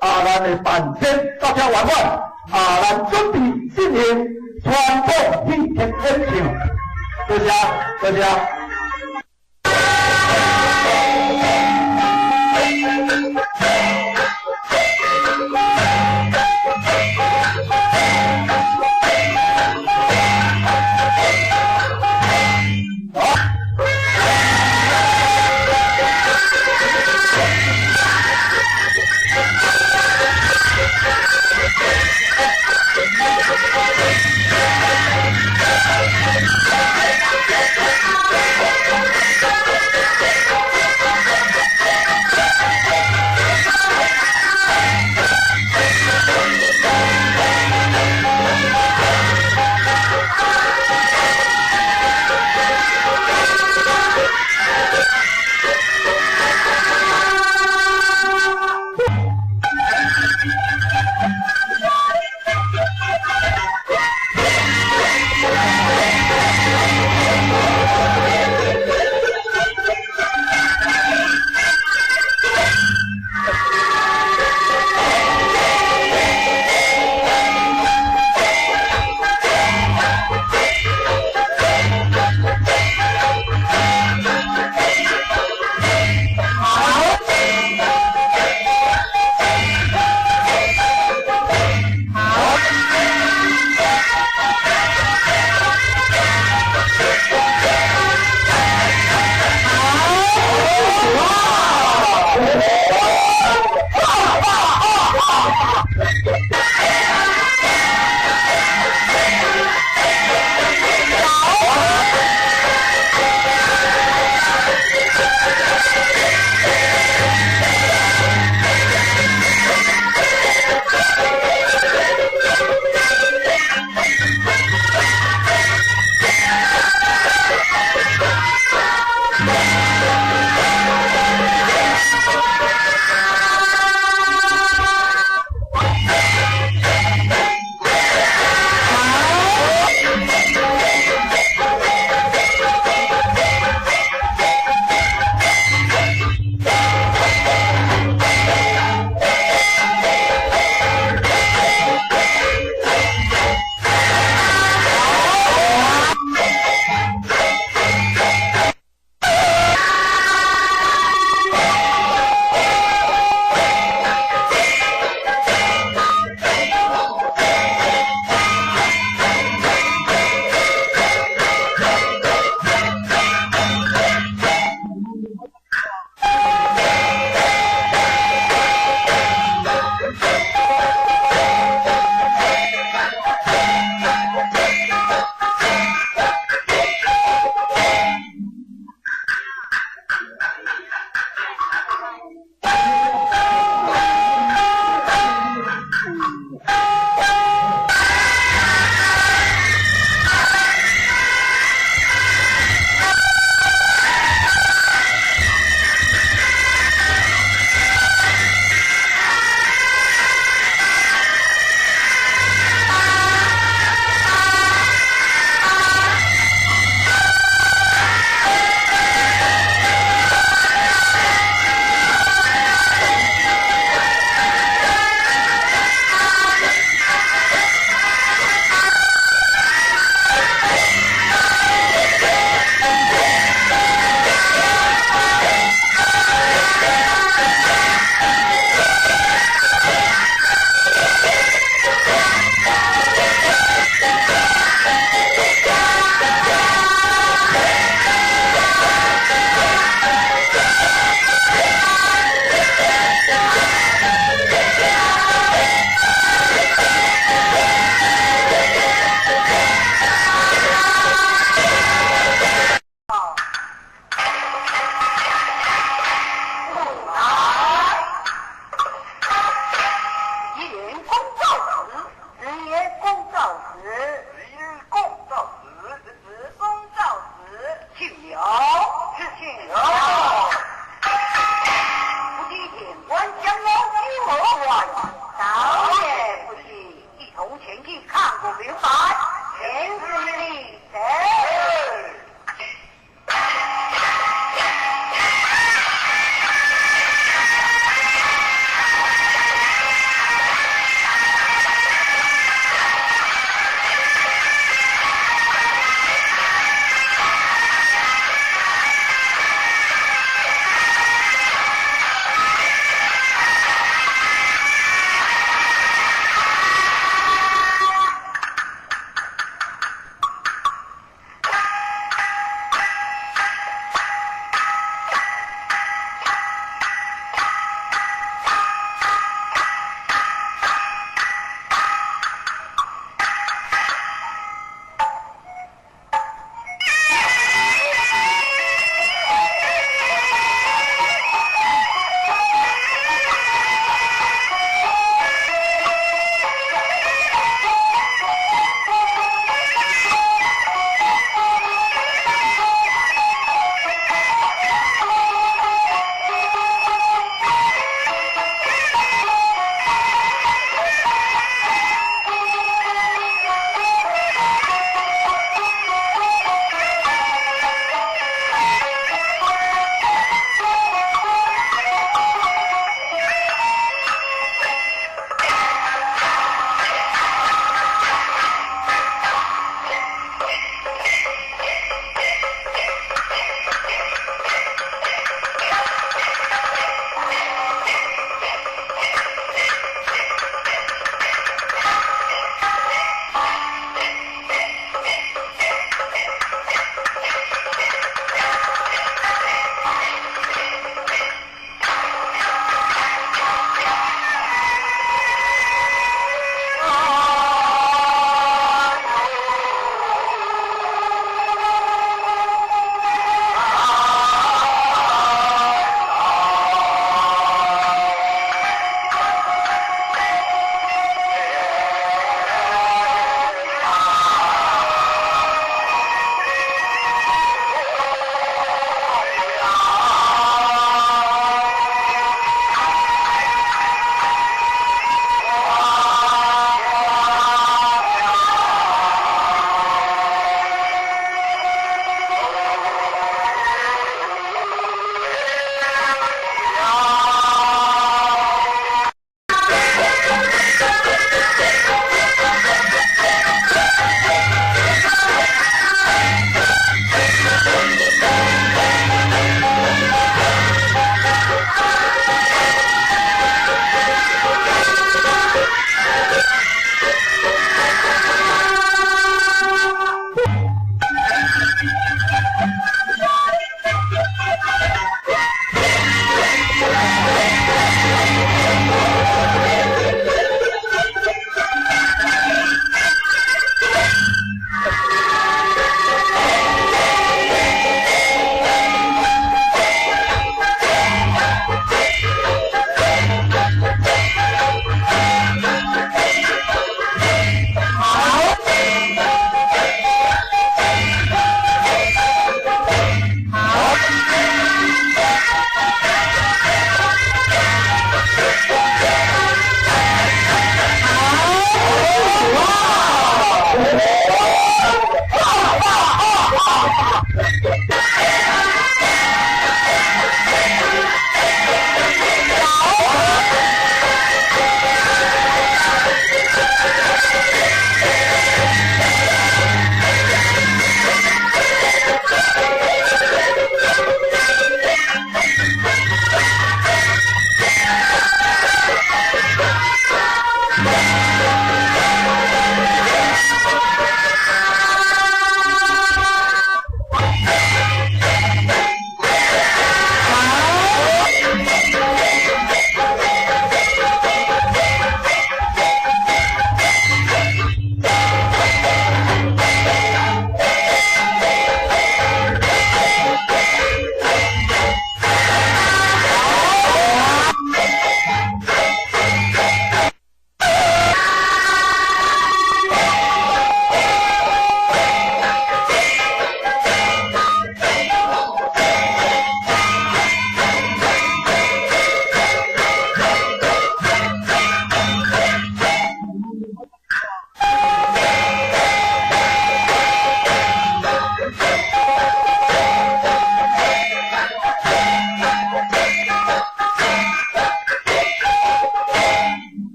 咱的办天到这圆满，咱准备进行传统戏剧演唱，多谢多谢。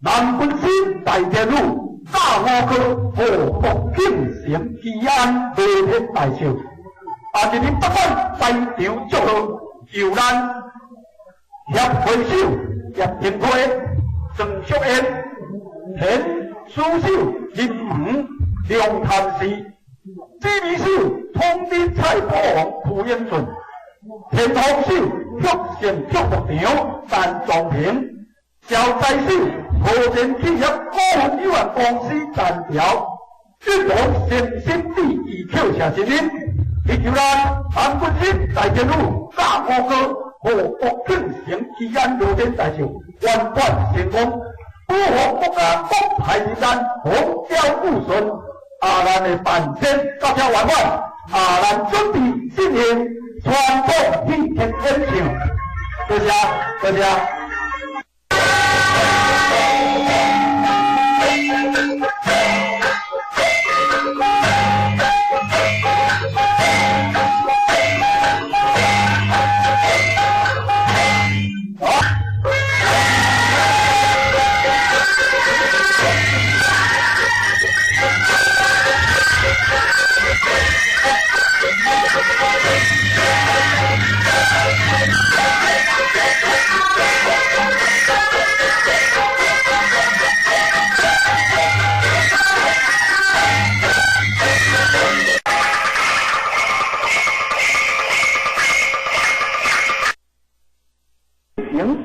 南军师大天路大五哥和福建省吉安和平大寿，日日北返在场祝贺，由咱协会手叶廷辉、郑淑燕、田书手林武、梁潭市、指挥手统领蔡保王傅英顺、田方手福县祝福场陈仲平。招财手和田企业股份有限公司单条，一路诚心礼义扣下新人，以求咱韩军师大天路大五哥和福建省吉安路天大寿圆满成功，保护国家国泰民安，风调雨顺。咱的办先到这圆满，咱准备进行传统戏剧演唱，多谢多谢。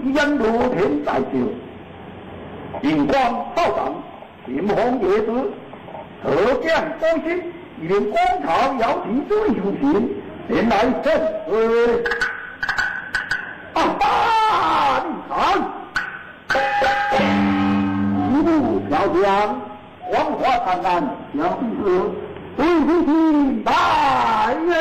依然露天在笑，荧光浩荡，天风夜子，特奖多心，一连光朝要提出游行，前来震水。啊哈！你看，一路飘香，光华灿烂，小弟子，对来耶！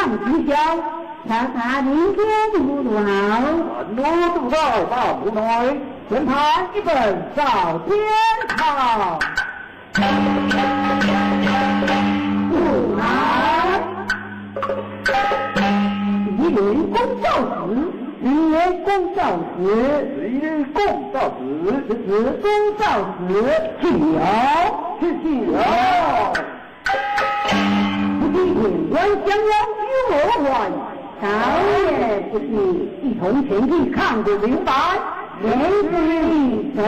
之交，查查明天不多好。我读到大不内，全盘一本照天堂。不来，一年公教子，一年公教子，一年公教子，子公教子，去有，去有。眼观相邀与我玩，倒也不是一同前去看个明白，言之以诚。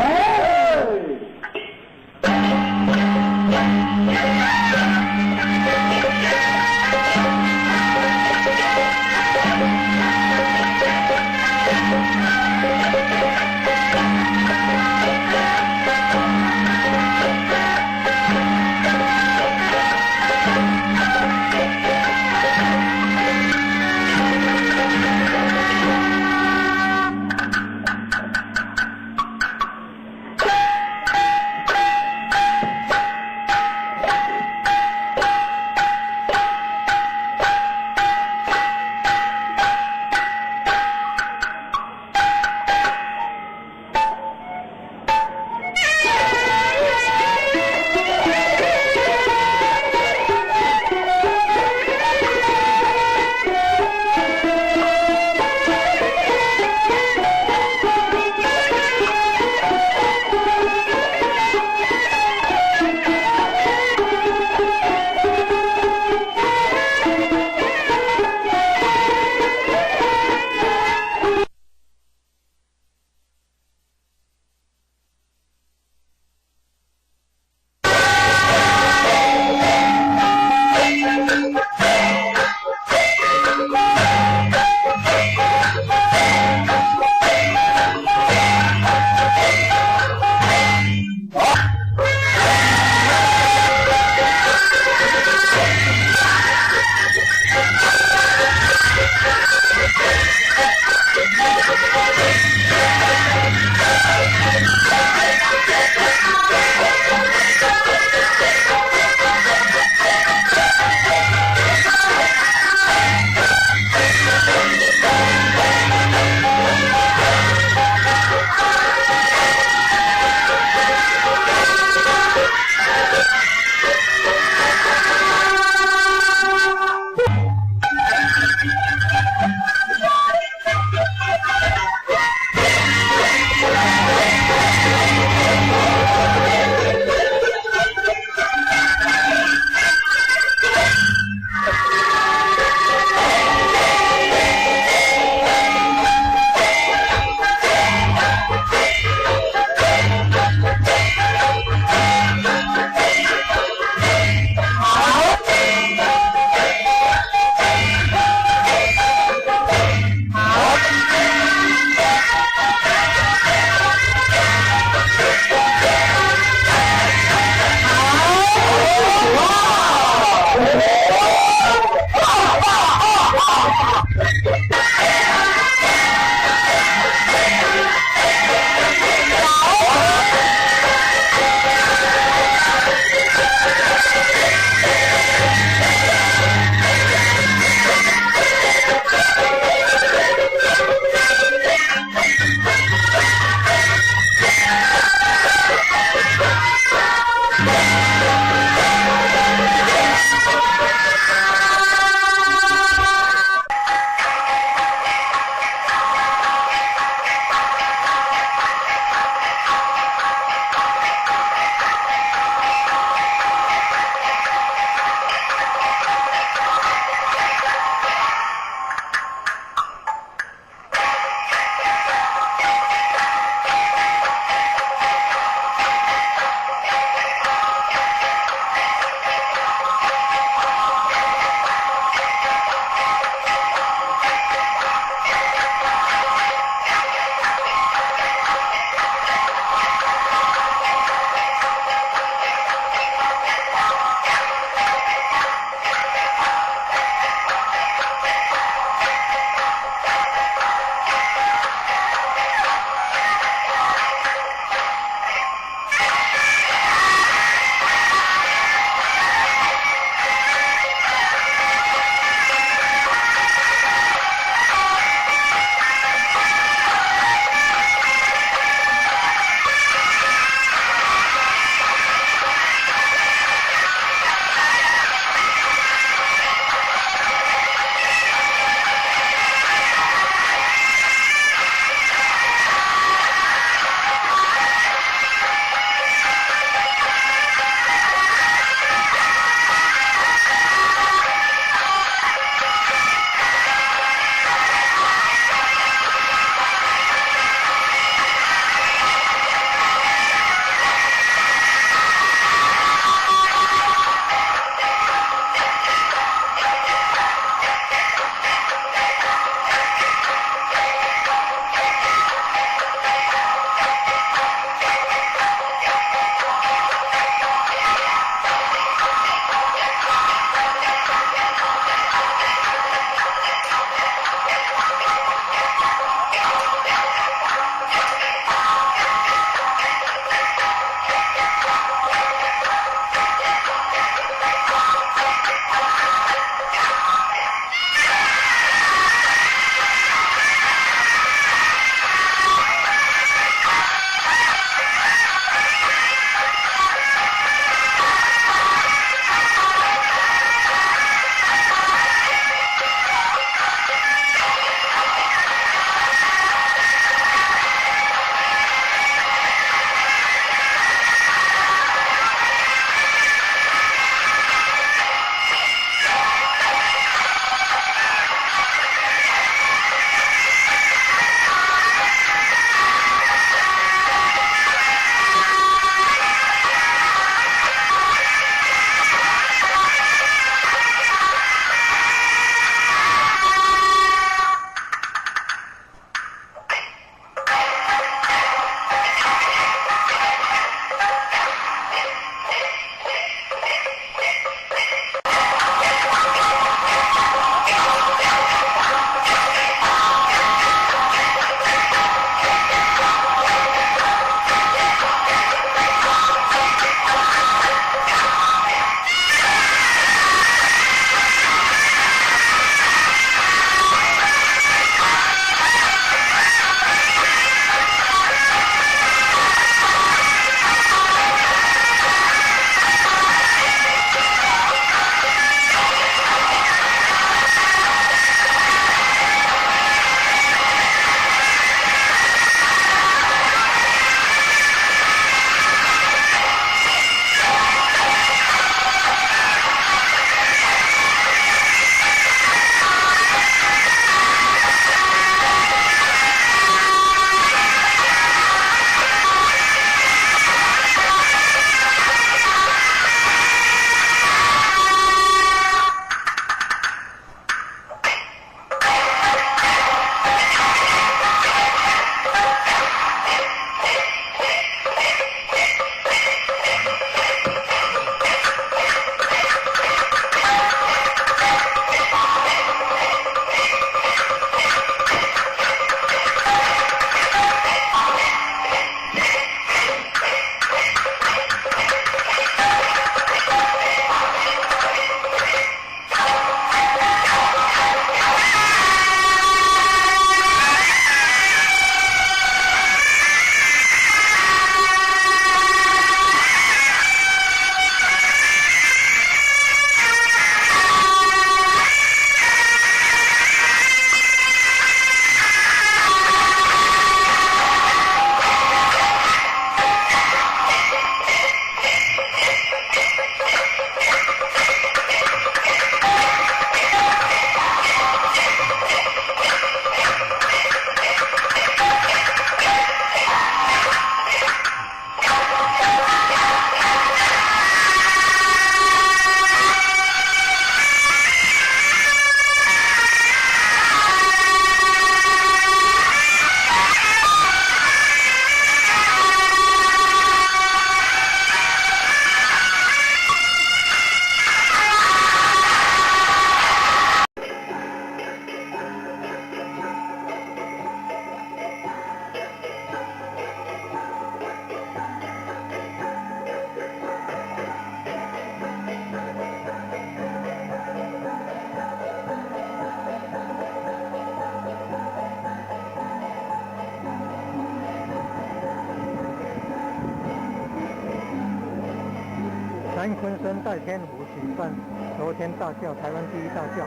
南昆生代天湖举办罗天大轿，台湾第一大轿，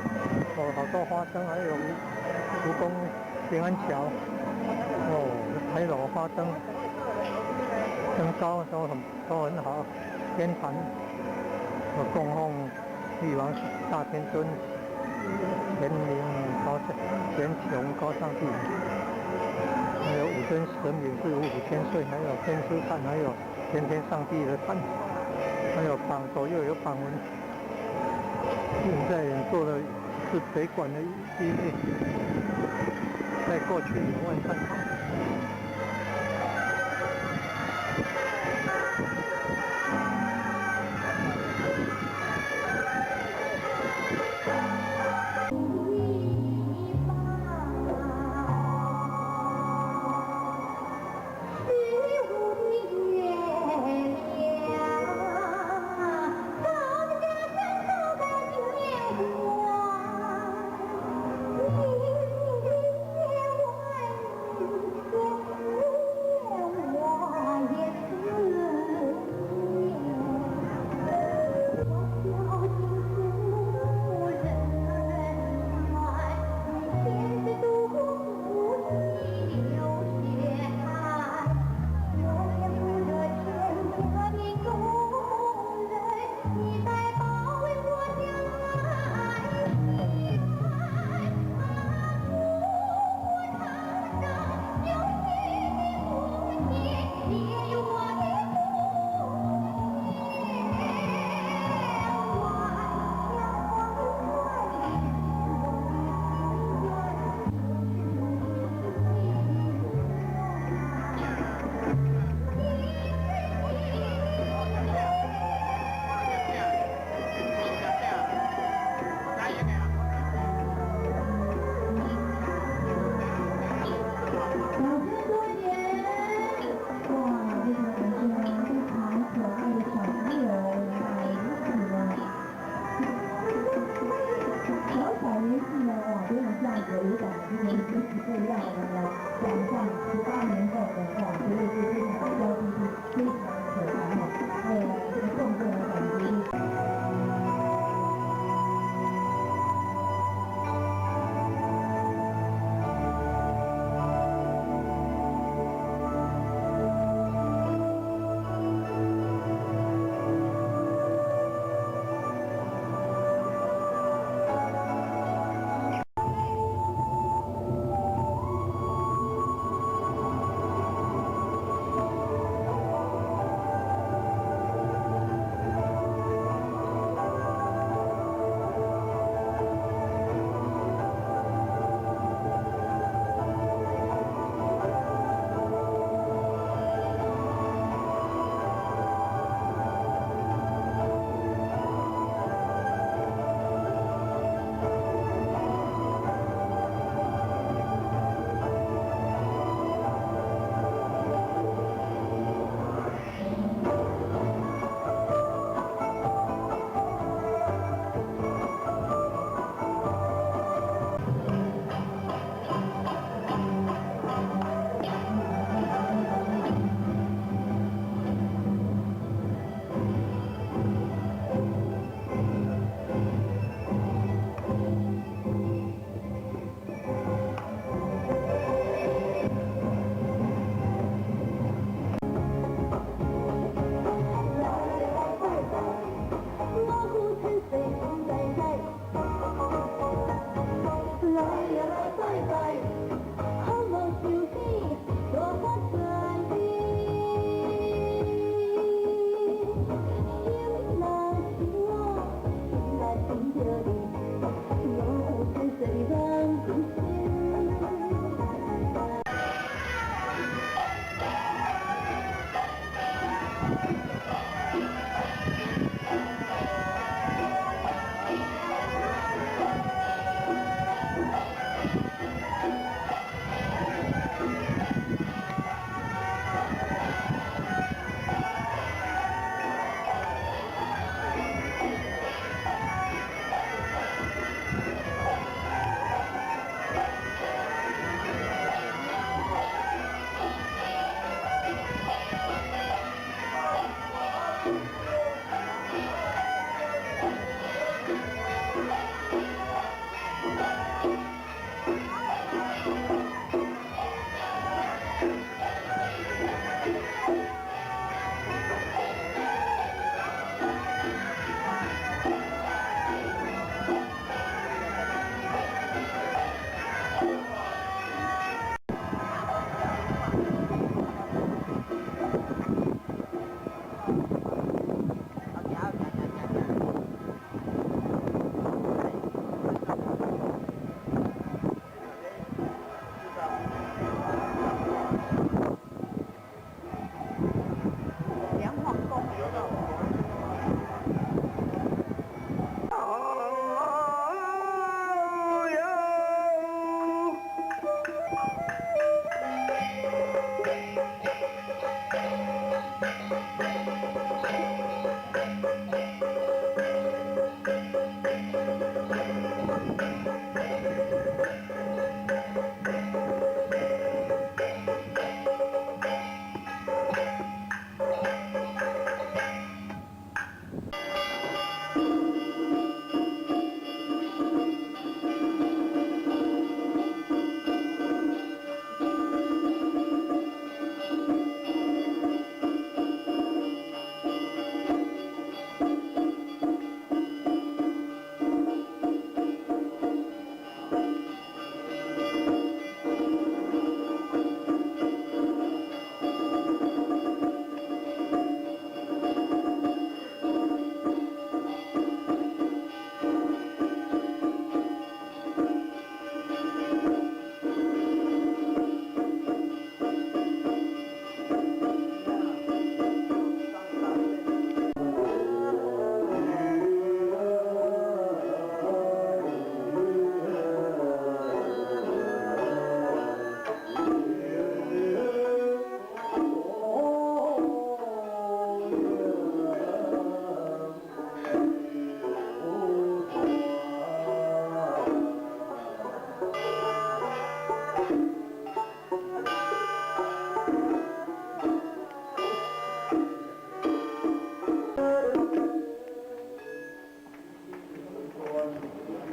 好多花灯，还有蜈蚣平安桥，牌楼花灯，灯高都很好，天坛供奉玉皇大天尊、乾明乾琼高上帝，还有五尊神明是5,000岁，还有天师坛，还有天上帝的坛，还有左右有榜文。现在做的是北馆的第一类，在过去有外观。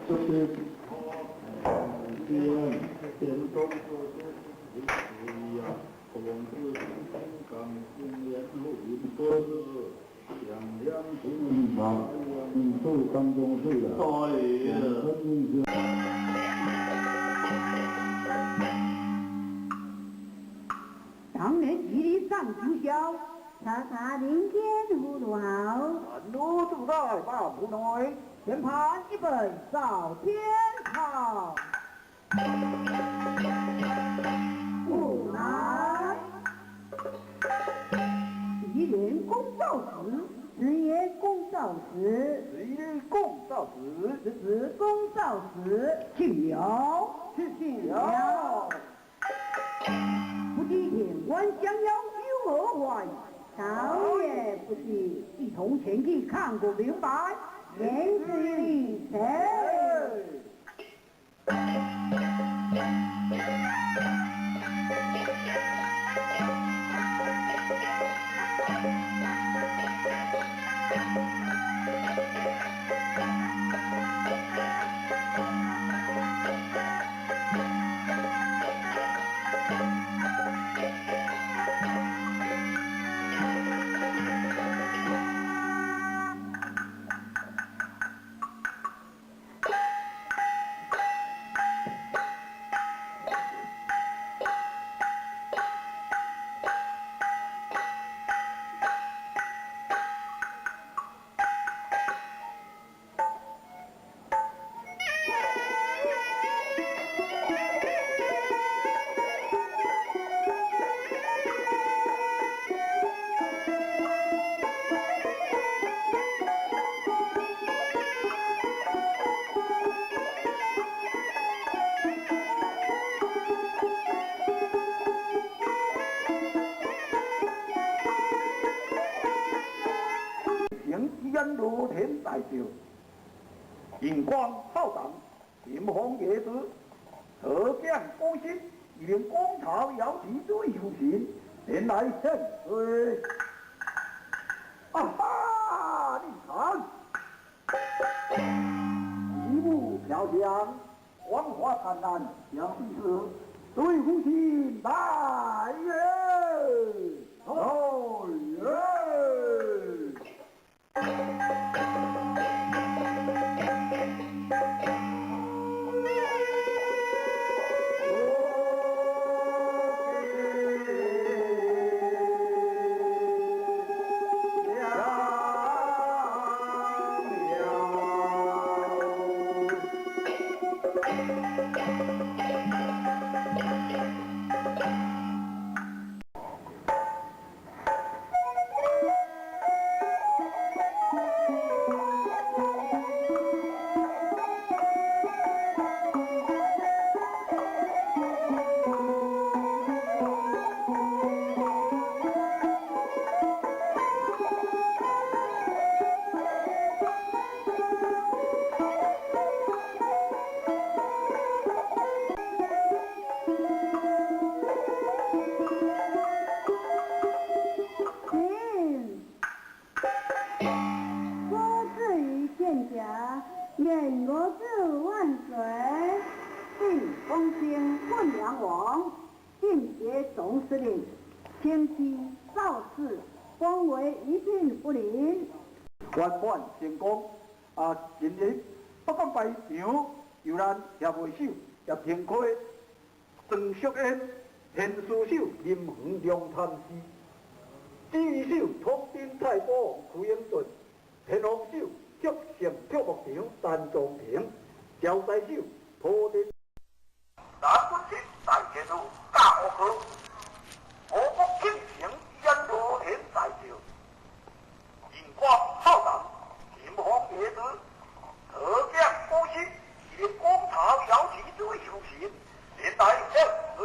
当年一力上九霄，查查林间葫芦好，路住在大埔内，全盘一本扫天好。不来，一年公造时，十年公造时，日子公造时，庆了，不敌天官降妖有何外？倒也不是一同前去看个明白，言之于谁？烟如天大照，荧光浩荡，炎风野子，河江高兴，一连光朝摇旗最出行，前来献水。啊哈！你看，一幕飘香，光华灿烂，像是最出行来耶！来耶！愿国治万岁！晋封兴混阳王，进爵总司令，迁妻赵氏，封为一品不灵。圆满成功。今日北港排场，由咱协会手叶天开、郑淑燕、天师手林恒中参师，指挥手统兵太保王屈英顺，天王手脚成跳木场陈宗平，招财手土地。南军师大节度教学，我国庆城烟罗天大照，荧光浩荡，炎风野子，河江高兴，一光朝摇旗最出行，连来献水。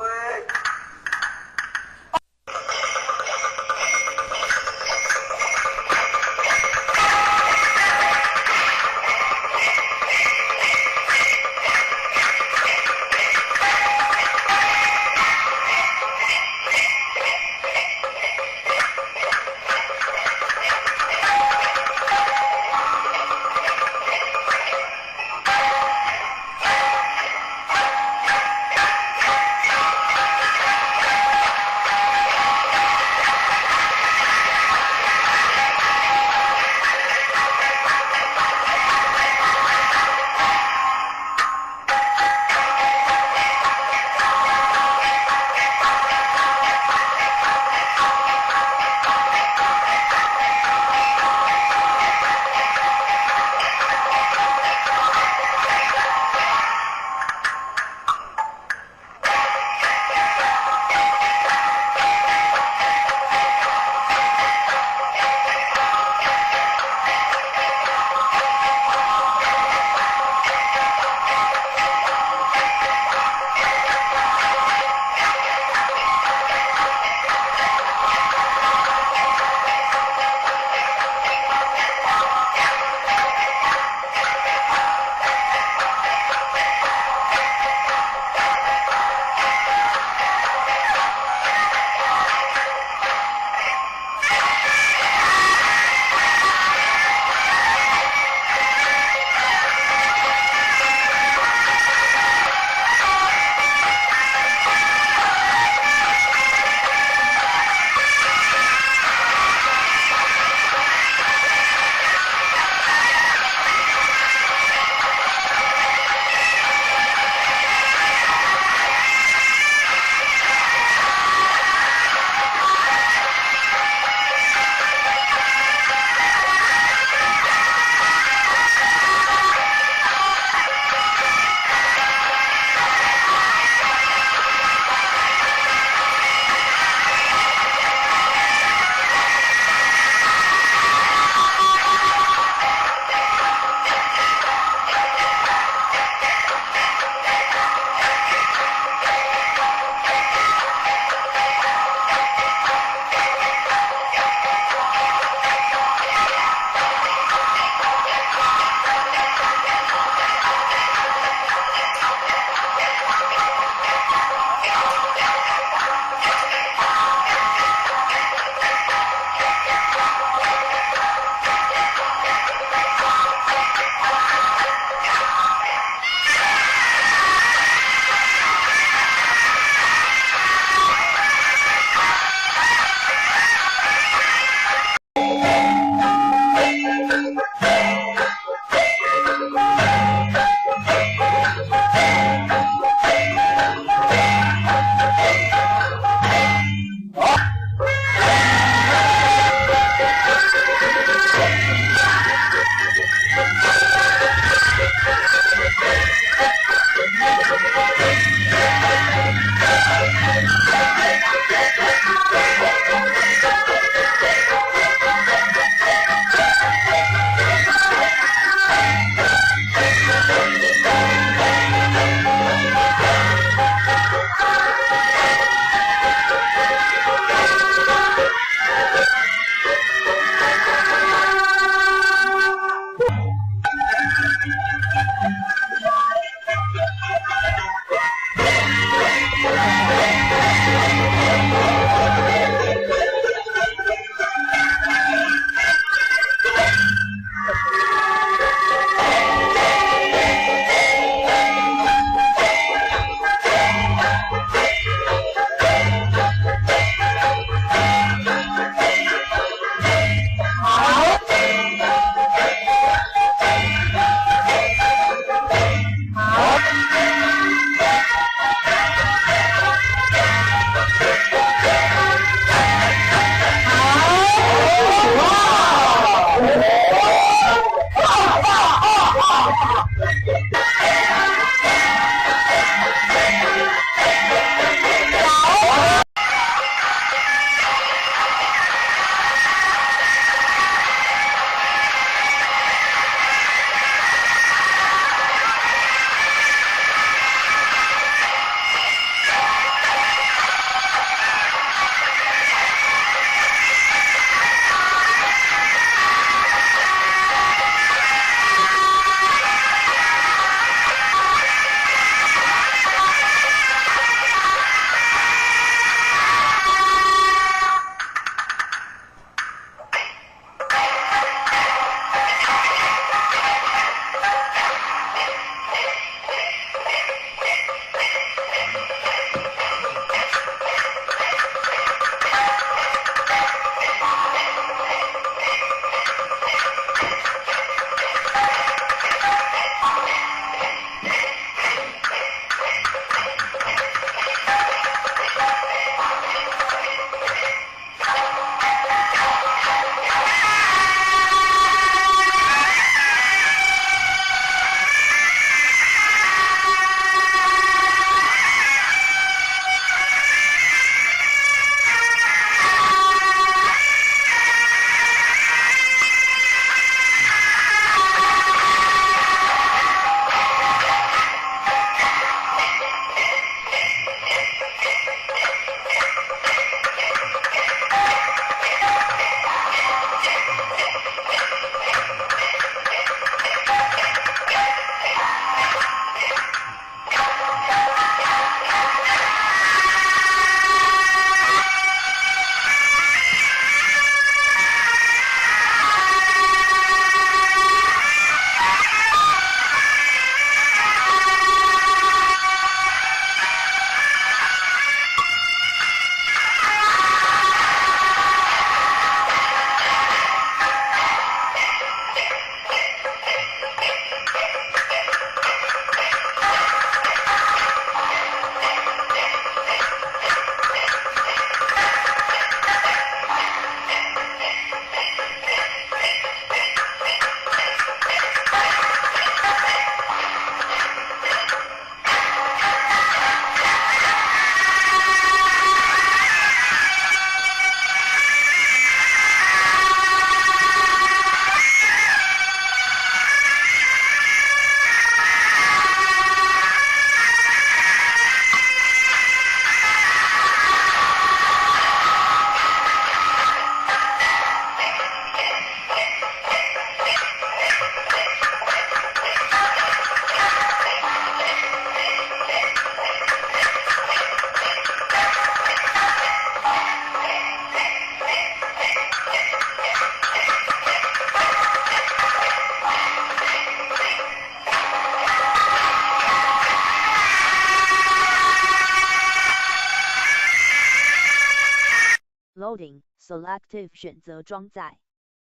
Loading Selective 选择装载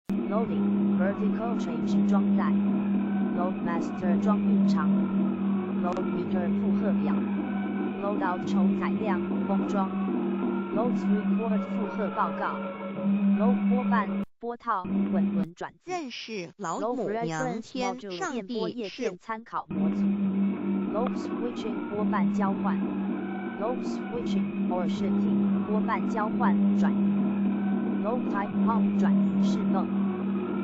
Loading Vertical Change 装载 Load Master 装运长 Load Meter 负荷表 Loadout 筹载量封装 Loads Report 负荷报告 Load 拨瓣波套滚轮转子认识老母娘天上帝是参考模组 Load Switching 拨瓣交换 Load Switching or Shifting 拨瓣交换转移 Load Type Pump 转移释泵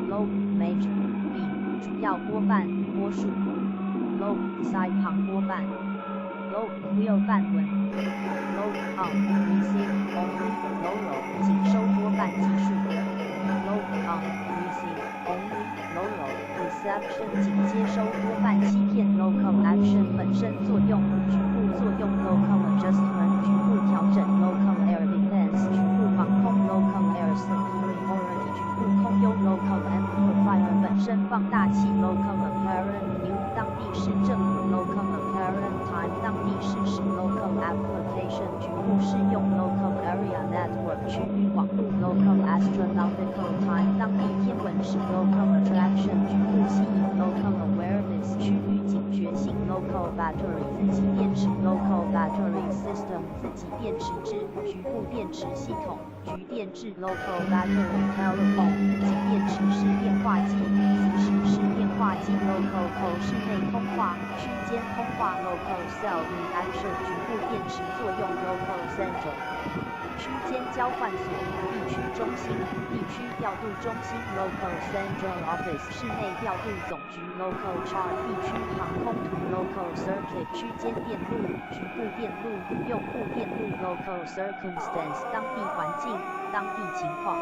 Load Major B 主要拨瓣波数 Load Side 旁拨瓣 Load Wheel 瓣轮 Load On Receive Only Low 仅收拨瓣技术 Load On Receive Only Low Reception 仅接收拨瓣欺骗 Local Action 本身作用局部作用 Local Adjustment 局部调整 Local Air Defense 局部防空 Local Air Superiority 局部空优 Local Amplifier 本身放大器 Local Apparent New 当地市政府 Local Apparent Time 当地事实 Local Application 局部适用 Local Area Network 区域网络 Local Astronomical Time 当地天文时 Local Attraction 局部吸引 Local Awareness 区域警觉性 Local Battery 自己电池 Local Battery System 自己电池制局部电池系统局电制 Local Battery Telephone 自己电池式电话机磁石式电话机 Local Call 室内通话区间通话 Local Cell Reaction 局部电池作用 Local Central 区间交换所地区中心地区调度中心 Local Central Office 室内调度总局 Local Chart 地区航空图 Local Circuit 区间电路局部电路用户电路 Local Circumstance 当地环境当地情况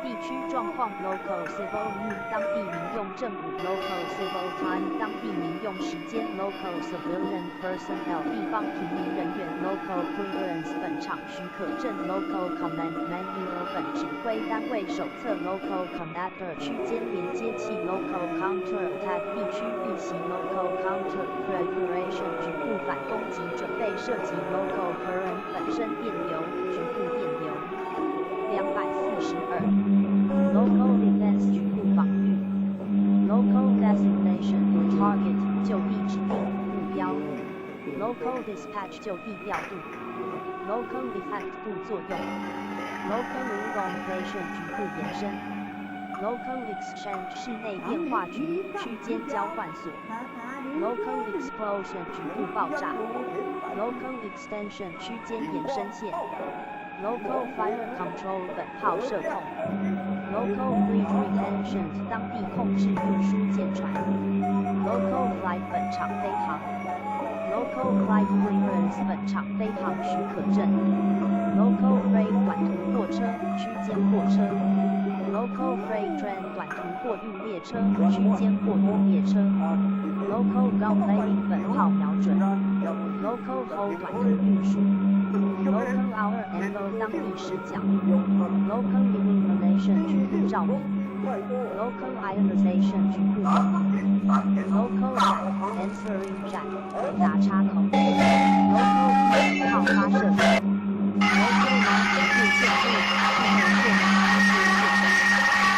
地区状况 Local Civil News 当地民用政务 Local Civil Time 当地民用用时间 local civilian personnel 地方平民人员 local clearance 本场许可证 local command manual 本指挥单位手册 local connector 区间连接器 local counter attack 地区避袭 local counter preparation 局部反攻击准备射击 local current 本身电流局部电流242 local defense 局部防御 local designation target 就地指定目标 local dispatch 就地调度 local effect 副作用 local elongation 局部延伸 local exchange 室内电话局区间交换所 local explosion 局部爆炸 local extension 区间延伸线 local fire control 本炮射控 local fleet retention 当地控制运输舰船 local flight 本场飞航 local flight clearance 本场飞航许可证 local freight 短途货车区间货车 local freight train 短途货运列车区间货运列车 local gun aiming 本炮瞄准 local hold 短途运输 local hour angle 当地视角 local illumination 局部照明 local ionization 局部灯 local answering jack 雷达插口 local 炮发射口 local 南局部建筑技能电脑接触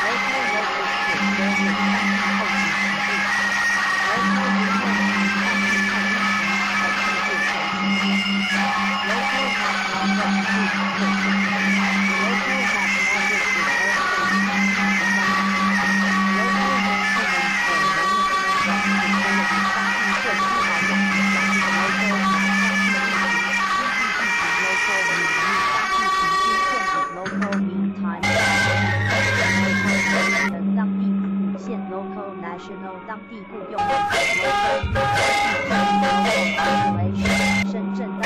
local logistic service 后勤服务 local national 当地雇用人员深圳大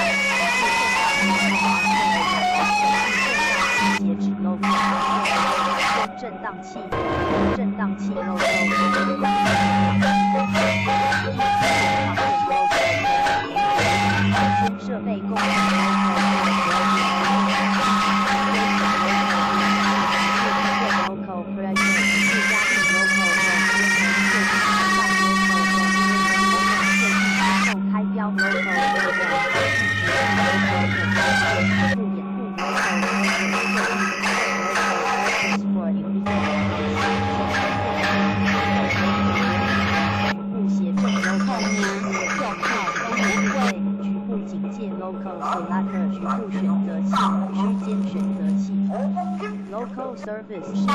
截止 local 震荡器 local 设备供应 local local service 室内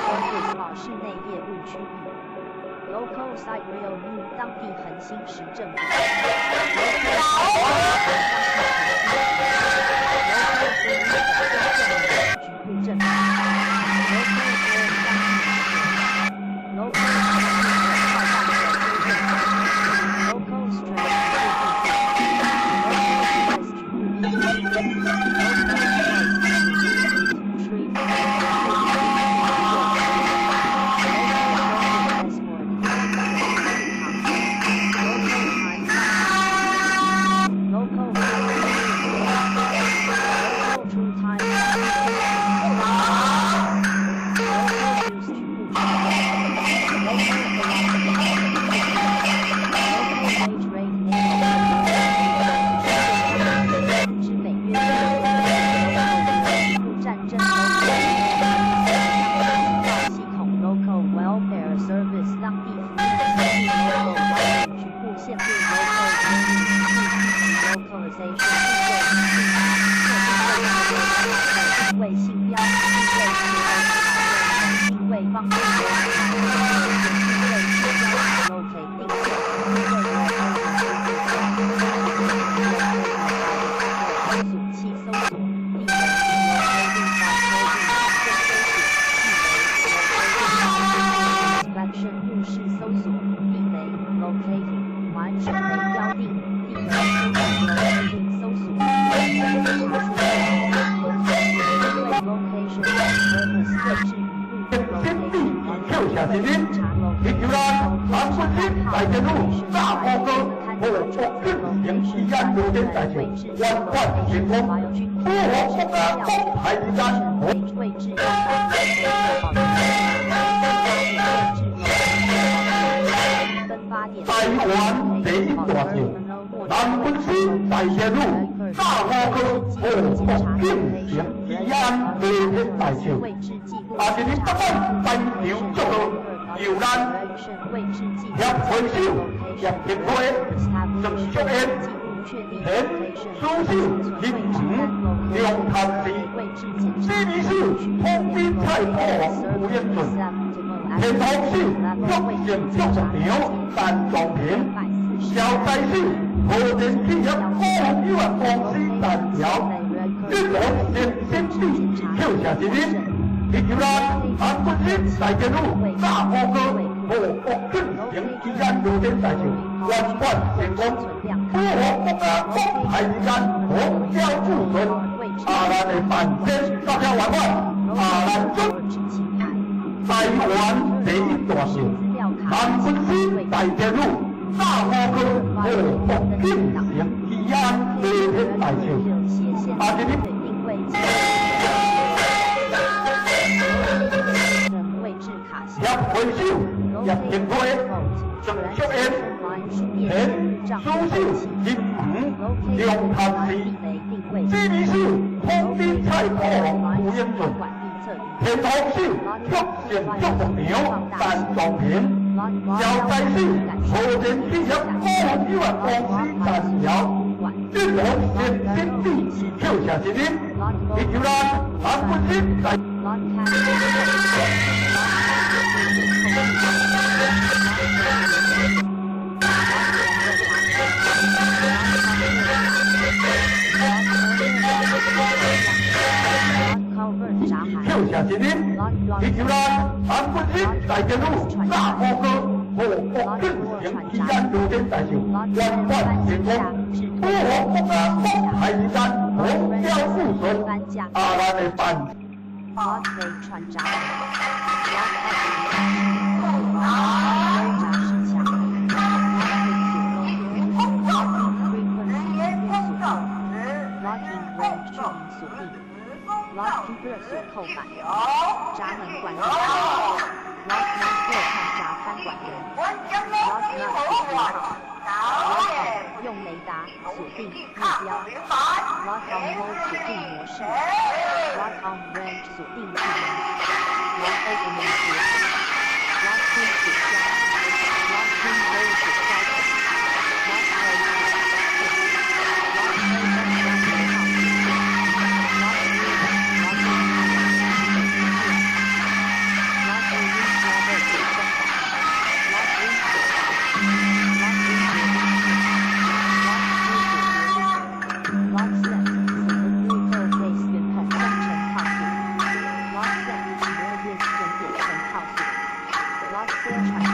业务区域 local service 室内业务区域 local site rail U 当地恒星时政府 local 局部政府 local location 你就咱韩国人大电路大高歌，和国军营西安路线大桥，万贯天空，不和国家公台战。台湾第一大桥，南军师大线路大高歌和国军营西安路线大桥，也是你北方台潮祝贺。由咱协会手协协会郑秀燕、田苏秀、林平、梁潭市、西米市通兵菜铺吴彦顺、田头市玉县玉十苗陈壮平、萧寨市和田企业股份有限公司陈桥、日本县新地跳下之日。以及咱韩国人大电路大高歌和国军营西安路线大桥，万贯天空，不和国家公台战和交互顺，阿兰的反天大家万贯，阿兰中台湾第一大桥，韩国人大电路大高歌和国军营西安路线大桥，阿是你。协会手协协会郑秀燕、田苏秀、林平、梁潭市、西米市通兵菜铺吴彦顺、田头市玉县玉十苗陈壮平、萧寨市和田企业股份有限公司陈桥、日本县新地跳下之日，以及咱韩国人在。跳下之日，以及咱韩国人大电路大高歌和国军营西安路线大桥，万贯天空，不和国家公台战和交互顺，阿兰的反。船闸。Computer 锁扣板，闸门管理员 ，Lock Nut 看闸看管人 ，Lock Nut 用雷达锁定目标 ，Lock on Mode 锁定模式 ，Lock on Range 锁定技能 ，Lock Opening 锁 ，Lock Key 锁交 ，Lock Key Mode 锁交口 ，Lock Play 锁 ，Lock Play Lock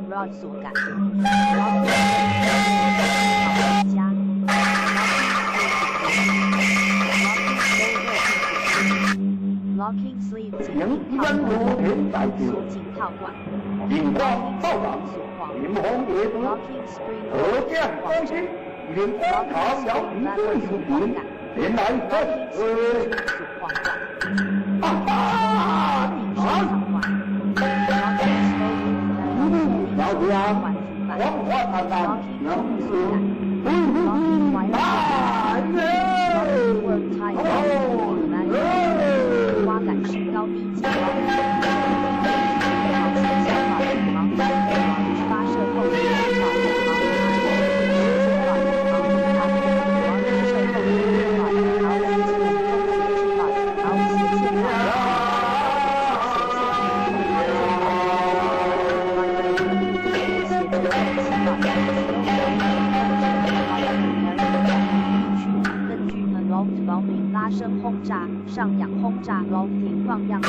rod 所感 ，locking 加 ，locking sleeve 紧套管，锁紧套管。荧光炮仗，迎风烈士，河江高兴，荧光炮摇迎风有风，连来三啊哈！好，小江，黄花灿烂，能是大人。花感是高低起伏。拉伸轰炸，上仰轰炸，楼顶放样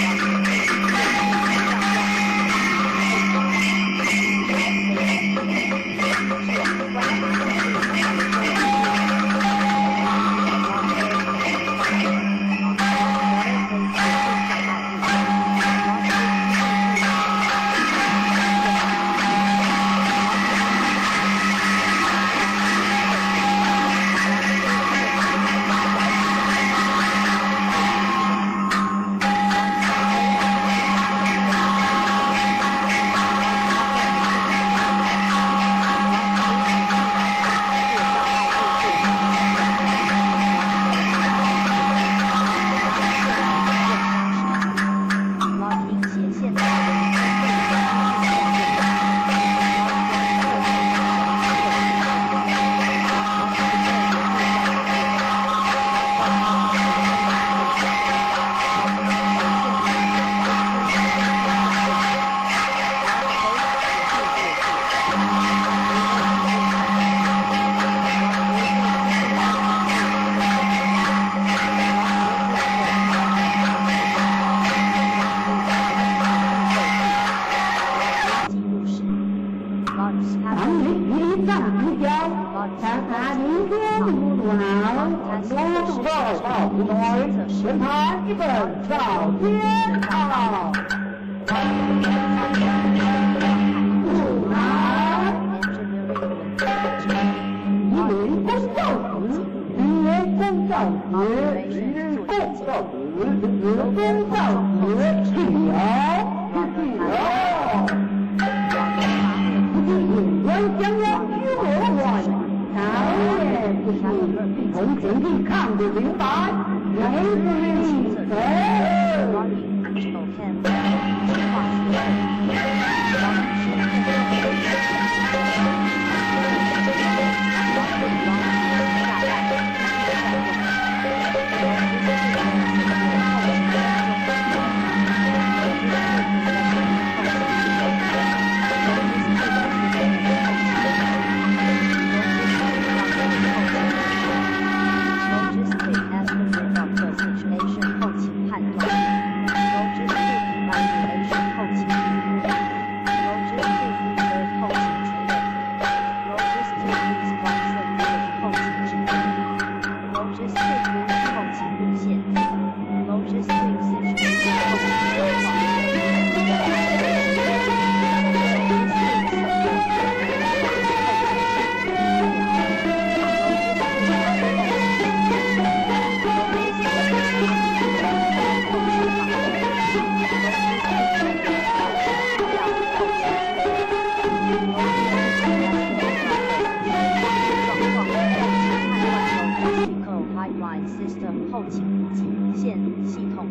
全盘一本照片好。不难。一人公教子，一人公教子，一人公教子，一人公教子，自由，自由。不是眼光相望，虚我外，朝也不是从前地看得明白。没事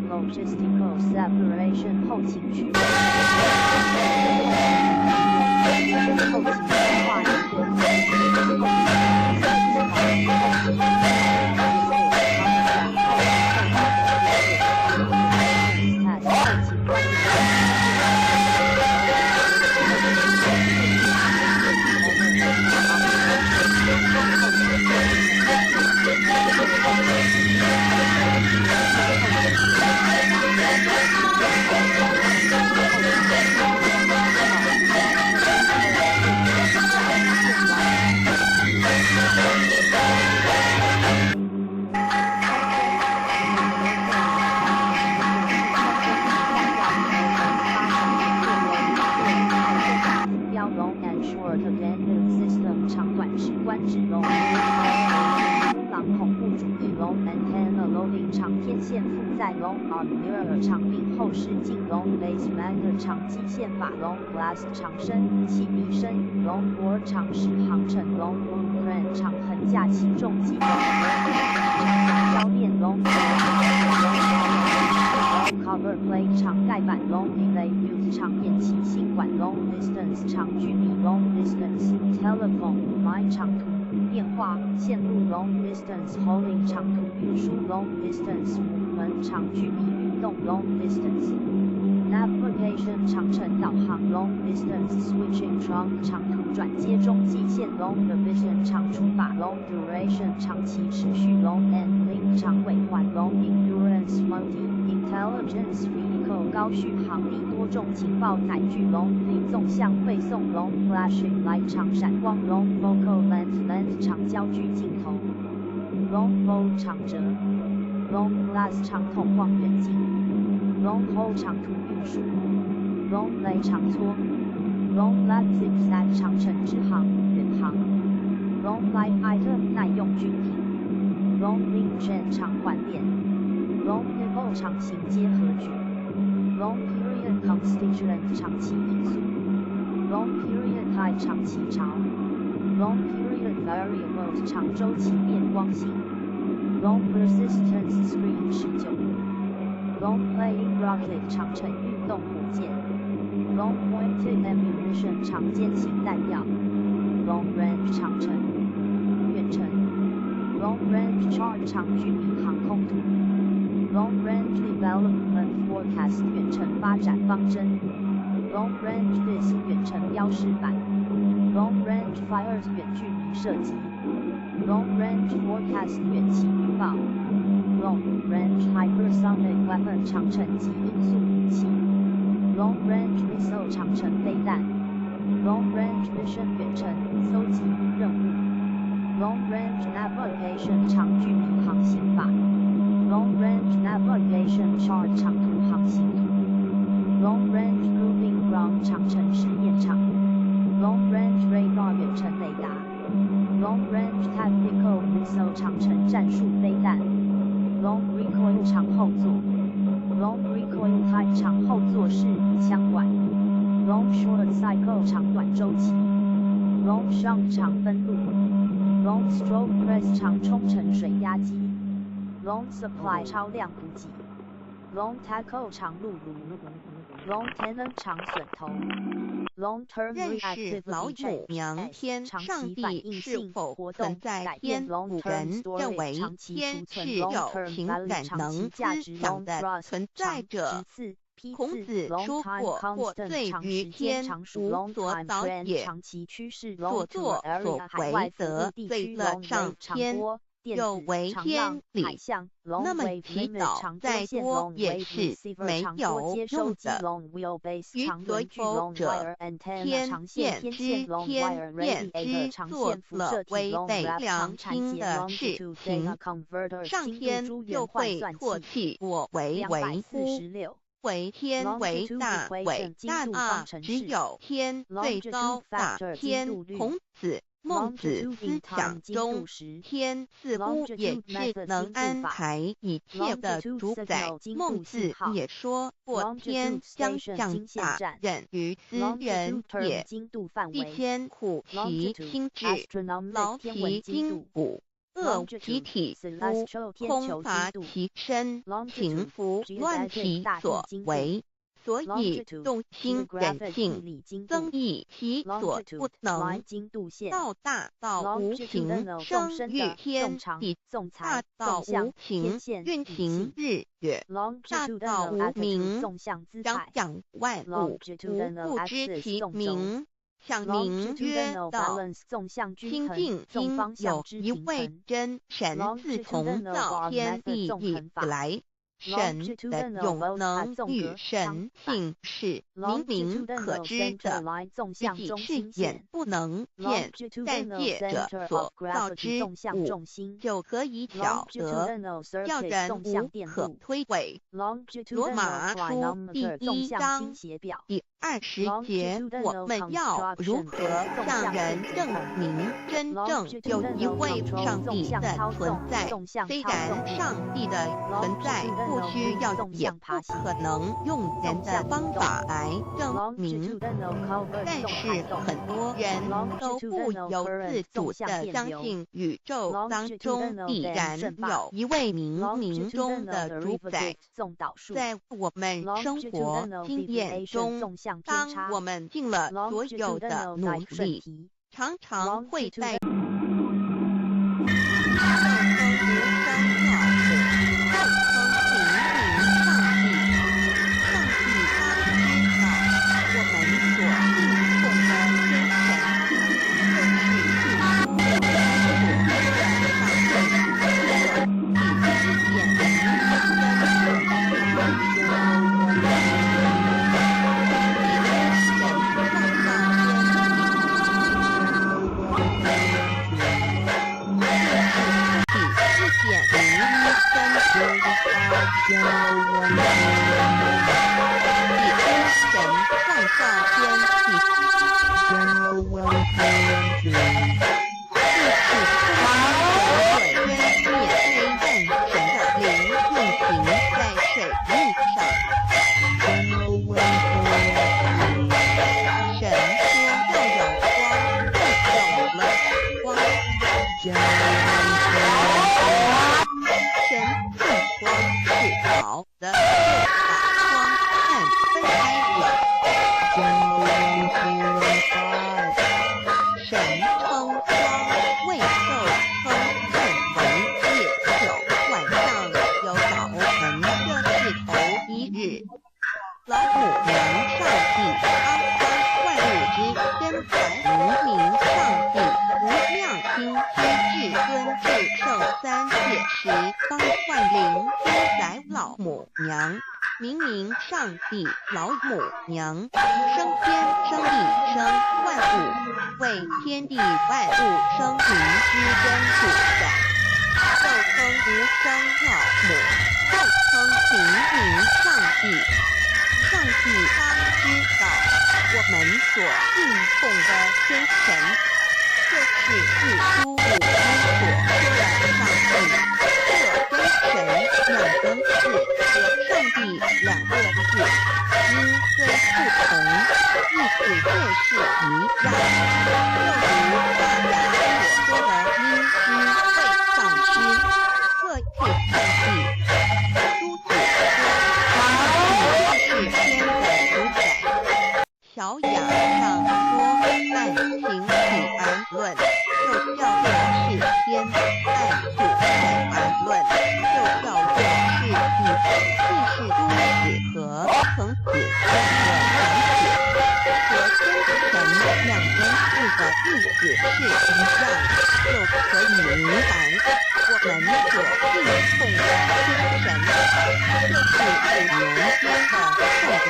，Logistical separation 后勤区域，后勤规划 propaganda system 长短直观至龙。狼恐怖主义龙 antenna loading 长天线负载龙 on mirror 长柄后视镜龙 base magnet 长基线法龙 glass 长身气密身龙 board 长矢航程龙 blueprint 长横架起重机龙长胶链龙 cover plate 长盖板龙 relay mute 长延期性管龙 distance 长距离龙 distance telephone line 长途电话线路龙 distance hauling 长途运输龙 distance movement 长距离运动龙 distance navigation 长程导航龙 distance switching trunk 长途转接中继线龙 division 长除法龙 duration 长期持续龙 and link 长尾环龙 endurance multi intelligence vehicle 高续航力多重情报载具龙离纵向背送龙 flashing light 长闪光龙 focal length 长焦距镜头龙 fold 长折龙 glass 长筒望远镜龙 hole 长途运输龙 lay 长搓龙 lap zigzag 长程直航远航龙 light item 耐用军品龙 link chain 长环链龙 pivot 长形结合局龙 period constituent 长期因素龙 period type 长期潮龙 period variables 长周期变光性龙 persistence screen 19龙 playing rocket 长程运动火箭龙 pointed ammunition 长尖型弹药龙 range 长程远程龙 range chart 长距离航空图long range development forecast 远程发展方针 long range dis 远程标识板 long range fires 远距离射击 long range forecast 远期预报 long range hypersonic weapon 长程级音速武器 long range missile 长程飞弹 long range mission 远程搜集任务 long range navigation 长距离航行法Long Range Navigation Chart 长途航行图 Long Range Proving Ground 长程实验场 Long Range Radar 远程雷达 Long Range Tactical Missile 长程战术飞弹 Long Recoil 长后座 Long Recoil Type 长后座式枪管 Long Short Cycle 长短周期 Long Shunt 长分路 Long Stroke Press 长冲程水压机Long Supply 超量补给 Long Tackle 长路如 Long Tenant 长损头 Long Term 认识老母娘天上帝是否存在天古人认为天是有情感能思想的存在者孔子说过或罪于天无所导也所作所为则罪了上天有违天理，那么祈祷再多也是没有用的。于所有者，天见之，天验之，做了违背良心的事情，上天就会唾弃我为为乎？为天为大，伟大啊！只有天最高大天，孔子。孟子思想中，天似乎也是能安排一切的主宰。孟子也说过，天将降大任于斯人也，必先苦其心志，劳其筋骨。恶其体肤，空乏其身，情夫乱其所为。所以动心忍性，增益其所不能。道大道无情，生育天地；大道无情，运行日月；大道无名，彰养万物。吾不知其名。想名曰道，清净因有一位真神，自从造天地以来，神的永能与神性是明明可知的，即是眼不能见，但借着所造之物就可以晓得，叫人无可推诿。罗马书第1章第20节，我们要如何向人证明真正有一位上帝的存在？虽然上帝的存在不需要也不可能用人的方法来证明，但是很多人都不由自主地相信宇宙当中必然有一位冥冥中的主宰。在我们生活经验中，当我们尽了所有的努力，常常会在明明上帝老母娘生天生地生万物，为天地万物生灵之根主宰，又称无生老母，又称明明上帝。上帝当知道，我们所敬奉的真神，就是自出母之所说的上帝。这跟神两个字和上帝两个字音虽不同，意思却是一样。就如大家所说的因师会上师，各配上帝。朱子说，上帝就是天的主宰。小雅上说，按情体而论，就叫做是天；按主宰而论，就叫做是地。既是诸子和曾子两个长子，和真神两个字的意思是一样，就可以明白我们所敬奉的真神，就是5年间的圣人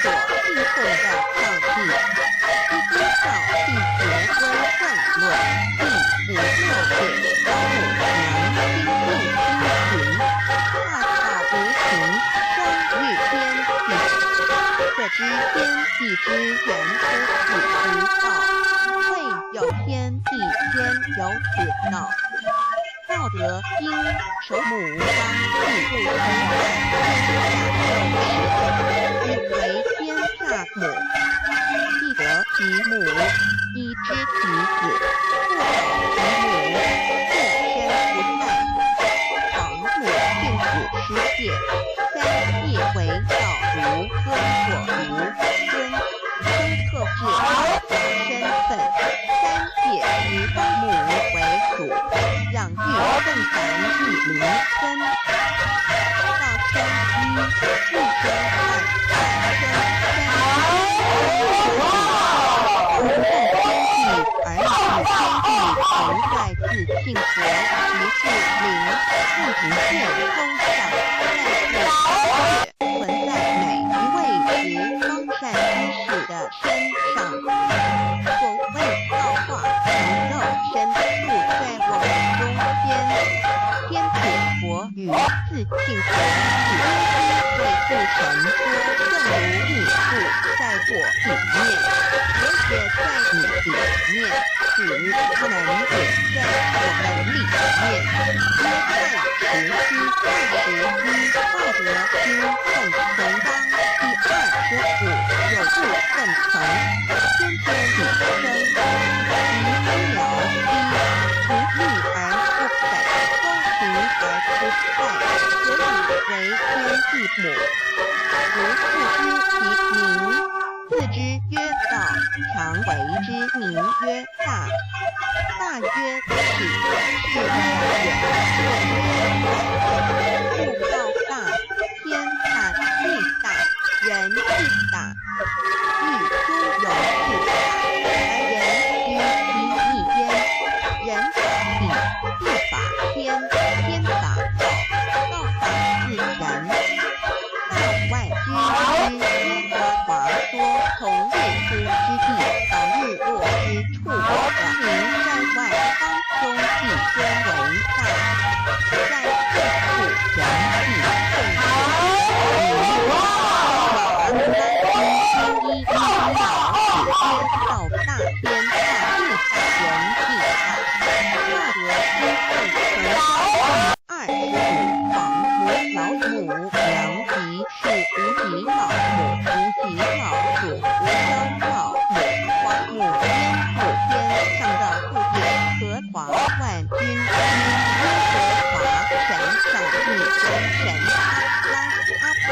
所敬奉的上帝。基督教第结婚正论第56节，老母娘亲近亲群，大道无情，生日天地。可知天地之源出自道，未有天地先有此道。道德经首母当地不生在天下受始，以为天下母。必得其母，以知其子，不守其母，自身不在。皇母敬子失戒，3戒为道如尊所如尊，生克制道家身份。3戒以父母为主，养育正凡育灵分。道生一，一生二，二生三。无论天地，而使天地存在自信佛，即是灵，不不见抽象，但是幸福，为父神说，正如你父在我里面，我也在你里面，使他们也在我们里面。约翰10:21，道德经凤存章第25有部分层，天天理生，于了不立而不改，公平而不败，所以为天地母。如父之其名，次之曰道，常为之名曰大。大曰始，是曰远，若曰大。物道大，天大地大，人亦大，欲诸有是大，而人居其一焉。人法地，地法天，天法道，道法自然。道外之耶和华说，从日出之地到日落之处，名在外方中必尊为大，在各处人必奉之。一了，使到大天大地大人地大，道德之凤存章25房母老母娘吉是无极老母，无极老主，无生老母，花母天父天上的父典和华万军之耶和华神上帝真神阿拉真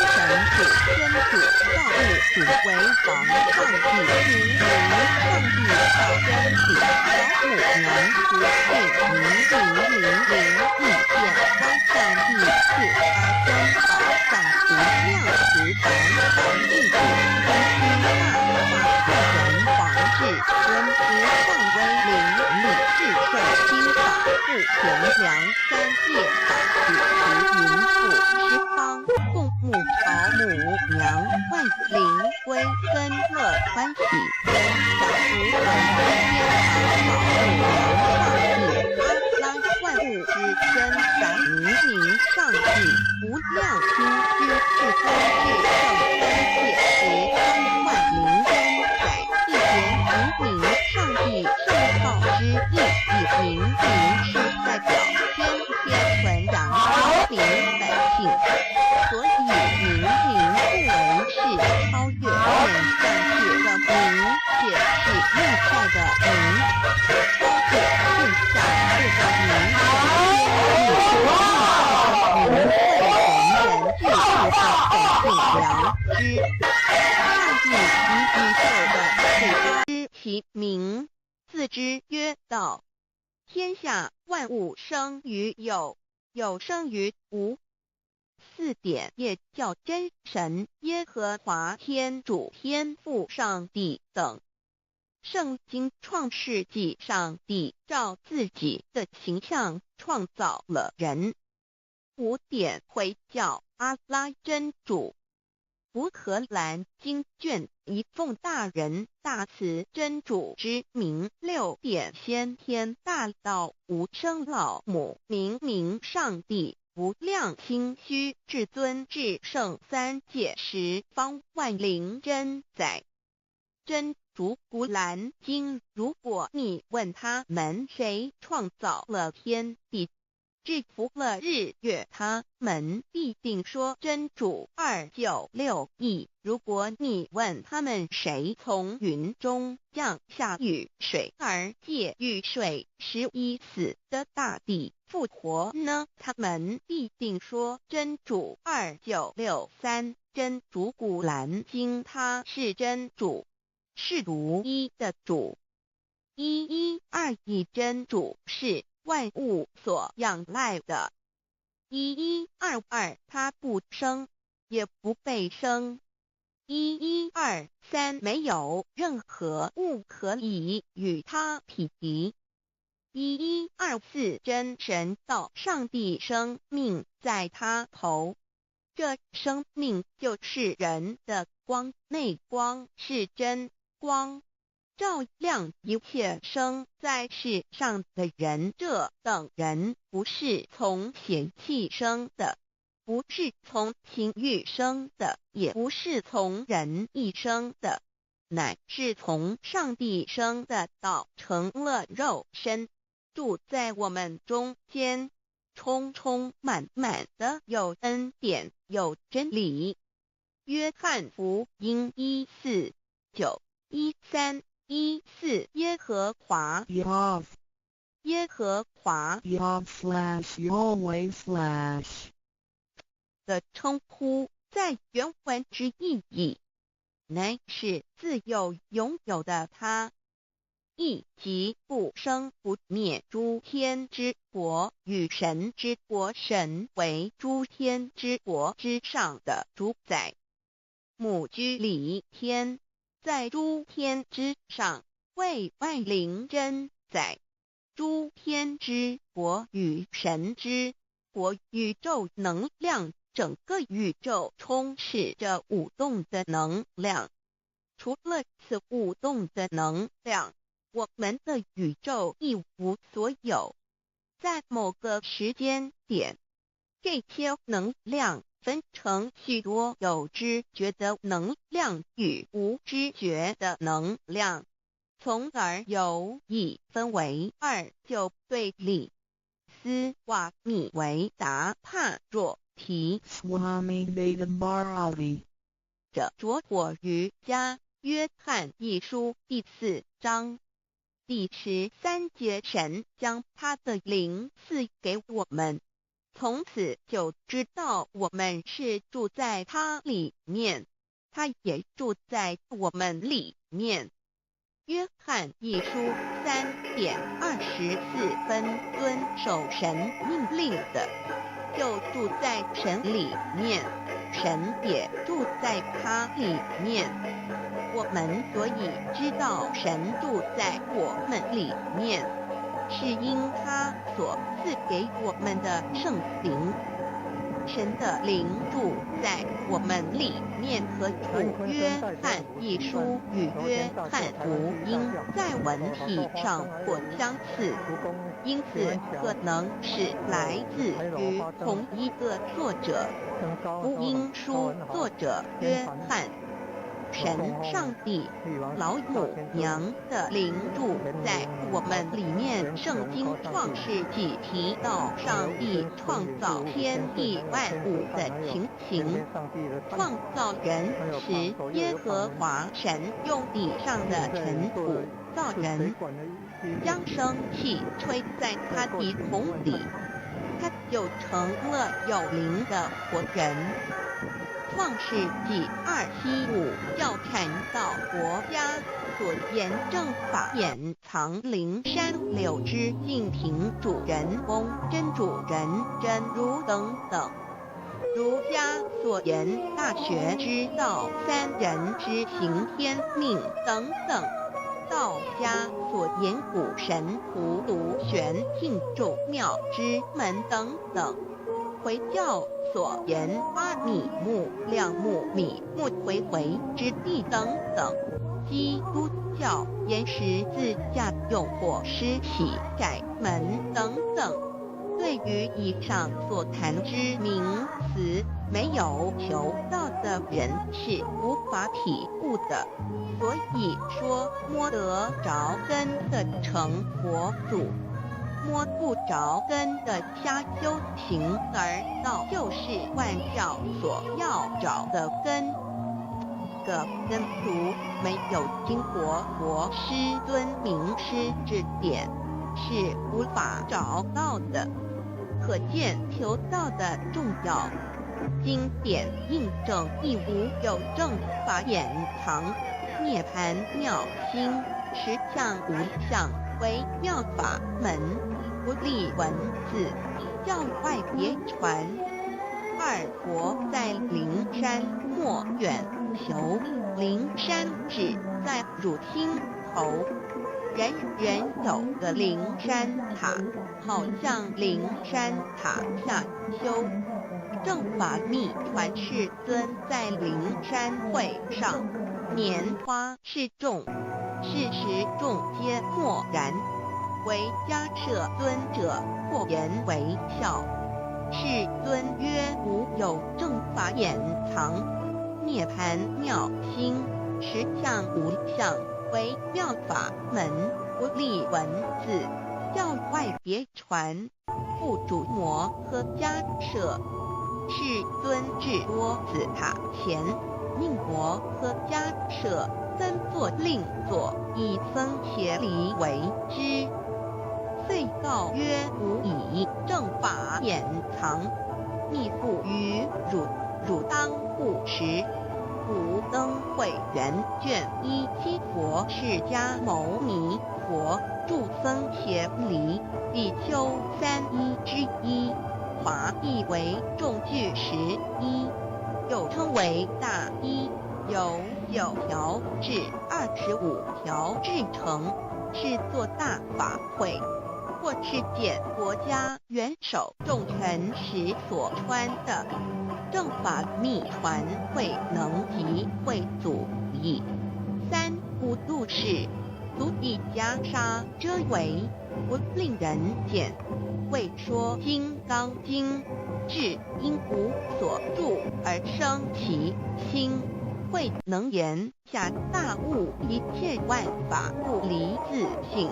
神主真主造物主为王上帝名为上帝造真理老母娘不是00000意见光上帝是阿真宝上无量十凡凡地主真虚大化个人皇治尊无上威灵理智圣心法不全良三界法主持云父十方共母朝母娘万灵归根乐欢喜真小福本天堂老母娘上帝阿拉万物之真咱明上帝无量心之至尊至圣三界十方万灵真载一言明上帝圣道之意，以明是代表天纯阳光明百姓，所以明不为是超越面上界的明，且是内在的明，超越线下界的明，明会人人具足的本性良知。上帝及宇宙的始知其名，自之曰道。天下万物生于有，有生于无。4点也叫真神耶和华天主天父上帝等。圣经创世纪上帝照自己的形象创造了人。5点回教阿拉真主。乌克兰经卷一奉大人大慈真主之名，6点先天大道无生老母明上帝无量心虚至尊至圣三界十方万灵真载。真主古兰经，如果你问他们谁创造了天地，制服了日月，他们必定说真主296亿。如果你问他们谁从云中降下雨水而借雨水使已死的大地复活呢？他们必定说真主2963。真主古兰经，他是真主，是独一的主。112亿真主是万物所仰赖的。1122他不生，也不被生。1123没有任何物可以与他匹敌。1124真神道上帝生命在他头，这生命就是人的光，内光是真光，照亮一切生在世上的人，这等人不是从血气生的，不是从情欲生的，也不是从人意生的，乃是从上帝生的道，成了肉身，住在我们中间，充充满满的有恩典有真理。约翰福音1:4-9、1:3-1:4耶和华 Yav 耶和华 Yav/Yahweh/ 的称呼，在原文之意义，乃是自有拥有的他，亦即不生不灭诸天之国与神之国，神为诸天之国之上的主宰，母居里天，在诸天之上，为万灵真宰。诸天之国与神之国，宇宙能量，整个宇宙充斥着舞动的能量。除了此舞动的能量，我们的宇宙一无所有。在某个时间点，这些能量分成许多有知觉的能量与无知觉的能量，从而有意分为二就对立。斯瓦米维达帕若提 Swami Vedabharati 着着火于家约翰一书第4章第13节，神将他的灵赐给我们，从此就知道我们是住在他里面，他也住在我们里面。约翰一书3:24遵守神命令的，就住在神里面，神也住在他里面。我们所以知道神住在我们里面，是因他所赐给我们的圣灵。神的灵住在我们里面，和约翰一书与约翰福音在文体上或相似，因此可能是来自于同一个作者。福音书作者约翰，神上帝老母娘的灵住在我们里面。圣经创世纪提到上帝创造天地万物的情形，创造人时，耶和华神用地上的尘土造人，将生气吹在他鼻孔里，他就成了有灵的活人。创世纪2:15教传道国家所言正法掩藏灵山柳之敬凭主人公真主人真如等等。儒家所言大学之道三人之行天命等等。道家所言古神荼毒玄牝咒庙之门等等。回教所言阿米木、亮木、米木回回之地等等。基督教言十字架用火施洗窄门等等。对于以上所谈之名词，没有求道的人是无法体悟的。所以说摸得着根的成佛祖，摸不着根的瞎修行而道，就是万教所要找的根。个根如没有经过佛师尊名师指点，是无法找到的。可见求道的重要。经典印证亦无有正法掩藏，涅槃妙心，实相无相，为妙法门，不立文字，教外别传。二佛在灵山莫远求，灵山只在汝心头。人人有个灵山塔，好像灵山塔下修。正法密传世尊在灵山会上拈花示众，事实众皆默然，唯迦摄尊者或言为笑。世尊曰：吾有正法眼藏，涅盘妙心，实相无相，为妙法门，不立文字，教外别传，不主摩诃迦舍。世尊至多子塔前，命摩诃迦舍僧作令座，以僧协离为之。遂告曰：吾以正法眼藏，密付于汝，汝当护持。吾登慧圆卷17佛释迦牟尼佛著僧协离比丘31之一，华译为众句11，又称为大一，由9条至25条制成，是作大法会，或是检国家元首重臣时所穿的。正法密传会能及会祖义。3不度世，足以袈裟遮为，不令人见。为说金刚经，至因无所住而生其心，慧能言下大悟一切万法不离自性。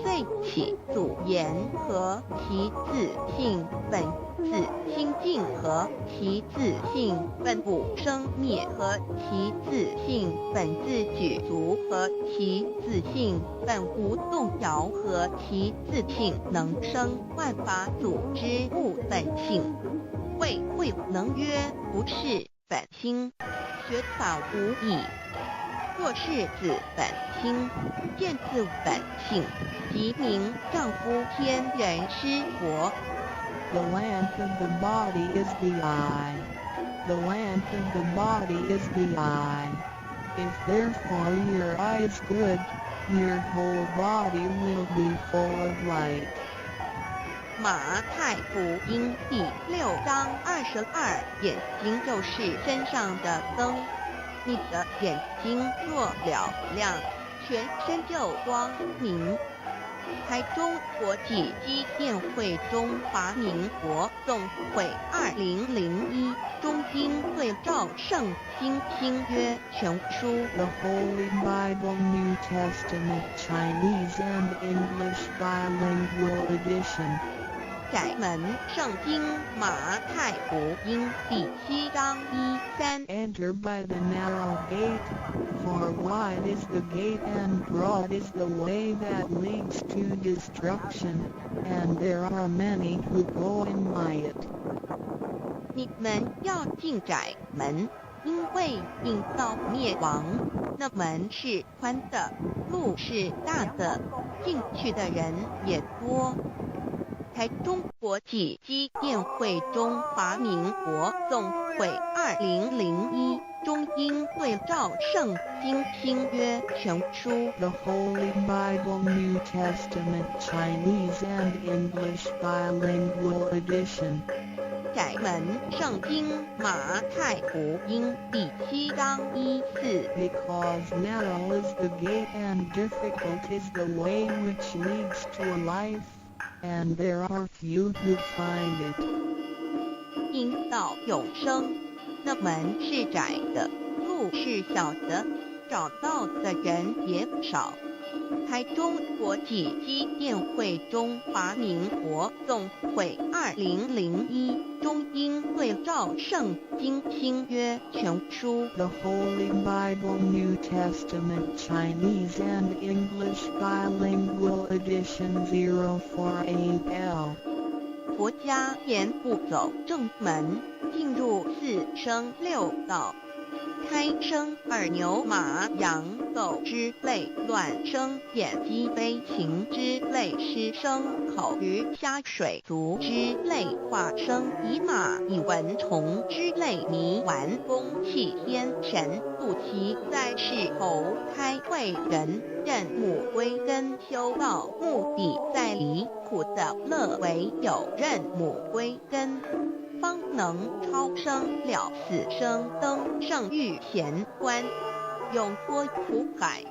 遂起祖言和其自性本自清净和其自性本不生灭和其自性本自举足和其自性本无动摇和其自性能生万法组之物本性。谓慧能曰：不是本心，学法无益。若是自本心，见自本性，即名丈夫天人师佛。The lamp of the body is the eye. The lamp of the body is the eye. If therefore your eye is good, your whole body will be full of light. 马太福音第6章22，眼睛就是身上的灯。你的眼睛若了亮，全身就光明。台中国际机电会中华民国总会2001中英对照圣经新约全书。 The Holy Bible New Testament Chinese and English Bilingual Edition. 窄门圣经马太福音第7章1、3。Enter by the narrow gate, for wide is the gate and broad is the way that leads to destruction, and there are many who go in by it. 你们要进窄门，因为引到灭亡。那门是宽的，路是大的，进去的人也多。台中国际机电会中华民国总会2001中英对照圣经新约全书。 The Holy Bible New Testament Chinese and English Bilingual Edition. 窄门圣经马太福音第7章1、4。 Because narrow is the gate and difficult is the way which leads to life, and there are few who find it. 因到永生，那门是窄的，路是小的，找到的人也少。台中国际机电会中华民国总会2001中英对照圣经新约全书。 The Holy Bible New Testament Chinese and English Bilingual Edition 048L. 佛家言不走正门，进入4生6道。开生耳牛马羊狗之类，卵生眼鸡飞禽之类，湿生口鱼虾水族之类，化生以马以蚊虫之类，泥丸公气天神肚脐在世猴开会人任母归根修道，目的在离苦的乐，唯有任母归根，方能超生了死生登圣欲贤官，永脱苦海。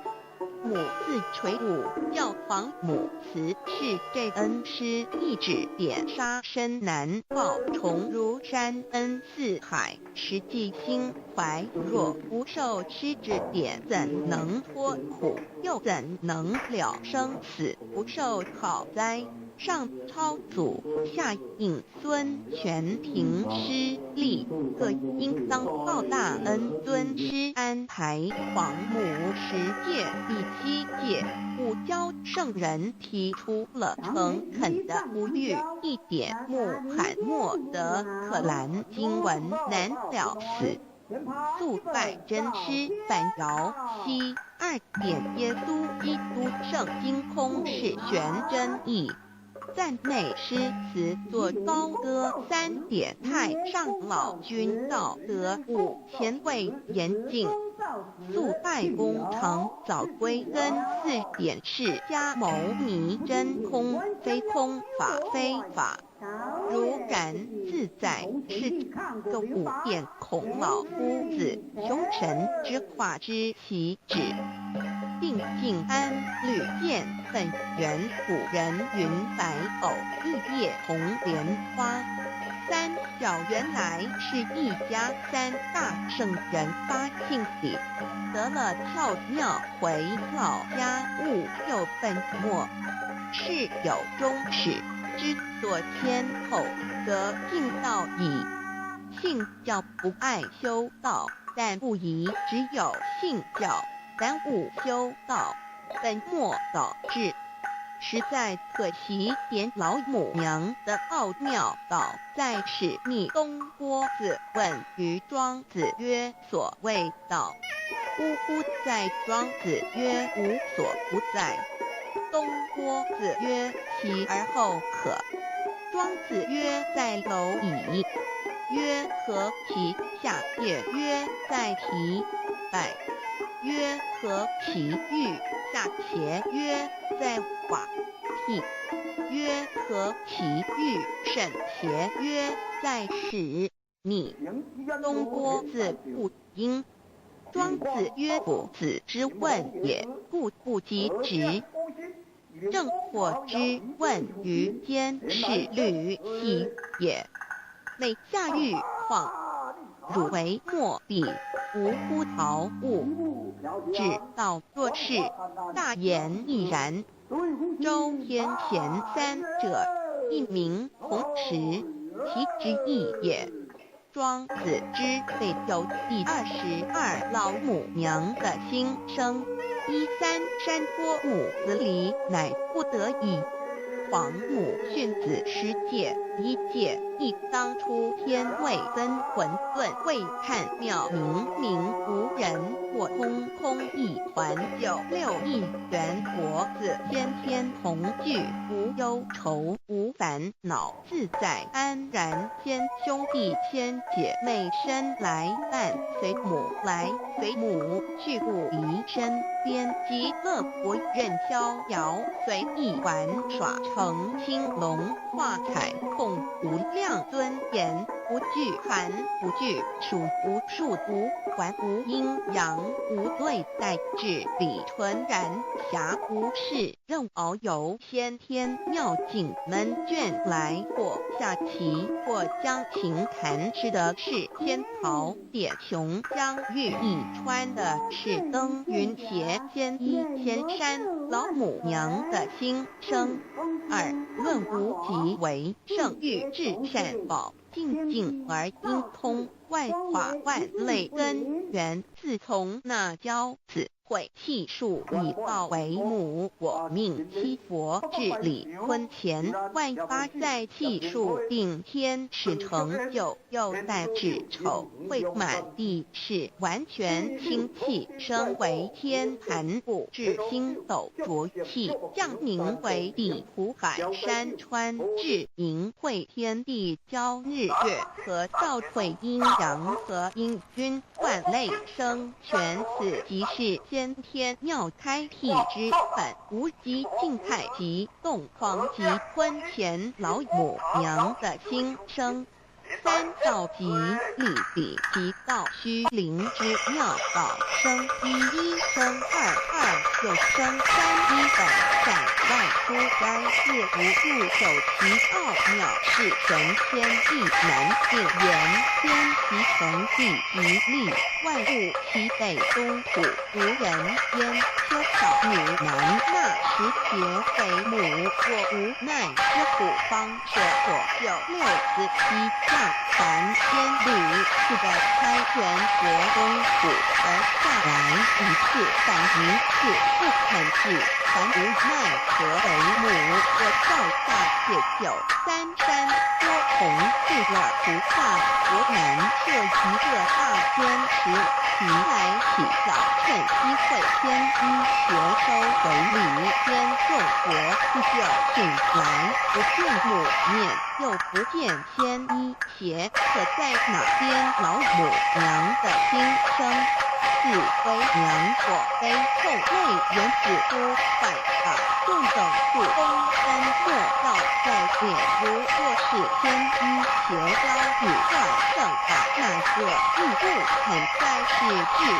母字垂武，教皇母慈是这恩师一指点杀身难报，重如山恩似海，实际心怀若不受师指点，怎能脱苦，又怎能了生死，不受好灾。上操祖，下应孙权平师力，各应当报大恩。尊师安排皇母10届，第7届，武教圣人提出了诚恳的呼吁，一点穆罕默德可兰经文难了死。肃拜真师反尧西2点耶稣基督圣经空是玄真义。赞美诗词作高歌3点，太上老君道德5前卫严谨，肃拜工程早归根4点，释迦牟尼真空非空法非法，如然自在是个5点，孔老夫子雄神之化之其旨。定静安律见本源古人云白藕玉叶红莲花。3小原来是一家3大圣人发庆喜，得了跳庙回老家，务又本末，事有终始，之所迁后，则敬道矣。信教不爱修道，但不宜只有信教，耽误修道，本末倒置，实在可惜。点老母娘的奥妙道在使逆东郭子问于庄子曰：所谓道，呜呼在。庄子曰：无所不在。东郭子曰：其而后可。庄子曰：在蝼蚁。曰：何其？下也曰：在蹄。百曰：何其欲？下且曰：在瓦替。曰：何其欲？甚且曰：在使。逆。东郭子不应。庄子曰：夫子之问也，故不及直。正或之问于间，是虑兮也。每下狱况，汝为莫必，无乎陶物。只道若是，大言亦然。周天贤3者，一名同时，其之义也。庄子之备有第22老母娘的心声，13山坡母子礼，乃不得已。皇母训子10戒，1戒亦当出天位分混沌，未看妙明明无人，或空空一团，96亿元佛子，天天同聚，无忧愁无烦恼，自在安然。千兄弟千姐妹生来伴随母来随母去，不离身边，极乐国任逍遥，随意玩耍，成青龙画彩控，无量尊严，不惧寒不惧暑，无数无还无阴阳，无对待，至理纯然，暇无事任遨游，先天妙境门卷来，或下棋，或将琴弹，吃的是仙桃点琼浆玉一川的是登云斜仙衣仙山老母娘的心声。2论无极为圣域至善宝，静静而应通，万法万类根源，自从那教子会气数以报为母，我命七佛治理婚前，万发在气数定天使成就，又待至丑会满地是完全清气，升为天盘部，至星斗浊气，降宁为地湖海山川，至营会天地交日月和造会阴阳和阴均，万类生全，此即是先天妙开辟之本，无极静态及动况及婚前老母娘的心声。三道皮立比提告须灵之妙道生一生二又生三一本在外出该业无入手其奥妙是神天地难定元天其成地一力万物其北东土无人焉车少女男那时节为母我无奈之虎方所有六子七将凡天律是的开元国公府而下来一次反一次不肯治凡无奈何为母我造下且酒三山多红是了菩萨国南设一个大天池其来起早趁机会天一学收为礼天众国不久醒来不见母面又不见天一邪可在哪边老母娘的心声是为娘我悲痛泪原子都快把众等不公山莫道在脸如若是天一邪高与怪正把那个亦不肯再是自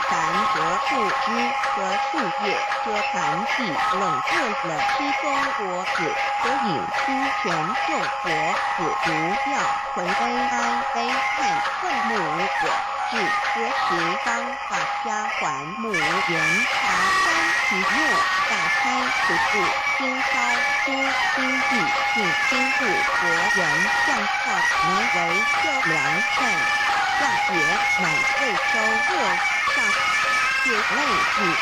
凡和树枝和树叶遮盘地冷热了吃风果子所引出全众国子不要回悲哀悲叹恨母我是何时方把家还母原茶山其末大开不顾清烧出心地尽心度国人向靠难为救良善下节满未收获上血泪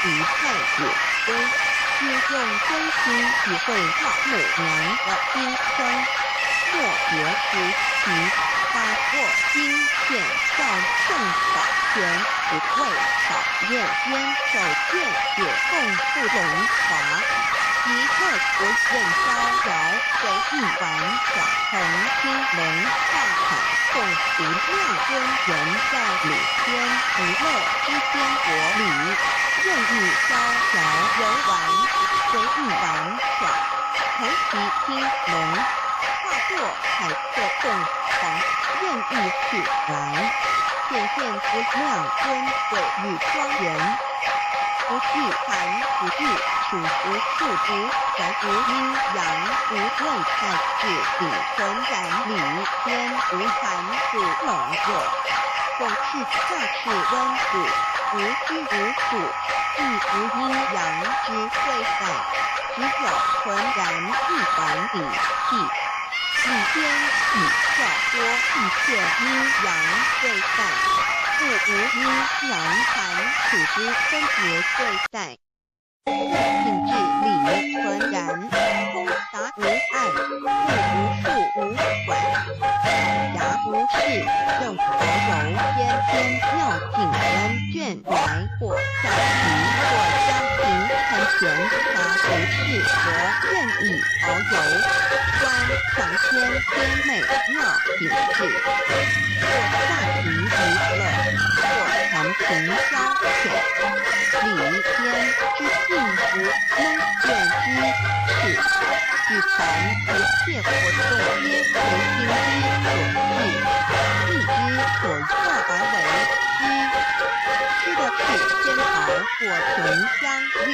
与太子归借用真心体会老母娘的心声莫别无其他或今见上圣宝泉不为少任坚守见解共不荣华一刻国任逍遥随意玩耍恒星龙化海共不量尊人在领天不乐之间国里任意逍遥游玩随意玩耍同其听龙化作海色凤凰任意去来显现不量尊贵与庄严不惧寒不惧暑不处不人无阴阳无内在是理纯然理天无寒暑冷热共是下是温谷无虚无主亦无阴阳之对待只有纯然一环理气一天以较多一切阴阳对待不无阴阳寒暑之分别对待性质理纯然通达无碍物无数无管暇无事正佛柔天妙境人眷来或下棋或家庭看闲茶不是和任意遨游观赏天美妙景致或下棋娱乐或弹琴消遣理天之幸福能见之事举凡一切活动皆为心之所致意之所诱而为之的是仙桃或琼香日益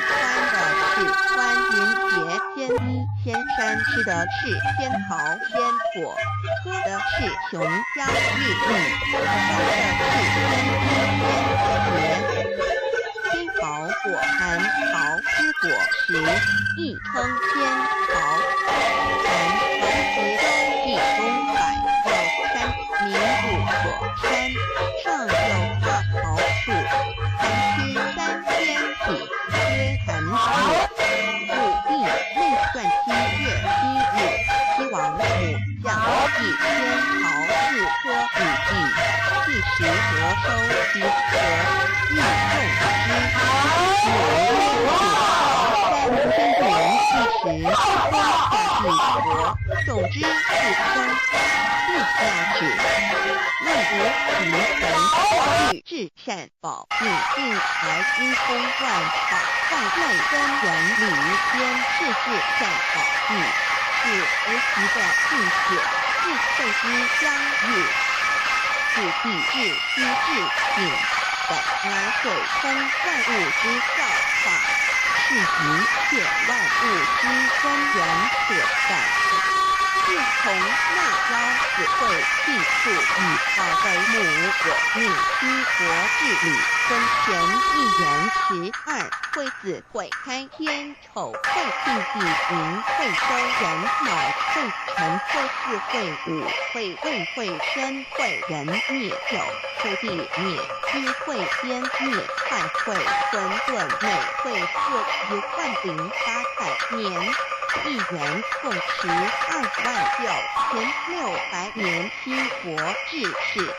欢的是观云节天一仙山吃的是仙桃仙果喝的是琼香日益喝的是天一仙节仙桃果含桃之果实亦称仙桃含桃实中地中海有山名五果山上有大桃树含吃三天体曰含月故地内算7月7日西王母降一天桃日托雨地第10得收其得亦种之3天地人第10冬夏地种之是生地下止内无其神欲至善保定定而因公万法放内根源理于天是至善保地是无其的境界智慧之相遇，是地至虚至景，本而水通万物之造化，是一切万物之根源所在。自从那朝只会地处以化为母我命居国治理，生前1元12会子会开天丑会地地寅会周人卯会辰会巳会午会未会申会壬灭酉会地灭居会颠灭亥会混沌内会巳于换丙发财年。1元共129600年七国治世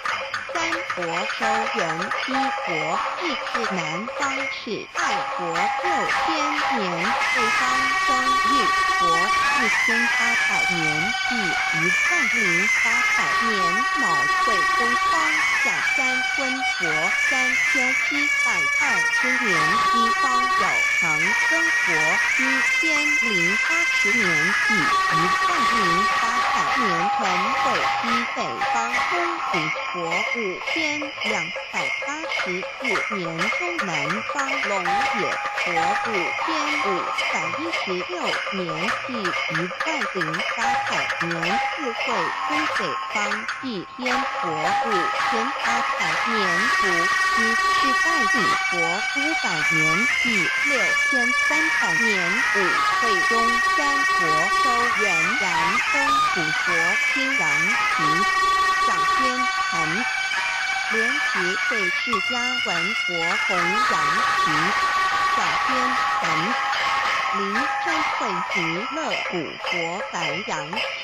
，3国收元七国治世南方是2国6000年，北方生玉国4800年，即10800年卯会东方下山昏国3720年，西方有长生国1080年，即10800年，陈会西北方东吴国5284年，东南方龙野国5516年，即10800年，四会东北方祭天国5800年，伏羲是代地国500年，即6300年，五会中山国收元然东楚国清阳旗，上天盘连旗对释迦文国弘阳旗，上天盘临山会极乐古国白阳旗，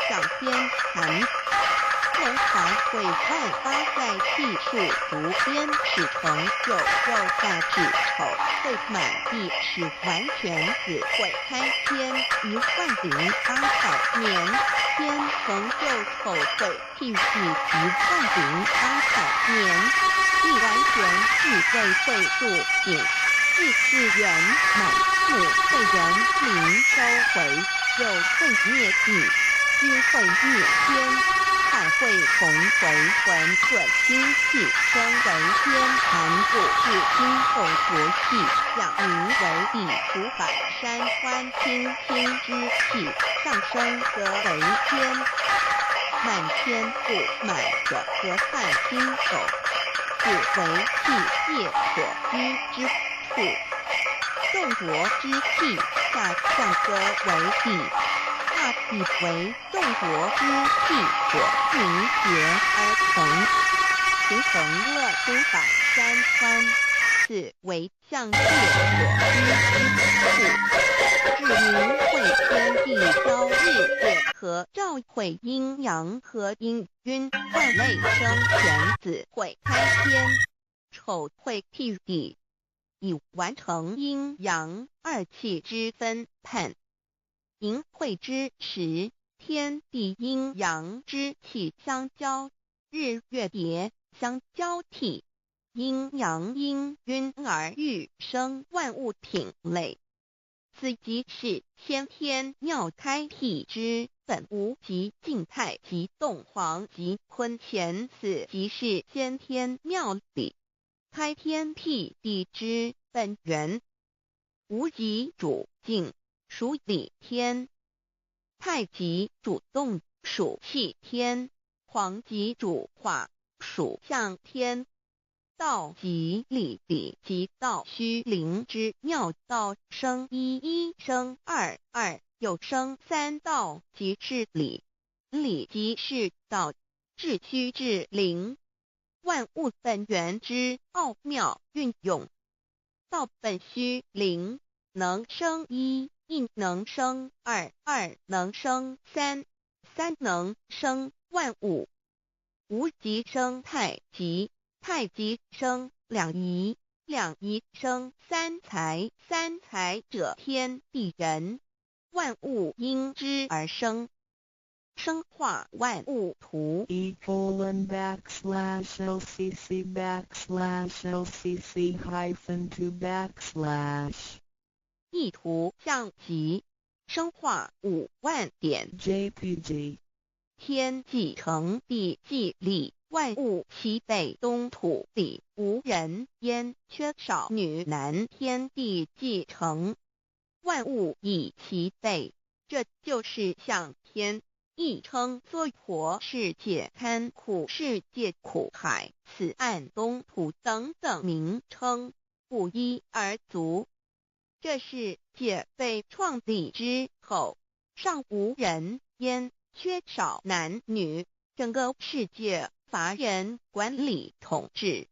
上天盘龙华会外发在气数足边始成就肉在指丑会满地是完全子会开天于换丙800年，天成就丑会替系于换丙800年，地完全具备会度丙至世元满母会人灵收回，又会灭地，居会灭天。亥会同为混沌精气生为天盘部至今后国气象名为地处百山观清清之气上升则为天，满天不满者和汉金手，是为气界所居之处，众国之气下降则为地。大气为众国之气所凝结而成，形成了出百山川，此为象界所居之处。至明会天地交日月和照会阴阳和阴晕万类生全子会开天，丑会替地，以完成阴阳二气之分判。寅会之时，天地阴阳之气相交，日月叠相交替，阴阳阴晕而欲生万物挺类。此即是先天妙开辟之本无极静态及动黄及坤乾，此即是先天妙理开天辟地之本源。无极主静，属理天；太极主动，属气天；黄极主化，属象天。道即理即道虚灵之妙道，生一生二又生三道，即是理。理即是道，至虚至灵，万物本源之奥妙运用。道本虚灵，能生一能生二能生三能生万物。无极生太极，太极生两仪生三才者天地人，万物因之而生，生化万物图。://LCC/LCC-2/ 意图象棋生化5万点 JPG 天既成地既立，万物其备，东土里无人焉，缺少女男，天地既成，万物以其备。这就是向天亦称娑婆世界、堪苦世界、苦海、此岸、东土等等名称，不一而足。这世界被创立之后，尚无人焉，缺少男女，整个世界乏人管理统治。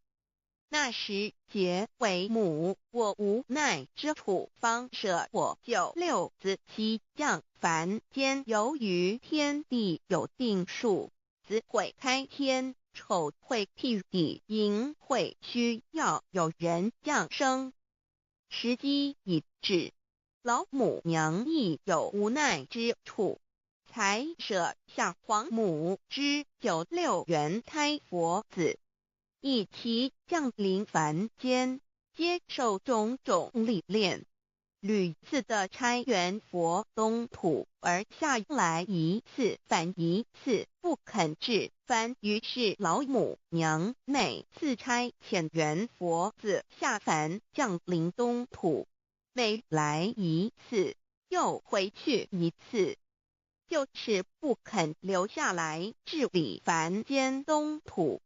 那时桀为母，我无奈之处，方舍我九六子七将凡间。由于天地有定数，子会开天，丑会辟地，寅会需要有人降生。时机已至，老母娘亦有无奈之处，才舍下皇母之九六元胎佛子，以其降临凡间，接受种种历练，屡次的差援佛东土，而下来一次反一次不肯至凡。于是老母娘每次差遣援佛子下凡降临东土，每来一次又回去一次，就是不肯留下来治理凡间东土。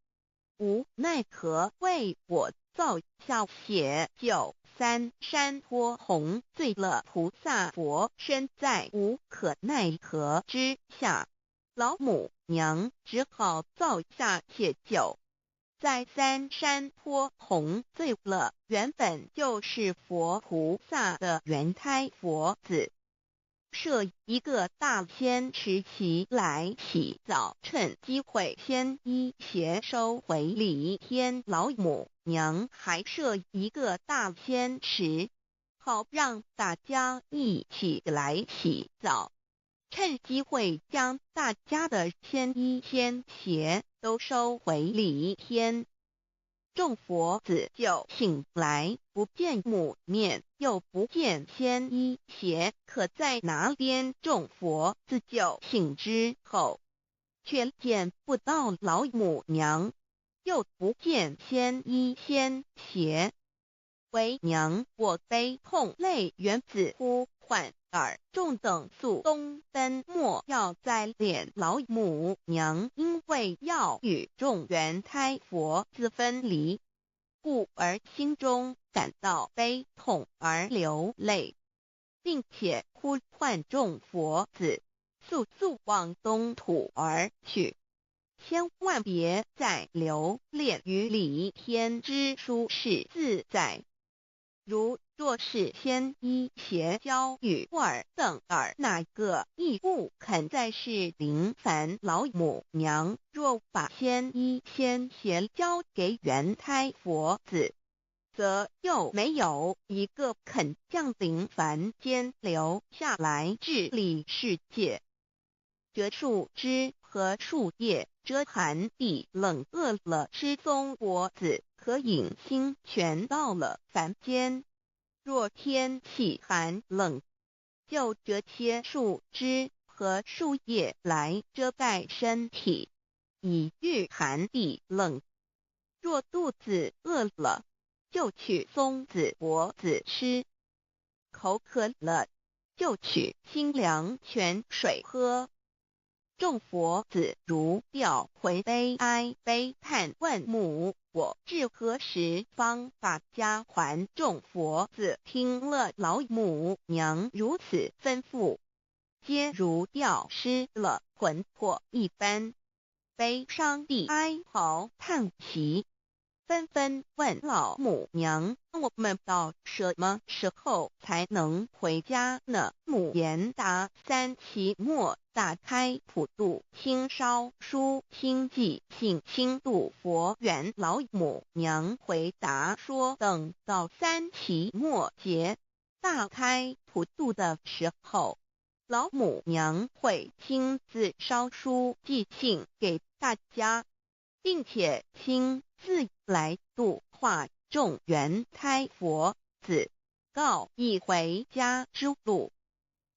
无奈何为我造下血救三山托洪罪了菩萨佛，身在无可奈何之下，老母娘只好造下血救。在三山托洪罪了原本就是佛菩萨的原胎佛子，设一个大仙池其来洗澡，趁机会先一邪收回礼天。老母娘还设一个大仙池，好让大家一起来洗澡，趁机会将大家的仙衣仙鞋都收回礼天。众佛子就醒来，不见母面，又不见仙衣鞋，可在哪边？众佛子就醒之后，却见不到老母娘，又不见仙衣仙鞋。为娘我悲痛泪源自呼唤耳，众等速东奔，莫要再敛。老母娘因为要与众原胎佛子分离，故而心中感到悲痛而流泪，并且呼唤众佛子速速往东土而去，千万别再留恋于礼天之舒适自在。若是仙衣鞋交与尔等尔，哪个亦不肯再是临凡老母娘？若把仙衣仙鞋交给原胎佛子，则又没有一个肯降临凡间留下来治理世界。这树枝和树叶遮寒地冷，饿了吃松果子，可饮清泉到了凡间。若天气寒冷，就折些树枝和树叶来遮盖身体，以御寒地冷。若肚子饿了，就取松子果子吃；口渴了，就取清凉泉水喝。众佛子如调回悲哀悲叹，问母我至何时方把家还？众佛子听了老母娘如此吩咐，皆如吊失了魂魄一般，悲伤地哀嚎叹息，纷纷问老母娘：我们到什么时候才能回家呢？母言答：三期末大开普度，清烧书清寂，信清度佛缘。老母娘回答说：等到三期末节大开普度的时候，老母娘会亲自烧书寄信给大家，并且亲自来度化众原胎佛子，告一回家之路。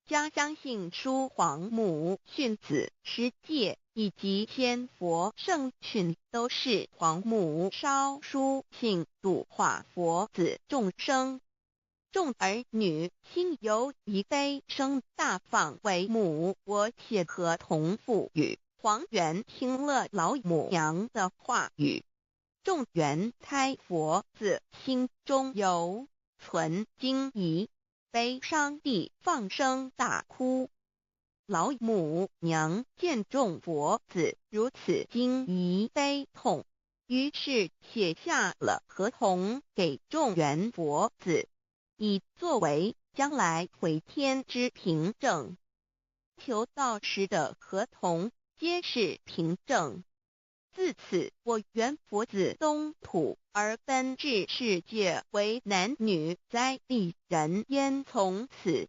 将相信书皇母训子十戒以及仙佛圣训，都是皇母烧书信度化佛子众生。众儿女心有一悲，生大放为母。我写合同赋予黄元，听了老母娘的话语，众元胎佛子心中有存惊疑，悲伤地放声大哭。老母娘见众佛子如此惊疑悲痛，于是写下了合同给众元佛子，以作为将来回天之凭证。求道时的合同皆是凭证。自此，我元佛子东土而奔至世界为男女在地人焉。从此，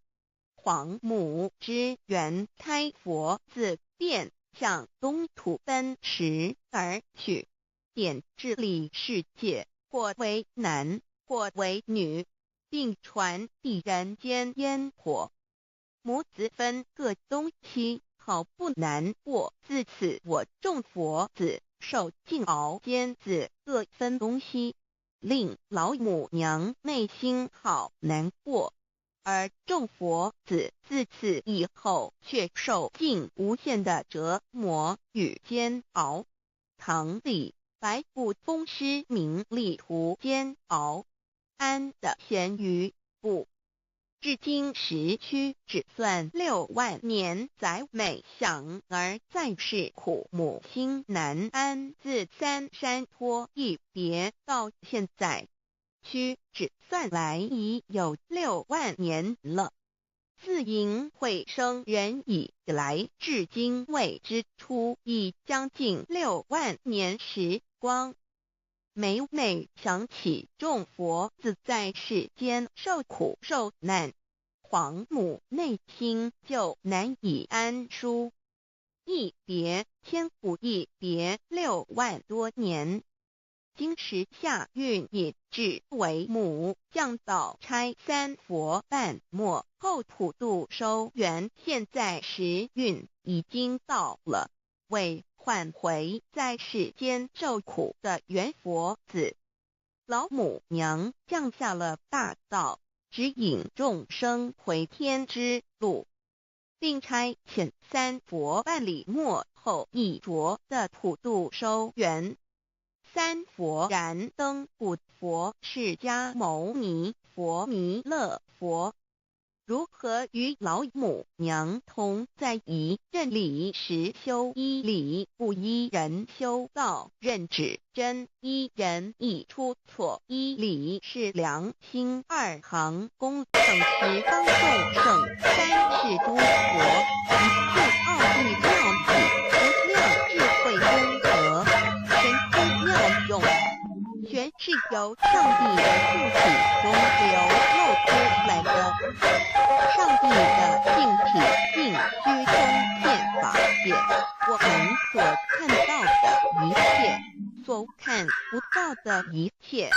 皇母之元胎佛子便向东土奔驰而去，便治理世界，或为男，或为女，并传递人间烟火。母子分各东西，好不难过。自此，我众佛子受尽熬尖子各分东西，令老母娘内心好难过。而众佛子自此以后却受尽无限的折磨与煎熬。唐李白骨风师名利图煎熬，安的咸鱼不。至今时区只算6万年，载每想而在世苦母心难安。自三山坡一别到现在，区只算来已有6万年了。自寅会生人以来，至今未知出，已将近6万年时光。每每想起众佛子在世间受苦受难，皇母内心就难以安舒。一别千古，一别6万多年。今时夏运也至为母，降道差三佛半末，后普度收圆。现在时运已经到了，为唤回在世间受苦的元佛子，老母娘降下了大道，指引众生回天之路，并差遣三佛办理末后一着的普度收圆。三佛燃灯古佛、释迦牟尼佛、弥勒佛，如何与老母娘同在一任理时修一理，不依人修道，任指真一人一出错，一理是良心，二行功等十方众圣，三世诸佛，一切奥义妙体，无量智慧功德，神通妙用，全是由上帝的性体中流露出来的。上帝的性体尽虚空遍法界，我们所看到的一切，所看不到的一切，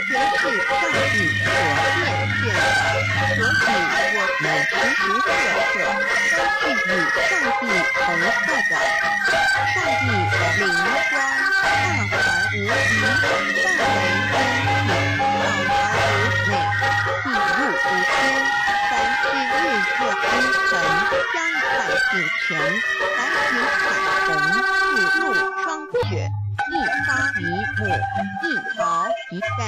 全是上帝所变现的。所以我们时时刻刻都是与上帝同在的。上帝的灵光大而无遗，范围天体小而无美，地入无边。凡是日月星辰，将快进前，来寻彩虹，日露霜雪，一花一木，一毫一蛋，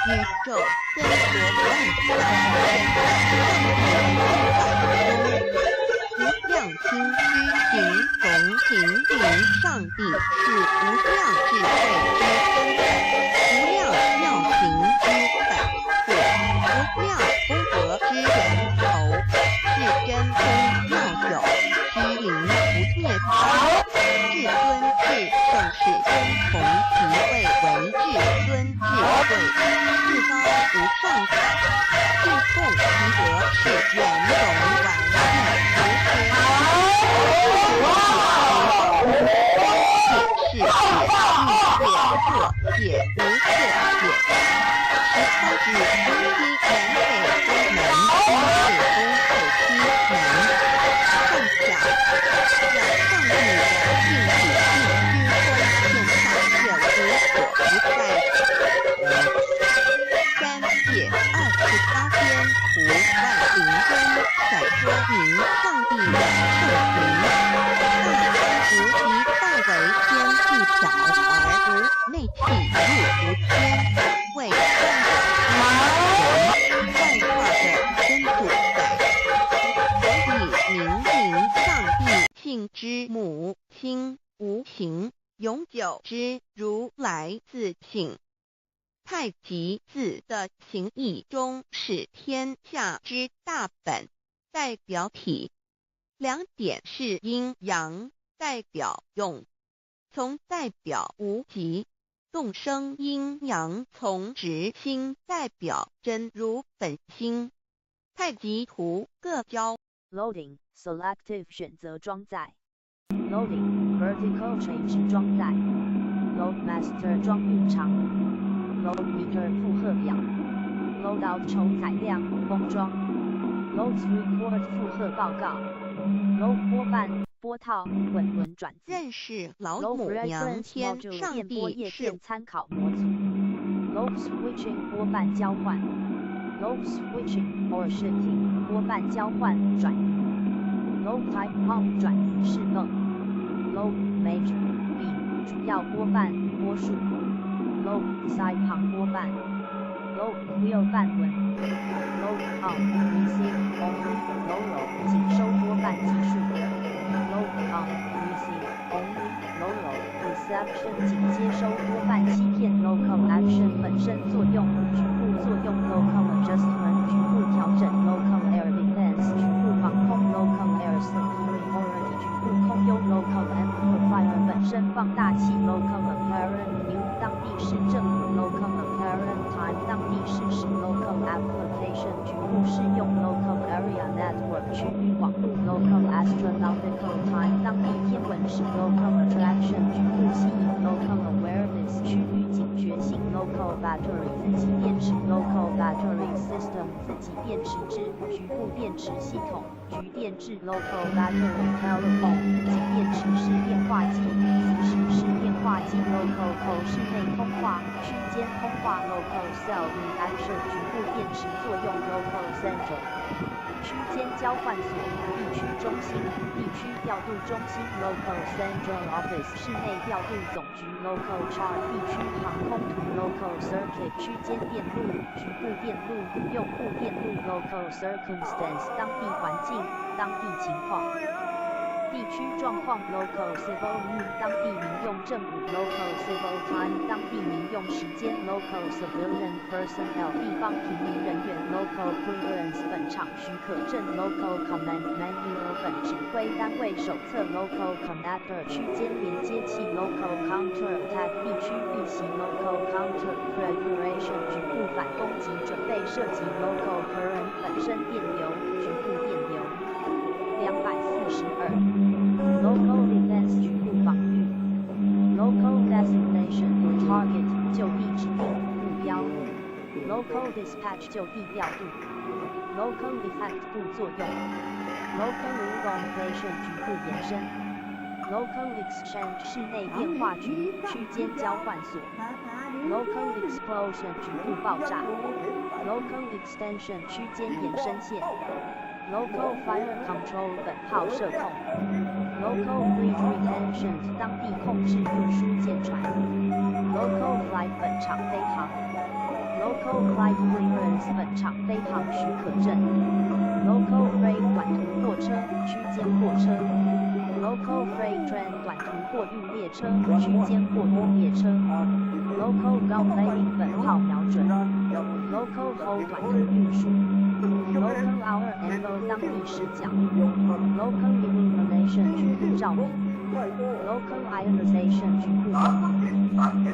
宇宙森罗万象，无量心虚行从行云，上帝是无量智慧之根本，无量妙行之本质，无量功德之源头，是真空妙有，虚灵不灭法，至尊至圣是真从其位为至尊智慧，至高无上感，至共其德是圆融完毕，是世界界无色界，实超之东西南北东南，东北东后西南，上下，要上帝的信体必须关键上任无所不在。3届28篇图万灵中闪说明上帝的圣行，无极道为天地缥而无内气入无天，为万有之神万化的真主宰。所以明明上帝性之母亲无情，永久之如来自性。太极字的形意中是天下之大本，代表体；两点是阴阳，代表用；从代表无极，动生阴阳从直心，代表真如本心。太极图各交 Loading Selective 选择装载 Loading Vertical 垂直装载 Load Master 装运长Load Meter 负荷表 Load Out 筹载量封装 Load Report 负荷报告 Load 拨瓣波套滚轮转子认识老母娘天上帝是参考模组 Load Switching 拨瓣交换 Load Switching or Shifting 拨瓣交换转移 Load Type Pump 转移示泵 Load Major B 主要拨瓣波数Load Side 旁拨瓣 Load Wheel 瓣轮 Load On Receive Only Low 仅收拨瓣技术 Load On Receive Only Low Reception 仅接收拨瓣欺骗 Local Action 本身作用局部作用 Local Adjustment 局部调整 Local Air Defense 局部防空 Local Air Superiority 局部空优 Local Amplifier 本身放大器 Local Apparent View 当地市政府 Local Apparent Time 当地事实 Local Application 局部适用 Local Area Network 区域网络 Local Astronomical Time 当地天文史 Local Attraction 局部吸引 Local Awareness 区域警觉性 Local Battery 自己电池 Local Battery System 自己电池制局部电池系统局电制 Local Battery Telephone 自己电池式电话机此时式电话机 Local Code 室内通话区间通话 Local Cell Reaction 局部电池作用 Local Central 区间交换所地区中心地区调度中心 Local Central Office 室内调度总局 Local Chart 地区航空图 Local Circuit 区间电路局部电路用户电路 Local Circumstance 当地环境当地情况地区状况 Local Civil Moon 当地民用政府 Local Civil Time 当地民用时间 Local Civilian Personnel 地方平民人员 Local Clearance 本场许可证 Local Command Manual 本指挥单位手册 Local Connector 区间连接器 Local Counter Attack 地区预习 Local Counter Preparation 局部反攻击准备射击 Local Current 本身电流局部电流242 Local Defense 局部防御 Local Designation Target 就地指定目标 Local Dispatch 就地调度 Local Effect 副作用 Local Elongation 局部延伸 Local Exchange 室内电话局区间交换所 Local Explosion 局部爆炸 Local Extension 区间延伸线Local Fire Control 本炮射控 Local Bridge Retention 当地控制运输舰船 Local Flight 本场飞航 Local Flight Clearance 本场飞航许可证 Local Freight 短途货车区间货车 Local Freight Train 短途货运列车区间货运列车 Local Gun Landing 本炮瞄准 Local Hold 短途运输Local Hour Angle 当地视角 Local Illumination 局部照明 Local Ionization 局部光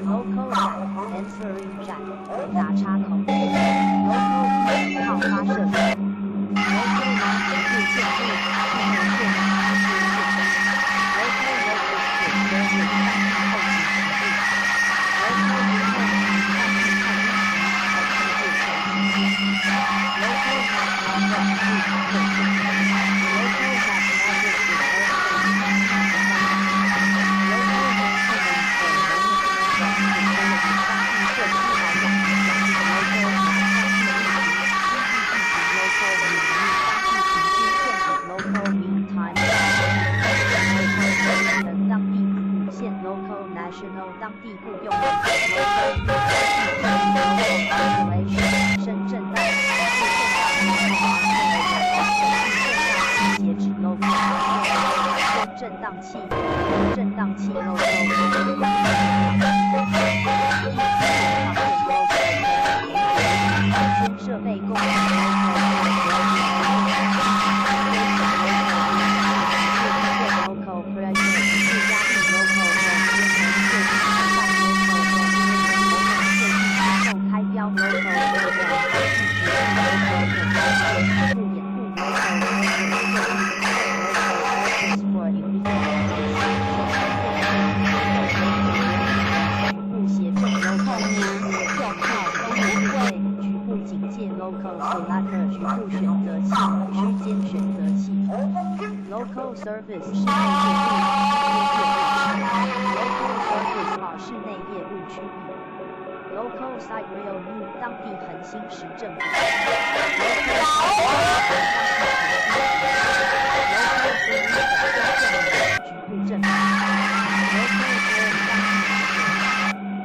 Local Jack Answering Jack 雷达插口 Local 炮发射口 Local Launch 路线路线线 Local Local Service 后勤服务 Local Local Mathematics 荡器，震荡器 logo， 设备供应 logo pressure 自家庭 logo 开标 logo Local Service 室内业务区域 Local Site Rail U 当地恒星市政府 局部政府 Local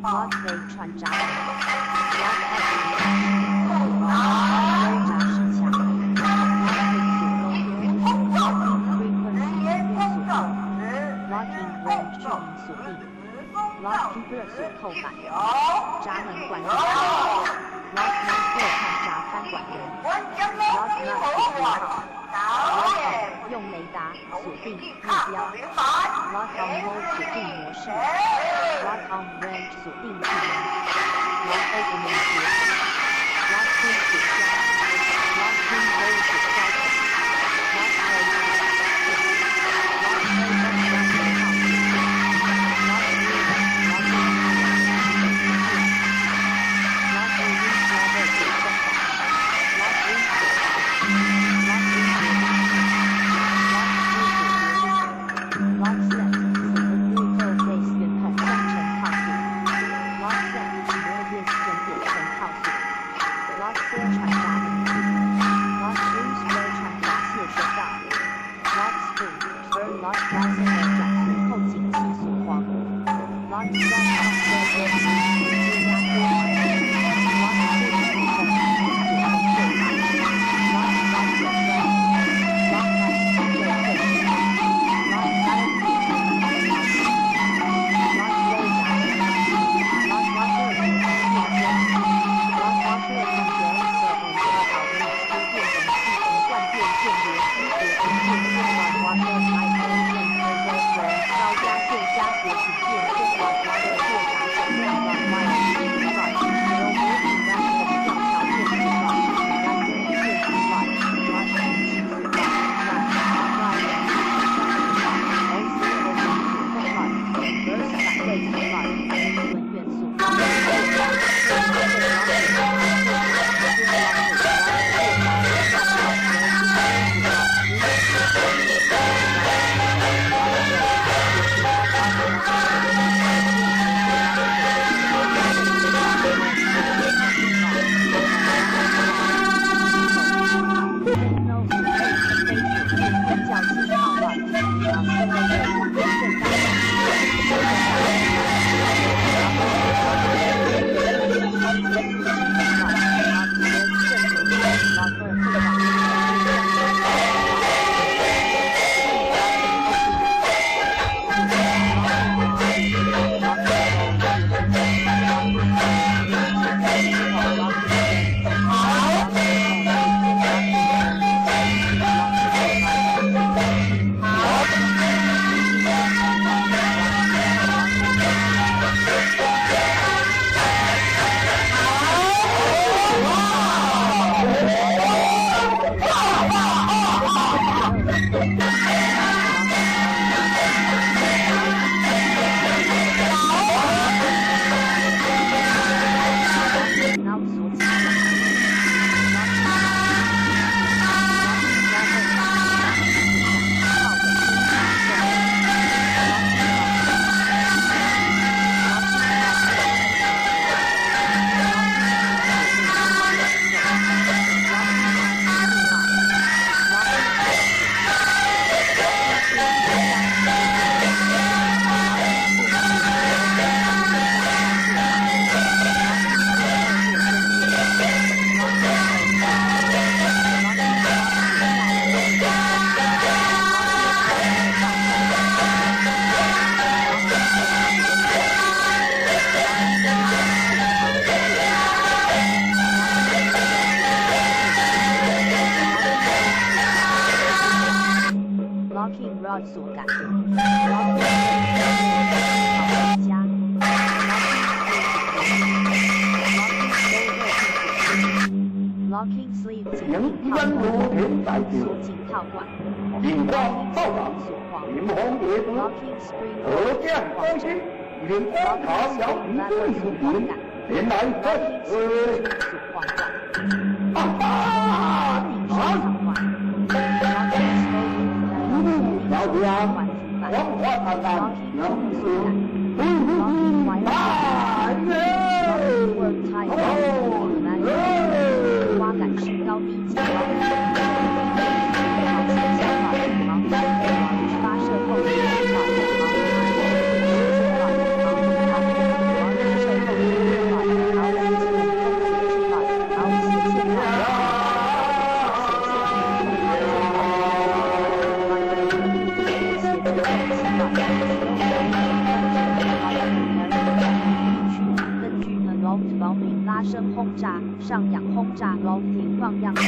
Lock 飞船闸门 Lock X 闸式墙 Locking frequency 锁定 Locking range 距离锁定 Lock keeper 锁扣板闸门管理员 Lock master 看闸看管人 Lock nut 锁定号 Lock on 用雷达锁定目标 Lock on mode 锁定模式 Lock on range 锁定距离 Lock opening 锁 Lock in 锁交 Lock in hold 锁交口 Lock play 锁 Lock play 关关信号 Lock in Lock in Lock in level 锁松绑 Lock in 锁 Lock in 锁 Lock set 日后 base 圆筒生成套组 Lock set 模业点成套组 Lock set 传闸名字 Lock loose way 传闸泄水道 Lock spring turn lock fastener 转速扣紧器锁簧 Lock set on set 接压缩环 Lock switch 主控锁从税法 Lock lock 转弯 Lock light 对退出 Lock balance 成套组 Lock low 闸门 Lock washer 锁定电间 Lock washer condenser and outlet 接电容器及灌电线螺丝和电线 Lock washer high tension cable thread 高压线加活体电线 Lock washer 过闸总量 Lock wire speed rod 由模组单孔吊桥电子 Lock 单根电子 Lock Lock 进气锁 Lock Lock Lock OC 锁控 Lock Reverse 反位层 Lock 纯元素 Locking rod 锁杆 Locking加 Locking sleeve 紧紧套管锁紧套管 Locking spring 锁簧 Locking spring 锁簧 Locking spring lever 锁簧杆 Locking spring 锁簧管 Locking 手套管 Locking spring 小梁，黄花灿烂，杨树，大耶！花杆是高低起高，发射后炸龙停放样样。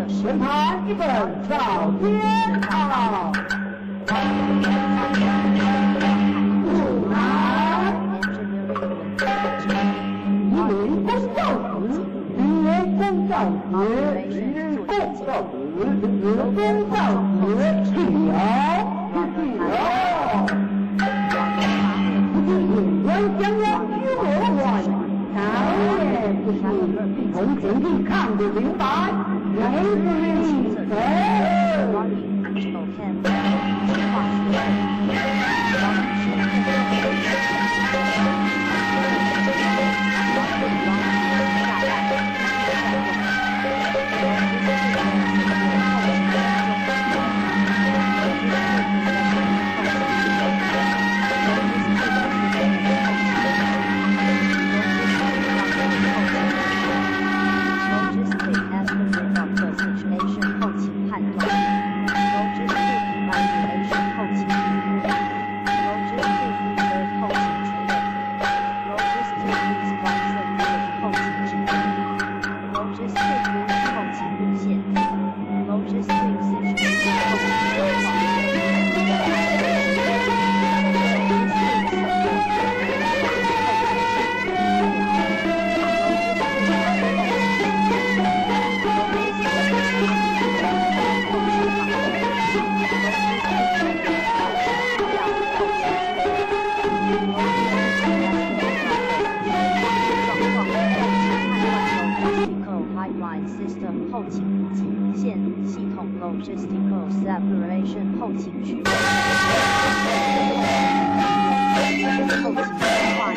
全盘一本早天好。五来，一年公教子，一年公教子，一年公教子，一年公教子，去了，去了。不是眼光将要与我玩，导演不是从前地看得明白。后勤补给线系统 logistical separation 后勤区域后勤规划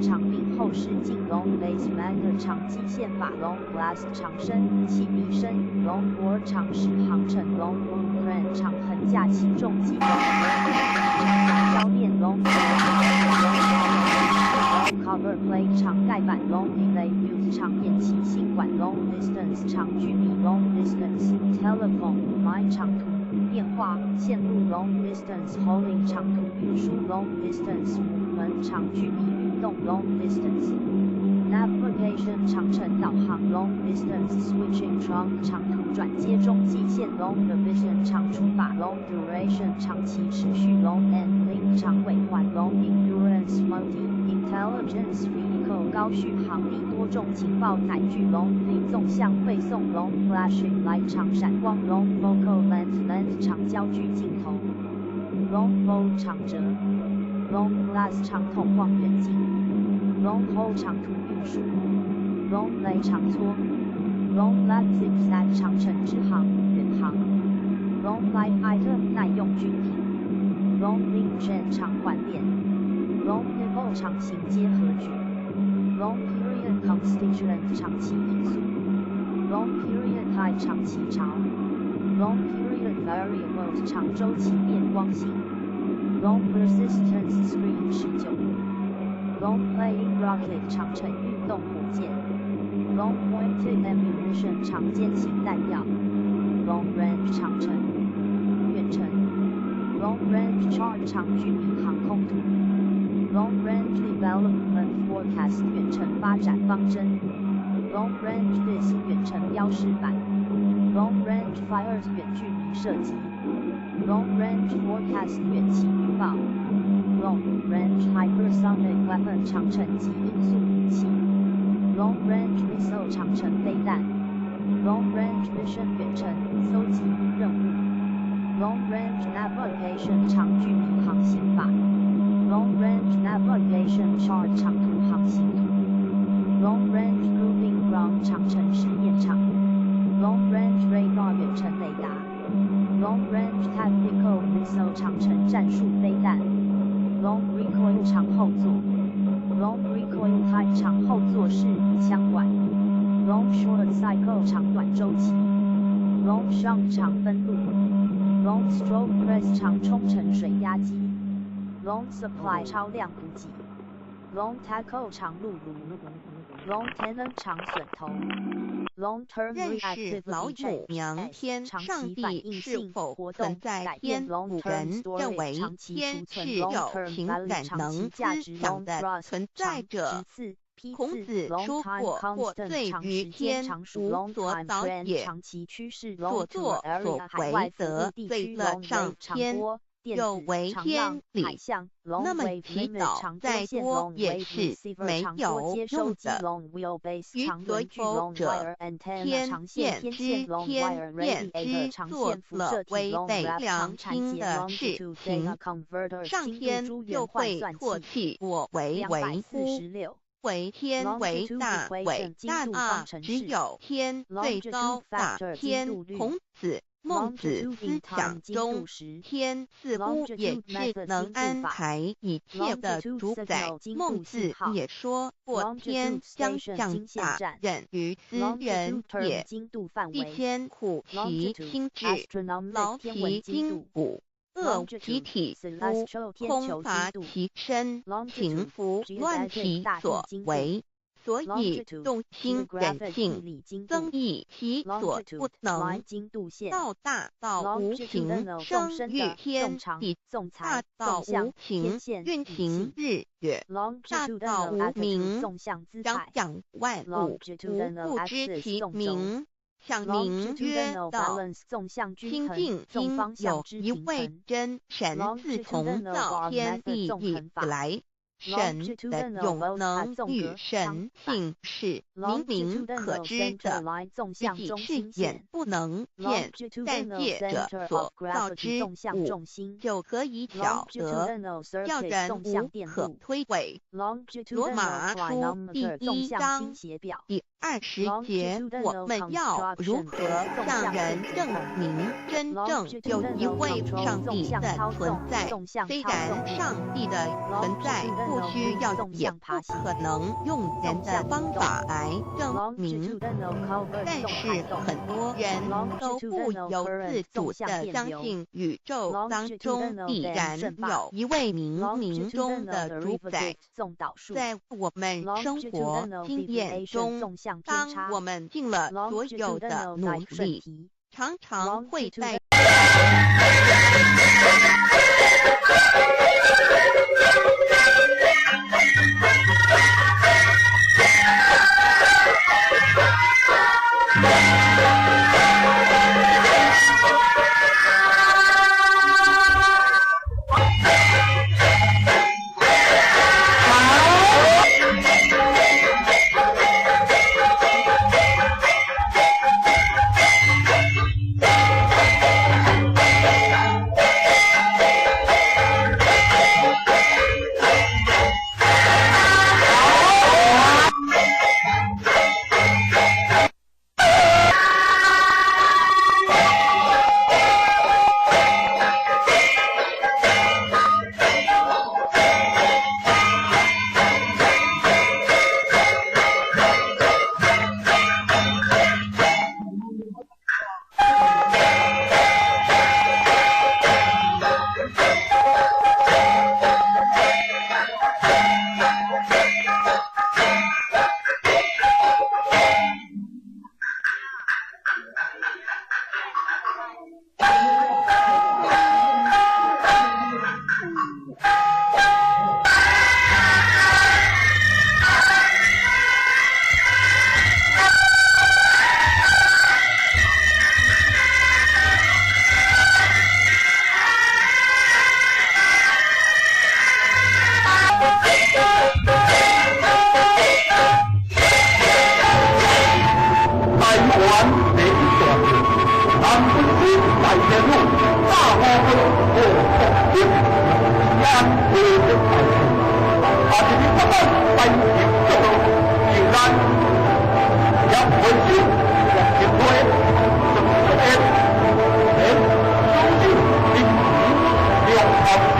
长柄后视镜龙 base matter 长基线法龙 glass 长身气密身龙脖长矢航程龙 crane 长横架起重机龙长胶链龙 cover plate 长盖板龙 relay fuse 长延期性管龙 distance 长距离龙 distance telephone line 长途电话线路龙 distance hauling 长途运输龙 distance 门长距离运动 long distance Navigation 长程导航 Long Distance Switching 长途转接中继线 Long Division 长除法 Long Duration 长期持续 Long and Link 长尾环 Long Endurance Multi-Intelligence Vehicle 高续航力多重情报载具 Long Link 纵向背诵 Long Flashing Light 长闪光 Long Focal Length 长焦距镜头 Long Bow 长折 Long Glass 长筒望远镜 Long Haul 长途运输 Long Lay 长撮 Long Lag Zigzag 长程直航远航 Long Light Item 耐用军品 Long Link Chain 长环链 Long Pivot 长行结合局 Long Period Constituent 长期因素 Long Period Height 长期潮 Long Period Variables 长周期变光性 Long Persistence Screen 19 Long Playing Rocket 长程运动火箭 Long Pointed Ammunition 长尖型弹药 Long Range 长程远程 Long Range Chart 长距离航空图 Long Range Development Forecast 远程发展方针 Long Range This 远程标识板 Long Range Fires 远距离射击 Long Range Forecast 远期预报 Long Range Hypersonic Weapon 长程级音速武器 Long Range Missile 长程飞弹 Long Range Mission 远程搜集任务 Long Range Navigation 长距离航行法 Long Range Navigation Chart 长途航行图 Long Range Proving Ground 长程实验场 Long Range Radar 远程雷达 Long Range Tactical Missile 长程战术飞弹 Long Recoil 长后座 Long Recoil Type 长后座式枪管 Long Short Cycle 长短周期 Long Shunt 长分路 Long Stroke Press 长冲程水压机 Long Supply 超量补给 Long Tackle 长路如 Long Tenor 长损头 Long Term 认识 Reactive 老祖明天上帝是否存在天？古人认为天是有情感能思想的存在者。孔子说过：“或罪于天，无所导也。所作所为，则罪了上天。”有违天理，那么祈祷再多也是没有用的。予所有者，天见之，天验之，做了违背良心的事情，上天就会唾弃我为乎？为天为大，伟大啊！只有天最高大天。孔子。孟子思想中，天似乎也是能安排一切的主宰。孟子也说过：“天将降大任于斯人也，必先苦其心志，劳其筋骨，饿其体肤，空乏其身，平服乱其所为。”所以动心忍性，增益其所不能。道大道无情，生育天地；大道无情，运行日月；大道无名，彰养万物。吾不知其名。想名曰道。清净经有一位真神，自从造天地以来。神的永能与神性是明明可知的，毕竟是眼不能见，但借着所造之物，就可以晓得，叫人无可推诿。罗马书第1章第20节，我们要如何向人证明真正有一位上帝的存在？虽然上帝的存在不需要也不可能用人的方法来证明，但是很多人都不由自主地相信宇宙当中必然有一位冥冥中的主宰。在我们生活经验中，当我们尽了所有的努力，常常会在完第一大桥，南分区大天路大花村和福建安和平大桥，也是你他们百年作路，有咱也回收也结会，成一个连中心林场两号线，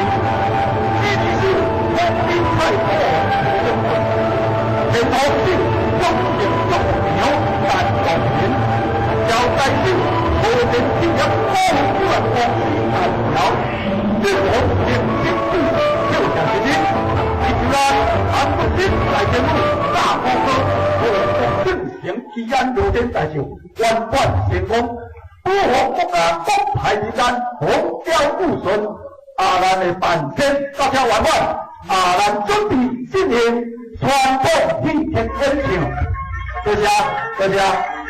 这就是国民太保前头是中型中苗但王年，交代是后天进入高转方式大桥，这我定心志就是一日，一主啊，韩国新来天路大高科和正行期间路天大桥完全成功，保护国家国泰民安，风调雨顺。咱的办天到这完完，咱准备进行传统体育演唱，多谢多谢。